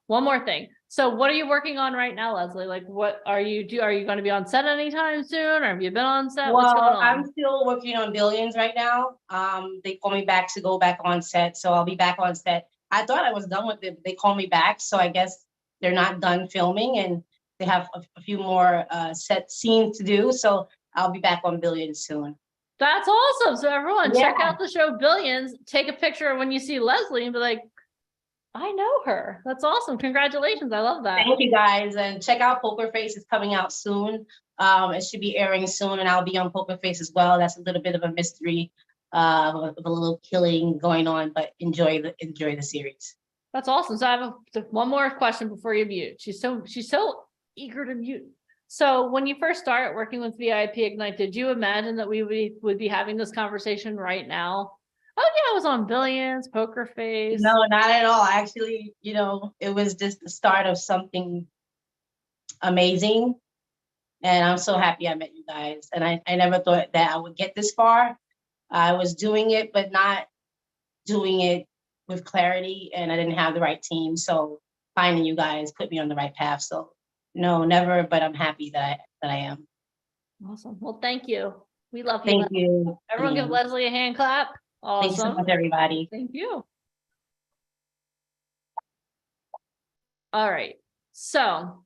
One more thing. So what are you working on right now, Leslie? Like, what are you going to be on set anytime soon, or have you been on set? What's going Well, on? I'm still working on Billions right now. They call me back to go back on set, so I'll be back on set. I thought I was done with it, but they call me back, so I guess they're not done filming, and they have a few more set scenes to do. So I'll be back on Billions soon. That's awesome. So everyone, check Yeah. out the show Billions. Take a picture when you see Leslie and be like, I know her. That's awesome. Congratulations. I love that. Thank you guys, and check out Poker Face. It's coming out soon. It should be airing soon, and I'll be on Poker Face as well. That's a little bit of a mystery, of a little killing going on, but enjoy the series. That's awesome. So I have one more question before you mute. She's so eager to mute. So when you first started working with VIP Ignite, did you imagine that we would be having this conversation right now? Oh yeah, I was on Billions, Poker Face. No, not at all. Actually, it was just the start of something amazing. And I'm so happy I met you guys. And I never thought that I would get this far. I was doing it, but not doing it with clarity. And I didn't have the right team. So finding you guys put me on the right path. So no, never, but I'm happy that I am. Awesome. Well, thank you. We love you. Thank you. Everyone give Leslie a hand clap. Awesome. Thanks so much, everybody. Thank you. All right. So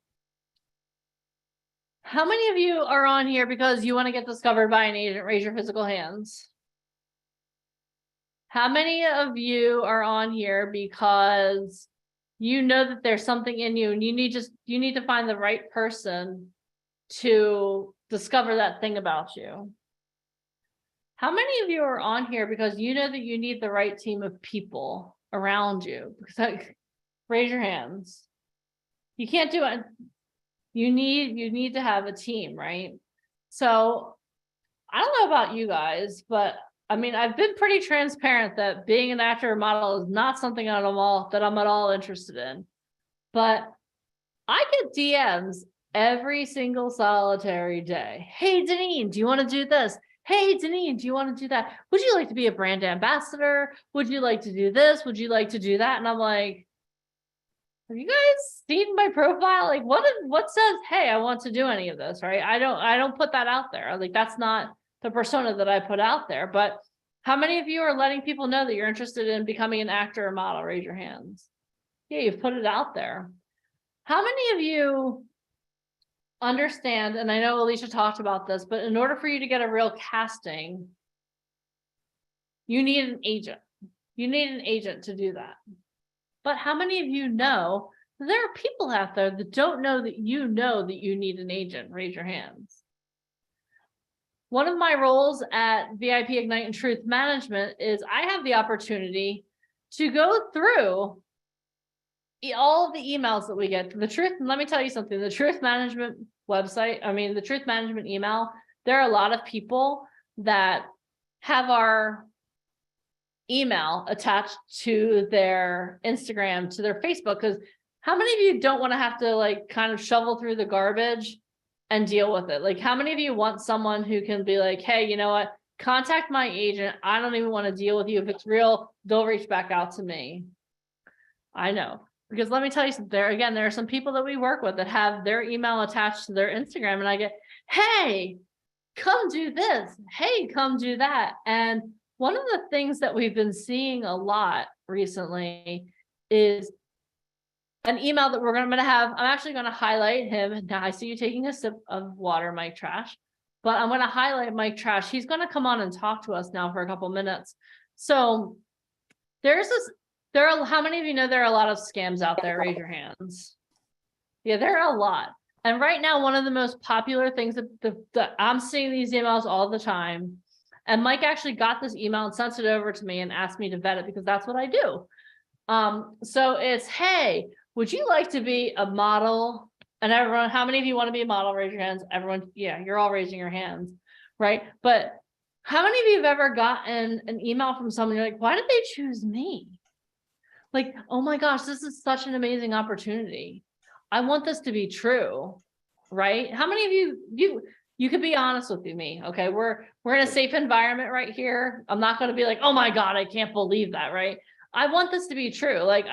how many of you are on here because you want to get discovered by an agent? Raise your physical hands. How many of you are on here because you know that there's something in you and you need to find the right person to discover that thing about you? How many of you are on here because you know that you need the right team of people around you? Raise your hands. You can't do it. You need to have a team, right? So I don't know about you guys, but I mean, I've been pretty transparent that being an actor or model is not something that I'm at all interested in. But I get DMs every single solitary day. Hey, Deneen, do you want to do this? Hey, Deneen, do you want to do that? Would you like to be a brand ambassador? Would you like to do this? Would you like to do that? And I'm like, have you guys seen my profile? Like, what says, hey, I want to do any of this, right? I don't put that out there. Like, that's not the persona that I put out there. But how many of you are letting people know that you're interested in becoming an actor or model? Raise your hands. Yeah, you've put it out there. How many of you understand, and I know Alicia talked about this, but in order for you to get a real casting, you need an agent. You need an agent to do that. But how many of you know there are people out there that don't know that you need an agent? Raise your hands. One of my roles at VIP Ignite and Truth Management is I have the opportunity to go through all of the emails that we get. Let me tell you something, the Truth Management website, the Truth Management email, there are a lot of people that have our email attached to their Instagram, to their Facebook, because how many of you don't want to have to kind of shovel through the garbage and deal with it? Like, how many of you want someone who can be like, hey, you know what? Contact my agent. I don't even want to deal with you. If it's real, they'll reach back out to me. I know. Because let me tell you something, there are some people that we work with that have their email attached to their Instagram, and I get, hey, come do this. Hey, come do that. And one of the things that we've been seeing a lot recently is an email that I'm going to have. I'm actually going to highlight him. Now I see you taking a sip of water, Mike Trash, but I'm going to highlight Mike Trash. He's going to come on and talk to us now for a couple minutes. So how many of you know there are a lot of scams out there? Raise your hands. Yeah, there are a lot. And right now, one of the most popular things that I'm seeing these emails all the time, and Mike actually got this email and sent it over to me and asked me to vet it because that's what I do. So it's, hey, would you like to be a model? And everyone, how many of you want to be a model? Raise your hands. Everyone, yeah, you're all raising your hands, right? But how many of you have ever gotten an email from someone, you're like, why did they choose me? Like, oh my gosh, this is such an amazing opportunity. I want this to be true, right? How many of you could be honest with me, okay? We're in a safe environment right here. I'm not going to be like, oh my God, I can't believe that, right? I want this to be true. Like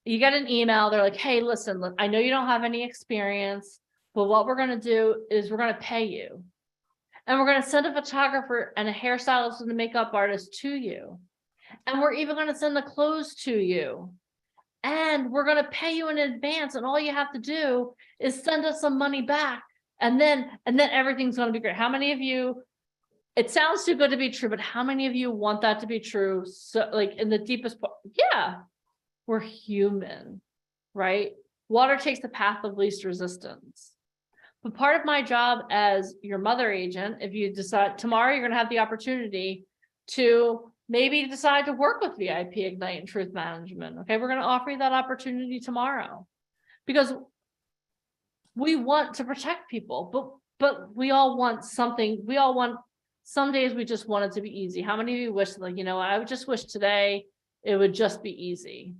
you get an email, they're like, hey, listen, look, I know you don't have any experience, but what we're going to do is we're going to pay you. And we're going to send a photographer and a hairstylist and a makeup artist to you. And we're even going to send the clothes to you. And we're going to pay you in advance. And all you have to do is send us some money back. And then everything's going to be great. How many of you, it sounds too good to be true, but how many of you want that to be true? So like in the deepest part, yeah, we're human, right? Water takes the path of least resistance. But part of my job as your mother agent, if you decide tomorrow, you're going to have the opportunity to maybe decide to work with VIP Ignite and Truth Management. Okay, we're going to offer you that opportunity tomorrow because we want to protect people, but we all want something. We all want, some days we just want it to be easy. How many of you wish, like, you know, I would just wish today it would just be easy.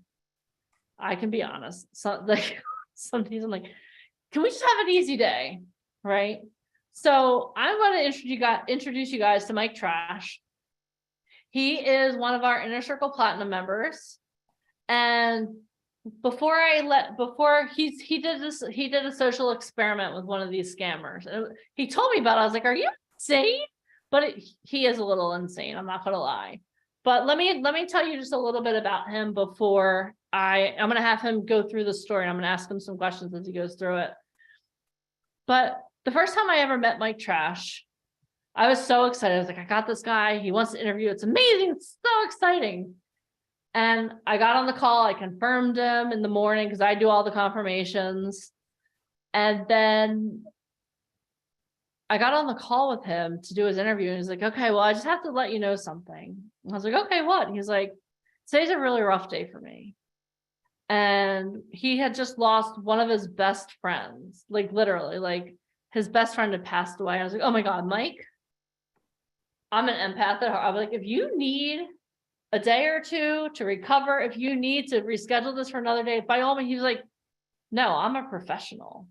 I can be honest. So like some days I'm like, can we just have an easy day? Right? So I'm going to introduce you guys to Mike Trash. He is one of our Inner Circle Platinum members. And he did a social experiment with one of these scammers. And he told me about it. I was like, are you insane? But he is a little insane. I'm not going to lie. But let me tell you just a little bit about him before I'm going to have him go through the story. I'm going to ask him some questions as he goes through it. But the first time I ever met Mike Trash, I was so excited. I was like, I got this guy. He wants to interview. It's amazing. It's so exciting. And I got on the call. I confirmed him in the morning because I do all the confirmations. And then I got on the call with him to do his interview. And he's like, okay, well, I just have to let you know something. I was like, okay, what? He's like, today's a really rough day for me. And he had just lost one of his best friends, like literally, like his best friend had passed away. I was like, oh my God, Mike, I'm an empath at heart. I'm like, if you need a day or two to recover, if you need to reschedule this for another day, by all means, he was like, no, I'm a professional.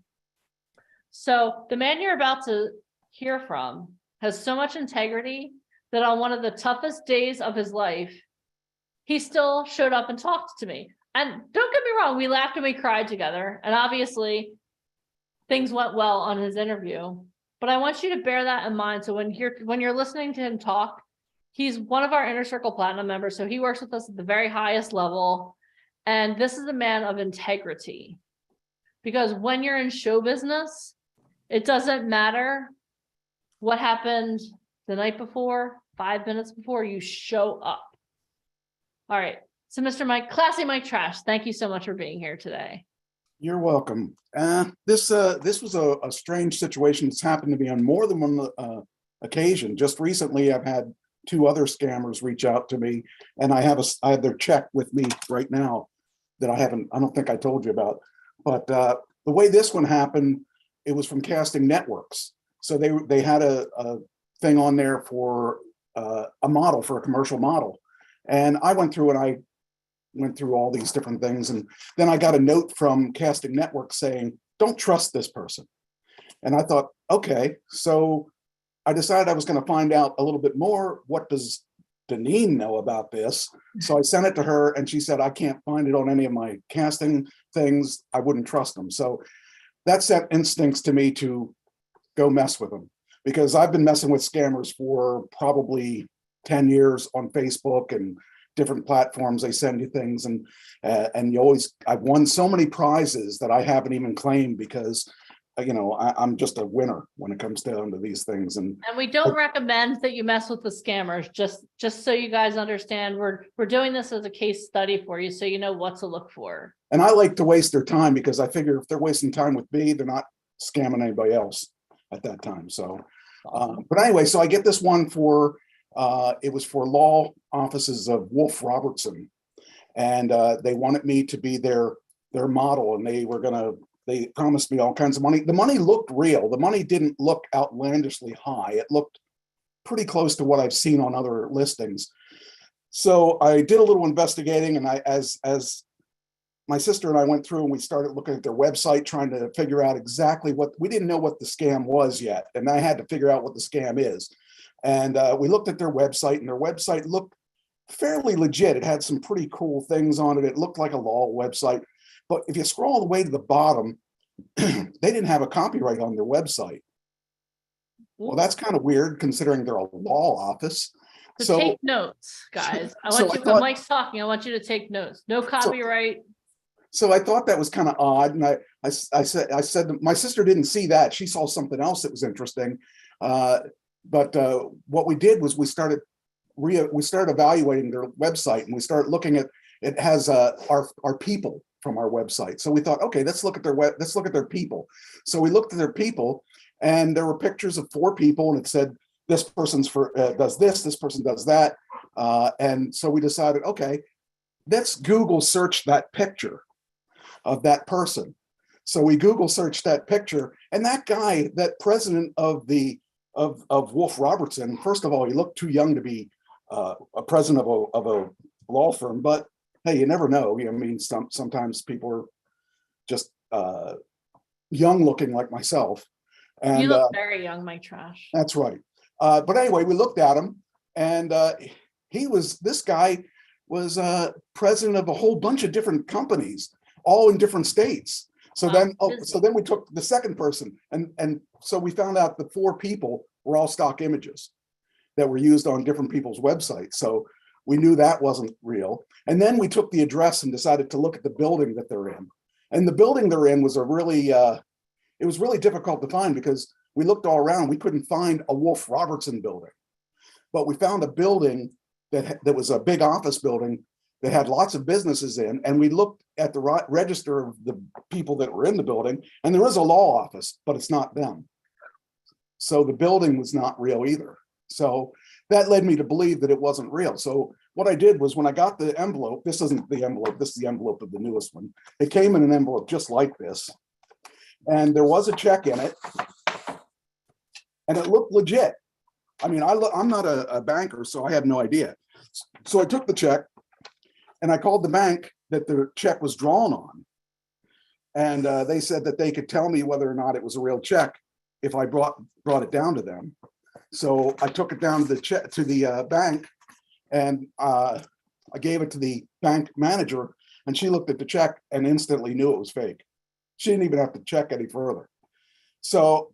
So the man you're about to hear from has so much integrity that on one of the toughest days of his life, he still showed up and talked to me. And don't get me wrong, we laughed and we cried together. And obviously things went well on his interview. But I want you to bear that in mind. So when you're listening to him talk, he's one of our Inner Circle Platinum members. So he works with us at the very highest level. And this is a man of integrity. Because when you're in show business, it doesn't matter what happened the night before, 5 minutes before, you show up. All right. So Mr. Mike, classy Mike Trash, thank you so much for being here today. You're welcome. This was a strange situation that's happened to me on more than one occasion. Just recently, I've had 2 other scammers reach out to me, and I have their check with me right now that I don't think I told you about. But the way this one happened, it was from Casting Networks. So they had a thing on there for a model, for a commercial model, and I went through all these different things. And then I got a note from Casting Network saying, don't trust this person. And I thought, okay, so I decided I was going to find out a little bit more. What does Deneen know about this? So I sent it to her and she said, I can't find it on any of my casting things. I wouldn't trust them. So that sent instincts to me to go mess with them, because I've been messing with scammers for probably 10 years on Facebook and different platforms, they send you things, and you always, I've won so many prizes that I haven't even claimed because, I'm just a winner when it comes down to these things. And we don't recommend that you mess with the scammers, just so you guys understand, we're doing this as a case study for you, so you know what to look for. And I like to waste their time because I figure if they're wasting time with me, they're not scamming anybody else at that time. So, but anyway, so I get this one for, it was for law offices of Wolf Robertson. And they wanted me to be their model, and they promised me all kinds of money. The money looked real. The money didn't look outlandishly high. It looked pretty close to what I've seen on other listings. So I did a little investigating, and as my sister and I went through and we started looking at their website, trying to figure out exactly we didn't know what the scam was yet. And I had to figure out what the scam is. And we looked at their website, and their website looked fairly legit. It had some pretty cool things on it. It looked like a law website. But if you scroll all the way to the bottom, they didn't have a copyright on their website. Well, that's kind of weird considering they're a law office. So take notes, guys. When Mike's talking, I want you to take notes. No copyright. So I thought that was kind of odd. And I said, my sister didn't see that. She saw something else that was interesting. But what we did was we started evaluating their website, and we started looking at, it has our people from our website. So we thought, okay, let's look at their people. So we looked at their people, and there were pictures of 4 people, and it said, this person's does this person does that. And so we decided, okay, let's Google search that picture of that person. So we Google searched that picture, and that guy, that president of Wolf Robertson, first of all, he looked too young to be a president of a law firm, but hey, you never know. I mean, sometimes people are just young looking like myself. And you look very young, Mike Trash. That's right. But anyway, we looked at him, and this guy was president of a whole bunch of different companies, all in different states. So then we took the second person, and so we found out the 4 people were all stock images that were used on different people's websites. So we knew that wasn't real. And then we took the address and decided to look at the building that they're in. And the building they're in was it was really difficult to find because we looked all around. We couldn't find a Wolf Robertson building, but we found a building that was a big office building that had lots of businesses in. And we looked at the register of the people that were in the building, and there is a law office, but it's not them. So the building was not real either. So that led me to believe that it wasn't real. So what I did was, when I got the envelope, this isn't the envelope, this is the envelope of the newest one. It came in an envelope just like this. And there was a check in it, and it looked legit. I mean, I'm not a banker, so I had no idea. So I took the check, and I called the bank that the check was drawn on. And they said that they could tell me whether or not it was a real check if I brought it down to them. So I took it down to the bank, and I gave it to the bank manager, and she looked at the check and instantly knew it was fake. She didn't even have to check any further. So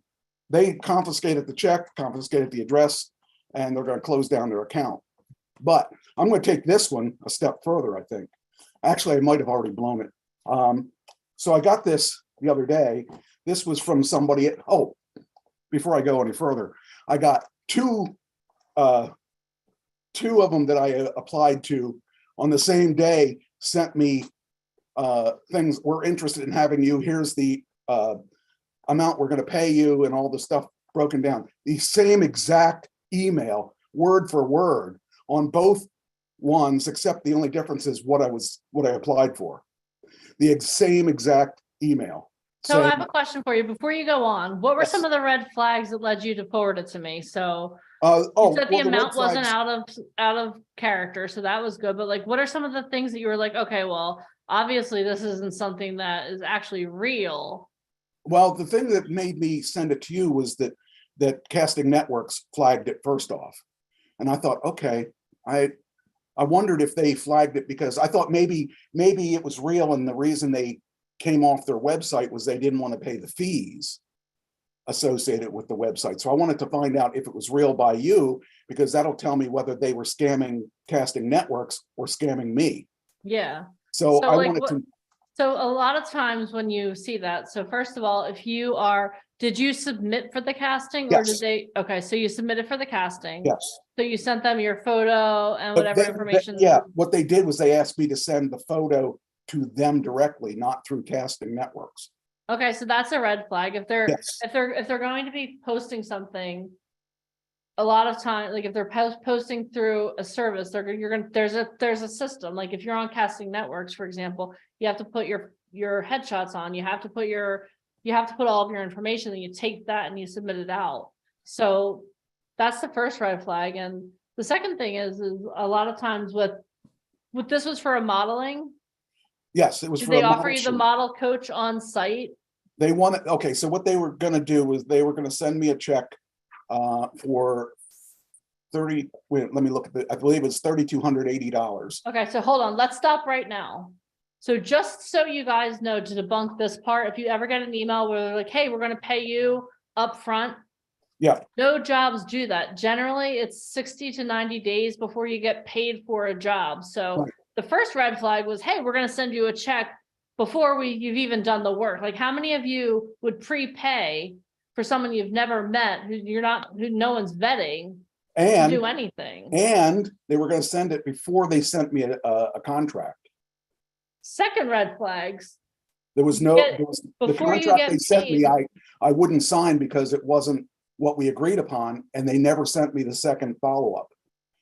they confiscated the check, confiscated the address, and they're going to close down their account. But I'm going to take this one a step further, I think. Actually, I might have already blown it. So I got this the other day. This was from somebody. Before I go any further, I got two of them that I applied to on the same day, sent me things. We're interested in having you. Here's the amount we're going to pay you, and all the stuff broken down. The same exact email, word for word, on both ones, except the only difference is what I applied for. The same exact emaof So I have a question for you before you go on. What were some of the red flags that led you to forward it to me? So you said the amount wasn't out of character, so that was good. But like, what are some of the things that you were like, okay, well, obviously this isn't something that is actually real. Well, the thing that made me send it to you was that Casting Networks flagged it first off. And I thought, okay, I wondered if they flagged it because I thought maybe it was real, and the reason they came off their website was they didn't want to pay the fees associated with the website. So I wanted to find out if it was real by you, because that'll tell me whether they were scamming Casting Networks or scamming me. Yeah. So So I like wanted what- to, So a lot of times when you see that, so first of all, if you are, did you submit for the casting or did Yes. they, okay, so you submitted for the casting. yes. So you sent them your photo and But whatever they- information. Yeah, what they did was they asked me to send the photo to them directly, not through Casting Networks. Okay, so that's a red flag. If they're, Yes, if they're going to be posting something. A lot of time, like if they're posting through a service, you're gonna, there's a system, like if you're on Casting Networks, for example, you have to put your headshots on, you have to put all of your information, and you take that and you submit it out. So that's the first red flag. And the second thing is a lot of times with this was for a modeling, yes, it was did for a they offer model you the shoot. model coach on site? They wanted, okay, so what they were gonna do was they were gonna send me a check for 30, wait, let me look at I believe it's $3,280. Okay, so hold on, let's stop right now. So just so you guys know, to debunk this part, if you ever get an email where they're like, hey, we're gonna pay you upfront. Yeah. No jobs do that. Generally, it's 60 to 90 days before you get paid for a job. So Right. the first red flag was, hey, we're gonna send you a check before you've even done the work. Like, how many of you would prepay for someone you've never met, who no one's vetting, to And, do anything? and they were gonna send it before they sent me a contract. Second red flags, There was no, Get- there was, the before you contract get they sent me, paid. I wouldn't sign because it wasn't what we agreed upon, and they never sent me the second follow-up.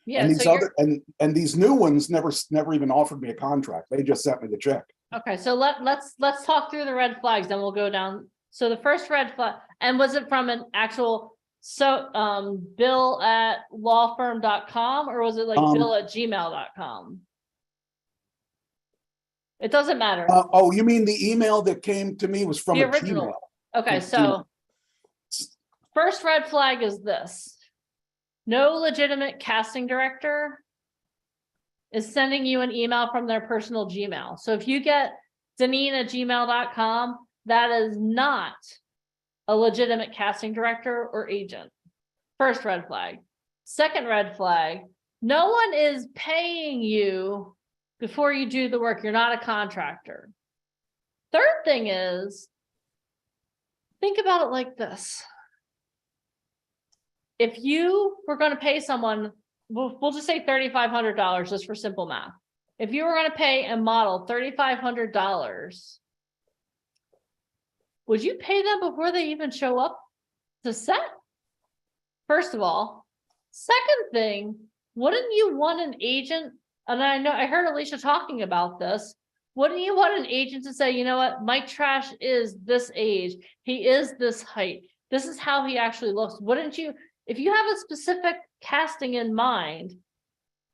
yeah, And these so you're, other, and these new ones never even offered me a contract. They just sent me the check. okay, so let's talk through the red flags, then we'll go down. So the first red flag, and was it from an actual, bill at lawfirm.com, or was it like bill at gmail.com? It doesn't matter. Oh, you mean the email that came to me was from The a original. Gmail? Okay, from so first red flag is this. No legitimate casting director is sending you an email from their personal Gmail. So if you get Deneen@gmail.com, that is not a legitimate casting director or agent. First red flag. Second red flag, no one is paying you before you do the work. You're not a contractor. Third thing is, think about it like this. If you were going to pay someone, we'll just say $3,500 just for simple math. If you were going to pay a model $3,500, would you pay them before they even show up to set? First of all. Second thing, wouldn't you want an agent? And I know I heard Alicia talking about this. Wouldn't you want an agent to say, you know what, Mike Trash is this age, he is this height, this is how he actually looks? Wouldn't you, if you have a specific casting in mind,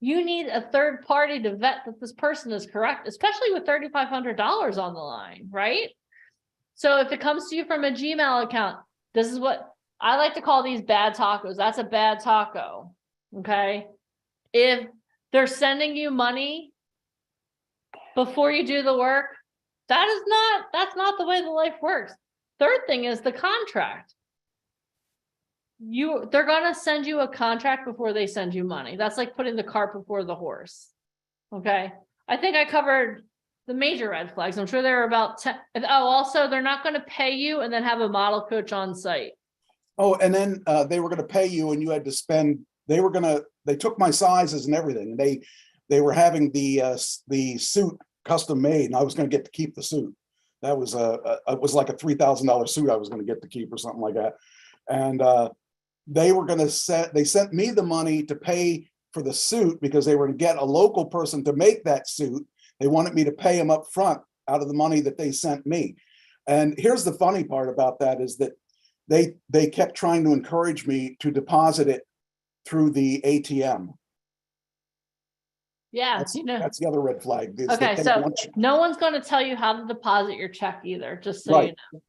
you need a third party to vet that this person is correct, especially with $3,500 on the line, right? So if it comes to you from a Gmail account, this is what I like to call these bad tacos. That's a bad taco. Okay. If they're sending you money before you do the work, that's not the way the life works. Third thing is the contract. They're gonna send you a contract before they send you money. That's like putting the cart before the horse. Okay. I think I covered the major red flags. I'm sure there are about 10. Oh, also they're not going to pay you and then have a model coach on site. Oh, and then they were gonna pay you and you had to spend, they took my sizes and everything. They were having the suit custom made and I was gonna get to keep the suit. That was it was like a $3,000 suit I was gonna get to keep or something like that. And they sent me the money to pay for the suit because they were gonna get a local person to make that suit. They wanted me to pay them up front out of the money that they sent me. And here's the funny part about that is that they kept trying to encourage me to deposit it through the ATM. Yeah, That's, you know. that's the other red flag. is that Okay, they so want you- no one's going to tell you how to deposit your check either, just so you Right. know.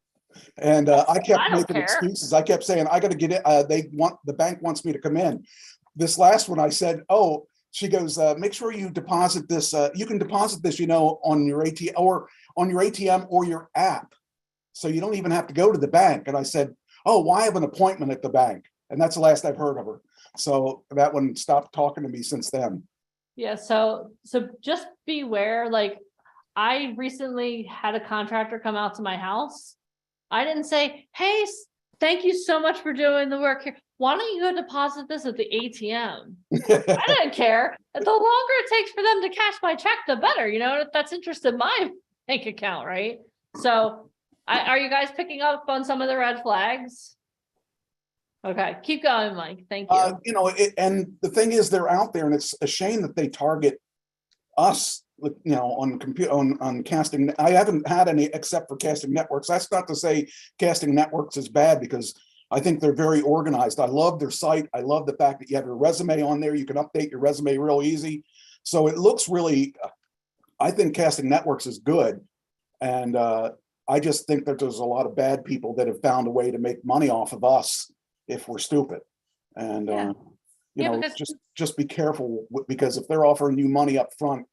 And I kept I don't making care. excuses. I kept saying, I got to get it. The bank wants me to come in. This last one, I said, oh, she goes, make sure you deposit this. You can deposit this, on your ATM or your app. So you don't even have to go to the bank. And I said, oh, well, I have an appointment at the bank. And that's the last I've heard of her. So that one stopped talking to me since then. Yeah, so just beware, like, I recently had a contractor come out to my house. I didn't say, hey, thank you so much for doing the work here. Why don't you go deposit this at the ATM? I didn't care. The longer it takes for them to cash my check, the better, you know, if that's interest in my bank account, right? So are you guys picking up on some of the red flags? Okay, keep going, Mike. Thank you. You know, and the thing is, they're out there, and it's a shame that they target us, you know, on computer, on casting. I haven't had any except for Casting Networks. That's not to say Casting Networks is bad, because I think they're very organized. I love their site. I love the fact that you have your resume on there. You can update your resume real easy. So it looks really, I think Casting Networks is good. And I just think that there's a lot of bad people that have found a way to make money off of us if we're stupid. And, Yeah. you Yeah, know, because- just be careful, because if they're offering you money up front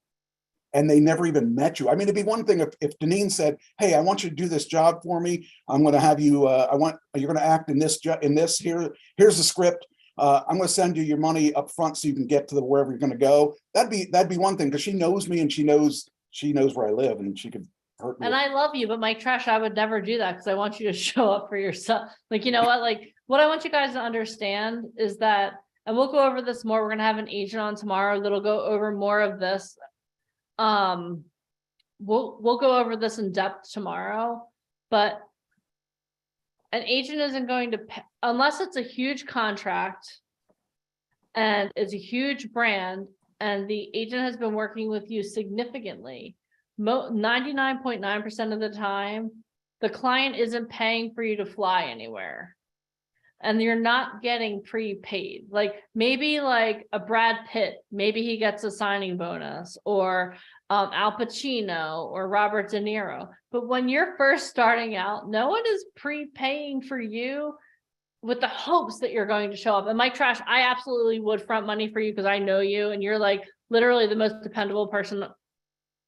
and they never even met you. I mean, it'd be one thing if Deneen said, hey, I want you to do this job for me. I'm going to have you, you're going to act in this, here's the script. I'm going to send you your money up front so you can get to wherever you're going to go. That'd be one thing, because she knows me and she knows where I live, and she could hurt me. And I love you, but Mike Trash, I would never do that, because I want you to show up for yourself. Like, you know what, like, what I want you guys to understand is that, and we'll go over this more, we're gonna have an agent on tomorrow that'll go over more of this. We'll go over this in depth tomorrow, but an agent isn't going to pay, unless it's a huge contract and it's a huge brand, and the agent has been working with you significantly. 99.9% of the time, the client isn't paying for you to fly anywhere. And you're not getting prepaid. Like, maybe like a Brad Pitt, maybe he gets a signing bonus, or Al Pacino or Robert De Niro. But when you're first starting out, no one is prepaying for you with the hopes that you're going to show up. And Mike Trash, I absolutely would front money for you, because I know you and you're like literally the most dependable person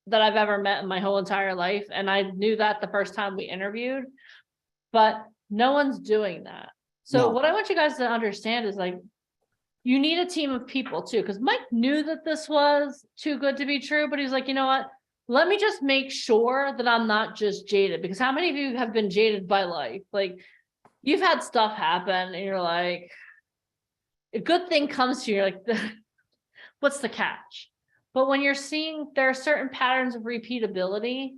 that I've ever met in my whole entire life. And I knew that the first time we interviewed, but no one's doing that. So No. what I want you guys to understand is, like, you need a team of people too, because Mike knew that this was too good to be true, but he's like, you know what? Let me just make sure that I'm not just jaded, because how many of you have been jaded by life? Like, you've had stuff happen and you're like, a good thing comes to you, you're like, what's the catch? But when you're seeing there are certain patterns of repeatability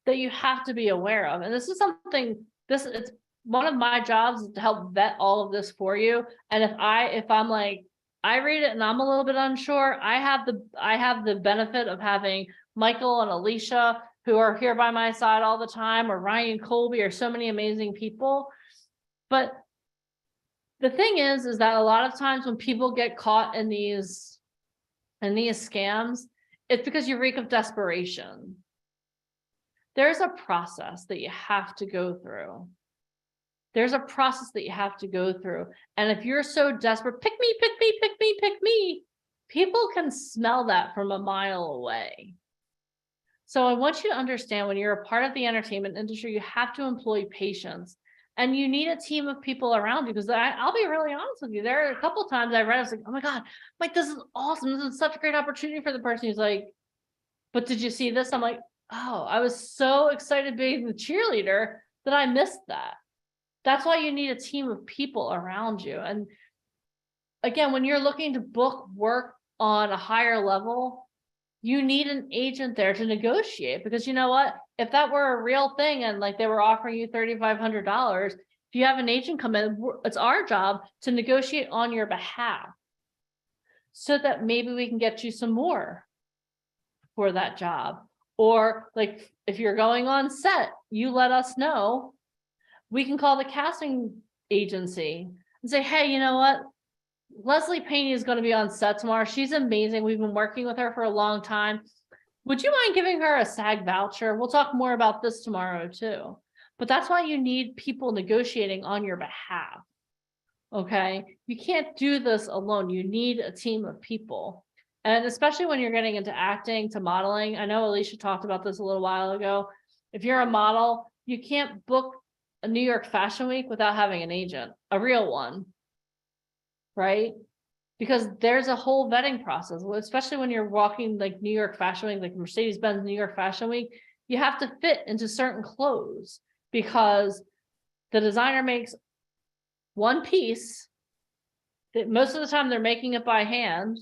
that you have to be aware of. And this is something, it's one of my jobs is to help vet all of this for you. And if I'm like, I read it and I'm a little bit unsure, I have the benefit of having Michael and Alicia, who are here by my side all the time, or Ryan Colby, or so many amazing people. But the thing is that a lot of times when people get caught in these scams, it's because you reek of desperation. There's a process that you have to go through. There's a process that you have to go through. And if you're so desperate, pick me, pick me, pick me, pick me, people can smell that from a mile away. So I want you to understand, when you're a part of the entertainment industry, you have to employ patience, and you need a team of people around you. Because I'll be really honest with you, there are a couple of times I read, I was like, oh my God, Mike, this is awesome. This is such a great opportunity for the person who's like, but did you see this? I'm like, oh, I was so excited being the cheerleader that I missed that. That's why you need a team of people around you. And again, when you're looking to book work on a higher level, you need an agent there to negotiate, because you know what? If that were a real thing and like they were offering you $3,500, if you have an agent come in, it's our job to negotiate on your behalf so that maybe we can get you some more for that job. Or like, if you're going on set, you let us know. We can call the casting agency and say, hey, you know what? Leslie Payne is going to be on set tomorrow. She's amazing. We've been working with her for a long time. Would you mind giving her a SAG voucher? We'll talk more about this tomorrow too. But that's why you need people negotiating on your behalf. Okay? You can't do this alone. You need a team of people. And especially when you're getting into acting to modeling. I know Alicia talked about this a little while ago. If you're a model, you can't book a New York Fashion Week without having an agent, a real one. Right? Because there's a whole vetting process, especially when you're walking like New York Fashion Week, like Mercedes-Benz New York Fashion Week, you have to fit into certain clothes because the designer makes one piece that most of the time they're making it by hand.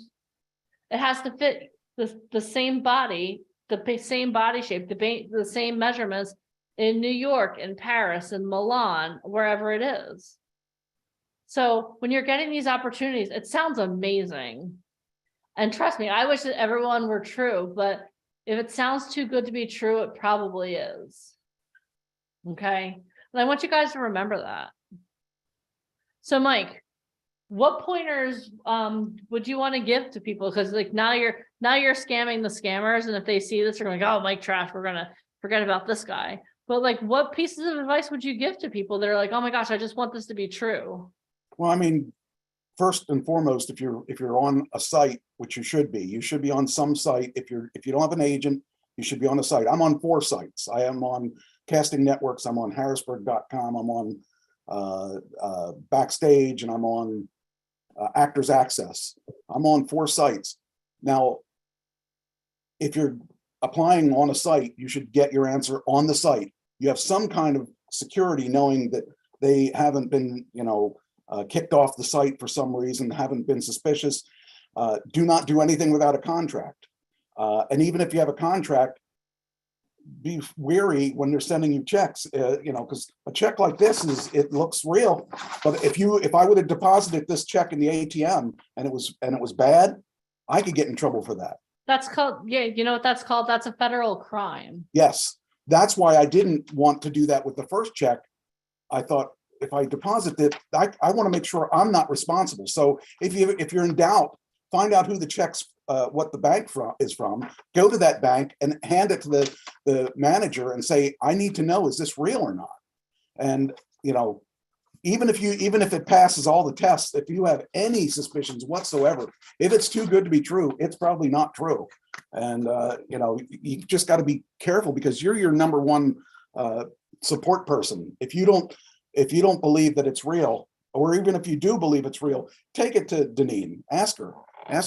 It has to fit the same body, the same body shape, the same measurements in New York, in Paris, in Milan, wherever it is. So when you're getting these opportunities, it sounds amazing. And trust me, I wish that everyone were true, but if it sounds too good to be true, it probably is. Okay. And I want you guys to remember that. So Mike, what pointers would you want to give to people? Because like now you're scamming the scammers, and if they see this, they're going, oh, Mike Trash, we're gonna forget about this guy. But like, what pieces of advice would you give to people that are like, oh my gosh, I just want this to be true? Well, I mean, first and foremost, if you're on a site, which you should be on some site. If you don't have an agent, you should be on a site. I'm on 4 sites. I am on Casting Networks. I'm on Harrisburg.com. I'm on Backstage, and I'm on Actors Access. I'm on 4 sites. Now, if you're applying on a site, you should get your answer on the site. You have some kind of security knowing that they haven't been, kicked off the site for some reason, haven't been suspicious. Do not do anything without a contract. And even if you have a contract, be wary when they're sending you checks, because a check like this it looks real. But if I would have deposited this check in the ATM and it was bad, I could get in trouble for that. That's called, yeah, you know what that's called? That's a federal crime. Yes, that's why I didn't want to do that with the first check. I thought if I deposit it, I want to make sure I'm not responsible. So if you're in doubt, find out who the check's what the bank is from, go to that bank and hand it to the manager and say, I need to know, is this real or not? And even if it passes all the tests, if you have any suspicions whatsoever, if it's too good to be true, it's probably not true. And you just got to be careful because you're your number one support person. If you don't believe that it's real, or even if you do believe it's real, take it to Deneen. Ask her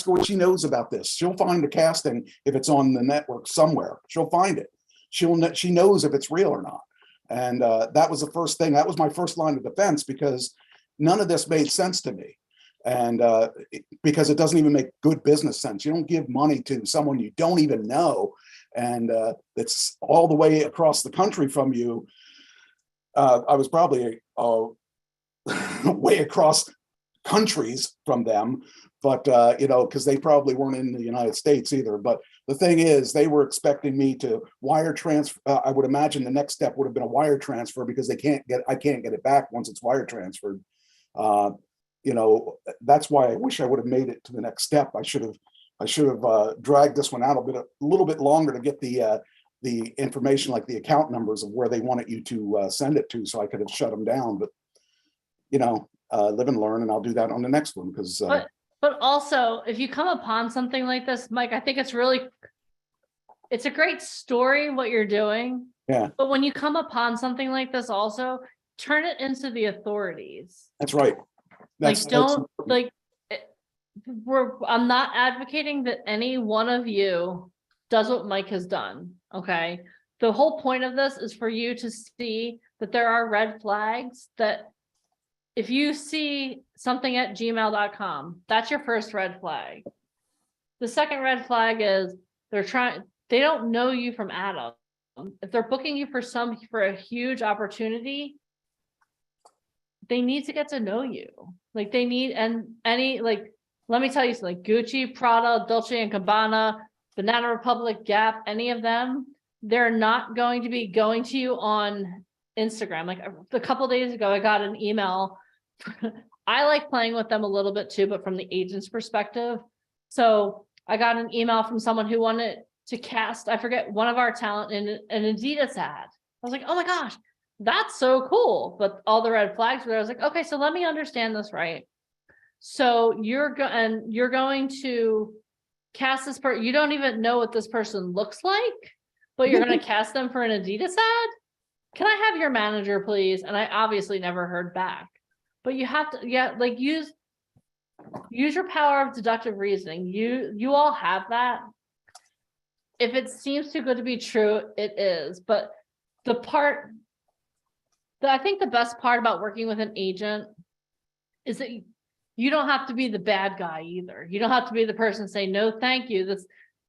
what she knows about this. She'll find the casting if it's on the network somewhere. She'll find it. She knows if it's real or not. And that was the first thing. That was my first line of defense because none of this made sense to me. And because it doesn't even make good business sense. You don't give money to someone you don't even know, and it's all the way across the country from you. I was probably way across countries from them, but because they probably weren't in the United States either. But the thing is, they were expecting me to wire transfer. I would imagine the next step would have been a wire transfer because I can't get it back once it's wire transferred. That's why I wish I would have made it to the next step. I should have dragged this one out a little bit longer to get the information, like the account numbers of where they wanted you to send it to, so I could have shut them down. But live and learn, and I'll do that on the next one because. But also, if you come upon something like this, Mike, I think it's a great story what you're doing. Yeah. But when you come upon something like this, also turn it into the authorities. That's right. I'm not advocating that any one of you does what Mike has done. Okay. The whole point of this is for you to see that there are red flags, that if you see something at gmail.com, that's your first red flag. The second red flag is they don't know you from Adam. If they're booking you for a huge opportunity, they need to get to know you. Let me tell you something, Gucci, Prada, Dolce and Gabbana, Banana Republic, Gap, any of them, they're not going to be going to you on Instagram. Like a couple days ago, I got an email. I like playing with them a little bit too, but from the agent's perspective. So I got an email from someone who wanted to cast, I forget, one of our talent in an Adidas ad. I was like, oh my gosh, that's so cool. But all the red flags were, I was like, okay, so let me understand this right. So you're going to cast this person. You don't even know what this person looks like, but you're going to cast them for an Adidas ad. can I have your manager, please? And I obviously never heard back. But you have to, yeah, like use your power of deductive reasoning. You all have that. If it seems too good to be true, it is. But I think the best part about working with an agent is that you don't have to be the bad guy either. You don't have to be the person saying, no, thank you.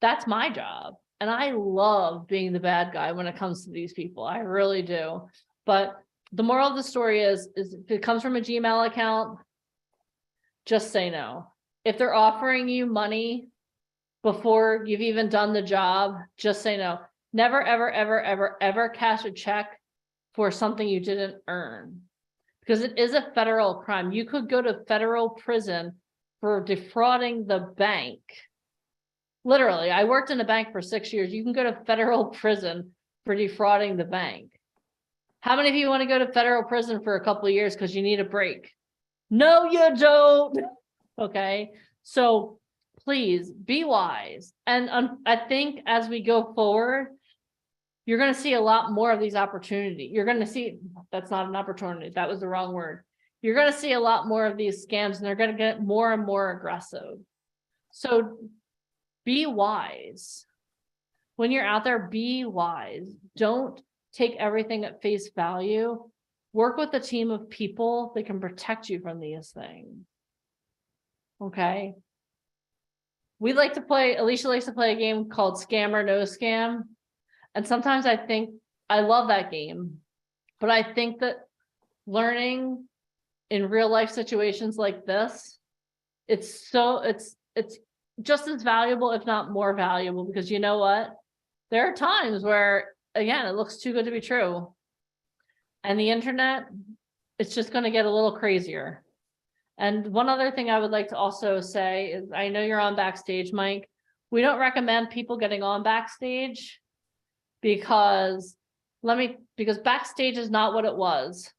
That's my job. And I love being the bad guy when it comes to these people. I really do. But the moral of the story is if it comes from a Gmail account, just say no. If they're offering you money before you've even done the job, just say no. Never, ever, ever, ever, ever cash a check for something you didn't earn. Because it is a federal crime. You could go to federal prison for defrauding the bank. Literally, I worked in a bank for 6 years. You can go to federal prison for defrauding the bank. How many of you want to go to federal prison for a couple of years because you need a break? No, you don't. Okay, so please be wise. And I think as we go forward, you're going to see a lot more of these opportunities. You're going to see, that's not an opportunity. That was the wrong word. You're going to see a lot more of these scams, and they're going to get more and more aggressive. So be wise. When you're out there, be wise. Don't take everything at face value. Work with a team of people that can protect you from these things. Okay. Alicia likes to play a game called Scam or No Scam. And sometimes I love that game, but I think that learning in real life situations like this, it's just as valuable, if not more valuable, because you know what? There are times where, again, it looks too good to be true. And the internet, it's just going to get a little crazier. And one other thing I would like to also say is, I know you're on Backstage, Mike. We don't recommend people getting on Backstage because Backstage is not what it was.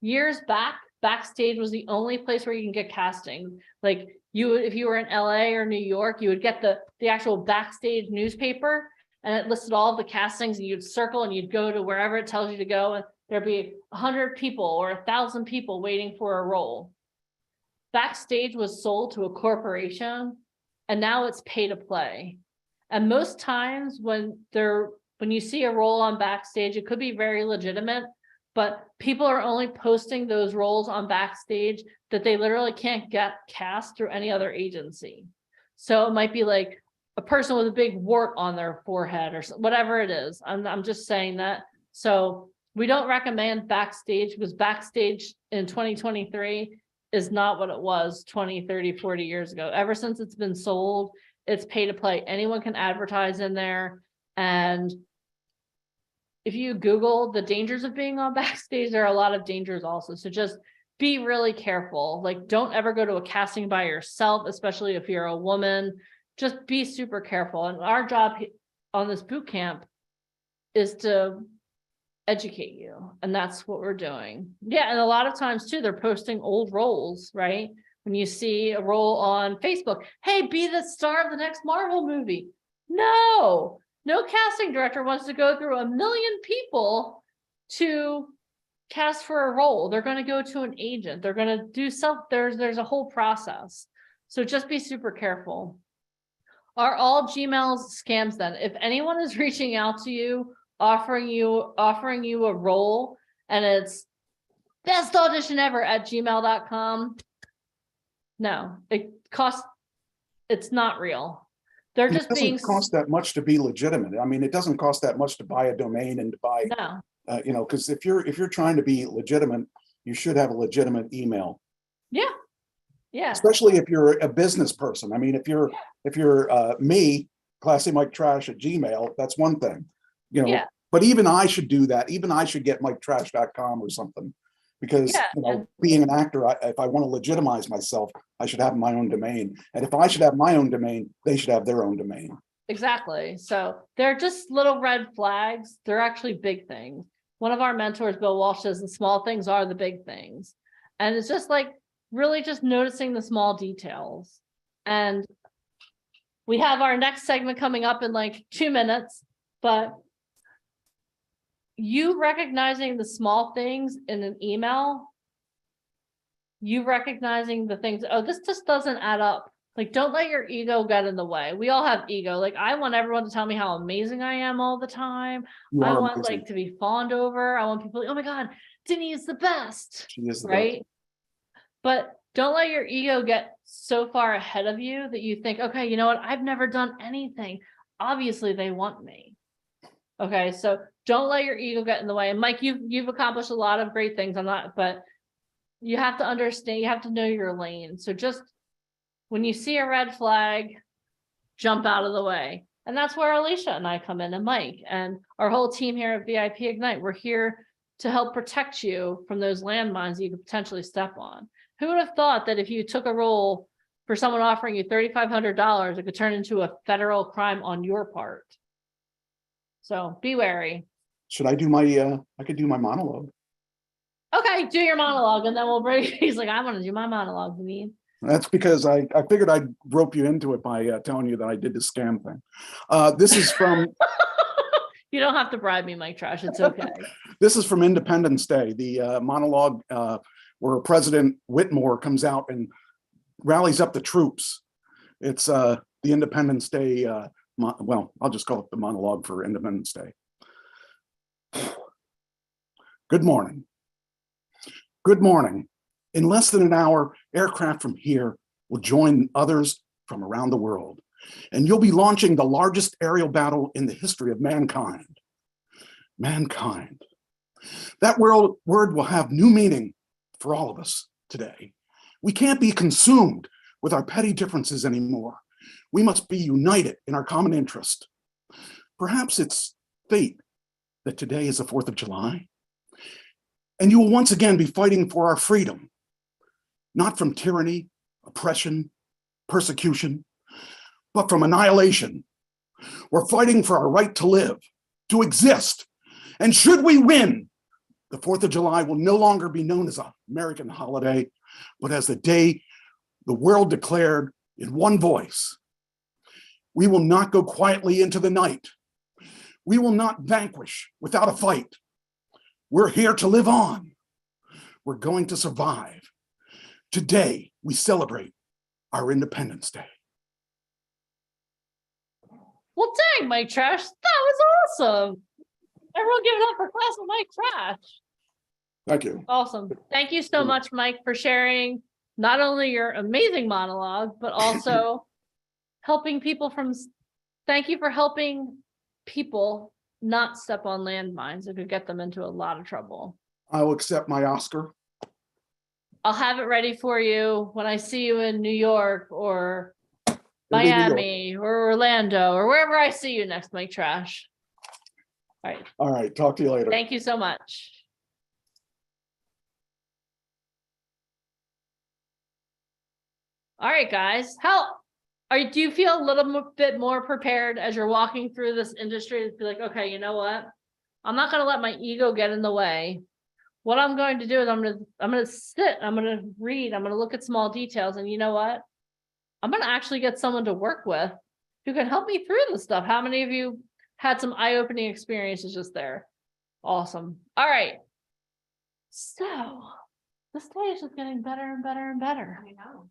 Years back, Backstage was the only place where you can get casting. Like if you were in LA or New York, you would get the actual Backstage newspaper, and it listed all of the castings, and you'd circle and you'd go to wherever it tells you to go, and there'd be 100 people or 1,000 people waiting for a role. Backstage was sold to a corporation, and now it's pay to play. And most times when you see a role on Backstage, it could be very legitimate, but people are only posting those roles on Backstage that they literally can't get cast through any other agency. So it might be like a person with a big wart on their forehead or whatever it is. I'm just saying that. So we don't recommend Backstage, because Backstage in 2023 is not what it was 20, 30, 40 years ago. Ever since it's been sold, it's pay to play. Anyone can advertise in there. And if you Google the dangers of being on Backstage, there are a lot of dangers also. So just be really careful. Like, don't ever go to a casting by yourself, especially if you're a woman. Just be super careful. And our job on this boot camp is to educate you. And that's what we're doing. Yeah. And a lot of times too, they're posting old roles, right? When you see a role on Facebook, hey, be the star of the next Marvel movie. No casting director wants to go through 1 million people to cast for a role. They're going to go to an agent. They're going to do there's a whole process. So just be super careful. Are all Gmails scams then? If anyone is reaching out to you, offering you a role, and it's best audition ever at gmail.com, no, it's not real. They're just being. It doesn't cost that much to be legitimate. I mean, it doesn't cost that much to buy a domain and to buy, because if you're trying to be legitimate, you should have a legitimate email. Yeah. Especially if you're a business person. I mean, if you're me, ClassyMikeTrash@gmail, that's one thing, but even I should do that. Even I should get MikeTrash.com or something, because being an actor, if I want to legitimize myself, I should have my own domain. And if I should have my own domain, they should have their own domain. Exactly. So they're just little red flags. They're actually big things. One of our mentors, Bill Walsh, says the small things are the big things. And it's just like really just noticing the small details. And we have our next segment coming up in like 2 minutes, but you recognizing the small things in an email, you recognizing the things, oh, this just doesn't add up. Like, don't let your ego get in the way. We all have ego. Like, I want everyone to tell me how amazing I am all the time. You I are want amazing. like to be fawned over. I want people, oh my God, Denny is the best, She is the best. right? But don't let your ego get so far ahead of you that you think, okay, you know what? I've never done anything. Obviously, they want me. Okay, so don't let your ego get in the way. And Mike, you've accomplished a lot of great things. I'm not, but you have to understand, you have to know your lane. So just when you see a red flag, jump out of the way. And that's where Alicia and I come in, and Mike and our whole team here at VIP Ignite. We're here to help protect you from those landmines you could potentially step on. Who would have thought that if you took a role for someone offering you $3,500, it could turn into a federal crime on your part? So be wary. Should I do my, I could do my monologue. Okay, do your monologue and then we'll bring, he's like, I want to do my monologue, you mean? That's because I figured I'd rope you into it by telling you that I did the scam thing. This is from, You don't have to bribe me, Mike Trash, it's okay. this is from Independence Day, the monologue where President Whitmore comes out and rallies up the troops. It's the Independence Day, well, I'll just call it the monologue for Independence Day. Good morning. Good morning. In less than an hour, aircraft from here will join others from around the world, and you'll be launching the largest aerial battle in the history of mankind. Mankind. That word will have new meaning for all of us today. We can't be consumed with our petty differences anymore. We must be united in our common interest. Perhaps it's fate that today is the 4th of July, and you will once again be fighting for our freedom, not from tyranny, oppression, persecution, but from annihilation. We're fighting for our right to live, to exist. And should we win, the 4th of July will no longer be known as an American holiday, but as the day the world declared in one voice. We will not go quietly into the night. We will not vanquish without a fight. We're here to live on. We're going to survive. Today, we celebrate our Independence Day. Well, dang, Mike Trash, that was awesome. Everyone give it up for class with Mike Trash. Thank you. Awesome. Thank you so much, Mike, for sharing not only your amazing monologue, but also helping people thank you for helping people not step on landmines. It could get them into a lot of trouble. I'll accept my Oscar. I'll have it ready for you when I see you in New York or It'll be Miami or Orlando or wherever I see you next, Mike Trash. All right. All right, talk to you later. Thank you so much. All right, guys. Do you feel a little bit more prepared as you're walking through this industry to be like, okay, you know what? I'm not going to let my ego get in the way. What I'm going to do is I'm going to sit, I'm going to read, I'm going to look at small details. And you know what? I'm going to actually get someone to work with who can help me through this stuff. How many of you had some eye-opening experiences just there? Awesome. All right. So the stage is getting better and better and better. I know.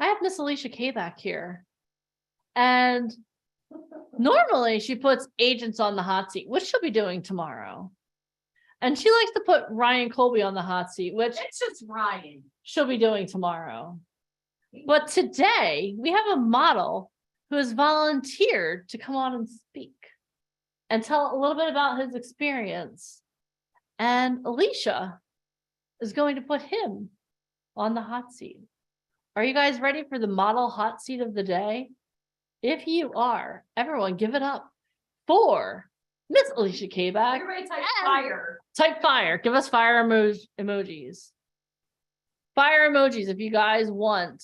I have Miss Alicia K back here. And normally she puts agents on the hot seat, which she'll be doing tomorrow. And she likes to put Ryan Colby on the hot seat, which It's just Ryan. she'll be doing tomorrow. But today we have a model who has volunteered to come on and speak and tell a little bit about his experience. And Alicia is going to put him on the hot seat. Are you guys ready for the model hot seat of the day? If you are, everyone give it up for Miss Alicia K-Back. Everybody type fire. Type fire. Give us fire emojis. Fire emojis if you guys want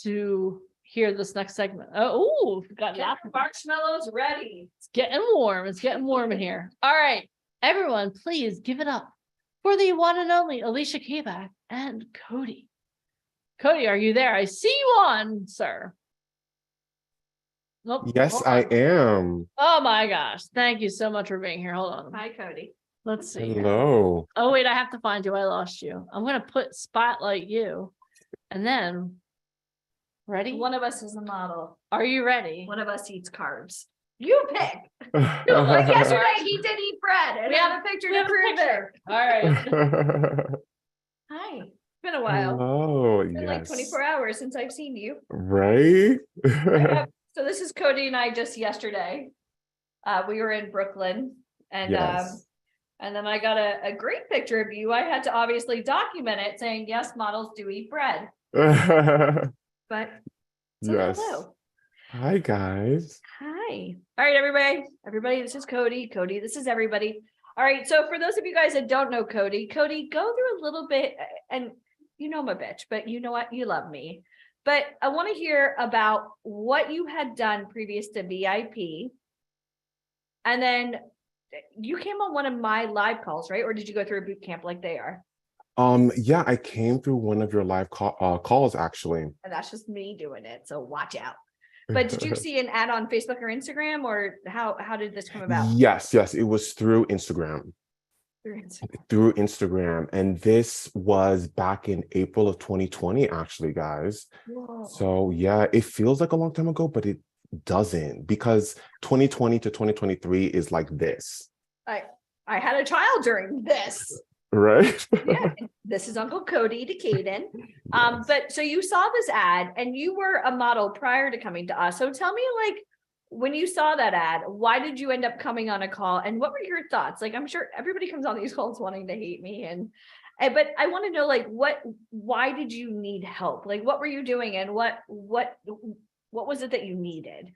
to hear this next segment. Oh, we've got Get your marshmallows ready. It's getting warm. It's getting warm in here. All right, everyone, please give it up for the one and only Alicia K-Back and Cody. Cody, are you there? I see you on, sir. Nope. Yes, hold I on. am. Oh my gosh. Thank you so much for being here. Hold on. Hi, Cody. Let's see. Hello. Oh, wait, I have to find you. I lost you. I'm gonna put spotlight you. And then, ready? One of us is a model. Are you ready? One of us eats carbs. You pick. Like yesterday, he did eat bread and We we have- have a picture we to have a prove picture. it. All right. Hi. It's been a while. Hello. It's been like Yes. 24 hours since I've seen you. Right? Yep. So this is Cody and I just yesterday. We were in Brooklyn and Yes. and then I got a great picture of you. I had to obviously document it saying, yes, models do eat bread, but so Yes. hello. Hi, guys. Hi. All right, everybody. Everybody, this is Cody. Cody, this is everybody. All right. So for those of you guys that don't know Cody, Cody, go through a little bit, and you know I'm a bitch, but you know what? You love me. But I want to hear about what you had done previous to VIP. And then you came on one of my live calls, right? Or did you go through a boot camp like they are? Yeah, I came through one of your live calls actually. And that's just me doing it. So watch out. But did you see an ad on Facebook or Instagram, or how did this come about? Yes, it was through Instagram. Through Instagram. Through Instagram. And this was back in April of 2020, actually, guys. Whoa. So yeah, it feels like a long time ago, but it doesn't, because 2020 to 2023 is like this. I had a child during this. Right? Yeah, this is Uncle Cody to Caden. Yes. But so you saw this ad and you were a model prior to coming to us. So tell me, like, when you saw that ad, why did you end up coming on a call and what were your thoughts? Like, I'm sure everybody comes on these calls wanting to hate me but I want to know, like, why did you need help? Like, what were you doing and what was it that you needed?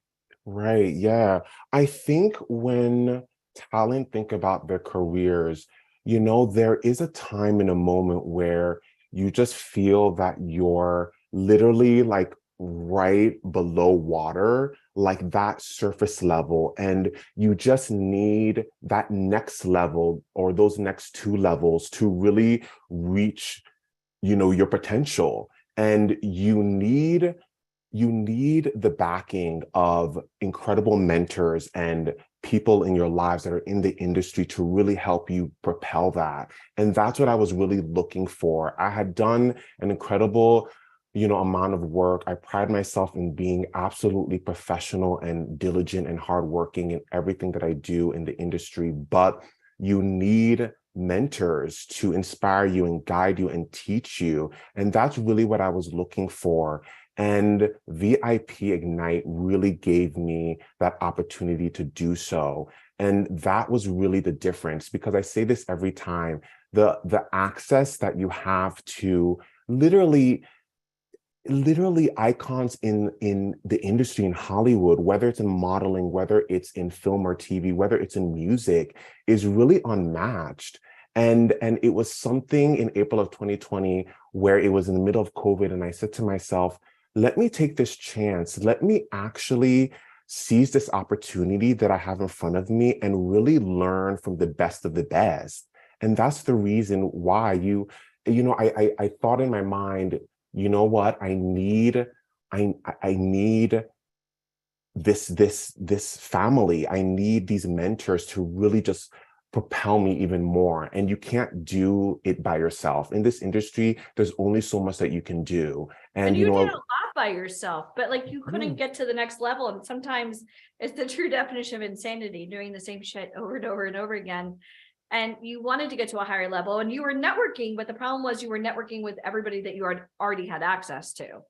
Right. Yeah. I think when talent think about their careers, there is a time and a moment where you just feel that you're literally like right below water, like that surface level, and you just need that next level or those next two levels to really reach, your potential. And you need the backing of incredible mentors and people in your lives that are in the industry to really help you propel that. And that's what I was really looking for. I had done an incredible, amount of work. I pride myself in being absolutely professional and diligent and hardworking in everything that I do in the industry. But you need mentors to inspire you and guide you and teach you. And that's really what I was looking for. And VIP Ignite really gave me that opportunity to do so. And that was really the difference, because I say this every time, the access that you have to literally icons in the industry in Hollywood, whether it's in modeling, whether it's in film or TV, whether it's in music, is really unmatched. And it was something in April of 2020 where it was in the middle of COVID. And I said to myself, let me take this chance. Let me actually seize this opportunity that I have in front of me and really learn from the best of the best. And that's the reason why I thought in my mind, you know what, I need this family. I need these mentors to really just propel me even more. And you can't do it by yourself. In this industry, there's only so much that you can do. And you did a lot by yourself, but like you couldn't get to the next level. And sometimes it's the true definition of insanity, doing the same shit over and over and over again. And you wanted to get to a higher level and you were networking, but the problem was you were networking with everybody that you already had access to.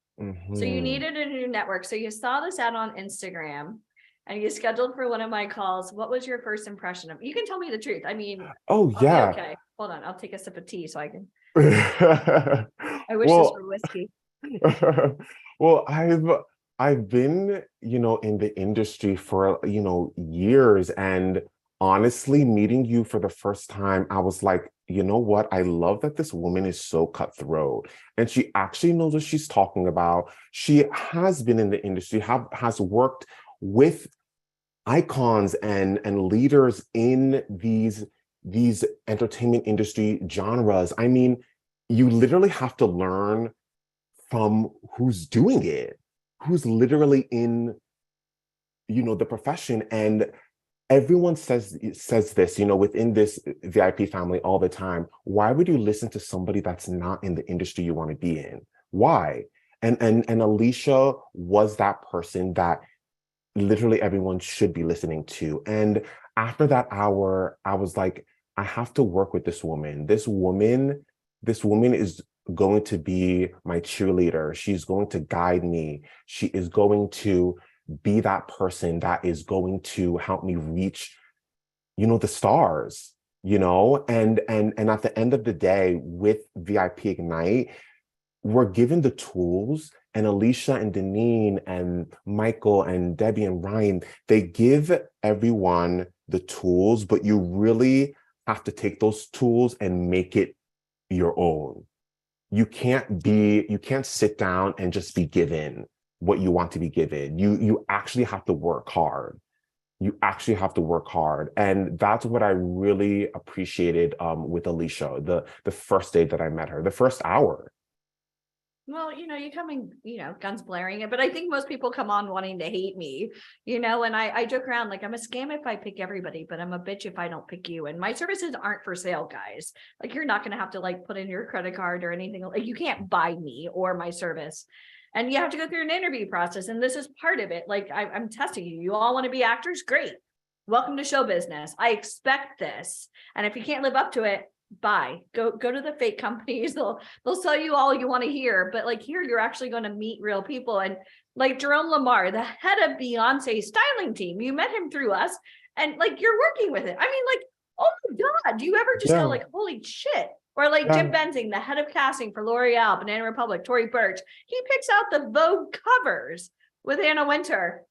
So you needed a new network. So you saw this ad on Instagram and you scheduled for one of my calls. What was your first impression of? You can tell me the truth. I mean, oh I'll be yeah. okay. Hold on. I'll take a sip of tea so I can. I wish this were whiskey. Well, I've been, in the industry for, years, and honestly, meeting you for the first time, I was like, you know what? I love that this woman is so cutthroat and she actually knows what she's talking about. She has been in the industry, has worked with icons and leaders in these entertainment industry genres. I mean, you literally have to learn from who's doing it, who's literally in the profession. And everyone says this, within this VIP family all the time. Why would you listen to somebody that's not in the industry you want to be in? Why? And Alicia was that person that literally everyone should be listening to. And after that hour, I was like, I have to work with this woman. This woman is going to be my cheerleader. She's going to guide me. She is going to be that person that is going to help me reach, the stars, and at the end of the day with VIP Ignite, we're given the tools, and Alicia and Deneen and Michael and Debbie and Ryan, they give everyone the tools, but you really have to take those tools and make it your own. You can't sit down and just be given what you want to be given. You actually have to work hard. You actually have to work hard. And that's what I really appreciated with Alicia, the first day that I met her, the first hour. Well, you come in, guns blaring it, but I think most people come on wanting to hate me, and I joke around like I'm a scam if I pick everybody, but I'm a bitch if I don't pick you. And my services aren't for sale, guys. Like, you're not going to have to put in your credit card or anything. Like, you can't buy me or my service. And you have to go through an interview process. And this is part of it. Like, I'm testing you. You all want to be actors? Great. Welcome to show business. I expect this. And if you can't live up to it, bye. Go to the fake companies. They'll sell you all you want to hear, but here you're actually going to meet real people. And like Jerome Lamar, the head of Beyonce's styling team, you met him through us, and you're working with it. I mean, oh my God, do you ever just go holy shit? Or Jim Benzing, the head of casting for L'Oreal, Banana Republic, Tory Burch, he picks out the Vogue covers with Anna Wintour.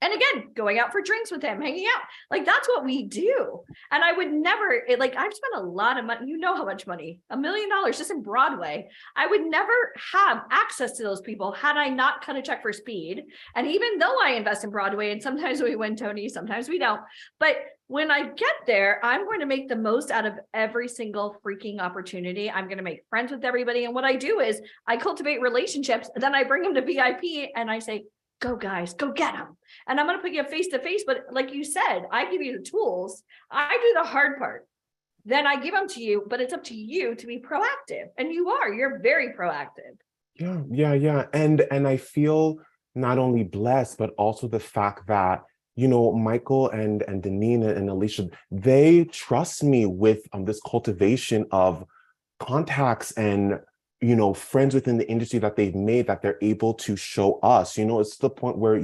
And again, going out for drinks with him, hanging out, that's what we do. And I would never, I've spent a lot of money, how much money, $1 million just in Broadway. I would never have access to those people had I not cut a check for speed. And even though I invest in Broadway, and sometimes we win Tony, sometimes we don't, but when I get there, I'm going to make the most out of every single freaking opportunity. I'm going to make friends with everybody. And what I do is I cultivate relationships, then I bring them to VIP and I say, go guys, go get them. And I'm going to put you face to face. But like you said, I give you the tools. I do the hard part. Then I give them to you, but it's up to you to be proactive. And you're very proactive. Yeah. And I feel not only blessed, but also the fact that, Michael and Deneen and Alicia, they trust me with this cultivation of contacts and friends within the industry that they've made, that they're able to show us. It's the point where,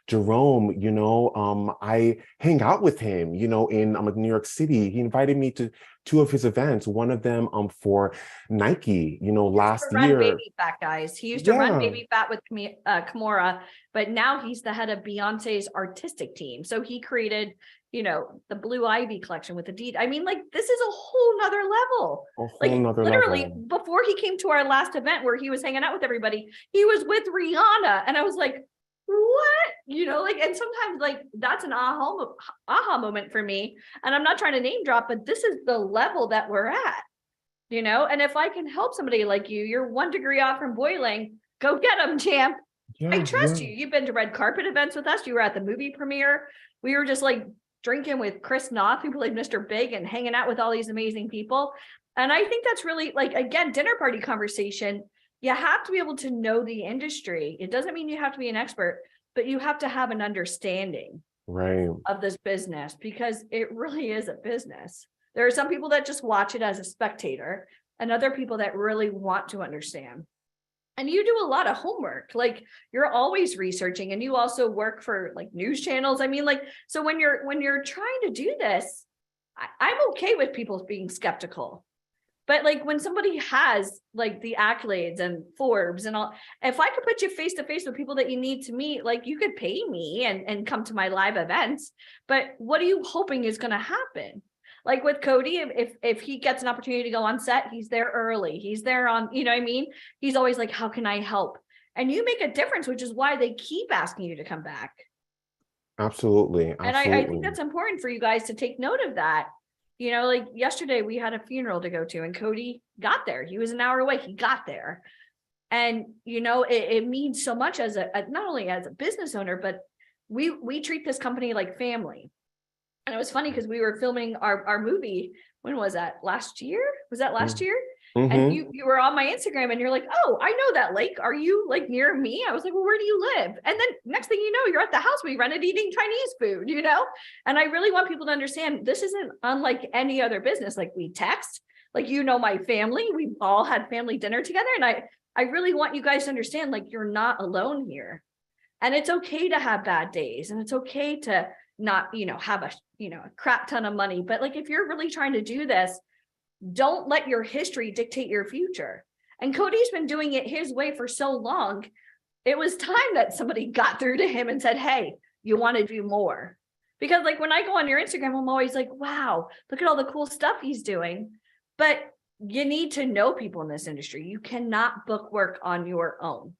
Jerome, I hang out with him, in New York City. He invited me to 2 of his events, one of them for Nike, last year. Baby Fat, guys. He used to run Baby Fat with Kimora, but now he's the head of Beyonce's artistic team. So he created the Blue Ivy collection with Adidas. I mean, this is a whole nother level. Literally, before he came to our last event where he was hanging out with everybody, he was with Rihanna. And I was like, what? And sometimes that's an aha moment for me. And I'm not trying to name drop, but this is the level that we're at, and if I can help somebody like you, you're 1 degree off from boiling, go get them, champ. I trust you. You've been to red carpet events with us. You were at the movie premiere. We were just drinking with Chris Noth, who played Mr. Big, and hanging out with all these amazing people. And I think that's really again, dinner party conversation. You have to be able to know the industry. It doesn't mean you have to be an expert, but you have to have an understanding of this business, because it really is a business. There are some people that just watch it as a spectator, and other people that really want to understand. And you do a lot of homework, you're always researching, and you also work for news channels. I mean, so when you're trying to do this, I'm okay with people being skeptical. But when somebody has the accolades and Forbes and all, if I could put you face to face with people that you need to meet, you could pay me and come to my live events. But what are you hoping is going to happen? With Cody, if he gets an opportunity to go on set, he's there early. He's there on, he's always how can I help? And you make a difference, which is why they keep asking you to come back. Absolutely. And I think that's important for you guys to take note of that. Yesterday we had a funeral to go to, and Cody got there. He was an hour away. He got there. And, it means so much as not only as a business owner, but we treat this company like family. And it was funny because we were filming our movie. When was that? Last year? Was that last year? Mhm. And you were on my Instagram and you're like, oh, I know that lake. Are you like near me? I was like, well, where do you live? And then next thing you know, you're at the house we rented eating Chinese food, you know? And I really want people to understand this isn't unlike any other business. Like we text, like, you know, my family, we've all had family dinner together. And I really want you guys to understand, like, you're not alone here. And it's okay to have bad days, and it's okay to not, you know, have a crap ton of money. But like, if you're really trying to do this, don't let your history dictate your future. And Cody's been doing it his way for so long. It was time that somebody got through to him and said, hey, you want to do more? Because like when I go on your Instagram, I'm always like, wow, look at all the cool stuff he's doing. But you need to know people in this industry. You cannot book work on your own.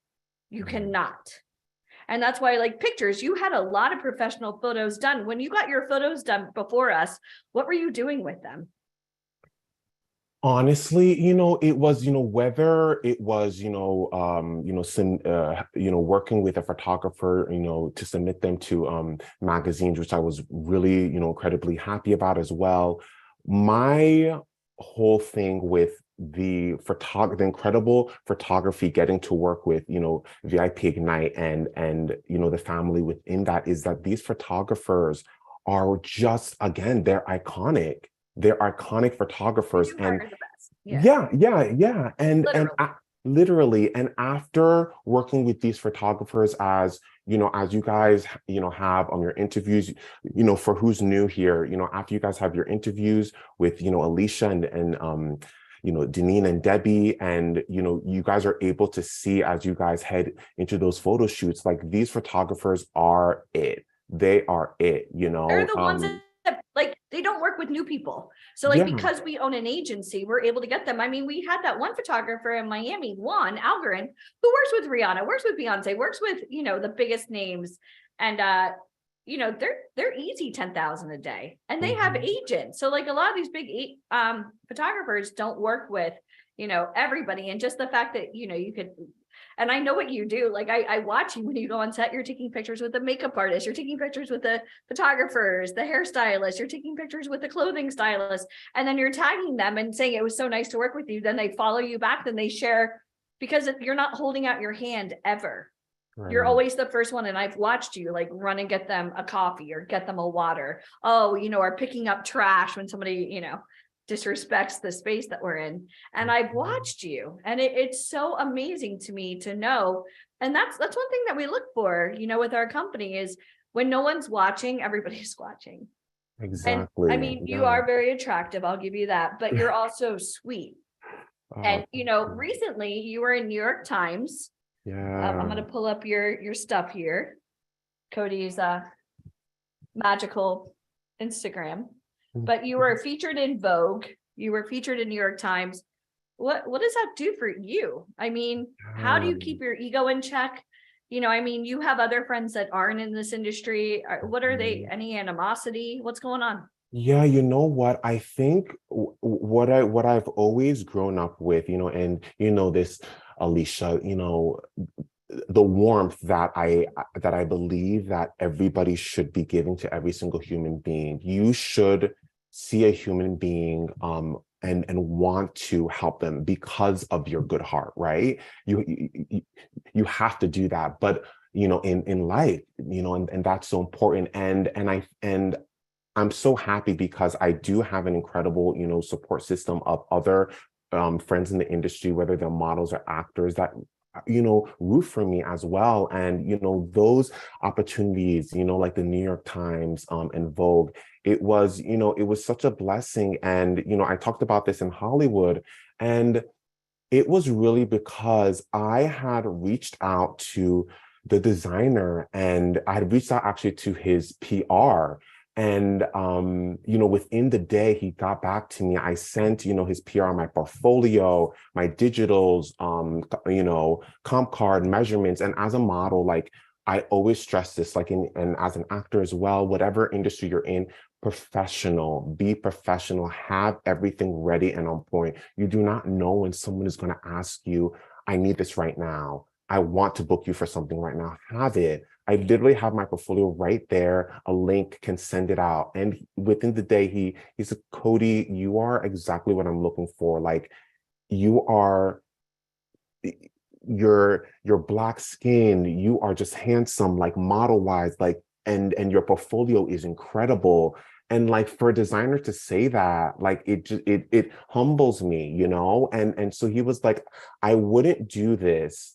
You cannot. And that's why, like, pictures, you had a lot of professional photos done. When you got your photos done before us, what were you doing with them? Honestly, it was, whether it was, working with a photographer, to submit them to magazines, which I was really, incredibly happy about as well. My whole thing with the incredible photography, getting to work with, VIP Ignite and the family within that, is that these photographers are just, again, they're iconic. They're iconic photographers. And yeah. And literally, and after working with these photographers, as you guys, have on your interviews, for who's new here, after you guys have your interviews with, Alicia and Deneen and Debbie, and, you guys are able to see as you guys head into those photo shoots, like, these photographers are it. They are it, They're the ones that, like, they don't work with new people. So like, because we own an agency, we're able to get them. I mean, we had that one photographer in Miami, Juan Algarin, who works with Rihanna, works with Beyonce, works with, the biggest names. And, they're easy 10,000 a day, and they have agents. So like, a lot of these big photographers don't work with, everybody. And just the fact that, you could, and I know what you do. Like, I watch you when you go on set, you're taking pictures with the makeup artist, you're taking pictures with the photographers, the hairstylist, you're taking pictures with the clothing stylist, and then you're tagging them and saying it was so nice to work with you. Then they follow you back, then they share, because you're not holding out your hand ever. Right. You're always the first one. And I've watched you like run and get them a coffee or get them a water. Oh, or picking up trash when somebody, disrespects the space that we're in. And I've watched you, and it's so amazing to me to know. And that's one thing that we look for, with our company, is when no one's watching, everybody's watching. Exactly. And, I mean, you are very attractive, I'll give you that, but you're also sweet. And, recently you were in New York Times. Yeah. I'm going to pull up your stuff here. Cody's magical Instagram. But you were featured in Vogue. You were featured in New York Times. What does that do for you? I mean, how do you keep your ego in check? You have other friends that aren't in this industry. What are they? Any animosity? What's going on? Yeah, you know what? I think what I've always grown up with, and this, Alicia, the warmth that I believe that everybody should be giving to every single human being. You should see a human being and want to help them because of your good heart, right? You have to do that. But in life, and that's so important. And I'm so happy because I do have an incredible, support system of other friends in the industry, whether they're models or actors, that root for me as well. And those opportunities, like the New York Times and Vogue, it was such a blessing. And I talked about this in Hollywood, and it was really because I had reached out to the designer, and I had reached out actually to his PR. And, within the day, he got back to me. I sent, his PR, my portfolio, my digitals, comp card, measurements. And as a model, like, I always stress this, like, and as an actor as well, whatever industry you're in, be professional, have everything ready and on point. You do not know when someone is going to ask you, I need this right now. I want to book you for something right now. Have it. I literally have my portfolio right there, a link, can send it out. And within the day, he said, Cody, you are exactly what I'm looking for. Like, you are, your black skin, you are just handsome, like model wise, like, and your portfolio is incredible. And like, for a designer to say that, like, it humbles me, you know? And so he was like, I wouldn't do this,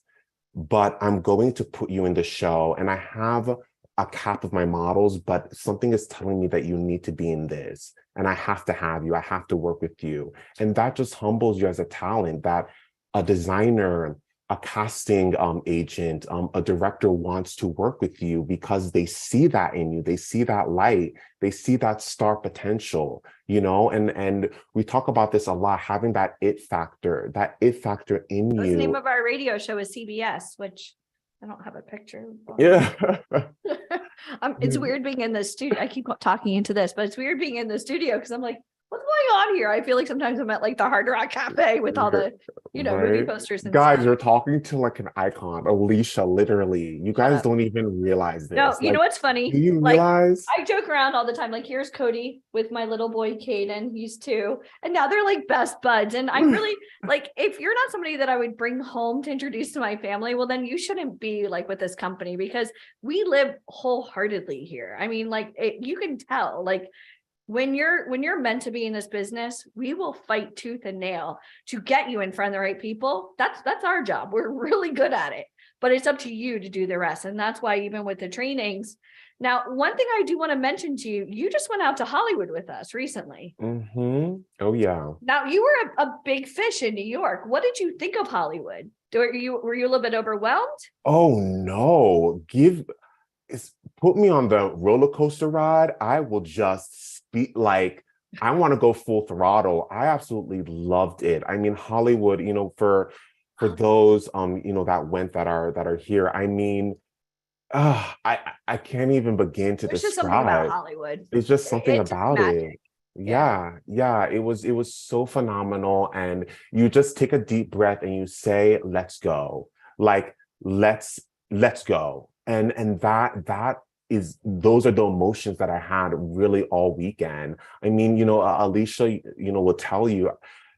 but I'm going to put you in the show, and I have a cap of my models, but something is telling me that you need to be in this, and I have to have you, I have to work with you. And that just humbles you as a talent, that a designer, a casting agent, a director wants to work with you because they see that in you, they see that light, they see that star potential, you know. And we talk about this a lot, having that it factor in The you. name of our radio show is CBS, which I don't have a picture. Yeah. It's weird being in the studio. I keep talking into this, but it's weird being in the studio because I'm like, what's going on here? I feel like sometimes I'm at like the Hard Rock Cafe with all the, movie Right? posters and Guys, stuff. you're talking to like an icon, Alicia, literally. You guys don't even realize this. No, you know Like, what's funny? do you Like, realize? I joke around all the time. Like, here's Cody with my little boy, Caden. He's 2. And now they're like best buds. And I really like, if you're not somebody that I would bring home to introduce to my family, well, then you shouldn't be like with this company, because we live wholeheartedly here. I mean, like, you can tell, like, when you're meant to be in this business, we will fight tooth and nail to get you in front of the right people. That's our job. We're really good at it, but it's up to you to do the rest. And that's why even with the trainings. Now, one thing I do want to mention to you, you just went out to Hollywood with us recently. Mm-hmm. Oh yeah. Now, you were a big fish in New York. What did you think of Hollywood? Were you a little bit overwhelmed? Oh no. Put me on the roller coaster ride. I will just speak, like, I want to go full throttle. I absolutely loved it. I mean, Hollywood, you know, for those that went, that are here. I mean, I can't even begin to There's just something about describe. Hollywood. It's just something It's just about magic. it. Yeah, it was so phenomenal. And you just take a deep breath and you say, let's go. Like, let's go. And those are the emotions that I had really all weekend. I mean, Alicia, will tell you,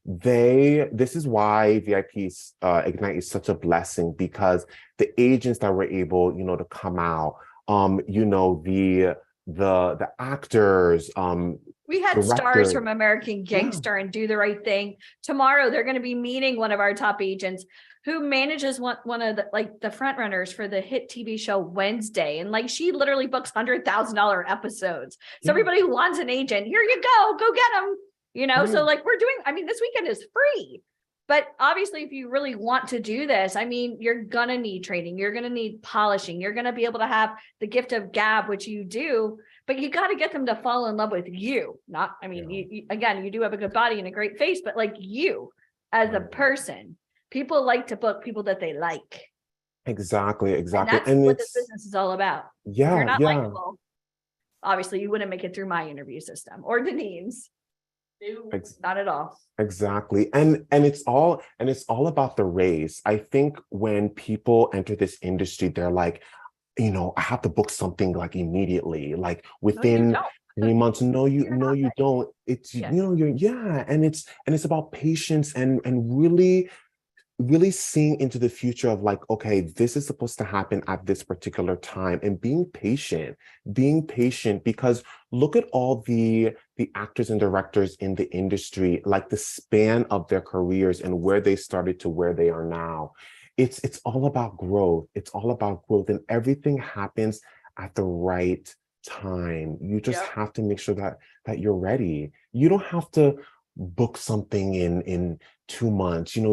this is why VIP Ignite is such a blessing, because the agents that were able, to come out, the actors, We had director. stars from American Gangster and Do the Right Thing. Tomorrow, they're going to be meeting one of our top agents who manages one of the front runners for the hit TV show Wednesday. And like, she literally books $100,000 episodes. So everybody who wants an agent, here you go get them, So like, we're doing, I mean, this weekend is free. But obviously, if you really want to do this, I mean, you're going to need training. You're going to need polishing. You're going to be able to have the gift of gab, which you do, but you got to get them to fall in love with you. Not, I mean, you do have a good body and a great face, but like you as a person, people like to book people that they like. Exactly. And that's what this business is all about. If you're not likable, obviously you wouldn't make it through my interview system or Denise's. Not at all. Exactly. And it's all about the race. I think when people enter this industry, they're like, I have to book something like immediately, like within 3 months. No, you don't. It's and it's about patience and really seeing into the future of like, okay, this is supposed to happen at this particular time, and being patient, because look at all the actors and directors in the industry, like the span of their careers and where they started to where they are now. It's all about growth. It's all about growth, and everything happens at the right time. You just have to make sure that you're ready. You don't have to book something in 2 months. You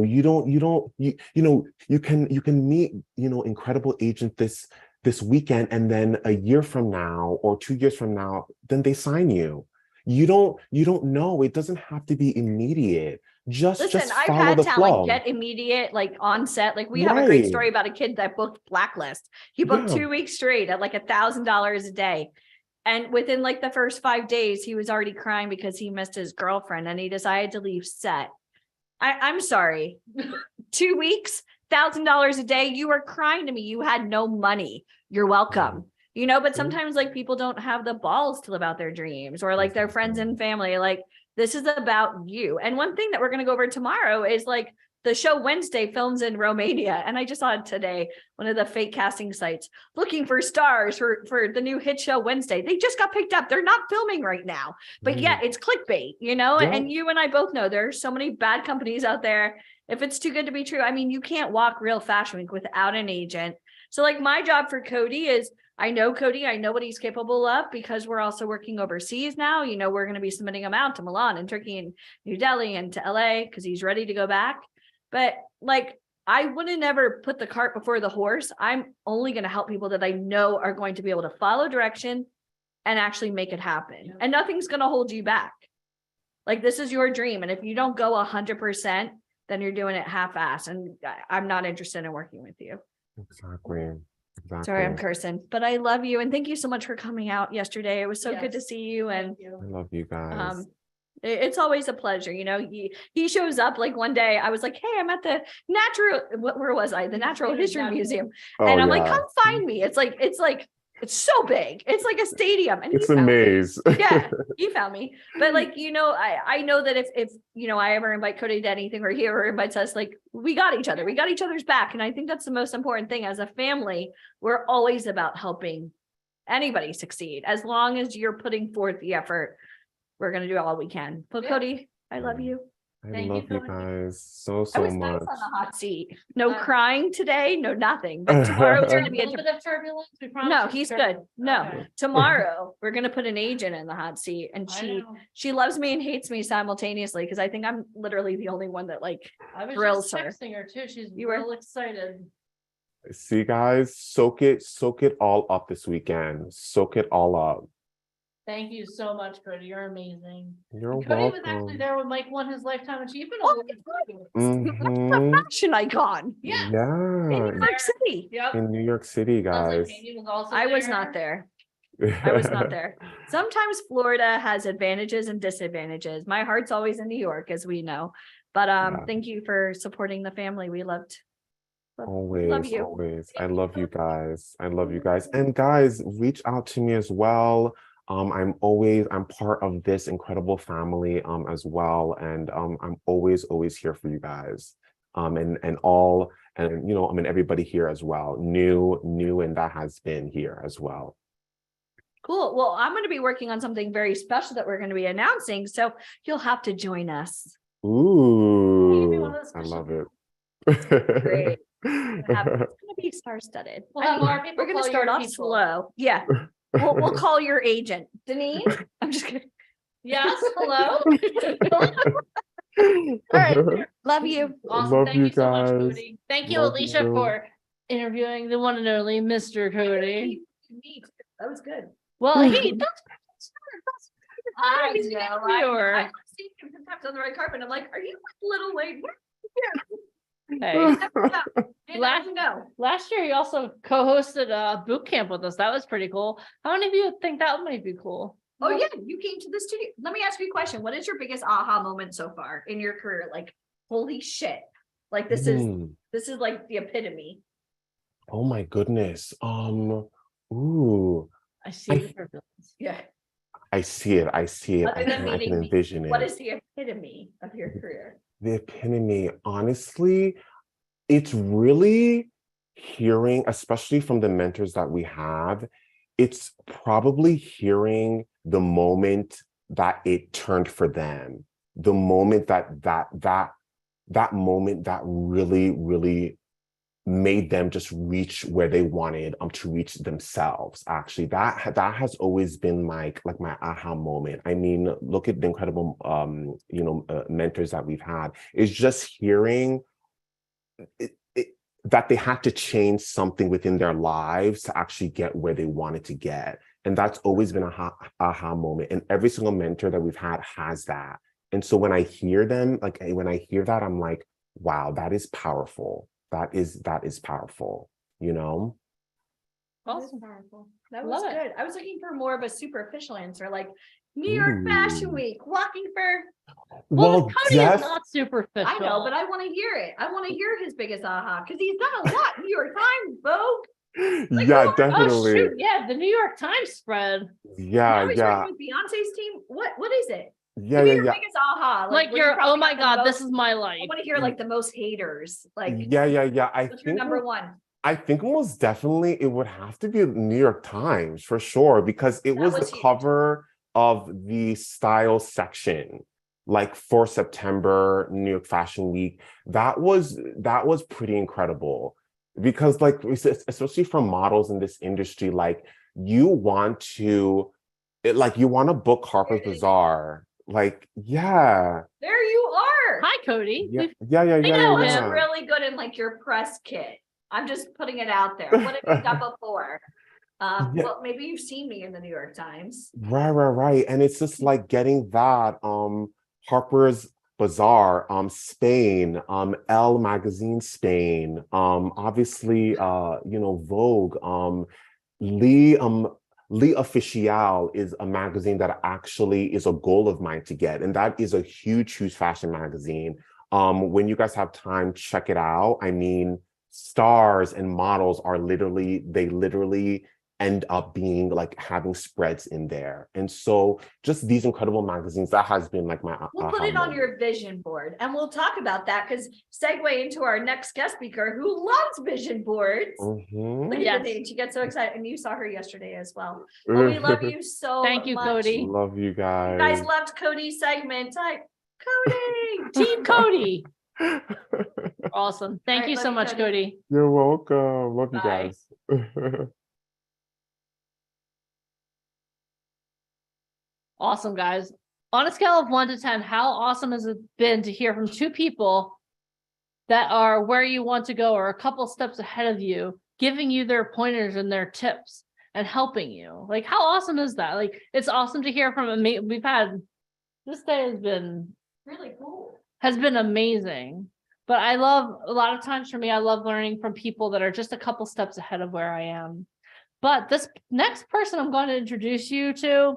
can meet, incredible agent this weekend, and then a year from now or 2 years from now, then they sign you. You don't know. It doesn't have to be immediate. Listen, I've had talent get immediate, like on set. Like we have a great story about a kid that booked Blacklist. He booked 2 weeks straight at like $1,000 a day. And within like the first 5 days, he was already crying because he missed his girlfriend and he decided to leave set. I'm sorry. 2 weeks, $1,000 a day. You were crying to me. You had no money. You're welcome. You know, but Mhm. sometimes like people don't have the balls to live out their dreams, or like their friends and family. Like this is about you. And one thing that we're going to go over tomorrow is like the show Wednesday films in Romania. And I just saw it today, one of the fake casting sites looking for stars for the new hit show Wednesday. They just got picked up. They're not filming right now, but yeah, it's clickbait, you know, Yeah. and you and I both know there's so many bad companies out there. If it's too good to be true, I mean, you can't walk Real Fashion Week without an agent. So like my job for Cody is I know Cody, I know what he's capable of because we're also working overseas now. You know, we're going to be submitting him out to Milan and Turkey and New Delhi and to LA because he's ready to go back. But like, I wouldn't ever put the cart before the horse. I'm only going to help people that I know are going to be able to follow direction and actually make it happen. And nothing's going to hold you back. Like this is your dream. And if you don't go 100%, then you're doing it half-assed. And I'm not interested in working with you. Exactly. Sorry, I'm cursing, but I love you. And thank you so much for coming out yesterday. It was so good to Yes. see you. And I love you guys. it's always a pleasure. You know, he shows up like one day I was like, hey, I'm at the where was I? The Natural History Museum. And I'm like, come find me. It's it's so big. It's like a stadium. And It's he a found me. maze. Yeah, he found me. But like, you know, I know that if you know, I ever invite Cody to anything or he ever invites us, like we got each other. We got each other's back. And I think that's the most important thing. As a family, we're always about helping anybody succeed. As long as you're putting forth the effort, we're going to do all we can. But Yeah. Cody, I love you. I Thank you love so you much. guys so I was much. nice on the hot seat. No Uh, crying today, no nothing. But tomorrow it's going to be A little bit of turbulence. We promise. no, you he's turbulence. good. No, Okay. tomorrow we're going to put an agent in the hot seat, and I know. she loves me and hates me simultaneously because I think I'm literally the only one that like I was thrills just her. texting her too. She's You were- real excited. See, guys, soak it all up this weekend. Soak it all up. Thank you so much, Cody. You're amazing. You're And Cody was actually welcome. there when Mike won his Lifetime Achievement Oh, Award. Mhm. fashion icon Yeah. in Yeah, New York City. Yep. in New York City, Leslie guys. Payne was also I was there. not there. I was not there. Sometimes Florida has advantages and disadvantages. My heart's always in New York, as we know. But Yeah. thank you for supporting the family. We loved. Always, you. always. I love you guys. I love you guys. And guys, reach out to me as well. I'm part of this incredible family as well. And I'm always here for you guys. And you know, I mean everybody here as well. New, and that has been here as well. Cool. Well, I'm going to be working on something very special that we're going to be announcing. So you'll have to join us. Ooh, one of those I special love it. Great. It's going to be star-studded. We'll have more people We're going to call start your off people. slow. Yeah. We'll call your agent. Denise. I'm just kidding. Yes, hello. All right. Love you. Awesome. Love Thank you you so much, guys. Cody. Thank you, Love Alicia, you. for interviewing the one and only Mr. Cody. That was good. Well, hey, that's I He's an know. interviewer. I've seen him sometimes on the red carpet. I'm like, are you Little Wayne? hey. You Last- never know. Last year, he also co-hosted a boot camp with us. That was pretty cool. How many of you think that might be cool? Oh yeah, you came to the studio. Let me ask you a question. What is your biggest aha moment so far in your career? Like, holy shit. Like this is like the epitome. Oh my goodness. Ooh, I see. the turbulence. Yeah. I see it. I Other than can meeting me, envision What it. is the epitome of your career? The epitome, honestly, it's really hearing, especially from the mentors that we have, it's probably hearing the moment that it turned for them, the moment that moment that really made them just reach where they wanted to reach themselves. Actually, that has always been my aha moment. I mean, look at the incredible mentors that we've had. It's just hearing that they had to change something within their lives to actually get where they wanted to get. And that's always been a aha moment. And every single mentor that we've had has that. And so when I hear them, when I hear that, I'm like, wow, that is powerful. That is powerful, you know? Awesome. Powerful. That was Love it. good. I was looking for more of a superficial answer. Like, New York Fashion Ooh. Week, walking for, Well, Well, Cody def- is not superficial. I know, but I want to hear it. I want to hear his biggest aha, because he's done a lot. New York Times, Vogue. Like, yeah, oh, Oh definitely. shoot, yeah, the New York Times spread. Yeah, Now he's yeah, working with Beyonce's team. What is it? yeah, Give me yeah, your yeah. biggest aha. Like where you you're, oh probably my got the God, this most- is my I life. want to hear like the most haters. Like, Yeah, yeah, yeah. what's your number one? I think most definitely it would have to be New York Times for sure, because it That was was the huge. cover of the style section, like for September New York Fashion Week. That was pretty incredible, because like especially for models in this industry, like you want to you want to book Harper's There you go. Bazaar. Like, yeah, There you are. Hi, Cody. yeah, We've- yeah, yeah, I yeah, know What's yeah. him. really good in like your press kit? I'm just putting it out there. What have you done before? Yeah. Well, maybe you've seen me in the New York Times. Right. And it's just like getting that Harper's Bazaar, Spain, Elle magazine Spain, obviously Vogue, Lee Official is a magazine that actually is a goal of mine to get, and that is a huge fashion magazine. When you guys have time, check it out. I mean, stars and models they literally end up being like having spreads in there. And so just these incredible magazines, that has been like my We'll put aha it on moment. your vision board and we'll talk about that, because segue into our next guest speaker who loves vision boards. Mhm. Look Yes. at the name. She gets so excited. And you saw her yesterday as well. Well, we love you so Thank you, much. Cody. Love you You guys guys. loved Cody's segment. Type Cody. Team Cody. Awesome. Thank All right, you love so you, much, Cody. Cody. You're welcome. Love you Bye. guys. Awesome, guys. On a scale of 1 to 10, how awesome has it been to hear from two people that are where you want to go or a couple steps ahead of you, giving you their pointers and their tips and helping you? Like, how awesome is that? Like, it's awesome to hear from this day Really cool. has been amazing. But I love, a lot of times for me, I love learning from people that are just a couple steps ahead of where I am. But this next person I'm going to introduce you to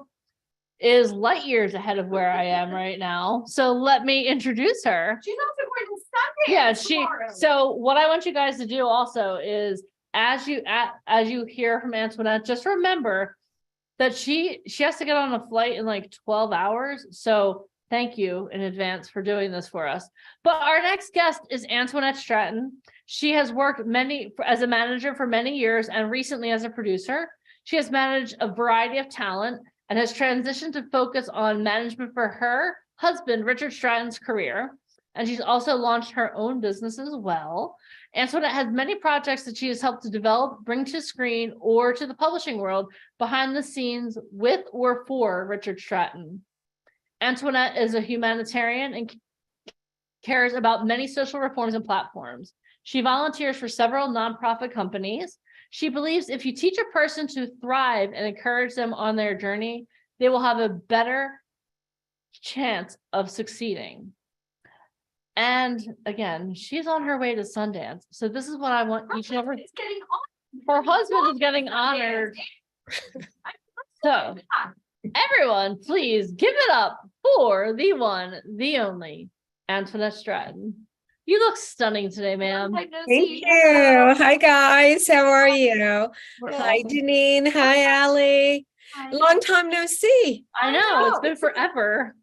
is light years ahead of where I am right now. So let me introduce her. She's also going to Sundance Yeah, tomorrow. so what I want you guys to do also is as you hear from Antoinette, just remember that she has to get on a flight in like 12 hours. So thank you in advance for doing this for us. But our next guest is Antoinette Stratton. She has worked as a manager for many years and recently as a producer. She has managed a variety of talent and has transitioned to focus on management for her husband, Richard Stratton's career. And she's also launched her own business as well. Antoinette has many projects that she has helped to develop, bring to screen, or to the publishing world behind the scenes with or for Richard Stratton. Antoinette is a humanitarian and cares about many social reforms and platforms. She volunteers for several nonprofit companies. She believes if you teach a person to thrive and encourage them on their journey, they will have a better chance of succeeding. And again, she's on her way to Sundance. So this is what I want each and every, It's getting on. her husband is getting honored. So everyone, please give it up for the one, the only Antoinette Stratton. You look stunning today, ma'am. Thank Thank you. Hi, guys. How are you? We're Hi, awesome. Janine. Hi, Allie. Long time no see. I know, it's been forever.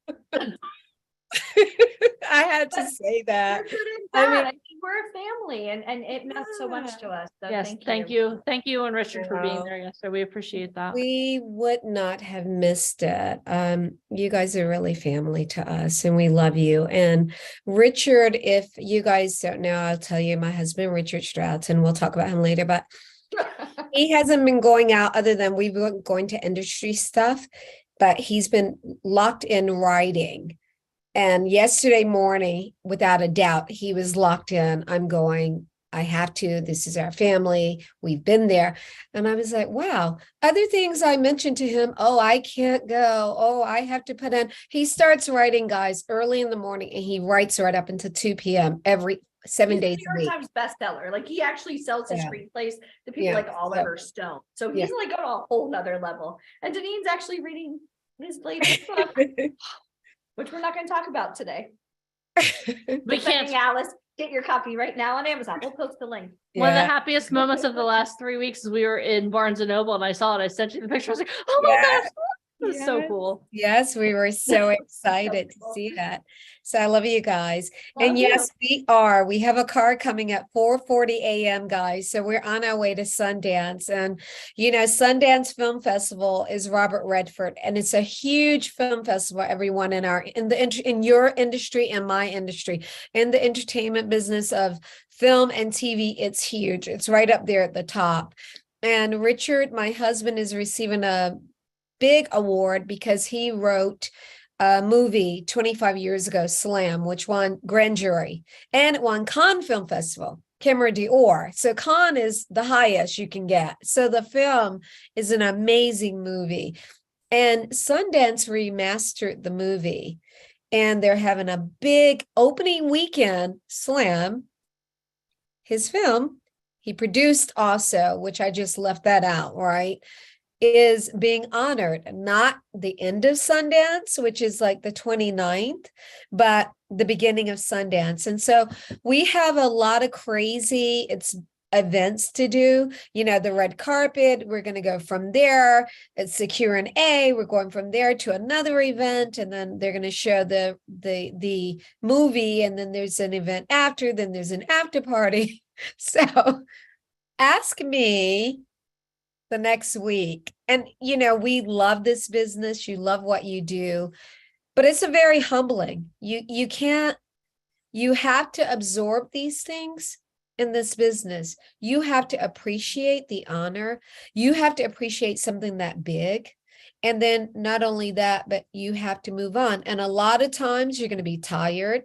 I had to say that. I I mean, mean- we're a family and it meant so much to us. So Yes, thank you. Thank you and Richard for being Wow. there yesterday. We appreciate that. We would not have missed it. You guys are really family to us and we love you. And Richard, if you guys don't know, I'll tell you, my husband, Richard Stratton, we'll talk about him later, but he hasn't been going out other than we've been going to industry stuff, but he's been locked in writing. And yesterday morning, without a doubt, he was locked in. I'm going, I have to, this is our family. We've been there. And I was like, wow. Other things I mentioned to him, oh, I can't go. Oh, I have to put in. He starts writing, guys, early in the morning, and he writes right up until 2 p.m. every 7 days New a York week. Times bestseller. Like he actually sells his Yeah. screenplays to people Yeah, like Oliver so- Stone. So Yeah. he's like on a whole nother level. And Danine's actually reading His latest book, which we're not going to talk about today. We can't. Defending Alice. Get your copy right now on Amazon. We'll post the link. One of the happiest moments of the last 3 weeks is we were in Barnes and Noble and I saw it. I sent you the picture. I was like, oh my gosh, it was so cool. Yes, we were so excited to see that. So I love you guys. Love And you. yes, we are. We have a car coming at 4:40 a.m., guys. So we're on our way to Sundance. And Sundance Film Festival is Robert Redford, and it's a huge film festival, everyone in your industry and my industry. In the entertainment business of film and TV, it's huge. It's right up there at the top. And Richard, my husband, is receiving a big award because he wrote a movie 25 years ago, Slam, which won Grand Jury, and it won Cannes Film Festival, Camera d'Or. So Cannes is the highest you can get. So the film is an amazing movie. And Sundance remastered the movie, and they're having a big opening weekend. Slam, his film, he produced also, which I just left that out, right? Is being honored, not the end of Sundance, which is like the 29th, but the beginning of Sundance. And so we have a lot of crazy events to do. The red carpet, we're going to go from there. It's the Q&A. We're going from there to another event, and then they're going to show the movie, and then there's an event after, then there's an after party. So ask me the next week. And, we love this business. You love what you do, but it's a very humbling. You have to absorb these things in this business. You have to appreciate the honor. You have to appreciate something that big. And then not only that, but you have to move on. And a lot of times you're going to be tired.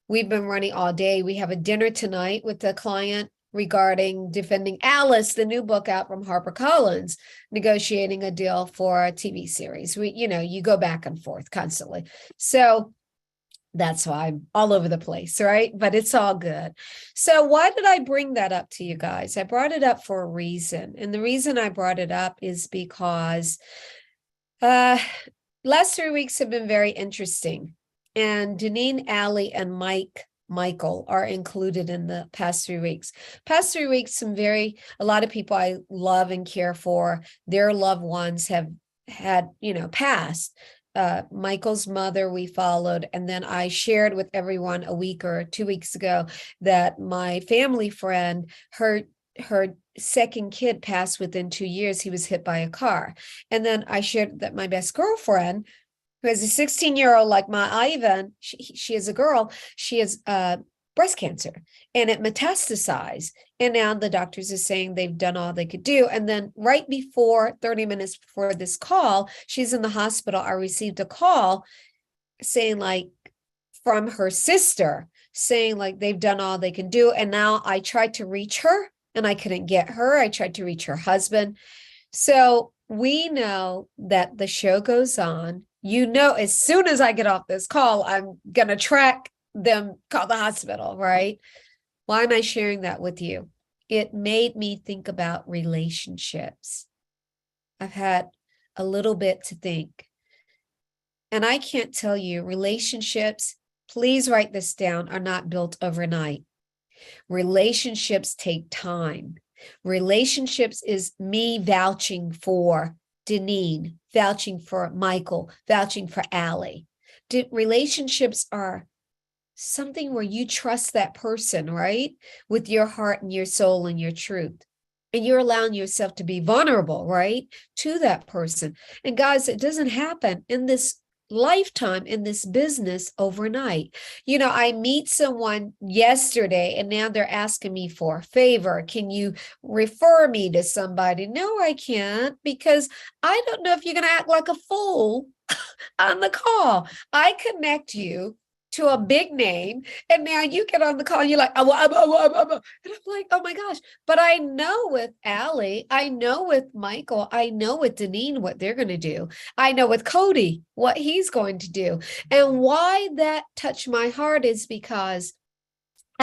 We've been running all day. We have a dinner tonight with the client regarding Defending Alice, the new book out from HarperCollins, negotiating a deal for a TV series. You go back and forth constantly. So that's why I'm all over the place, right? But it's all good. So why did I bring that up to you guys? I brought it up for a reason. And the reason I brought it up is because last 3 weeks have been very interesting. And Deneen, Allie, and Michael are included in the past 3 weeks. Past 3 weeks, a lot of people I love and care for, their loved ones have had, passed. Michael's mother we followed, and then I shared with everyone a week or 2 weeks ago that my family friend, her second kid passed within 2 years. He was hit by a car. And then I shared that my best girlfriend, who has a 16-year-old like my Ivan, she is a girl, she has breast cancer, and it metastasized. And now the doctors are saying they've done all they could do. And then right before, 30 minutes before this call, she's in the hospital. I received a call saying from her sister, saying they've done all they can do. And now I tried to reach her and I couldn't get her. I tried to reach her husband. So we know that the show goes on. As soon as I get off this call, I'm going to track them, call the hospital, right? Why am I sharing that with you? It made me think about relationships. I've had a little bit to think. And I can't tell you, relationships, please write this down, are not built overnight. Relationships take time. Relationships is me vouching for Deneen, vouching for Michael, vouching for Allie. Relationships are something where you trust that person, right? With your heart and your soul and your truth. And you're allowing yourself to be vulnerable, right? To that person. And guys, it doesn't happen in this lifetime, in this business overnight. I meet someone yesterday and now they're asking me for a favor. Can you refer me to somebody? No, I can't, because I don't know if you're going to act like a fool on the call. I connect you to a big name, and now you get on the call and you're like, and I'm like, oh my gosh. But I know with Allie, I know with Michael, I know with Deneen what they're going to do. I know with Cody what he's going to do. And why that touched my heart is because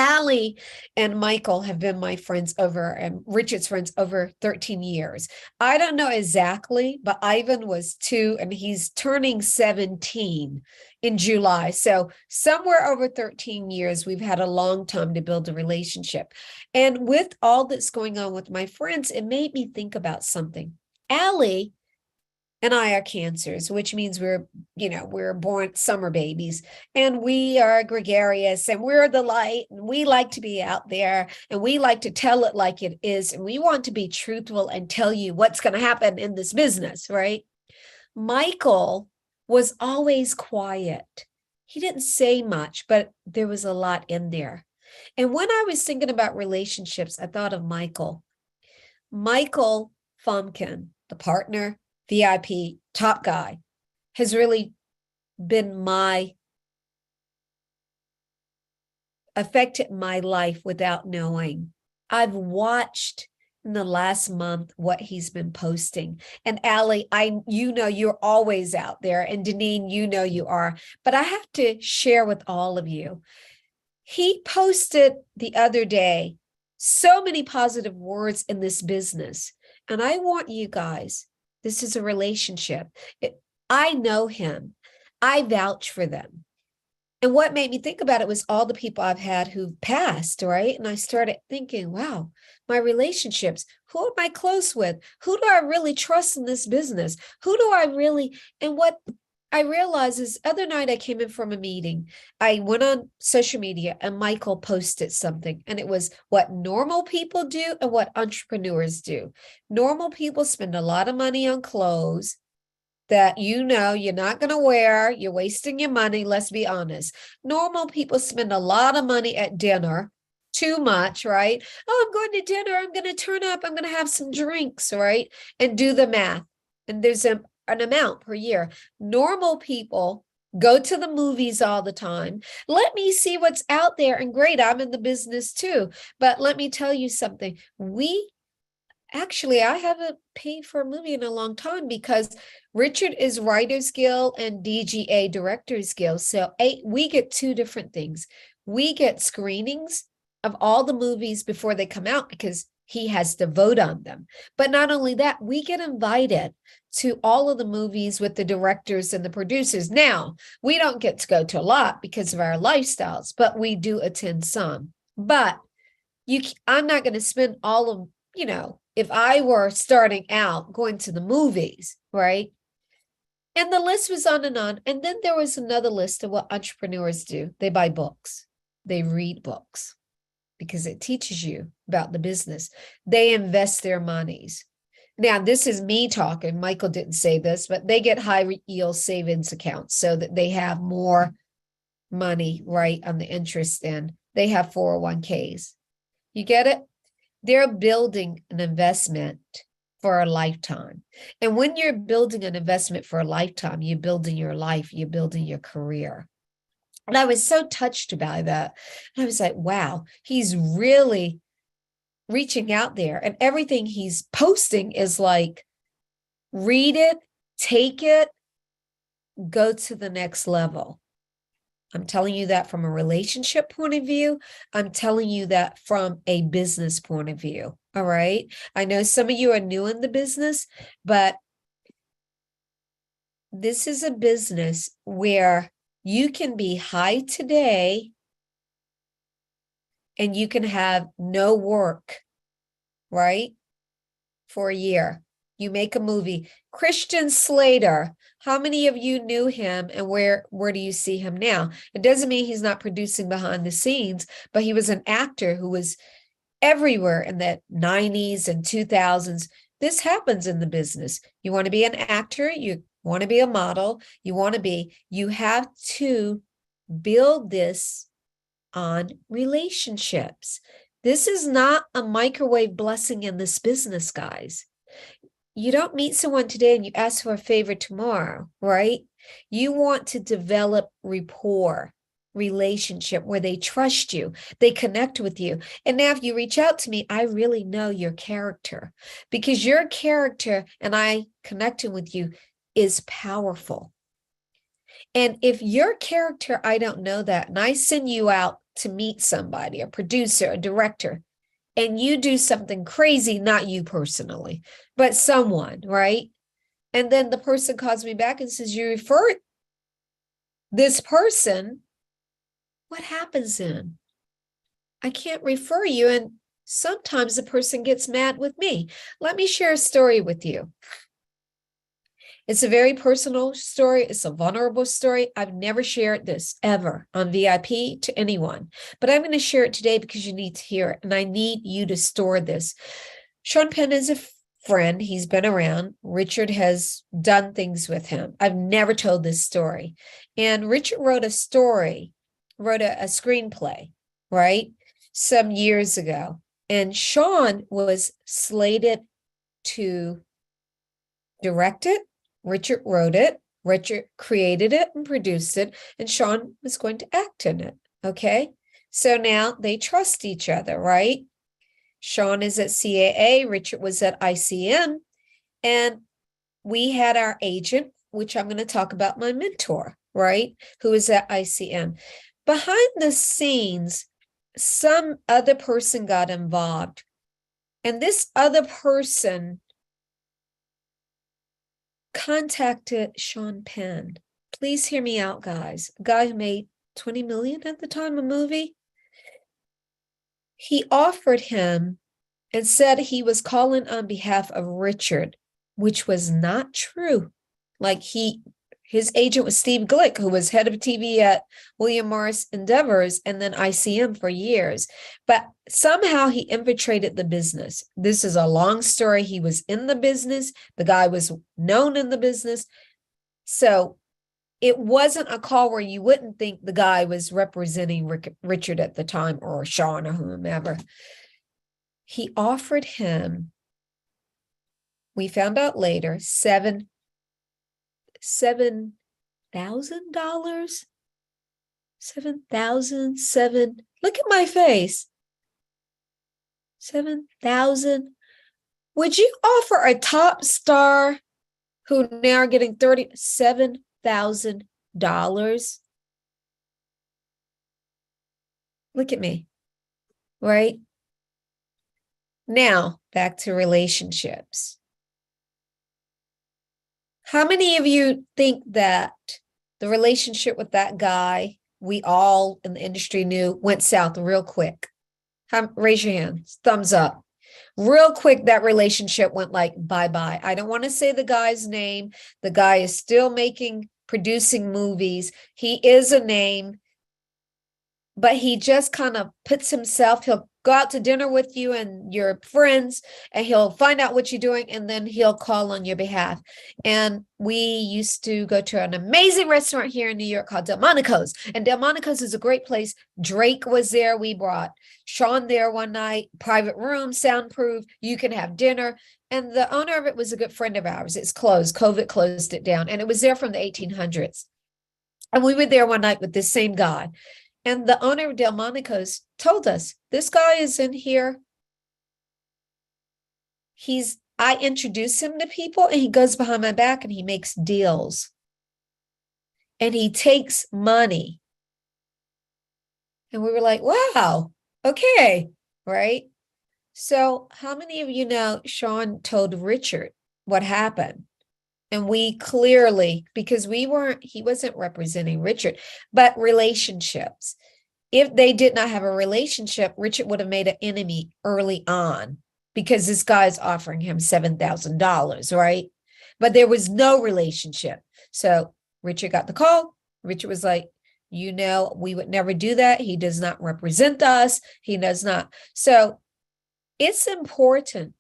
Allie and Michael have been my friends and Richard's friends over 13 years. I don't know exactly, but Ivan was 2 and he's turning 17 in July. So somewhere over 13 years, we've had a long time to build a relationship. And with all that's going on with my friends, it made me think about something. Allie and I are cancers, which means we're born summer babies, and we are gregarious, and we're the light, and we like to be out there, and we like to tell it like it is, and we want to be truthful and tell you what's going to happen in this business, right? Michael was always quiet. He didn't say much, but there was a lot in there. And when I was thinking about relationships, I thought of Michael. Michael Fomkin, the partner, VIP, top guy, has really been affected my life without knowing. I've watched in the last month what he's been posting. And Allie, you're always out there, and Deneen, you are, but I have to share with all of you. He posted the other day so many positive words in this business. And I want you guys, this is a relationship. I know him. I vouch for them. And what made me think about it was all the people I've had who've passed, right? And I started thinking, wow, my relationships, who am I close with? Who do I really trust in this business? And what I realized is other night I came in from a meeting. I went on social media and Michael posted something, and it was what normal people do and what entrepreneurs do. Normal people spend a lot of money on clothes that you're not going to wear. You're wasting your money. Let's be honest. Normal people spend a lot of money at dinner, too much, right? Oh, I'm going to dinner. I'm going to turn up. I'm going to have some drinks, right? And do the math. And there's an amount per year. Normal people go to the movies all the time. Let me see what's out there. And great, I'm in the business too. But let me tell you something. I haven't paid for a movie in a long time because Richard is Writers Guild and DGA Directors Guild. So we get 2 different things. We get screenings of all the movies before they come out because he has to vote on them. But not only that, we get invited to all of the movies with the directors and the producers. Now, we don't get to go to a lot because of our lifestyles, but we do attend some. But I'm not going to spend all of, if I were starting out going to the movies, right? And the list was on. And then there was another list of what entrepreneurs do. They buy books. They read books because it teaches you about the business. They invest their monies. Now, this is me talking. Michael didn't say this, but they get high yield savings accounts so that they have more money, right, on the interest end. They have 401ks. You get it? They're building an investment for a lifetime. And when you're building an investment for a lifetime, you're building your life, you're building your career. And I was so touched by that. And I was like, wow, he's really reaching out there. And everything he's posting is like, read it, take it, go to the next level. I'm telling you that from a relationship point of view. I'm telling you that from a business point of view. All right. I know some of you are new in the business, but this is a business where you can be high today and you can have no work, right? For a year. You make a movie. Christian Slater, how many of you knew him and where do you see him now? It doesn't mean he's not producing behind the scenes, but he was an actor who was everywhere in the 90s and 2000s. This happens in the business. You want to be an actor, you want to be a model, you have to build this on relationships. This is not a microwave blessing in this business, guys. You don't meet someone today and you ask for a favor tomorrow, right? You want to develop rapport, relationship where they trust you, they connect with you. And now if you reach out to me, I really know your character because your character and I connecting with you is powerful. And if your character, I don't know that, and I send you out to meet somebody, a producer, a director, and you do something crazy, not you personally, but someone, right? And then the person calls me back and says, you referred this person, what happens then? I can't refer you. And sometimes the person gets mad with me. Let me share a story with you. It's a very personal story. It's a vulnerable story. I've never shared this ever on VIP to anyone, but I'm going to share it today because you need to hear it. And I need you to store this. Sean Penn is a friend. He's been around. Richard has done things with him. I've never told this story. And Richard wrote a screenplay, right? Some years ago. And Sean was slated to direct it. Richard wrote it, Richard created it and produced it, and Sean was going to act in it. Okay. So now they trust each other, right? Sean is at CAA, Richard was at ICM, and we had our agent, which I'm going to talk about, my mentor, right? Who is at ICM. Behind the scenes, some other person got involved, and this other person contacted Sean Penn. Please hear me out, guys. A guy who made 20 million at the time, a movie. He offered him and said he was calling on behalf of Richard, which was not true. Like his agent was Steve Glick, who was head of TV at William Morris Endeavors and then ICM for years. But somehow he infiltrated the business. This is a long story. He was in the business. The guy was known in the business. So it wasn't a call where you wouldn't think the guy was representing Richard at the time, or Sean or whomever. He offered him, we found out later, $7,000. Look at my face. 7,000. Would you offer a top star who now are getting $37,000? Look at me, right? Now, back to relationships. How many of you think that the relationship with that guy we all in the industry knew went south real quick? Raise your hands, thumbs up. Real quick, that relationship went like bye-bye. I don't want to say the guy's name. The guy is still producing movies. He is a name, but he just kind of puts himself, he'll go out to dinner with you and your friends, and he'll find out what you're doing, and then he'll call on your behalf. And we used to go to an amazing restaurant here in New York called Delmonico's. And Delmonico's is a great place. Drake was there. We brought Sean there one night, private room, soundproof. You can have dinner. And the owner of it was a good friend of ours. It's closed. COVID closed it down. And it was there from the 1800s. And we were there one night with this same guy. And the owner of Delmonico's told us, this guy is in here. I introduce him to people, and he goes behind my back and he makes deals. And he takes money. And we were like, wow, okay, right? So how many of you know Sean told Richard what happened? And we clearly, because he wasn't representing Richard, but relationships. If they did not have a relationship, Richard would have made an enemy early on, because this guy's offering him $7,000, right? But there was no relationship. So Richard got the call. Richard was like, we would never do that. He does not represent us. He does not. So it's important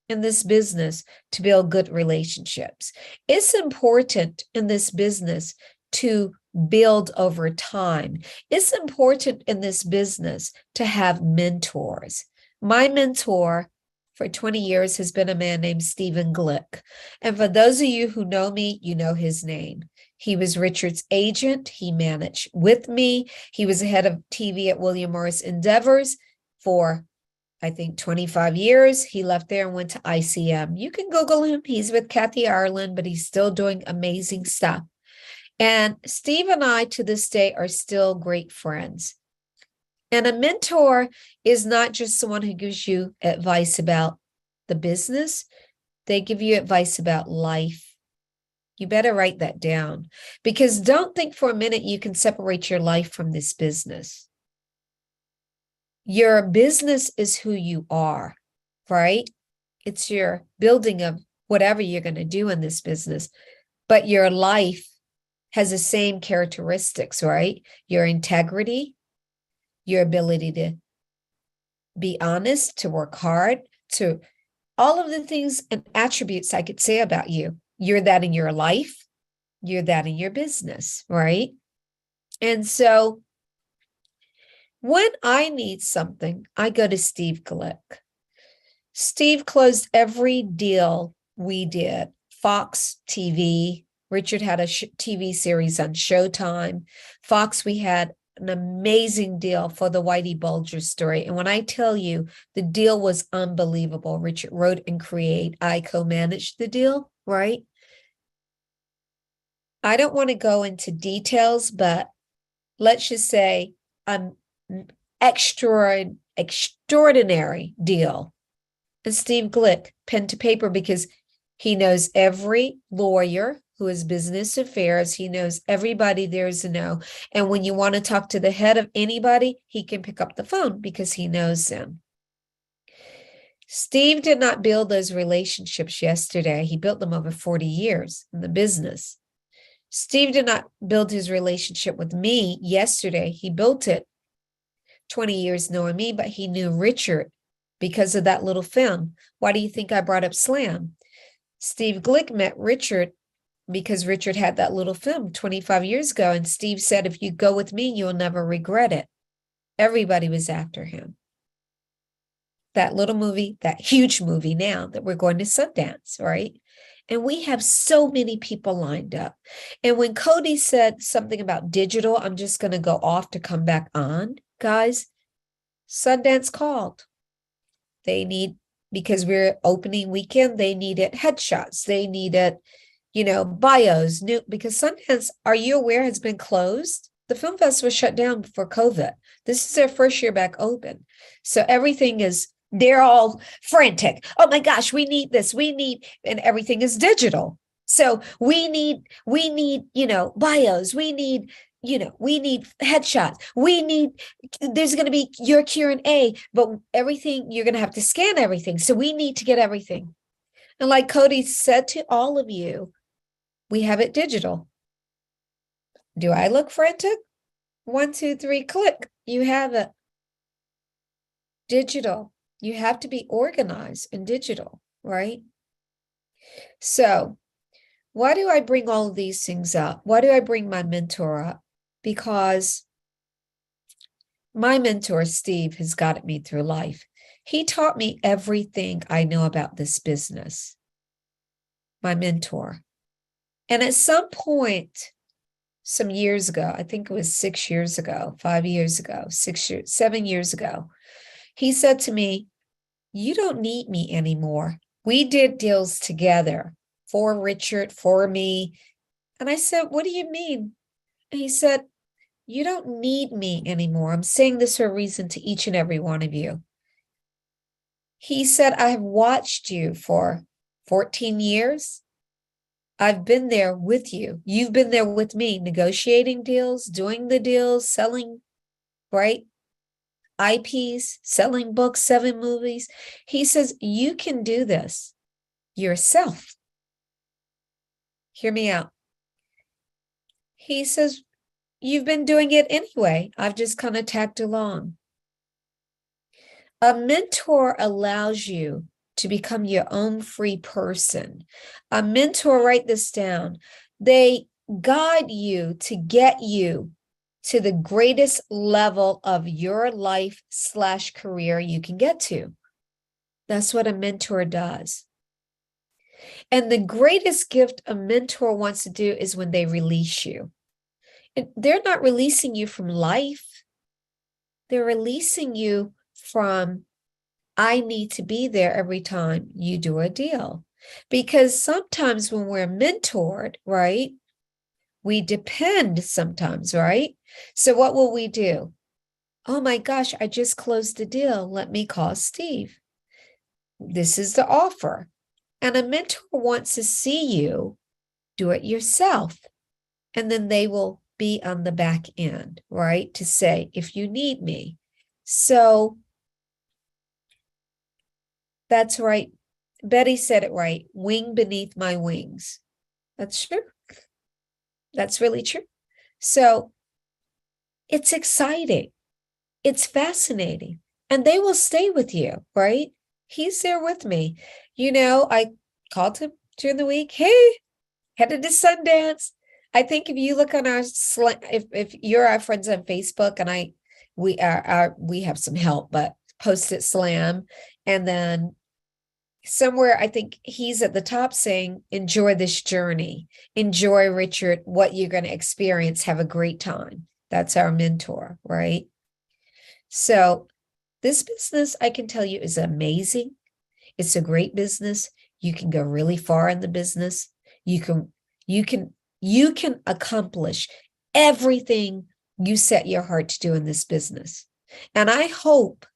in this business to build good relationships. It's important in this business to build over time. It's important in this business to have mentors. My mentor for 20 years has been a man named Stephen Glick. And for those of you who know me, you know his name. He was Richard's agent. He managed with me. He was the head of TV at William Morris Endeavors for, I think, 25 years. He left there and went to ICM. You can Google him. He's with Kathy Ireland, but he's still doing amazing stuff. And Steve and I, to this day, are still great friends. And a mentor is not just someone who gives you advice about the business, they give you advice about life. You better write that down, because don't think for a minute you can separate your life from this business. Your business is who you are, right? It's your building of whatever you're going to do in this business, but your life has the same characteristics, right? Your integrity, your ability to be honest, to work hard, to all of the things and attributes I could say about you. You're that in your life, you're that in your business, right? And so when I need something, I go to Steve Glick. Steve closed every deal we did. Fox TV, Richard had a TV series on Showtime. Fox, we had an amazing deal for the Whitey Bulger story. And when I tell you the deal was unbelievable, Richard wrote and created, I co-managed the deal, right? I don't want to go into details, but let's just say an extraordinary deal. And Steve Glick, pen to paper, because he knows every lawyer who has business affairs. He knows everybody there is to know. And when you want to talk to the head of anybody, he can pick up the phone because he knows them. Steve did not build those relationships yesterday. He built them over 40 years in the business. Steve did not build his relationship with me yesterday. He built it 20 years knowing me, but he knew Richard because of that little film. Why do you think I brought up Slam? Steve Glick met Richard because Richard had that little film 25 years ago. And Steve said, if you go with me, you'll never regret it. Everybody was after him. That little movie, that huge movie now that we're going to Sundance, right? And we have so many people lined up. And when Cody said something about digital, I'm just going to go off to come back on, guys. Sundance called. They need, because we're opening weekend, they needed headshots. They needed, bios, new, because Sundance, are you aware, has been closed? The film festival was shut down before COVID. This is their first year back open. So everything is, they're all frantic. Oh my gosh, we need this. We need, and everything is digital. So we need, bios. We need, we need headshots. There's going to be your Q&A, but everything, you're going to have to scan everything. So we need to get everything. And like Cody said to all of you, we have it digital. Do I look frantic? 1, 2, 3, click. You have it digital. You have to be organized in digital, right? So why do I bring all of these things up? Why do I bring my mentor up? Because my mentor, Steve, has gotten me through life. He taught me everything I know about this business. My mentor. And at some point, some years ago, I think it was 6 years ago, 5 years ago, 7 years ago, he said to me, you don't need me anymore. We did deals together for Richard, for me. And I said, what do you mean? And he said, you don't need me anymore. I'm saying this for a reason to each and every one of you. He said, I have watched you for 14 years. I've been there with you. You've been there with me, negotiating deals, doing the deals, selling, right? IPs, selling books, 7 movies. He says, you can do this yourself. Hear me out. He says, you've been doing it anyway. I've just kind of tagged along. A mentor allows you to become your own free person. A mentor, write this down. They guide you to get you to the greatest level of your life/career you can get to. That's what a mentor does. And the greatest gift a mentor wants to do is when they release you. And they're not releasing you from life. They're releasing you from, I need to be there every time you do a deal. Because sometimes when we're mentored, right, we depend sometimes, right? So what will we do? Oh my gosh, I just closed the deal. Let me call Steve. This is the offer. And a mentor wants to see you do it yourself. And then they will be on the back end, right? To say, if you need me. So that's right. Betty said it right. Wing beneath my wings. That's true. That's really true. So it's exciting. It's fascinating. And they will stay with you, right? He's there with me. You know, I called him during the week. Hey, headed to Sundance. I think if you look on our, if you're our friends on Facebook, and we have some help, but post it Slam. And then somewhere, I think he's at the top saying, enjoy this journey. Enjoy, Richard, what you're going to experience. Have a great time. That's our mentor, right? So this business, I can tell you, is amazing. It's a great business. You can go really far in the business. You can accomplish everything you set your heart to do in this business. And I hope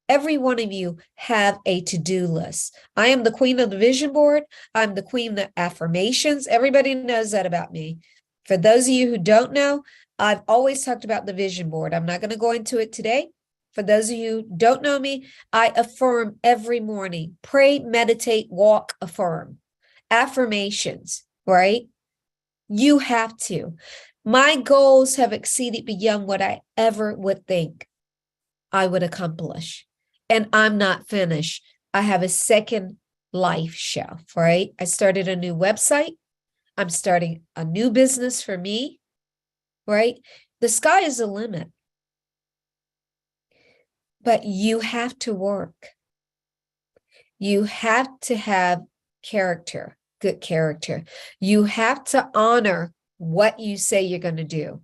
every one of you have a to-do list. I am the queen of the vision board. I'm the queen of the affirmations. Everybody knows that about me. For those of you who don't know, I've always talked about the vision board. I'm not going to go into it today. For those of you who don't know me, I affirm every morning. Pray, meditate, walk, affirm. Affirmations, right? You have to. My goals have exceeded beyond what I ever would think I would accomplish. And I'm not finished. I have a second life shelf, right? I started a new website. I'm starting a new business for me, right? The sky is the limit. But you have to work. You have to have character, good character. You have to honor what you say you're going to do.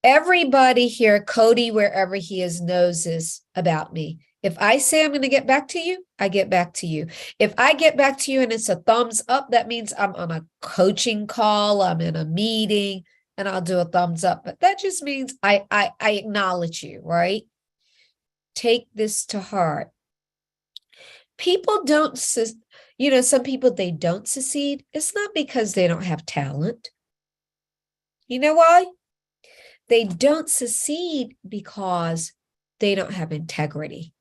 Everybody here, Cody, wherever he is, knows this about me. If I say I'm going to get back to you, I get back to you. If I get back to you and it's a thumbs up, that means I'm on a coaching call, I'm in a meeting, and I'll do a thumbs up. But that just means I acknowledge you, right? Take this to heart. People don't, some people, they don't succeed. It's not because they don't have talent. You know why? They don't succeed because they don't have integrity.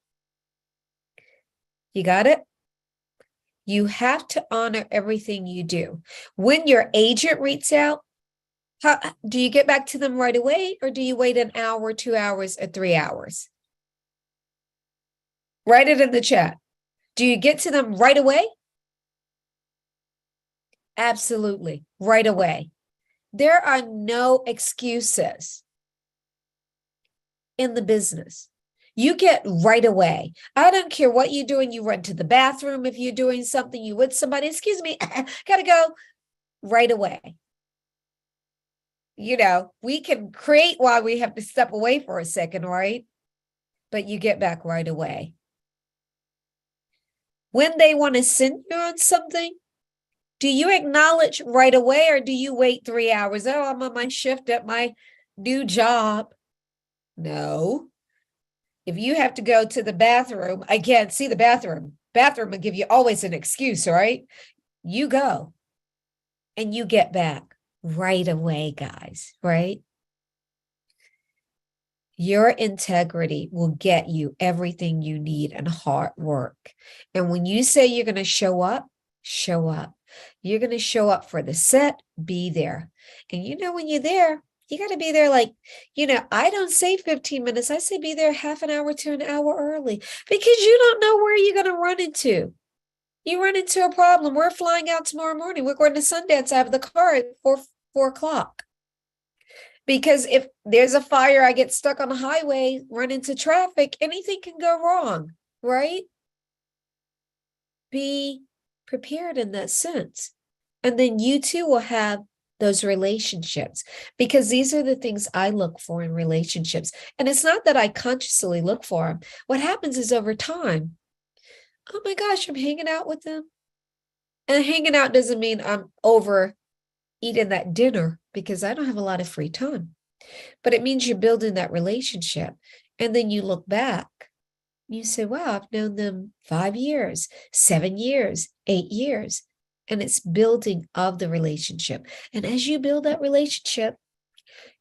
You got it? You have to honor everything you do. When your agent reaches out, do you get back to them right away, or do you wait an hour, 2 hours, or 3 hours? Write it in the chat. Do you get to them right away? Absolutely, right away. There are no excuses in the business. You get right away. I don't care what you're doing. You run to the bathroom. If you're doing something, you with somebody, excuse me, gotta go right away. You know, we can create while we have to step away for a second, right? But you get back right away. When they want to send you on something, do you acknowledge right away, or do you wait 3 hours? Oh, I'm on my shift at my new job. No. If you have to go to the bathroom, I can't see the bathroom. Bathroom will give you always an excuse, right? You go and you get back right away, guys, right? Your integrity will get you everything you need and hard work. And when you say you're going to show up, show up. You're going to show up for the set, be there. And you know, when you're there, you got to be there like, I don't say 15 minutes. I say be there half an hour to an hour early, because you don't know where you're going to run into. You run into a problem. We're flying out tomorrow morning. We're going to Sundance. I have the car at 4 o'clock. Because if there's a fire, I get stuck on the highway, run into traffic, anything can go wrong, right? Be prepared in that sense. And then you too will have those relationships, because these are the things I look for in relationships. And it's not that I consciously look for them. What happens is over time, oh my gosh, I'm hanging out with them. And hanging out doesn't mean I'm over eating that dinner, because I don't have a lot of free time. but it means you're building that relationship. And then you look back, you say, wow, I've known them 5 years, 7 years, 8 years. And it's building of the relationship. And as you build that relationship,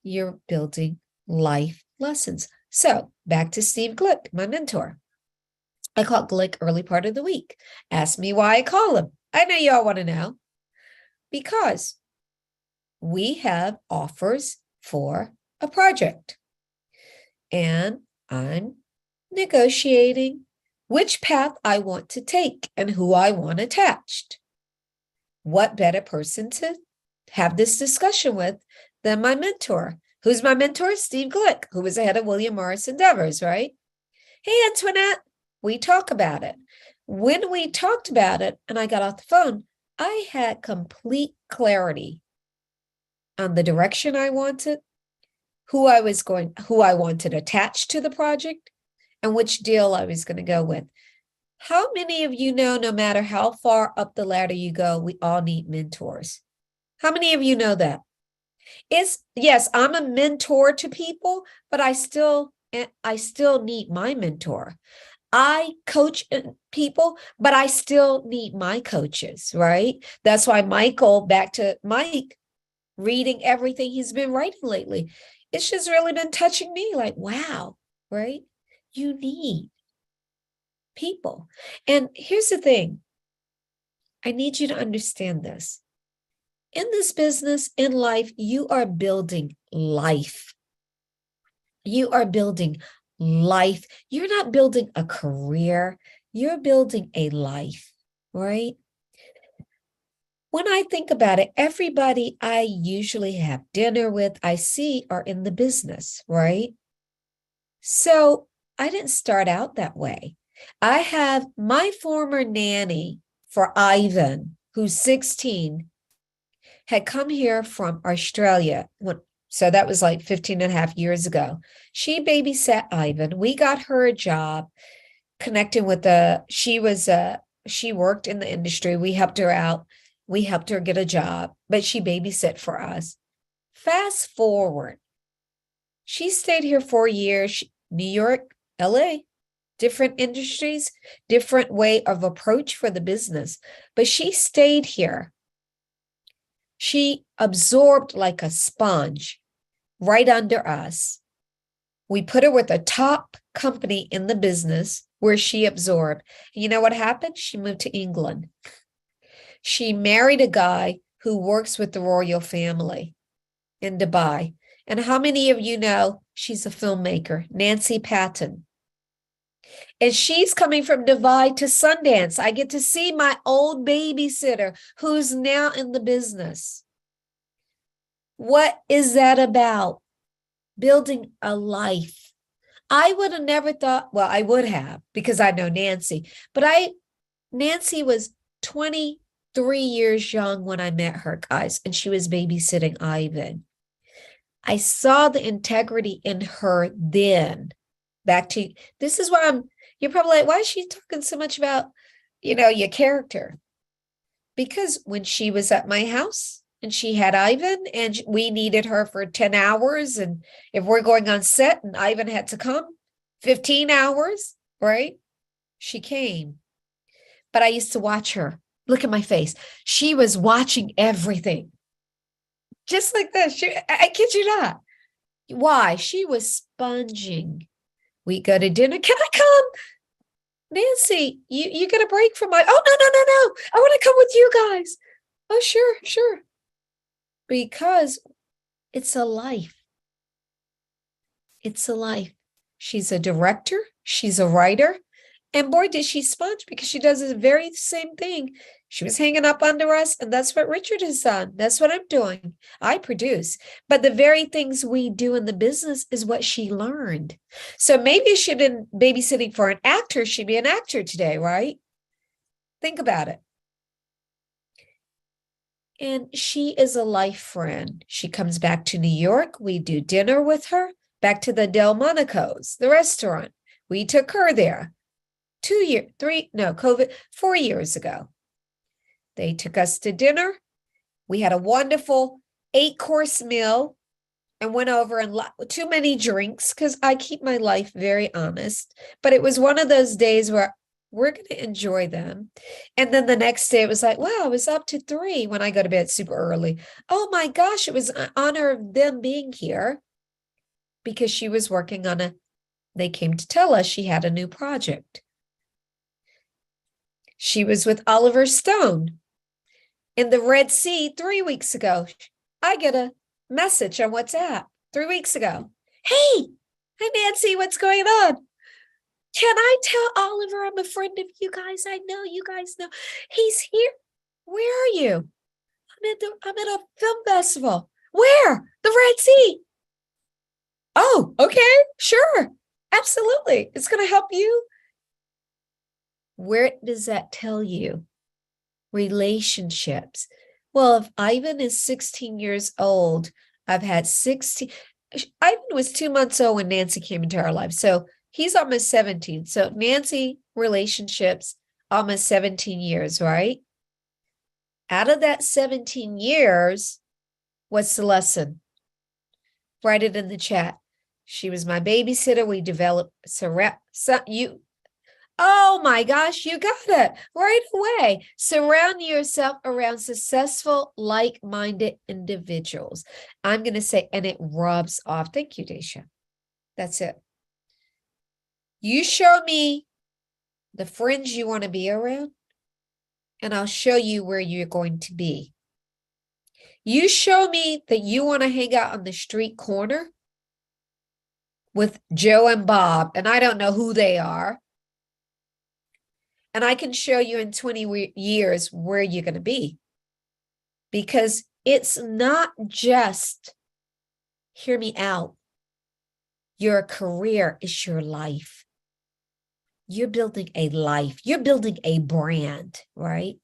you're building life lessons. So back to Steve Glick, my mentor. I call Glick early part of the week. Ask me why I call him. I know y'all want to know. Because we have offers for a project. And I'm negotiating which path I want to take and who I want attached. What better person to have this discussion with than my mentor? Who's my mentor? Steve Glick, who was the head of William Morris Endeavors, right? Hey, Antoinette, we talk about it. When we talked about it and I got off the phone, I had complete clarity on the direction I wanted, who I wanted attached to the project, and which deal I was going to go with. How many of you know, no matter how far up the ladder you go, we all need mentors? How many of you know that? Yes, I'm a mentor to people, but I still need my mentor. I coach people, but I still need my coaches, right? That's why Michael, back to Mike, reading everything he's been writing lately. It's just really been touching me like, wow, right? You need people. And here's the thing. I need you to understand this. In this business, in life, you are building life. You are building life. You're not building a career. You're building a life, right? When I think about it, everybody I usually have dinner with, I see are in the business, right? So I didn't start out that way. I have my former nanny for Ivan, who's 16, had come here from Australia. So that was like 15 and a half years ago. She babysat Ivan. We got her a job connecting with she worked in the industry. We helped her out. We helped her get a job, but she babysat for us. Fast forward. She stayed here 4 years, New York, LA, different industries, different way of approach for the business, but she stayed here. She absorbed like a sponge right under us. We put her with a top company in the business where she absorbed. You know what happened? She moved to England. She married a guy who works with the royal family in Dubai. And how many of you know she's a filmmaker, Nancy Patton? And she's coming from Dubai to Sundance. I get to see my old babysitter who's now in the business. What is that about? Building a life. I would have never thought, well, I would have because I know Nancy, but Nancy was 23 years young when I met her, guys, and she was babysitting Ivan. I saw the integrity in her then. Back to, this is why you're probably like, why is she talking so much about, your character? Because when she was at my house and she had Ivan and we needed her for 10 hours. And if we're going on set and Ivan had to come 15 hours, right? She came. But I used to watch her. Look at my face. She was watching everything. Just like this. I kid you not. Why? She was sponging. We go to dinner. Can I come? Nancy, you get a break from my, oh, no. I want to come with you guys. Oh, sure. Because it's a life. It's a life. She's a director. She's a writer. And boy, did she sponge because she does the very same thing. She was hanging up under us, and that's what Richard has done. That's what I'm doing. I produce. But the very things we do in the business is what she learned. So maybe she'd been babysitting for an actor. She'd be an actor today, right? Think about it. And she is a life friend. She comes back to New York. We do dinner with her. Back to the Delmonico's, the restaurant. We took her there 4 years ago. They took us to dinner. We had a wonderful 8-course meal. and went over and too many drinks because I keep my life very honest. But it was one of those days where we're going to enjoy them. And then the next day it was like, wow, I was up to 3 when I go to bed super early. Oh my gosh, it was in honor of them being here because she was working on they came to tell us she had a new project. She was with Oliver Stone in the Red Sea 3 weeks ago. I get a message on WhatsApp 3 weeks ago. Hey, hi Nancy, what's going on? Can I tell Oliver I'm a friend of you guys? I know you guys know. He's here. Where are you? I'm at a film festival. Where? The Red Sea. Oh, okay, sure. Absolutely. It's going to help you. Where does that tell you? Relationships. Well, if Ivan is 16 years old, I've had 16. Ivan was 2 months old when Nancy came into our life. So he's almost 17. So Nancy relationships, almost 17 years, right? Out of that 17 years, what's the lesson? Write it in the chat. She was my babysitter. We developed oh my gosh, you got it right away. Surround yourself around successful, like-minded individuals. I'm going to say, and it rubs off. Thank you, Daisha. That's it. You show me the friends you want to be around, and I'll show you where you're going to be. You show me that you want to hang out on the street corner with Joe and Bob, and I don't know who they are. And I can show you in 20 years where you're going to be. Because it's not just, hear me out, your career is your life. You're building a life. You're building a brand, right?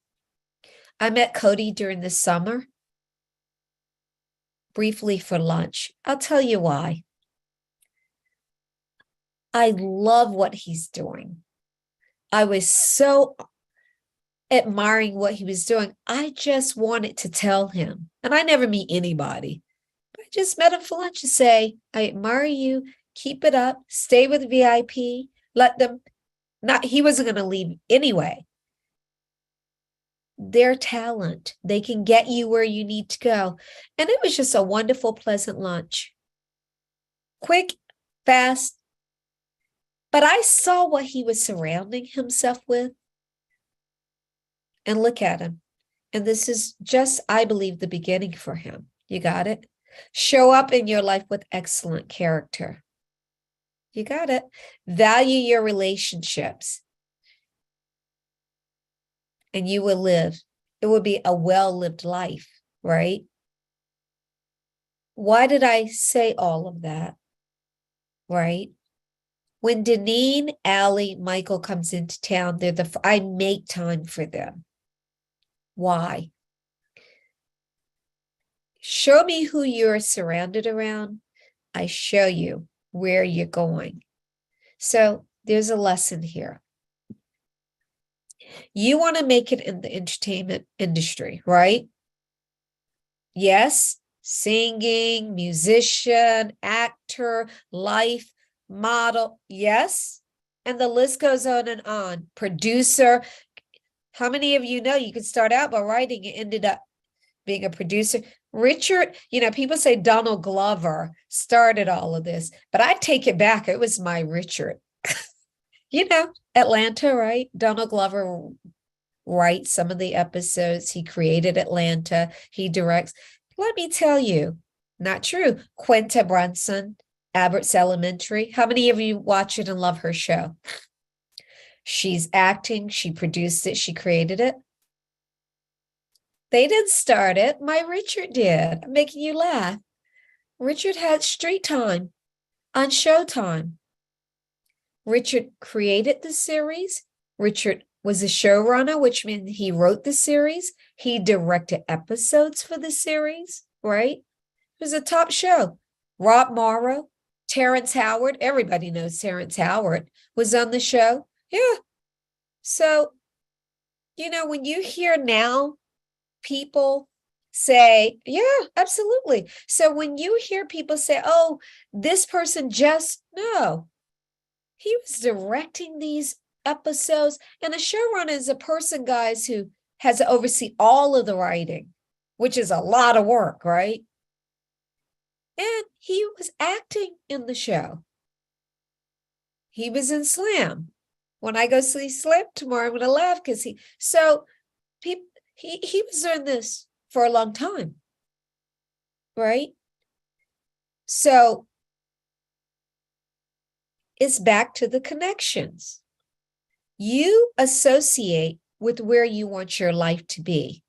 I met Cody during the summer, briefly for lunch. I'll tell you why. I love what he's doing. I was so admiring what he was doing. I just wanted to tell him, and I never meet anybody, but I just met him for lunch to say, I admire you, keep it up, stay with VIP, let them, he wasn't going to leave anyway. Their talent, they can get you where you need to go. And it was just a wonderful, pleasant lunch. Quick, fast. But I saw what he was surrounding himself with. And look at him. And this is just, I believe, the beginning for him. You got it? Show up in your life with excellent character. You got it. Value your relationships. And you will live. It will be a well-lived life, right? Why did I say all of that? Right? When Deneen, Allie, Michael comes into town, I make time for them. Why? Show me who you're surrounded around. I show you where you're going. So there's a lesson here. You want to make it in the entertainment industry, right? Yes, singing, musician, actor, life, model, yes. And the list goes on and on. Producer. How many of you know you could start out by writing and ended up being a producer? Richard, people say Donald Glover started all of this, but I take it back. It was my Richard. Atlanta, right? Donald Glover writes some of the episodes. He created Atlanta. He directs. Let me tell you, not true. Quinta Brunson, Abbott's Elementary. How many of you watch it and love her show? She's acting. She produced it. She created it. They didn't start it. My Richard did. I'm making you laugh. Richard had Street Time on Showtime. Richard created the series. Richard was a showrunner, which means he wrote the series. He directed episodes for the series, right? It was a top show. Rob Morrow, Terrence Howard, everybody knows Terrence Howard, was on the show. Yeah. So, when you hear now people say, yeah, absolutely. So when you hear people say, oh, this person just, no, he was directing these episodes. And a showrunner is a person, guys, who has to oversee all of the writing, which is a lot of work, right? And he was acting in the show. He was in Slam. When I go see Slam tomorrow, I'm going to laugh because he was doing this for a long time, right? So it's back to the connections. You associate with where you want your life to be.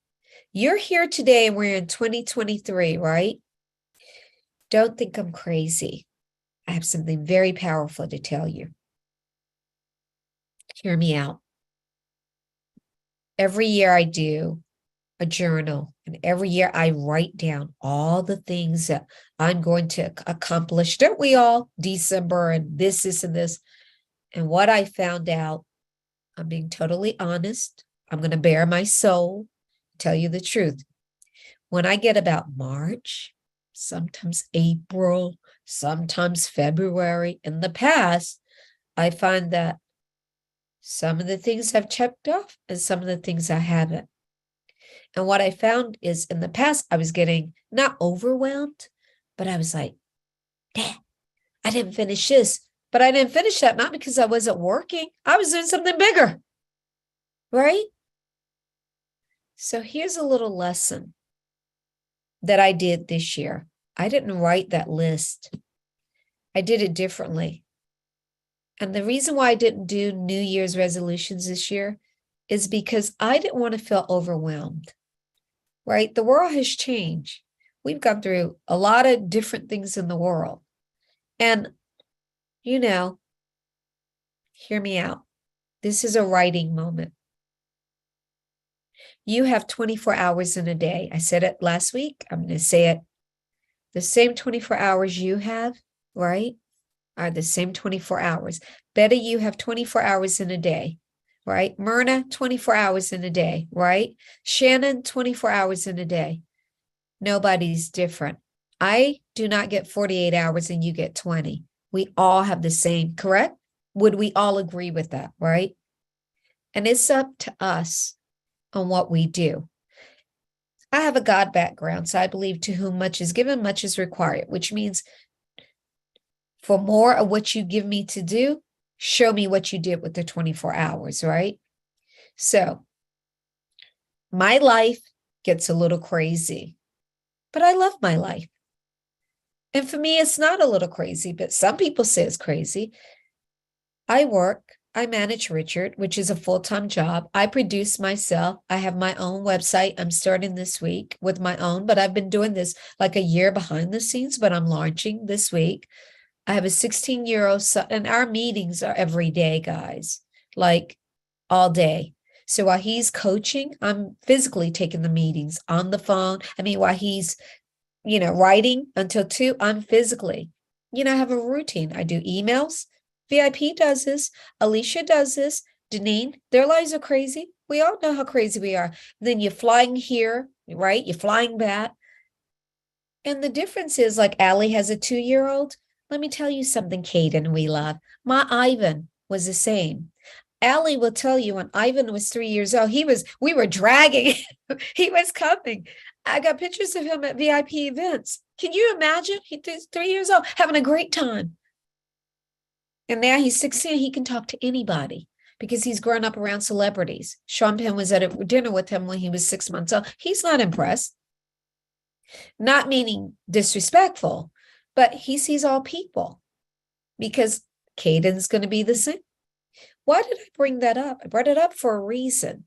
You're here today and we're in 2023, right? Don't think I'm crazy. I have something very powerful to tell you. Hear me out. Every year I do a journal, and every year I write down all the things that I'm going to accomplish. Don't we all? December and this, and this. And what I found out, I'm being totally honest. I'm going to bare my soul, tell you the truth. When I get about March, sometimes April, sometimes February, in the past, I find that some of the things I've checked off and some of the things I haven't. And what I found is in the past, I was getting not overwhelmed, but I was like, damn, I didn't finish this. But I didn't finish that, not because I wasn't working. I was doing something bigger, right? So here's a little lesson that I did this year. I didn't write that list. I did it differently. And the reason why I didn't do New Year's resolutions this year is because I didn't want to feel overwhelmed, right? The world has changed. We've gone through a lot of different things in the world. And, you know, hear me out. This is a writing moment. You have 24 hours in a day. I said it last week. I'm going to say it. The same 24 hours you have, right, are the same 24 hours. Betty, you have 24 hours in a day, right? Myrna, 24 hours in a day, right? Shannon, 24 hours in a day. Nobody's different. I do not get 48 hours and you get 20. We all have the same, correct? Would we all agree with that, right? And it's up to us on what we do. I have a God background, so I believe to whom much is given, much is required, which means for more of what you give me to do, show me what you did with the 24 hours, right? So my life gets a little crazy, but I love my life. And for me, it's not a little crazy, but some people say it's crazy. I manage Richard, which is a full-time job. I produce myself. I have my own website. I'm starting this week with my own, but I've been doing this like a year behind the scenes, but I'm launching this week. I have a 16-year-old son, and our meetings are every day, guys, like all day. So while he's coaching, I'm physically taking the meetings on the phone. I mean, while he's, writing until 2, I'm physically, I have a routine. I do emails. VIP does this. Alicia does this. Deneen, their lives are crazy. We all know how crazy we are. Then you're flying here, right? You're flying back. And the difference is, like Allie has a 2-year-old. Let me tell you something, Caden, we love. My Ivan was the same. Allie will tell you when Ivan was 3 years old, we were dragging him. He was coming. I got pictures of him at VIP events. Can you imagine? He's 3 years old, having a great time. And now he's 16, he can talk to anybody because he's grown up around celebrities. Sean Penn was at a dinner with him when he was 6 months old. He's not impressed. Not meaning disrespectful, but he sees all people because Caden's going to be the same. Why did I bring that up? I brought it up for a reason.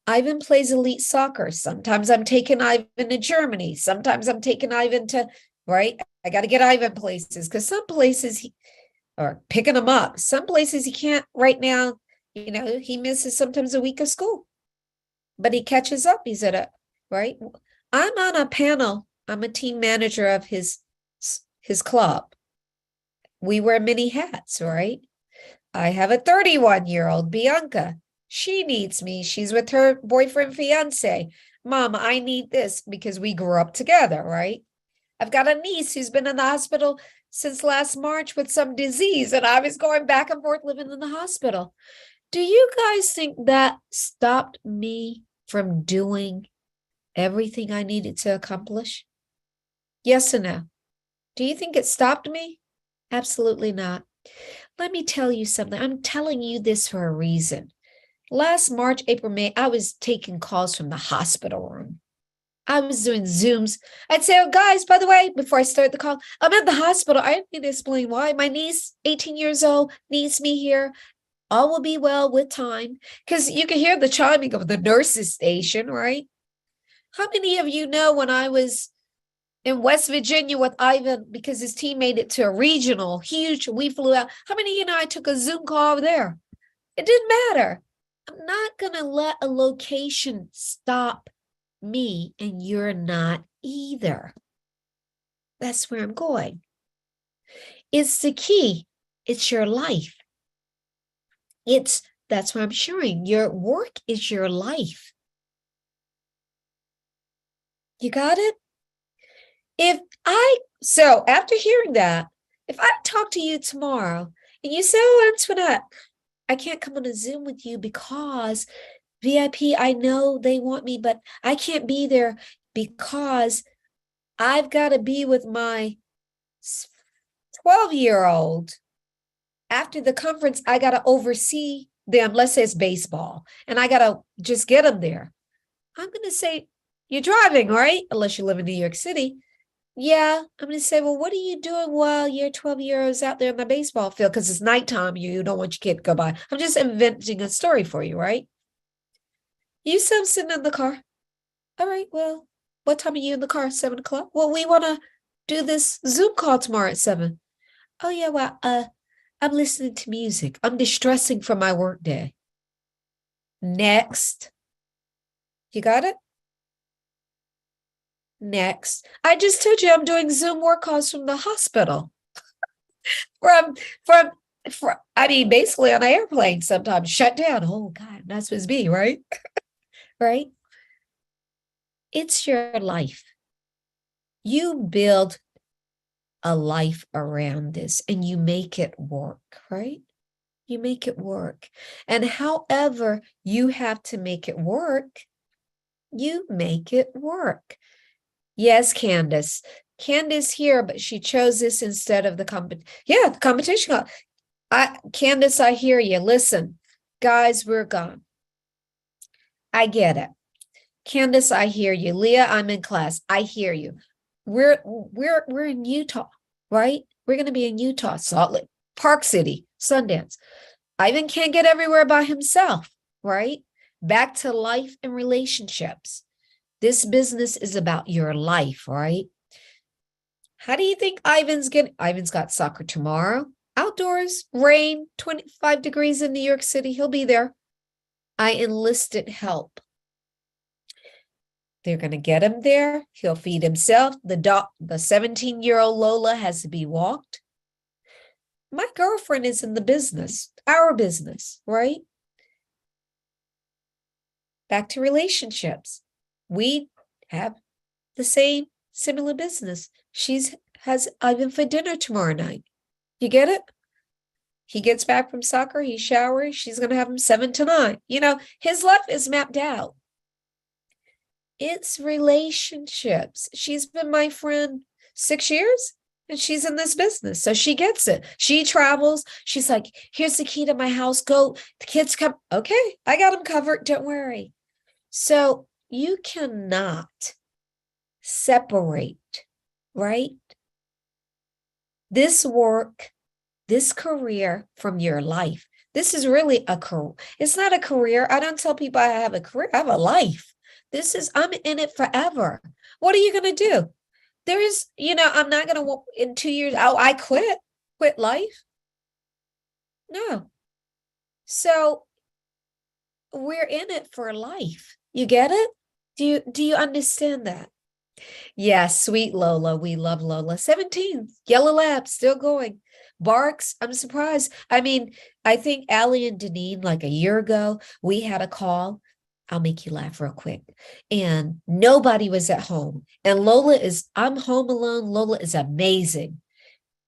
Ivan plays elite soccer. Sometimes I'm taking Ivan to Germany. Sometimes I'm taking Ivan to, right? I got to get Ivan places because some places or picking him up. Some places he can't right now. He misses sometimes a week of school, but he catches up. He's at right. I'm on a panel. I'm a team manager of his club. We wear many hats, right? I have a 31-year-old, Bianca. She needs me. She's with her boyfriend, fiance. Mom, I need this because we grew up together, right? I've got a niece who's been in the hospital since last March with some disease, and I was going back and forth living in the hospital. Do you guys think that stopped me from doing everything I needed to accomplish? Yes or no? Do you think it stopped me? Absolutely not. Let me tell you something. I'm telling you this for a reason. Last March, April, May, I was taking calls from the hospital room. I was doing Zooms. I'd say, oh, guys, by the way, before I start the call, I'm at the hospital. I need to explain why. My niece, 18 years old, needs me here. All will be well with time. Because you can hear the chiming of the nurses station, right? How many of you know when I was in West Virginia with Ivan, because his team made it to a regional, huge, we flew out. How many of you know I took a Zoom call over there? It didn't matter. I'm not going to let a location stop me, and you're not either. That's where I'm going. It's the key. It's your life. That's what I'm sharing. Your work is your life. You got it? So after hearing that, if I talk to you tomorrow and you say, oh, Antoinette, I can't come on a Zoom with you because VIP, I know they want me, but I can't be there because I've got to be with my 12-year-old. After the conference, I got to oversee them. Let's say it's baseball, and I got to just get them there. I'm going to say, you're driving, right? Unless you live in New York City. Yeah, I'm going to say, well, what are you doing while your 12-year-old's out there in the baseball field? Because it's nighttime. You don't want your kid to go by. I'm just inventing a story for you, right? You said I'm sitting in the car. All right, well, what time are you in the car? 7 o'clock? Well, we want to do this Zoom call tomorrow at 7. Oh, yeah, well, I'm listening to music. I'm distressing from my work day. Next. You got it? Next. I just told you I'm doing Zoom work calls from the hospital. Basically on an airplane sometimes, shut down. Oh, God, that's supposed to be, right? Right? It's your life. You build a life around this and you make it work, right? You make it work. And however you have to make it work, you make it work. Yes, Candace. Candace here, but she chose this instead of the competition. Candace, I hear you. Listen, guys, we're gone. I get it. Candace, I hear you. Leah, I'm in class. I hear you. We're in Utah, right? We're going to be in Utah, Salt Lake, Park City, Sundance. Ivan can't get everywhere by himself, right? Back to life and relationships. This business is about your life, right? How do you think Ivan's got soccer tomorrow? Outdoors, rain, 25 degrees in New York City. He'll be there. I enlisted help. They're going to get him there. He'll feed himself. The 17-year-old Lola has to be walked. My girlfriend is in the business, our business, right? Back to relationships. We have the same similar business. Has Ivan for dinner tomorrow night. You get it? He gets back from soccer. He's showering. She's going to have him 7 to 9. His life is mapped out. It's relationships. She's been my friend 6 years and she's in this business. So she gets it. She travels. She's like, here's the key to my house. Go. The kids come. Okay, I got them covered. Don't worry. So you cannot separate, right? This work, this career from your life. This is really a career. It's not a career. I don't tell people I have a career. I have a life. I'm in it forever. What are you going to do? I'm not going to, in 2 years, I quit life. No. So we're in it for life. You get it? Do you understand that? Yes, sweet Lola. We love Lola. 17, yellow lab, still going. barks. I'm surprised. I mean, I think Allie and Deneen, like a year ago, we had a call. I'll make you laugh real quick. And nobody was at home. And I'm home alone. Lola is amazing.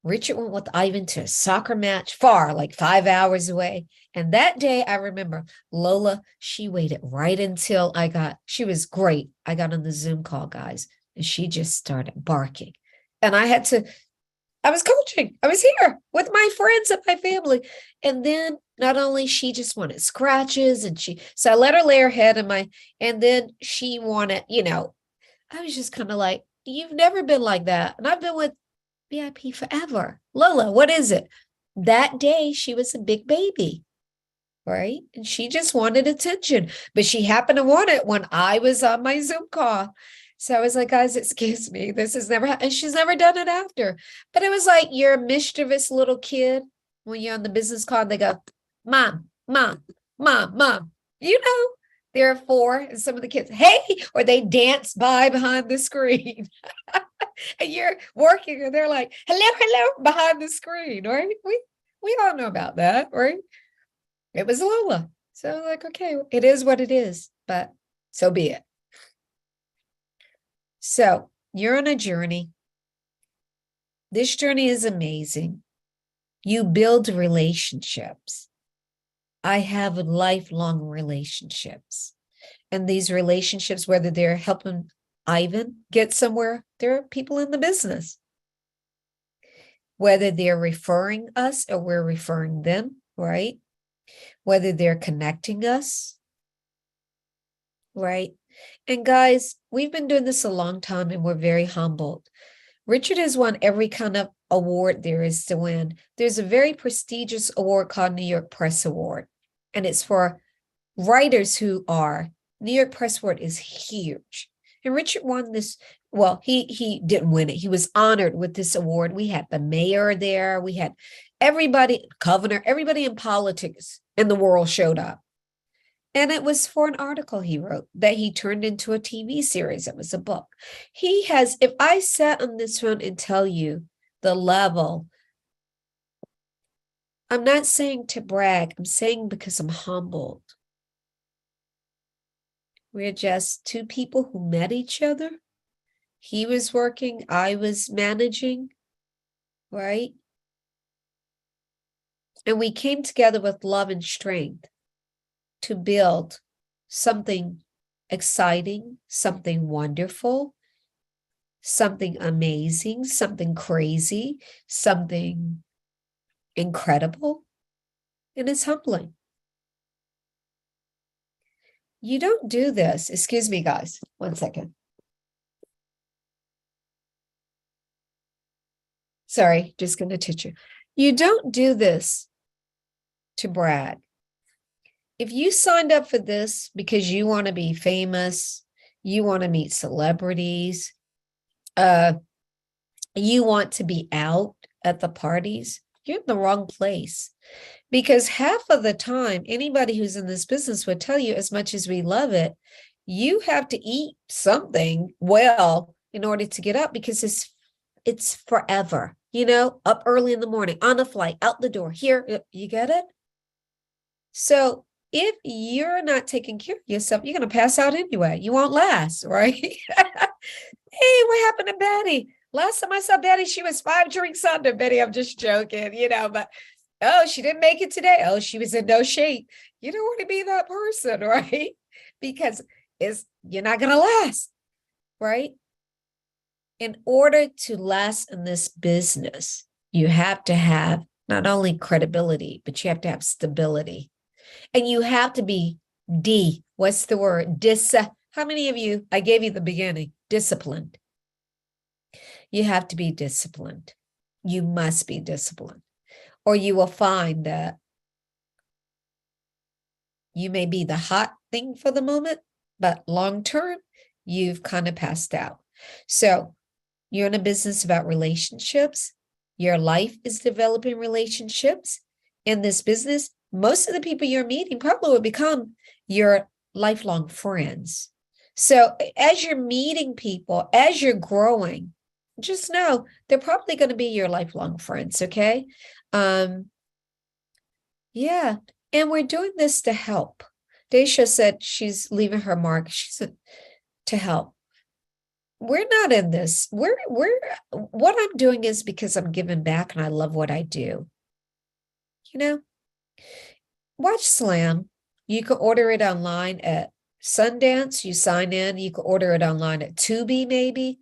Richard went with Ivan to a soccer match far, like 5 hours away. And that day, I remember Lola, she waited right until she was great. I got on the Zoom call, guys, and she just started barking. And I was coaching. I was here with my friends and my family. And then not only she just wanted scratches so I let her lay her head and then she wanted, I was just kind of like, you've never been like that. And I've been with VIP forever. Lola, what is it? That day she was a big baby, right? And she just wanted attention, but she happened to want it when I was on my Zoom call. So I was like, guys, excuse me, this has never happened. And she's never done it after. But it was like you're a mischievous little kid when you're on the business call, they go, mom, mom, mom, mom. There are 4 and some of the kids, hey, or they dance by behind the screen. And you're working and they're like, hello, hello, behind the screen, right? We all know about that, right? It was Lola. So like, okay, it is what it is, but so be it. So you're on a journey. This journey is amazing. You build relationships. I have lifelong relationships. And these relationships, whether they're helping Ivan get somewhere, there are people in the business. Whether they're referring us or we're referring them, right? Whether they're connecting us, right? And guys, we've been doing this a long time and we're very humbled. Richard has won every kind of award there is to win. There's a very prestigious award called New York Press Award, and it's for writers who are, New York Press Award is huge. And Richard won this, well, he didn't win it. He was honored with this award. We had the mayor there. We had everybody, governor, everybody in politics in the world showed up. And it was for an article he wrote that he turned into a TV series. It was a book. He has, if I sat on this phone and tell you the level, I'm not saying to brag, I'm saying because I'm humbled. We're just 2 people who met each other. He was working, I was managing, right? And we came together with love and strength to build something exciting, something wonderful, something amazing, something crazy, something incredible. And it's humbling. You don't do this. Excuse me, guys. 1 second. Sorry, just going to teach you. You don't do this to brag. If you signed up for this because you want to be famous, you want to meet celebrities, you want to be out at the parties, you're in the wrong place. Because half of the time, anybody who's in this business would tell you, as much as we love it, you have to eat something well in order to get up, because it's forever, up early in the morning, on a flight, out the door, here, you get it? So if you're not taking care of yourself, you're going to pass out anyway. You won't last, right? Hey, what happened to Betty? Last time I saw Betty, she was 5 drinks under. Betty, I'm just joking, but oh, she didn't make it today. Oh, she was in no shape. You don't want to be that person, right? Because you're not going to last, right? In order to last in this business, you have to have not only credibility, but you have to have stability. And you have to be what's the word? How many of you, I gave you the beginning, disciplined. You have to be disciplined. You must be disciplined. Or you will find that you may be the hot thing for the moment, but long term, you've kind of passed out. So you're in a business about relationships. Your life is developing relationships. In this business, most of the people you're meeting probably will become your lifelong friends. So as you're meeting people, as you're growing, just know they're probably going to be your lifelong friends, okay? Yeah, and we're doing this to help. Daisha said she's leaving her mark. She said to help. We're not in this. What I'm doing is because I'm giving back and I love what I do. You know, watch Slam. You can order it online at Sundance. You sign in. You can order it online at Tubi, maybe.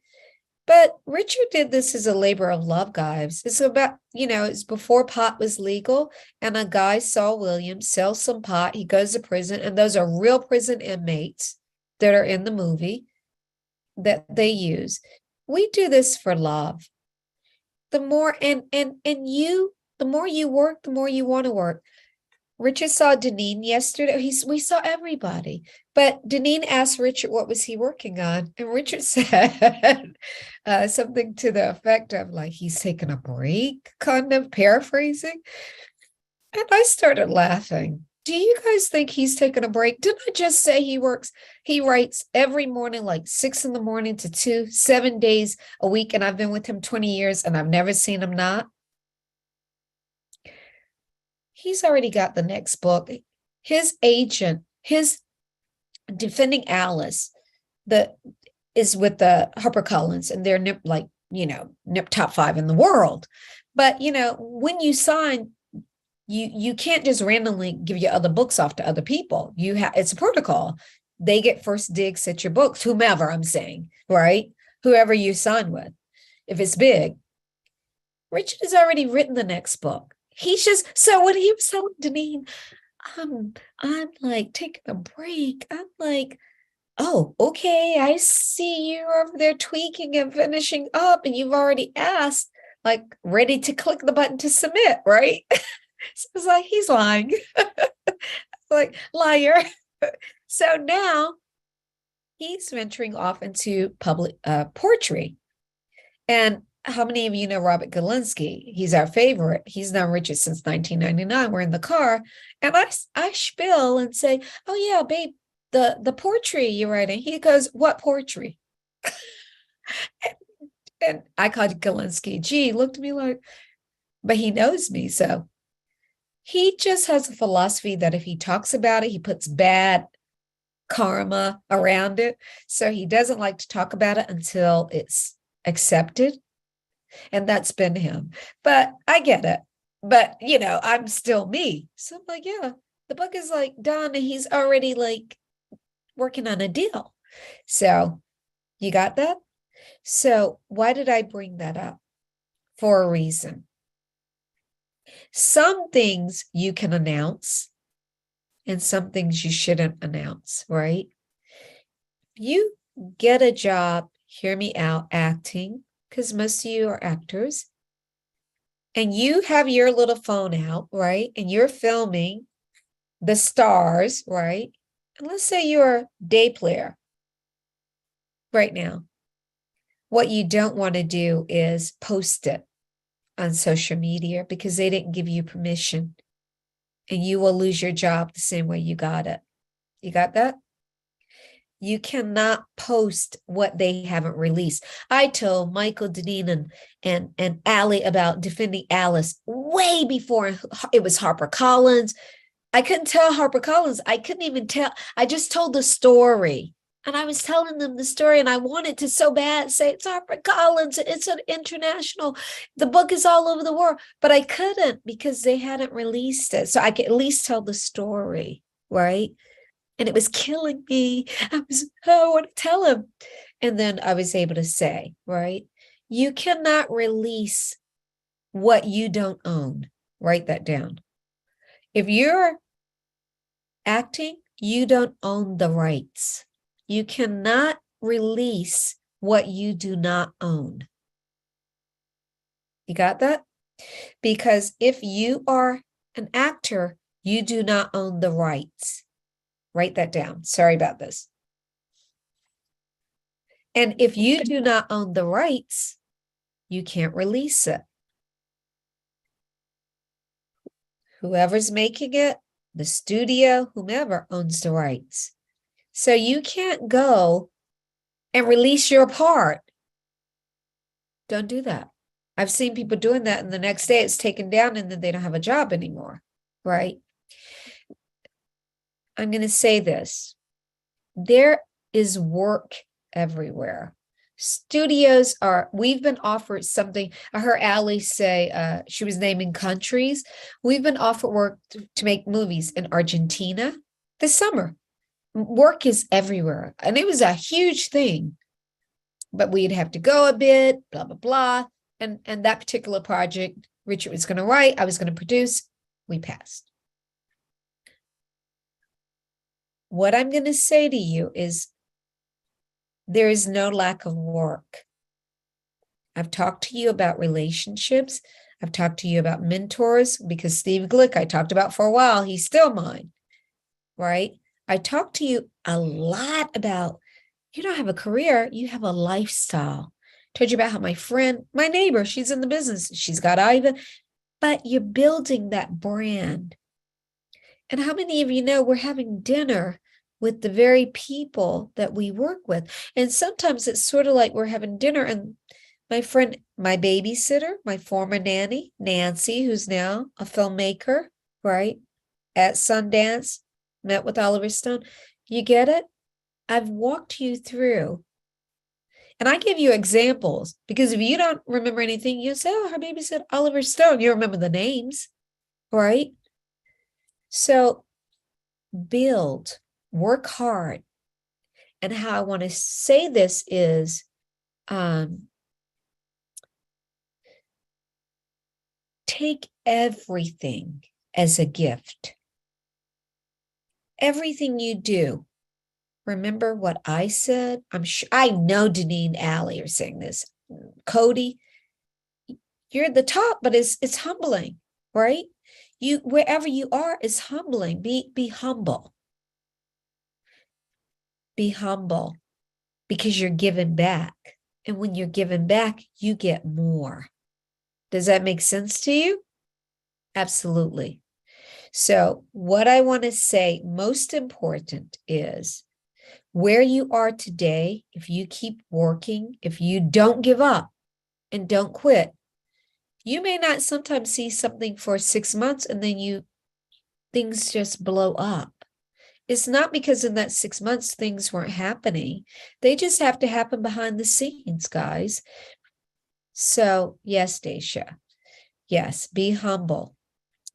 But Richard did this as a labor of love, guys. It's about, it's before pot was legal, and a guy, Saul Williams, sells some pot. He goes to prison, and those are real prison inmates that are in the movie that they use. We do this for love. The more the more you work, the more you want to work. Richard saw Deneen yesterday. We saw everybody. But Deneen asked Richard what was he working on. And Richard said something to the effect of like, he's taking a break, kind of paraphrasing. And I started laughing. Do you guys think he's taking a break? Didn't I just say he writes every morning, like 6 a.m. to 2, 7 days a week. And I've been with him 20 years and I've never seen him not. He's already got the next book. His agent, his Defending Alice, is with the HarperCollins, and they're top 5 in the world. But when you sign, you can't just randomly give your other books off to other people. It's a protocol. They get first digs at your books, whomever I'm saying, right? Whoever you sign with, if it's big. Richard has already written the next book. So when he was telling Deneen, I'm like taking a break. I'm like, oh, okay. I see you over there tweaking and finishing up, and you've already asked, like, ready to click the button to submit, right? So it's like, he's lying. Like, liar. So now he's venturing off into public poetry. And how many of you know Robert Galinsky? He's our favorite. He's known Richard since 1999. We're in the car, and I spiel and say, "Oh yeah, babe, the poetry you're writing." He goes, "What poetry?" and I called Galinsky. Gee, looked at me like, but he knows me, so he just has a philosophy that if he talks about it, he puts bad karma around it. So he doesn't like to talk about it until it's accepted. And that's been him. But I get it. But, I'm still me. So I'm like, yeah, the book is like done. And he's already like working on a deal. So you got that? So why did I bring that up? For a reason. Some things you can announce and some things you shouldn't announce, right? You get a job, hear me out, acting, because most of you are actors, and you have your little phone out, right? And you're filming the stars, right? And let's say you're a day player right now. What you don't want to do is post it on social media because they didn't give you permission, and you will lose your job the same way you got it. You got that? You cannot post what they haven't released. I told Michael, Deneen, and Allie about Defending Alice way before it was HarperCollins. I couldn't tell HarperCollins. I couldn't even tell. I just told the story. And I was telling them the story, and I wanted to so bad say it's HarperCollins. It's an international. The book is all over the world. But I couldn't because they hadn't released it. So I could at least tell the story, right? And it was killing me. I want to tell him. And then I was able to say, right? You cannot release what you don't own. Write that down. If you're acting, you don't own the rights. You cannot release what you do not own. You got that? Because if you are an actor, you do not own the rights. Write that down. Sorry about this. And if you do not own the rights, you can't release it. Whoever's making it, the studio, whomever owns the rights. So you can't go and release your part. Don't do that. I've seen people doing that, and the next day it's taken down, and then they don't have a job anymore, right? I'm going to say this. There is work everywhere. Studios we've been offered something. I heard Allie say, she was naming countries. We've been offered work to make movies in Argentina this summer. Work is everywhere. And it was a huge thing, but we'd have to go a bit, blah, blah, blah. And that particular project, Richard was going to write, I was going to produce, we passed. What I'm going to say to you is there is no lack of work. I've talked to you about relationships. I've talked to you about mentors, because Steve Glick, I talked about for a while, he's still mine, right? I talked to you a lot about, you don't have a career, you have a lifestyle. Told you about how my neighbor, she's in the business, she's got Ivan, but you're building that brand. And how many of you know we're having dinner with the very people that we work with? And sometimes it's sort of like we're having dinner, and my friend, my babysitter, my former nanny, Nancy, who's now a filmmaker, right? At Sundance, met with Oliver Stone. You get it? I've walked you through. And I give you examples, because if you don't remember anything, you say, oh, her babysitter, Oliver Stone. You remember the names, right? So build, work hard. And how I want to say this is, take everything as a gift. Everything you do. Remember what I said? I'm sure, I know Deneen, Allie are saying this. Cody, you're at the top, but it's humbling, right? You, wherever you are, is humbling. Be humble. Be humble, because you're giving back. And when you're giving back, you get more. Does that make sense to you? Absolutely. So what I want to say, most important, is where you are today, if you keep working, if you don't give up and don't quit, you may not sometimes see something for 6 months and then things just blow up. It's not because in that 6 months things weren't happening. They just have to happen behind the scenes, guys. So yes, Daisha, yes, be humble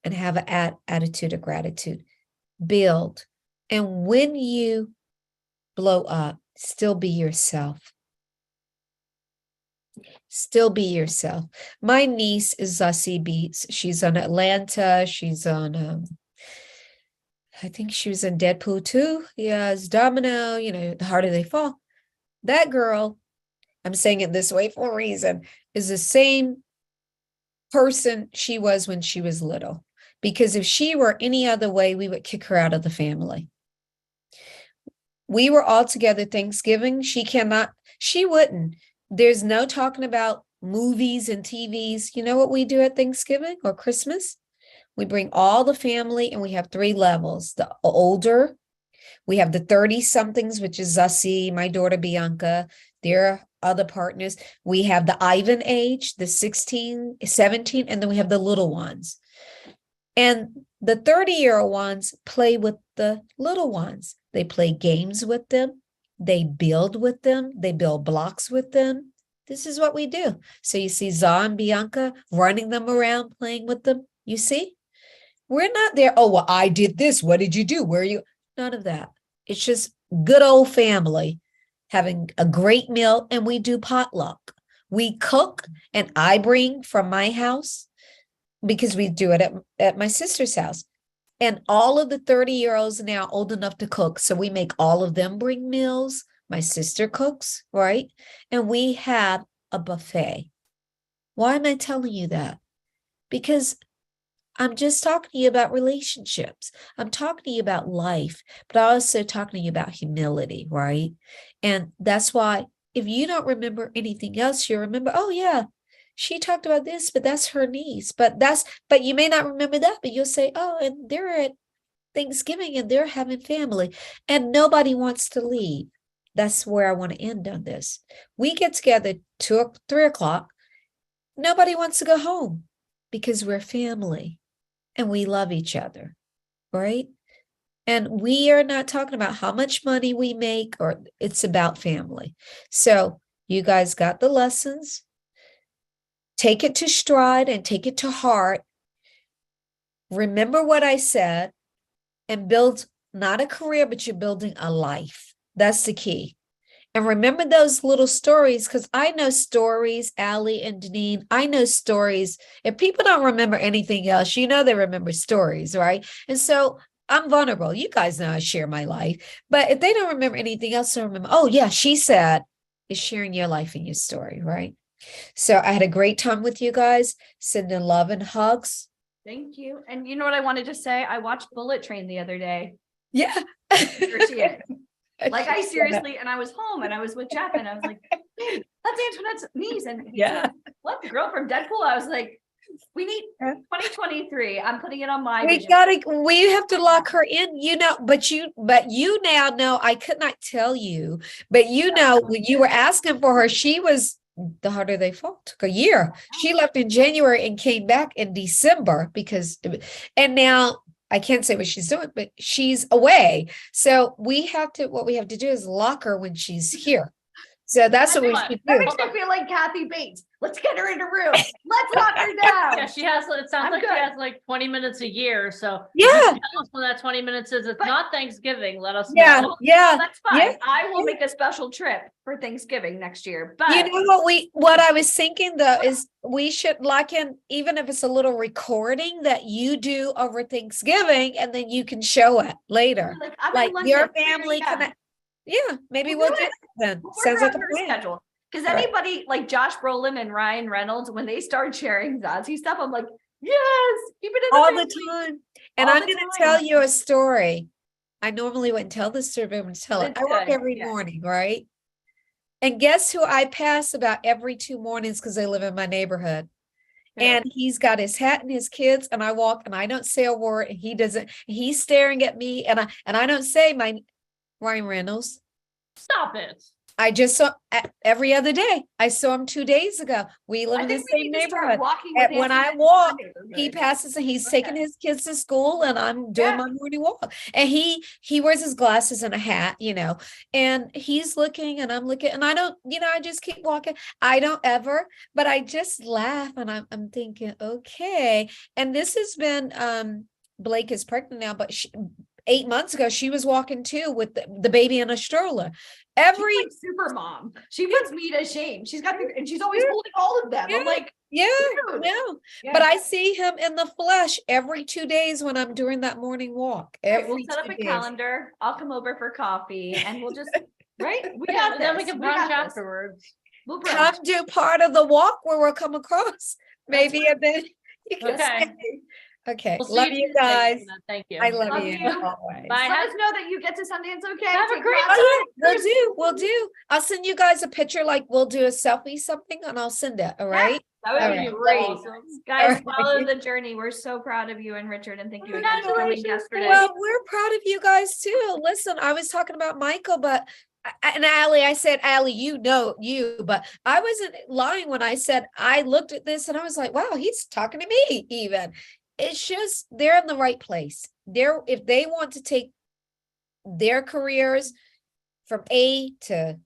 and have an attitude of gratitude. Build. And when you blow up, still be yourself. Still be yourself. My niece is Zazie Beetz. She's on Atlanta. She's on, I think she was in Deadpool 2. Yes, Domino, The Harder They Fall. That girl, I'm saying it this way for a reason, is the same person she was when she was little. Because if she were any other way, we would kick her out of the family. We were all together Thanksgiving. She wouldn't. There's no talking about movies and TVs. You know what we do at Thanksgiving or Christmas? We bring all the family, and we have 3 levels. The older, we have the 30-somethings, which is Zazie, my daughter Bianca, their other partners. We have the Ivan age, the 16, 17, and then we have the little ones. And the 30-year-old ones play with the little ones. They play games with them. They build with them. They build blocks with them. This is what we do. So you see Za and Bianca running them around, playing with them. You see? We're not there, oh, well, I did this. What did you do? Where are you? None of that. It's just good old family having a great meal, and we do potluck. We cook, and I bring from my house, because we do it at my sister's house. And all of the 30-year-olds now old enough to cook. So we make all of them bring meals. My sister cooks, right? And we have a buffet. Why am I telling you that? Because I'm just talking to you about relationships. I'm talking to you about life, but I'm also talking to you about humility, right? And that's why if you don't remember anything else, you remember, oh yeah, she talked about this, but that's her niece. But you may not remember that, but you'll say, oh, and they're at Thanksgiving and they're having family, and nobody wants to leave. That's where I want to end on this. We get together 2 or 3 o'clock. nobody wants to go home because we're family and we love each other, right? And we are not talking about how much money we make, or it's about family. So you guys got the lessons. Take it to stride and take it to heart. Remember what I said and build not a career, but you're building a life. That's the key. And remember those little stories, because I know stories, Allie and Deneen, I know stories. If people don't remember anything else, you know they remember stories, right? And so I'm vulnerable. You guys know I share my life. But if they don't remember anything else, they'll remember, oh yeah, she said, is sharing your life and your story, right? So I had a great time with you guys. Sending love and hugs. Thank you. And you know what I wanted to say? I watched Bullet Train the other day. Yeah. There she is. Like I seriously, and I was home and I was with Jeff and I was like, hey, that's Antoinette's niece. And he Yeah. said, what, the girl from Deadpool? I was like, we need 2023. I'm putting it on my We vision. we have to lock her in, but you now know I could not tell you, but you know, when you were asking for her, she was the harder they fall. Took a year. She left in January and came back in December and now I can't say what she's doing, but she's away. So what we have to do is lock her when she's here. So that's what we should That do. makes me feel like Kathy Bates. Let's get her in a room. Let's lock her down. Yeah, she has, it sounds I'm like she good. has like 20 minutes a year, so. Yeah. If you tell us when that 20 minutes is, it's But- not Thanksgiving, let us Yeah, know. yeah. That's fine. Yeah. I will make a special trip for Thanksgiving next year. But You know what I was thinking though is we should lock in, even if it's a little recording that you do over Thanksgiving, and then you can show it later. I'm in Like London, your 3 family a.m. can, yeah, maybe We'll we'll do do it then. We'll Sounds work like a around her plan. schedule. Because All right. anybody like Josh Brolin and Ryan Reynolds, when they start sharing Zazie stuff, I'm like, yes, keep it in All the the family. time. And All I'm the going to time. tell you a story. I normally wouldn't tell this story, but I'm going to tell it. It's I work good, every yeah. morning, right? And guess who I pass about every 2 mornings because they live in my neighborhood. Yeah. And he's got his hat and his kids, and I walk and I don't say a word, and he doesn't. He's staring at me, and I don't say my Ryan Reynolds. Stop it. I just saw every other day. I saw him 2 days ago. We live I in the think we same need to start neighborhood. walking And with when I Antoinette in walk, our he neighborhood. passes and he's Okay. taking his kids to school, and I'm doing Yeah. my morning walk. And he wears his glasses and a hat, and he's looking and I'm looking, and I don't, I just keep walking. I don't ever, but I just laugh and I'm thinking, okay. And this has been Blake is pregnant now, but 8 months ago she was walking too with the baby in a stroller. Every She's like super mom. She puts me to shame. She's got and she's always holding all of them. Yeah. I'm like, yeah, dude. no. yeah. But I see him in the flesh every 2 days when I'm doing that morning walk. Right, Every we'll set up 2 a days. calendar. I'll come over for coffee and we'll just right. We Yeah, got then we this. can We got brunch this. afterwards. We'll Come brunch. do part of the walk where we'll come across. Maybe and then you can Okay. stay. Okay. We'll see Love you you Tuesday, guys. Antoinette. Thank you. I love Love you. you. Always. Bye. Let us know that you get to Sundance okay. Have a Take great lots of Oh yeah, pictures. we'll do. I'll send you guys a picture, like we'll do a selfie something and I'll send it. All right. That would All be right. great. Awesome. Guys, All follow right. the journey. We're so proud of you and Richard, and thank you again for coming Congratulations. yesterday. Well, we're proud of you guys too. Listen, I was talking about Michael, but and Allie, I said, Allie, but I wasn't lying when I said I looked at this and I was like, wow, he's talking to me even. It's just they're in the right place. If they want to take their careers from A to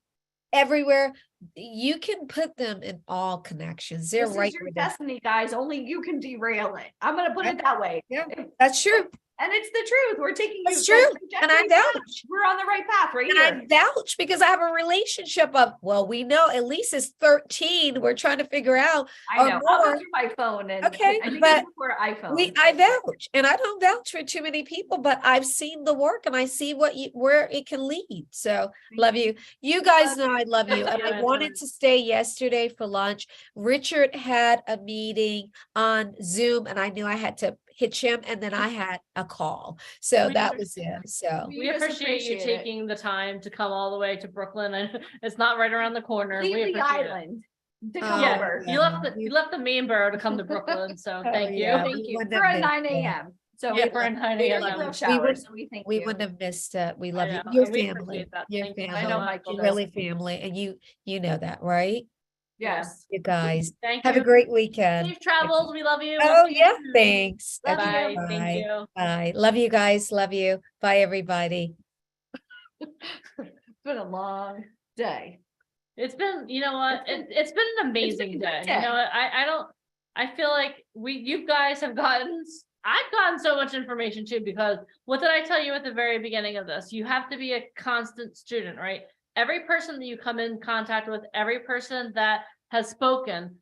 everywhere, you can put them in all connections. They're This right is your where they're- destiny, guys. Only you can derail it. I'm gonna put it that way. Yeah, that's true. And it's the truth. We're taking That's you. true. And I vouch. We're on the right path right And here. I vouch because I have a relationship of, well, we know at least it's 13. We're trying to figure out. I know. I'll more. go through my phone and Okay, I think but it's before iPhone. I vouch, and I don't vouch for too many people, but I've seen the work and I see where it can lead. So love you. You guys know I love you. And I wanted to stay yesterday for lunch. Richard had a meeting on Zoom and I knew I had to hitch him, and then I had a call. So We that was it. understand. So We We just appreciate you appreciate it. taking the time to come all the way to Brooklyn, and it's not right around the corner. We Leave the appreciate it. island to come Yeah, over. you left the main borough to come to Brooklyn, so thank you. yeah. Thank we you. wouldn't For have a missed 9 it. a.m. So Yeah, we for a love 9 we a.m. love We showers, would- so we thank We you. wouldn't have missed it. We love you. know, Your and we family. appreciate that. Your Thank you. family. I know Michael You're does. really family. And you know that, right? Yes. You guys Thank have a you. great weekend. Safe travels. We love you. Oh We'll see you yeah, soon. thanks. Love Okay, you. Bye. Thank bye. you. Bye. Love you guys. Love you. Bye, everybody. It's been a long day. It's been, you know what, it's been an amazing a good day. You day. know what, I feel like you guys have I've gotten so much information too, because what did I tell you at the very beginning of this? You have to be a constant student, right? Every person that you come in contact with, every person that has spoken,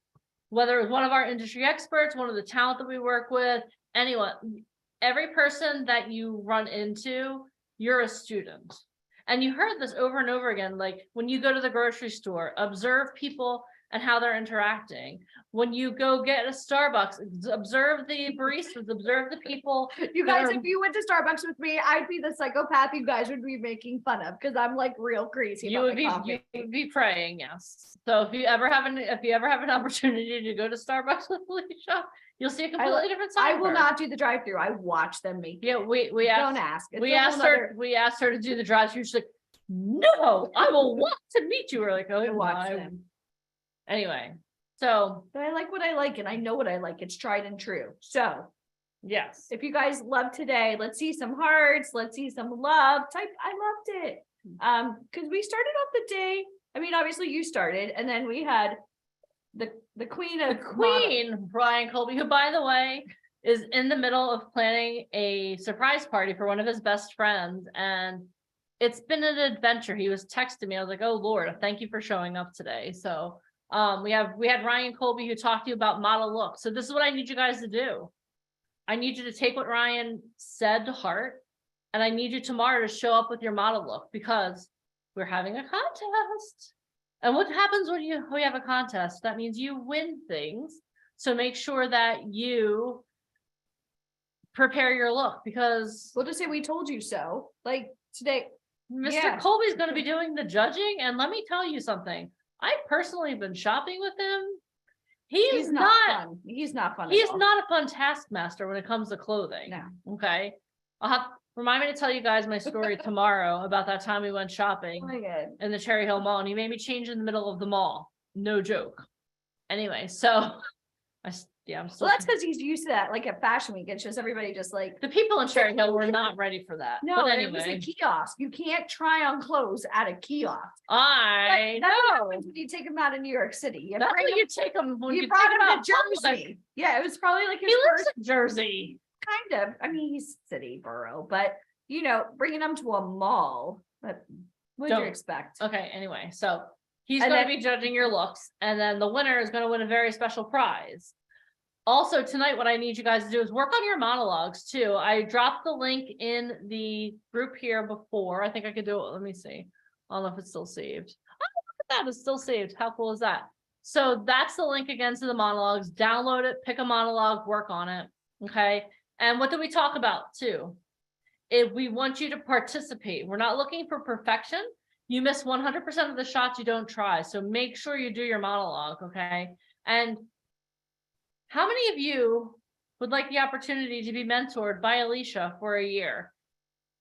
whether it's one of our industry experts, one of the talent that we work with, anyone, every person that you run into, you're a student. And you heard this over and over again, like when you go to the grocery store, observe people and how they're interacting. When you go get a Starbucks, observe the baristas, observe the people. You that guys, are- if you went to Starbucks with me, I'd be the psychopath you guys would be making fun of because I'm like real crazy You about would my coffee. you would be praying, yes. So if you ever have an opportunity to go to Starbucks with Alicia, you'll see a completely different side. I of will her. not do the drive-through. I watch them make. Yeah, we Don't asked ask. It's we a whole asked nother- her to do the drive-through. She's like, no, I will want to meet you. We're like, oh, I watch my. them. Anyway, so But I like what I like and I know what I like. It's tried and true. So yes, if you guys love today, let's see some hearts, let's see some love. Type I loved it. Because we started off the day. I mean, obviously you started, and then we had the queen of Queen Brian Colby, who by the way is in the middle of planning a surprise party for one of his best friends, and it's been an adventure. He was texting me. I was like, oh Lord, thank you for showing up today. So we had Ryan Colby who talked to you about model look. So this is what I need you guys to do. I need you to take what Ryan said to heart, and I need you tomorrow to show up with your model look, because we're having a contest. And what happens when we have a contest? That means you win things. So make sure that you prepare your look, because We'll just say we told you so. Like today. Mr. Yeah. Colby's going to be doing the judging. And let me tell you something. I've personally been shopping with him. He's not fun. He's not fun. at He's all. not a fun taskmaster when it comes to clothing. No. Okay. Remind me to tell you guys my story tomorrow about that time we went shopping Oh my God. in the Cherry Hill Mall, and he made me change in the middle of the mall. No joke. Anyway, so I'm still. Well, that's because he's used to that. Like at Fashion Week, it's just everybody just like. The people in Cherry Hill were not ready for that. No, but and it was a anyway, kiosk. You can't try on clothes at a kiosk. I That's what know. happens when you take them out of New York City. You That's bring what them- you take him when you you brought take him him out to public. Jersey. Yeah, it was probably like his He lives first in Jersey. kind of. I mean, he's city borough, but you know, bringing them to a mall. But what did you Don't. expect? Okay, anyway, so he's And going to then- be judging your looks, and then the winner is going to win a very special prize. Also, tonight, what I need you guys to do is work on your monologues too. I dropped the link in the group here before. I think I could do it. Let me see. I don't know if it's still saved. Oh, look at that. It's still saved. How cool is that? So that's the link again to the monologues. Download it, pick a monologue, work on it. Okay. And what did we talk about too? If we want you to participate, we're not looking for perfection. You miss 100% of the shots you don't try. So make sure you do your monologue. Okay. And how many of you would like the opportunity to be mentored by Alicia for a year?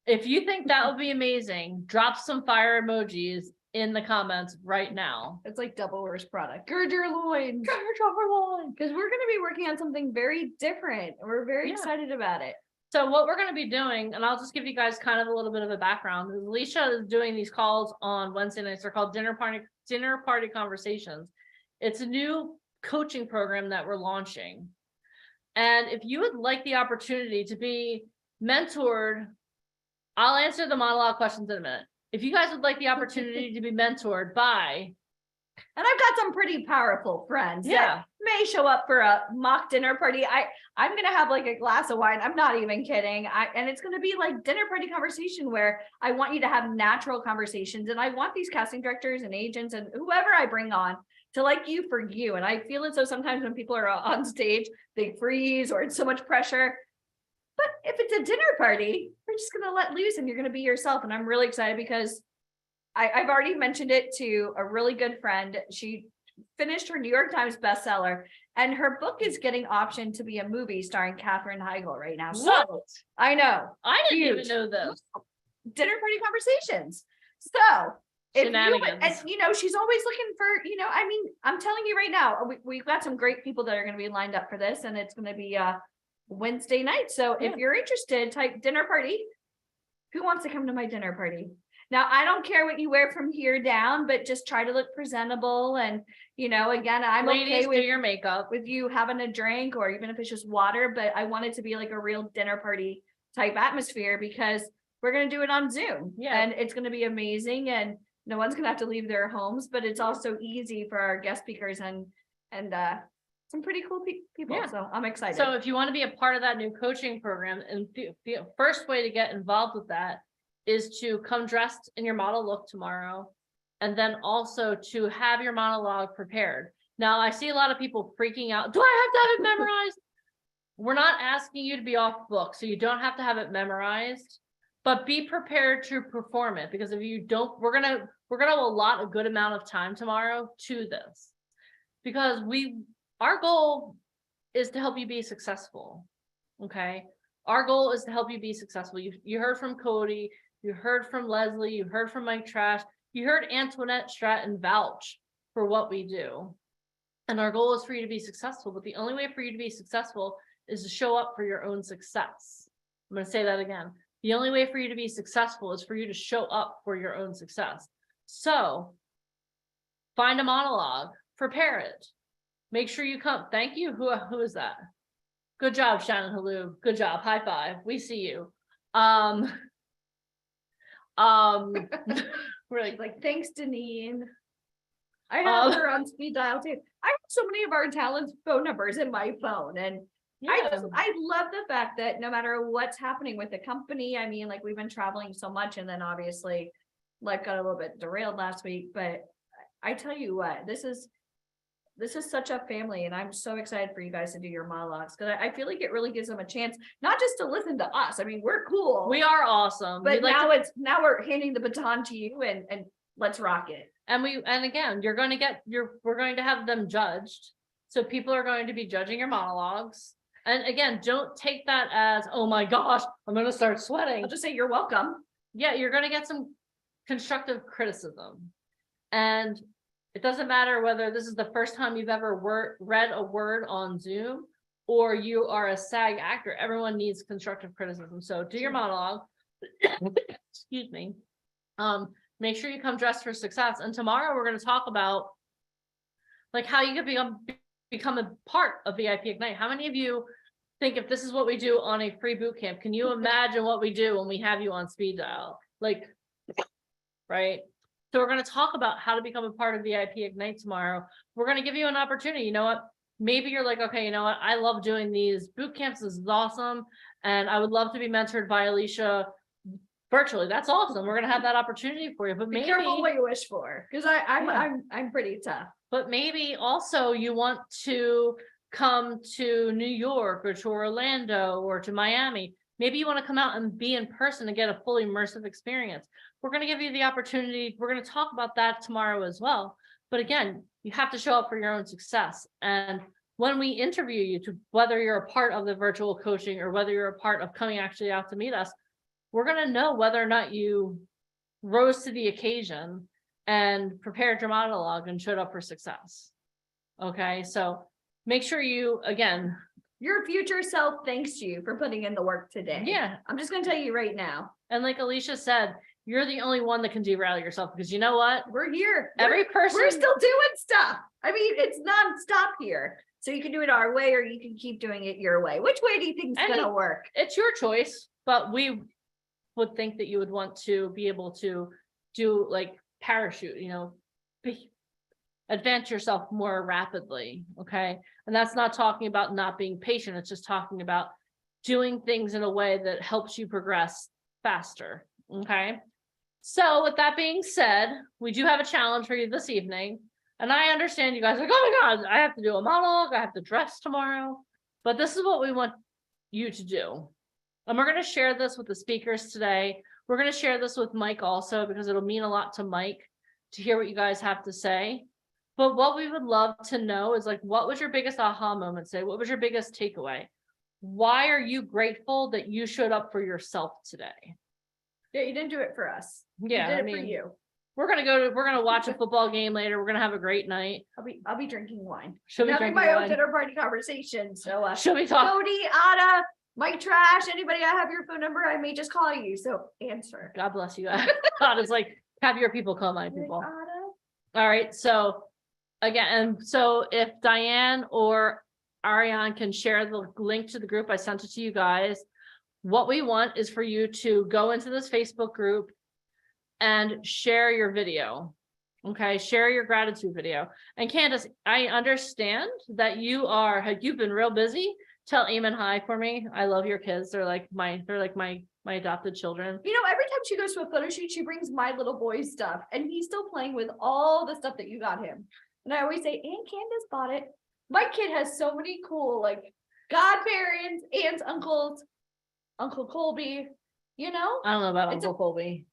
If you think that would be amazing, drop some fire emojis in the comments right now. It's like double worst product. Gird your loins. Because we're going to be working on something very different. We're very Yeah. excited about it. So what we're going to be doing, and I'll just give you guys kind of a little bit of a background. Is Alicia is doing these calls on Wednesday nights. They're called dinner party conversations. It's a new coaching program that we're launching. And if you would like the opportunity to be mentored, I'll answer the monologue questions in a minute. If you guys would like the opportunity to be mentored by, And I've got some pretty powerful friends Yeah. that may show up for a mock dinner party. I'm gonna have like a glass of wine. I'm not even kidding. And it's gonna be like dinner party conversation where I want you to have natural conversations, and I want these casting directors and agents and whoever I bring on to like you for you. And I feel it so sometimes when people are on stage, they freeze or it's so much pressure. But if it's a dinner party, we're just gonna let loose and you're gonna be yourself. And I'm really excited because I've already mentioned it to a really good friend. She finished her New York Times bestseller, and her book is getting optioned to be a movie starring Katherine Heigl right now. So what? I know I didn't Huge. even know this. dinner party conversations. So if you, and Shenanigans. you know, she's always looking for, I mean, I'm telling you right now, we've got some great people that are gonna be lined up for this, and it's gonna be Wednesday night. So if Yeah. you're interested, type dinner party. Who wants to come to my dinner party? Now, I don't care what you wear from here down, but just try to look presentable. And, again, I'm Ladies, okay do your makeup. with you having a drink, or even if it's just water, but I want it to be like a real dinner party type atmosphere, because we're going to do it on Zoom. Yeah. And it's going to be amazing, and no one's going to have to leave their homes, but it's also easy for our guest speakers and some pretty cool people. Yeah. So I'm excited. So if you want to be a part of that new coaching program, and the first way to get involved with that is to come dressed in your model look tomorrow, and then also to have your monologue prepared. Now, I see a lot of people freaking out. Do I have to have it memorized? We're not asking you to be off book, so you don't have to have it memorized, but be prepared to perform it, because if you don't, we're gonna allot a good amount of time tomorrow to this, because our goal is to help you be successful. Okay. Our goal is to help you be successful. You heard from Cody, you heard from Leslie, you heard from Mike Trash, you heard Antoinette Stratton vouch for what we do. And our goal is for you to be successful, but the only way for you to be successful is to show up for your own success. I'm going to say that again. The only way for you to be successful is for you to show up for your own success. So find a monologue, prepare it. Make sure you come. Thank you. Who is that? Good job, Shannon Halou. Good job. High five. We see you. We're like, thanks, Deneen. I have her on speed dial too. I have so many of our talents' phone numbers in my phone, and I love the fact that no matter what's happening with the company, I mean, like, we've been traveling so much, and then obviously life got a little bit derailed last week, but I tell you what, this is such a family, and I'm so excited for you guys to do your monologues, because I feel like it really gives them a chance, not just to listen to us. I mean, we're cool. We are awesome. But now we're handing the baton to you, and let's rock it. And again, we're going to have them judged. So people are going to be judging your monologues. And again, don't take that as, oh my gosh, I'm going to start sweating. I'll just say you're welcome. Yeah, you're going to get some constructive criticism. And it doesn't matter whether this is the first time you've ever read a word on Zoom, or you are a SAG actor. Everyone needs constructive criticism. So do your monologue. Excuse me. Make sure you come dressed for success. And tomorrow we're going to talk about like how you can become a part of VIP Ignite. How many of you think, if this is what we do on a free boot camp, can you imagine what we do when we have you on speed dial? Like, right? So we're going to talk about how to become a part of VIP Ignite tomorrow. We're going to give you an opportunity. You know what? Maybe you're like, okay, you know what? I love doing these boot camps. This is awesome. And I would love to be mentored by Alicia virtually. That's awesome. We're going to have that opportunity for you. But Be maybe careful what you wish for, because I'm pretty tough. But maybe also you want to come to New York or to Orlando or to Miami. Maybe you want to come out and be in person and get a fully immersive experience. We're going to give you the opportunity. We're going to talk about that tomorrow as well. But again, you have to show up for your own success. And when we interview you, to whether you're a part of the virtual coaching or whether you're a part of coming actually out to meet us, we're going to know whether or not you rose to the occasion and prepared your monologue and showed up for success. Okay, so make sure you, again, your future self thanks you for putting in the work today. Yeah. I'm just going to tell you right now. And like Alicia said, you're the only one that can derail yourself, because you know what? We're here. Every person. We're still doing stuff. I mean, it's nonstop here. So you can do it our way, or you can keep doing it your way. Which way do you think is going to work? It's your choice, but we would think that you would want to be able to do like parachute, advance yourself more rapidly. Okay. And that's not talking about not being patient. It's just talking about doing things in a way that helps you progress faster. Okay. So with that being said, we do have a challenge for you this evening. And I understand you guys are like, oh my God, I have to do a monologue. I have to dress tomorrow. But this is what we want you to do. And we're going to share this with the speakers today. We're going to share this with Mike also, because it'll mean a lot to Mike to hear what you guys have to say. But what we would love to know is, like, what was your biggest aha moment today? What was your biggest takeaway? Why are you grateful that you showed up for yourself today? Yeah, you didn't do it for us. Yeah, you did it for you. we're gonna watch a football game later. We're gonna have a great night. I'll be drinking wine. She'll be Having drinking my own wine. dinner party conversation. So She'll be talking. Cody, Ada, Mike Trash, anybody, I have your phone number. I may just call you. So answer. God bless you guys. God is like, have your people call my Like, people. Ada? All right, so again, so if Diane or Ariane can share the link to the group, I sent it to you guys. What we want is for you to go into this Facebook group and share your video. Okay, share your gratitude video. And Candace, I understand that you've been real busy. Tell Eamon hi for me. I love your kids. They're like my adopted children. You know, every time she goes to a photo shoot, she brings my little boy's stuff and he's still playing with all the stuff that you got him. And I always say, Aunt Candace bought it. My kid has so many cool, like, godparents, aunts, uncles, Uncle Colby, you know? I don't know about It's Uncle Colby.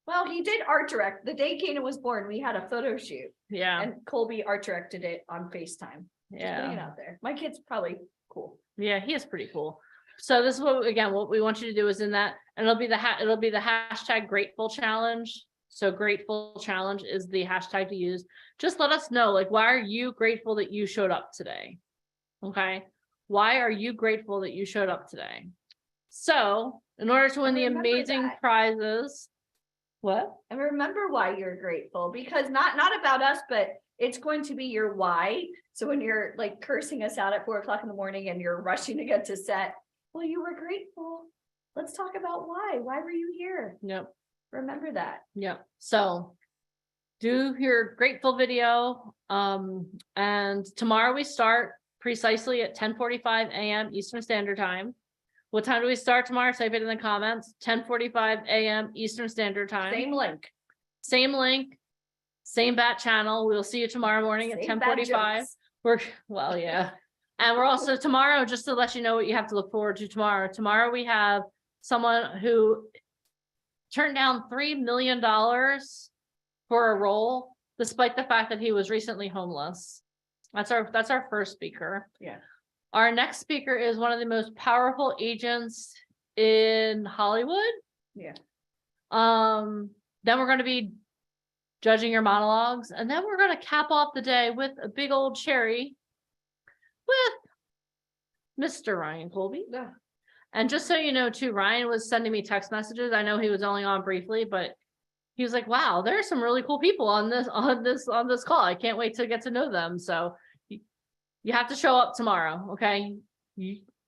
Well, he did art direct. The day Kanan was born, we had a photo shoot Yeah, and Colby art directed it on FaceTime. Just putting it yeah, out there. My kid's probably cool. yeah. He is pretty cool. So this is what we want you to do is in that, and it'll be the hashtag grateful challenge. So grateful challenge is the hashtag to use. Just let us know, like, why are you grateful that you showed up today? Okay. Why are you grateful that you showed up today? So in order to win the Remember amazing that. prizes, what? And remember why you're grateful, because not about us, but it's going to be your why. So when you're like cursing us out at 4 o'clock in the morning and you're rushing to get to set, well, you were grateful. Let's talk about why. Why were you here? Yep. Remember that. Yep. So do your grateful video. And tomorrow we start precisely at 10:45 a.m. Eastern Standard Time. What time do we start tomorrow? Type it in the comments. 10:45 a.m. Eastern Standard Time. Same link. Same link, same bat channel. We'll see you tomorrow morning at Same bad 10:45. jokes. Well, yeah. And we're also tomorrow, just to let you know what you have to look forward to tomorrow. Tomorrow we have someone who turned down $3 million for a role, despite the fact that he was recently homeless. That's our first speaker. Yeah. Our next speaker is one of the most powerful agents in Hollywood. Yeah. Then we're going to be judging your monologues, and then we're going to cap off the day with a big old cherry with Mr. Ryan Colby. Yeah. And just so you know too, Ryan was sending me text messages. I know he was only on briefly, but he was like, wow, there are some really cool people on this call. I can't wait to get to know them. So you have to show up tomorrow. Okay.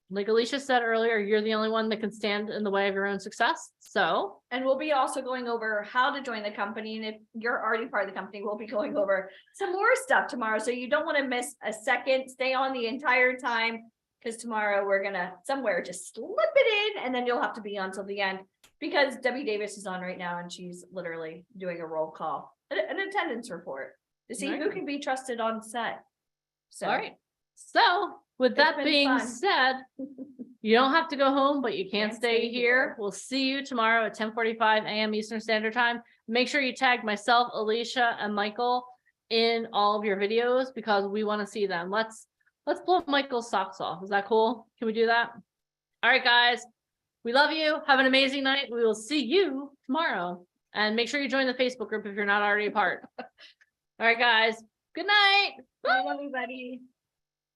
Like Alicia said earlier, you're the only one that can stand in the way of your own success. So, And we'll be also going over how to join the company. And if you're already part of the company, we'll be going over some more stuff tomorrow. So you don't want to miss a second. Stay on the entire time, because tomorrow we're going to somewhere just slip it in, and then you'll have to be on till the end, because Debbie Davis is on right now and she's literally doing a roll call, an attendance report to see who Right. can be trusted on set. So, all right. So with that been being fun. said, you don't have to go home, but you can't Can't stay stay here. here. We'll see you tomorrow at 10:45 a.m. Eastern Standard Time. Make sure you tag myself, Alicia, and Michael in all of your videos, because we want to see them. Let's blow Michael's socks off. Is that cool? Can we do that? All right, guys. We love you. Have an amazing night. We will see you tomorrow. And make sure you join the Facebook group if you're not already a part. All right, guys. Good night. bye, everybody.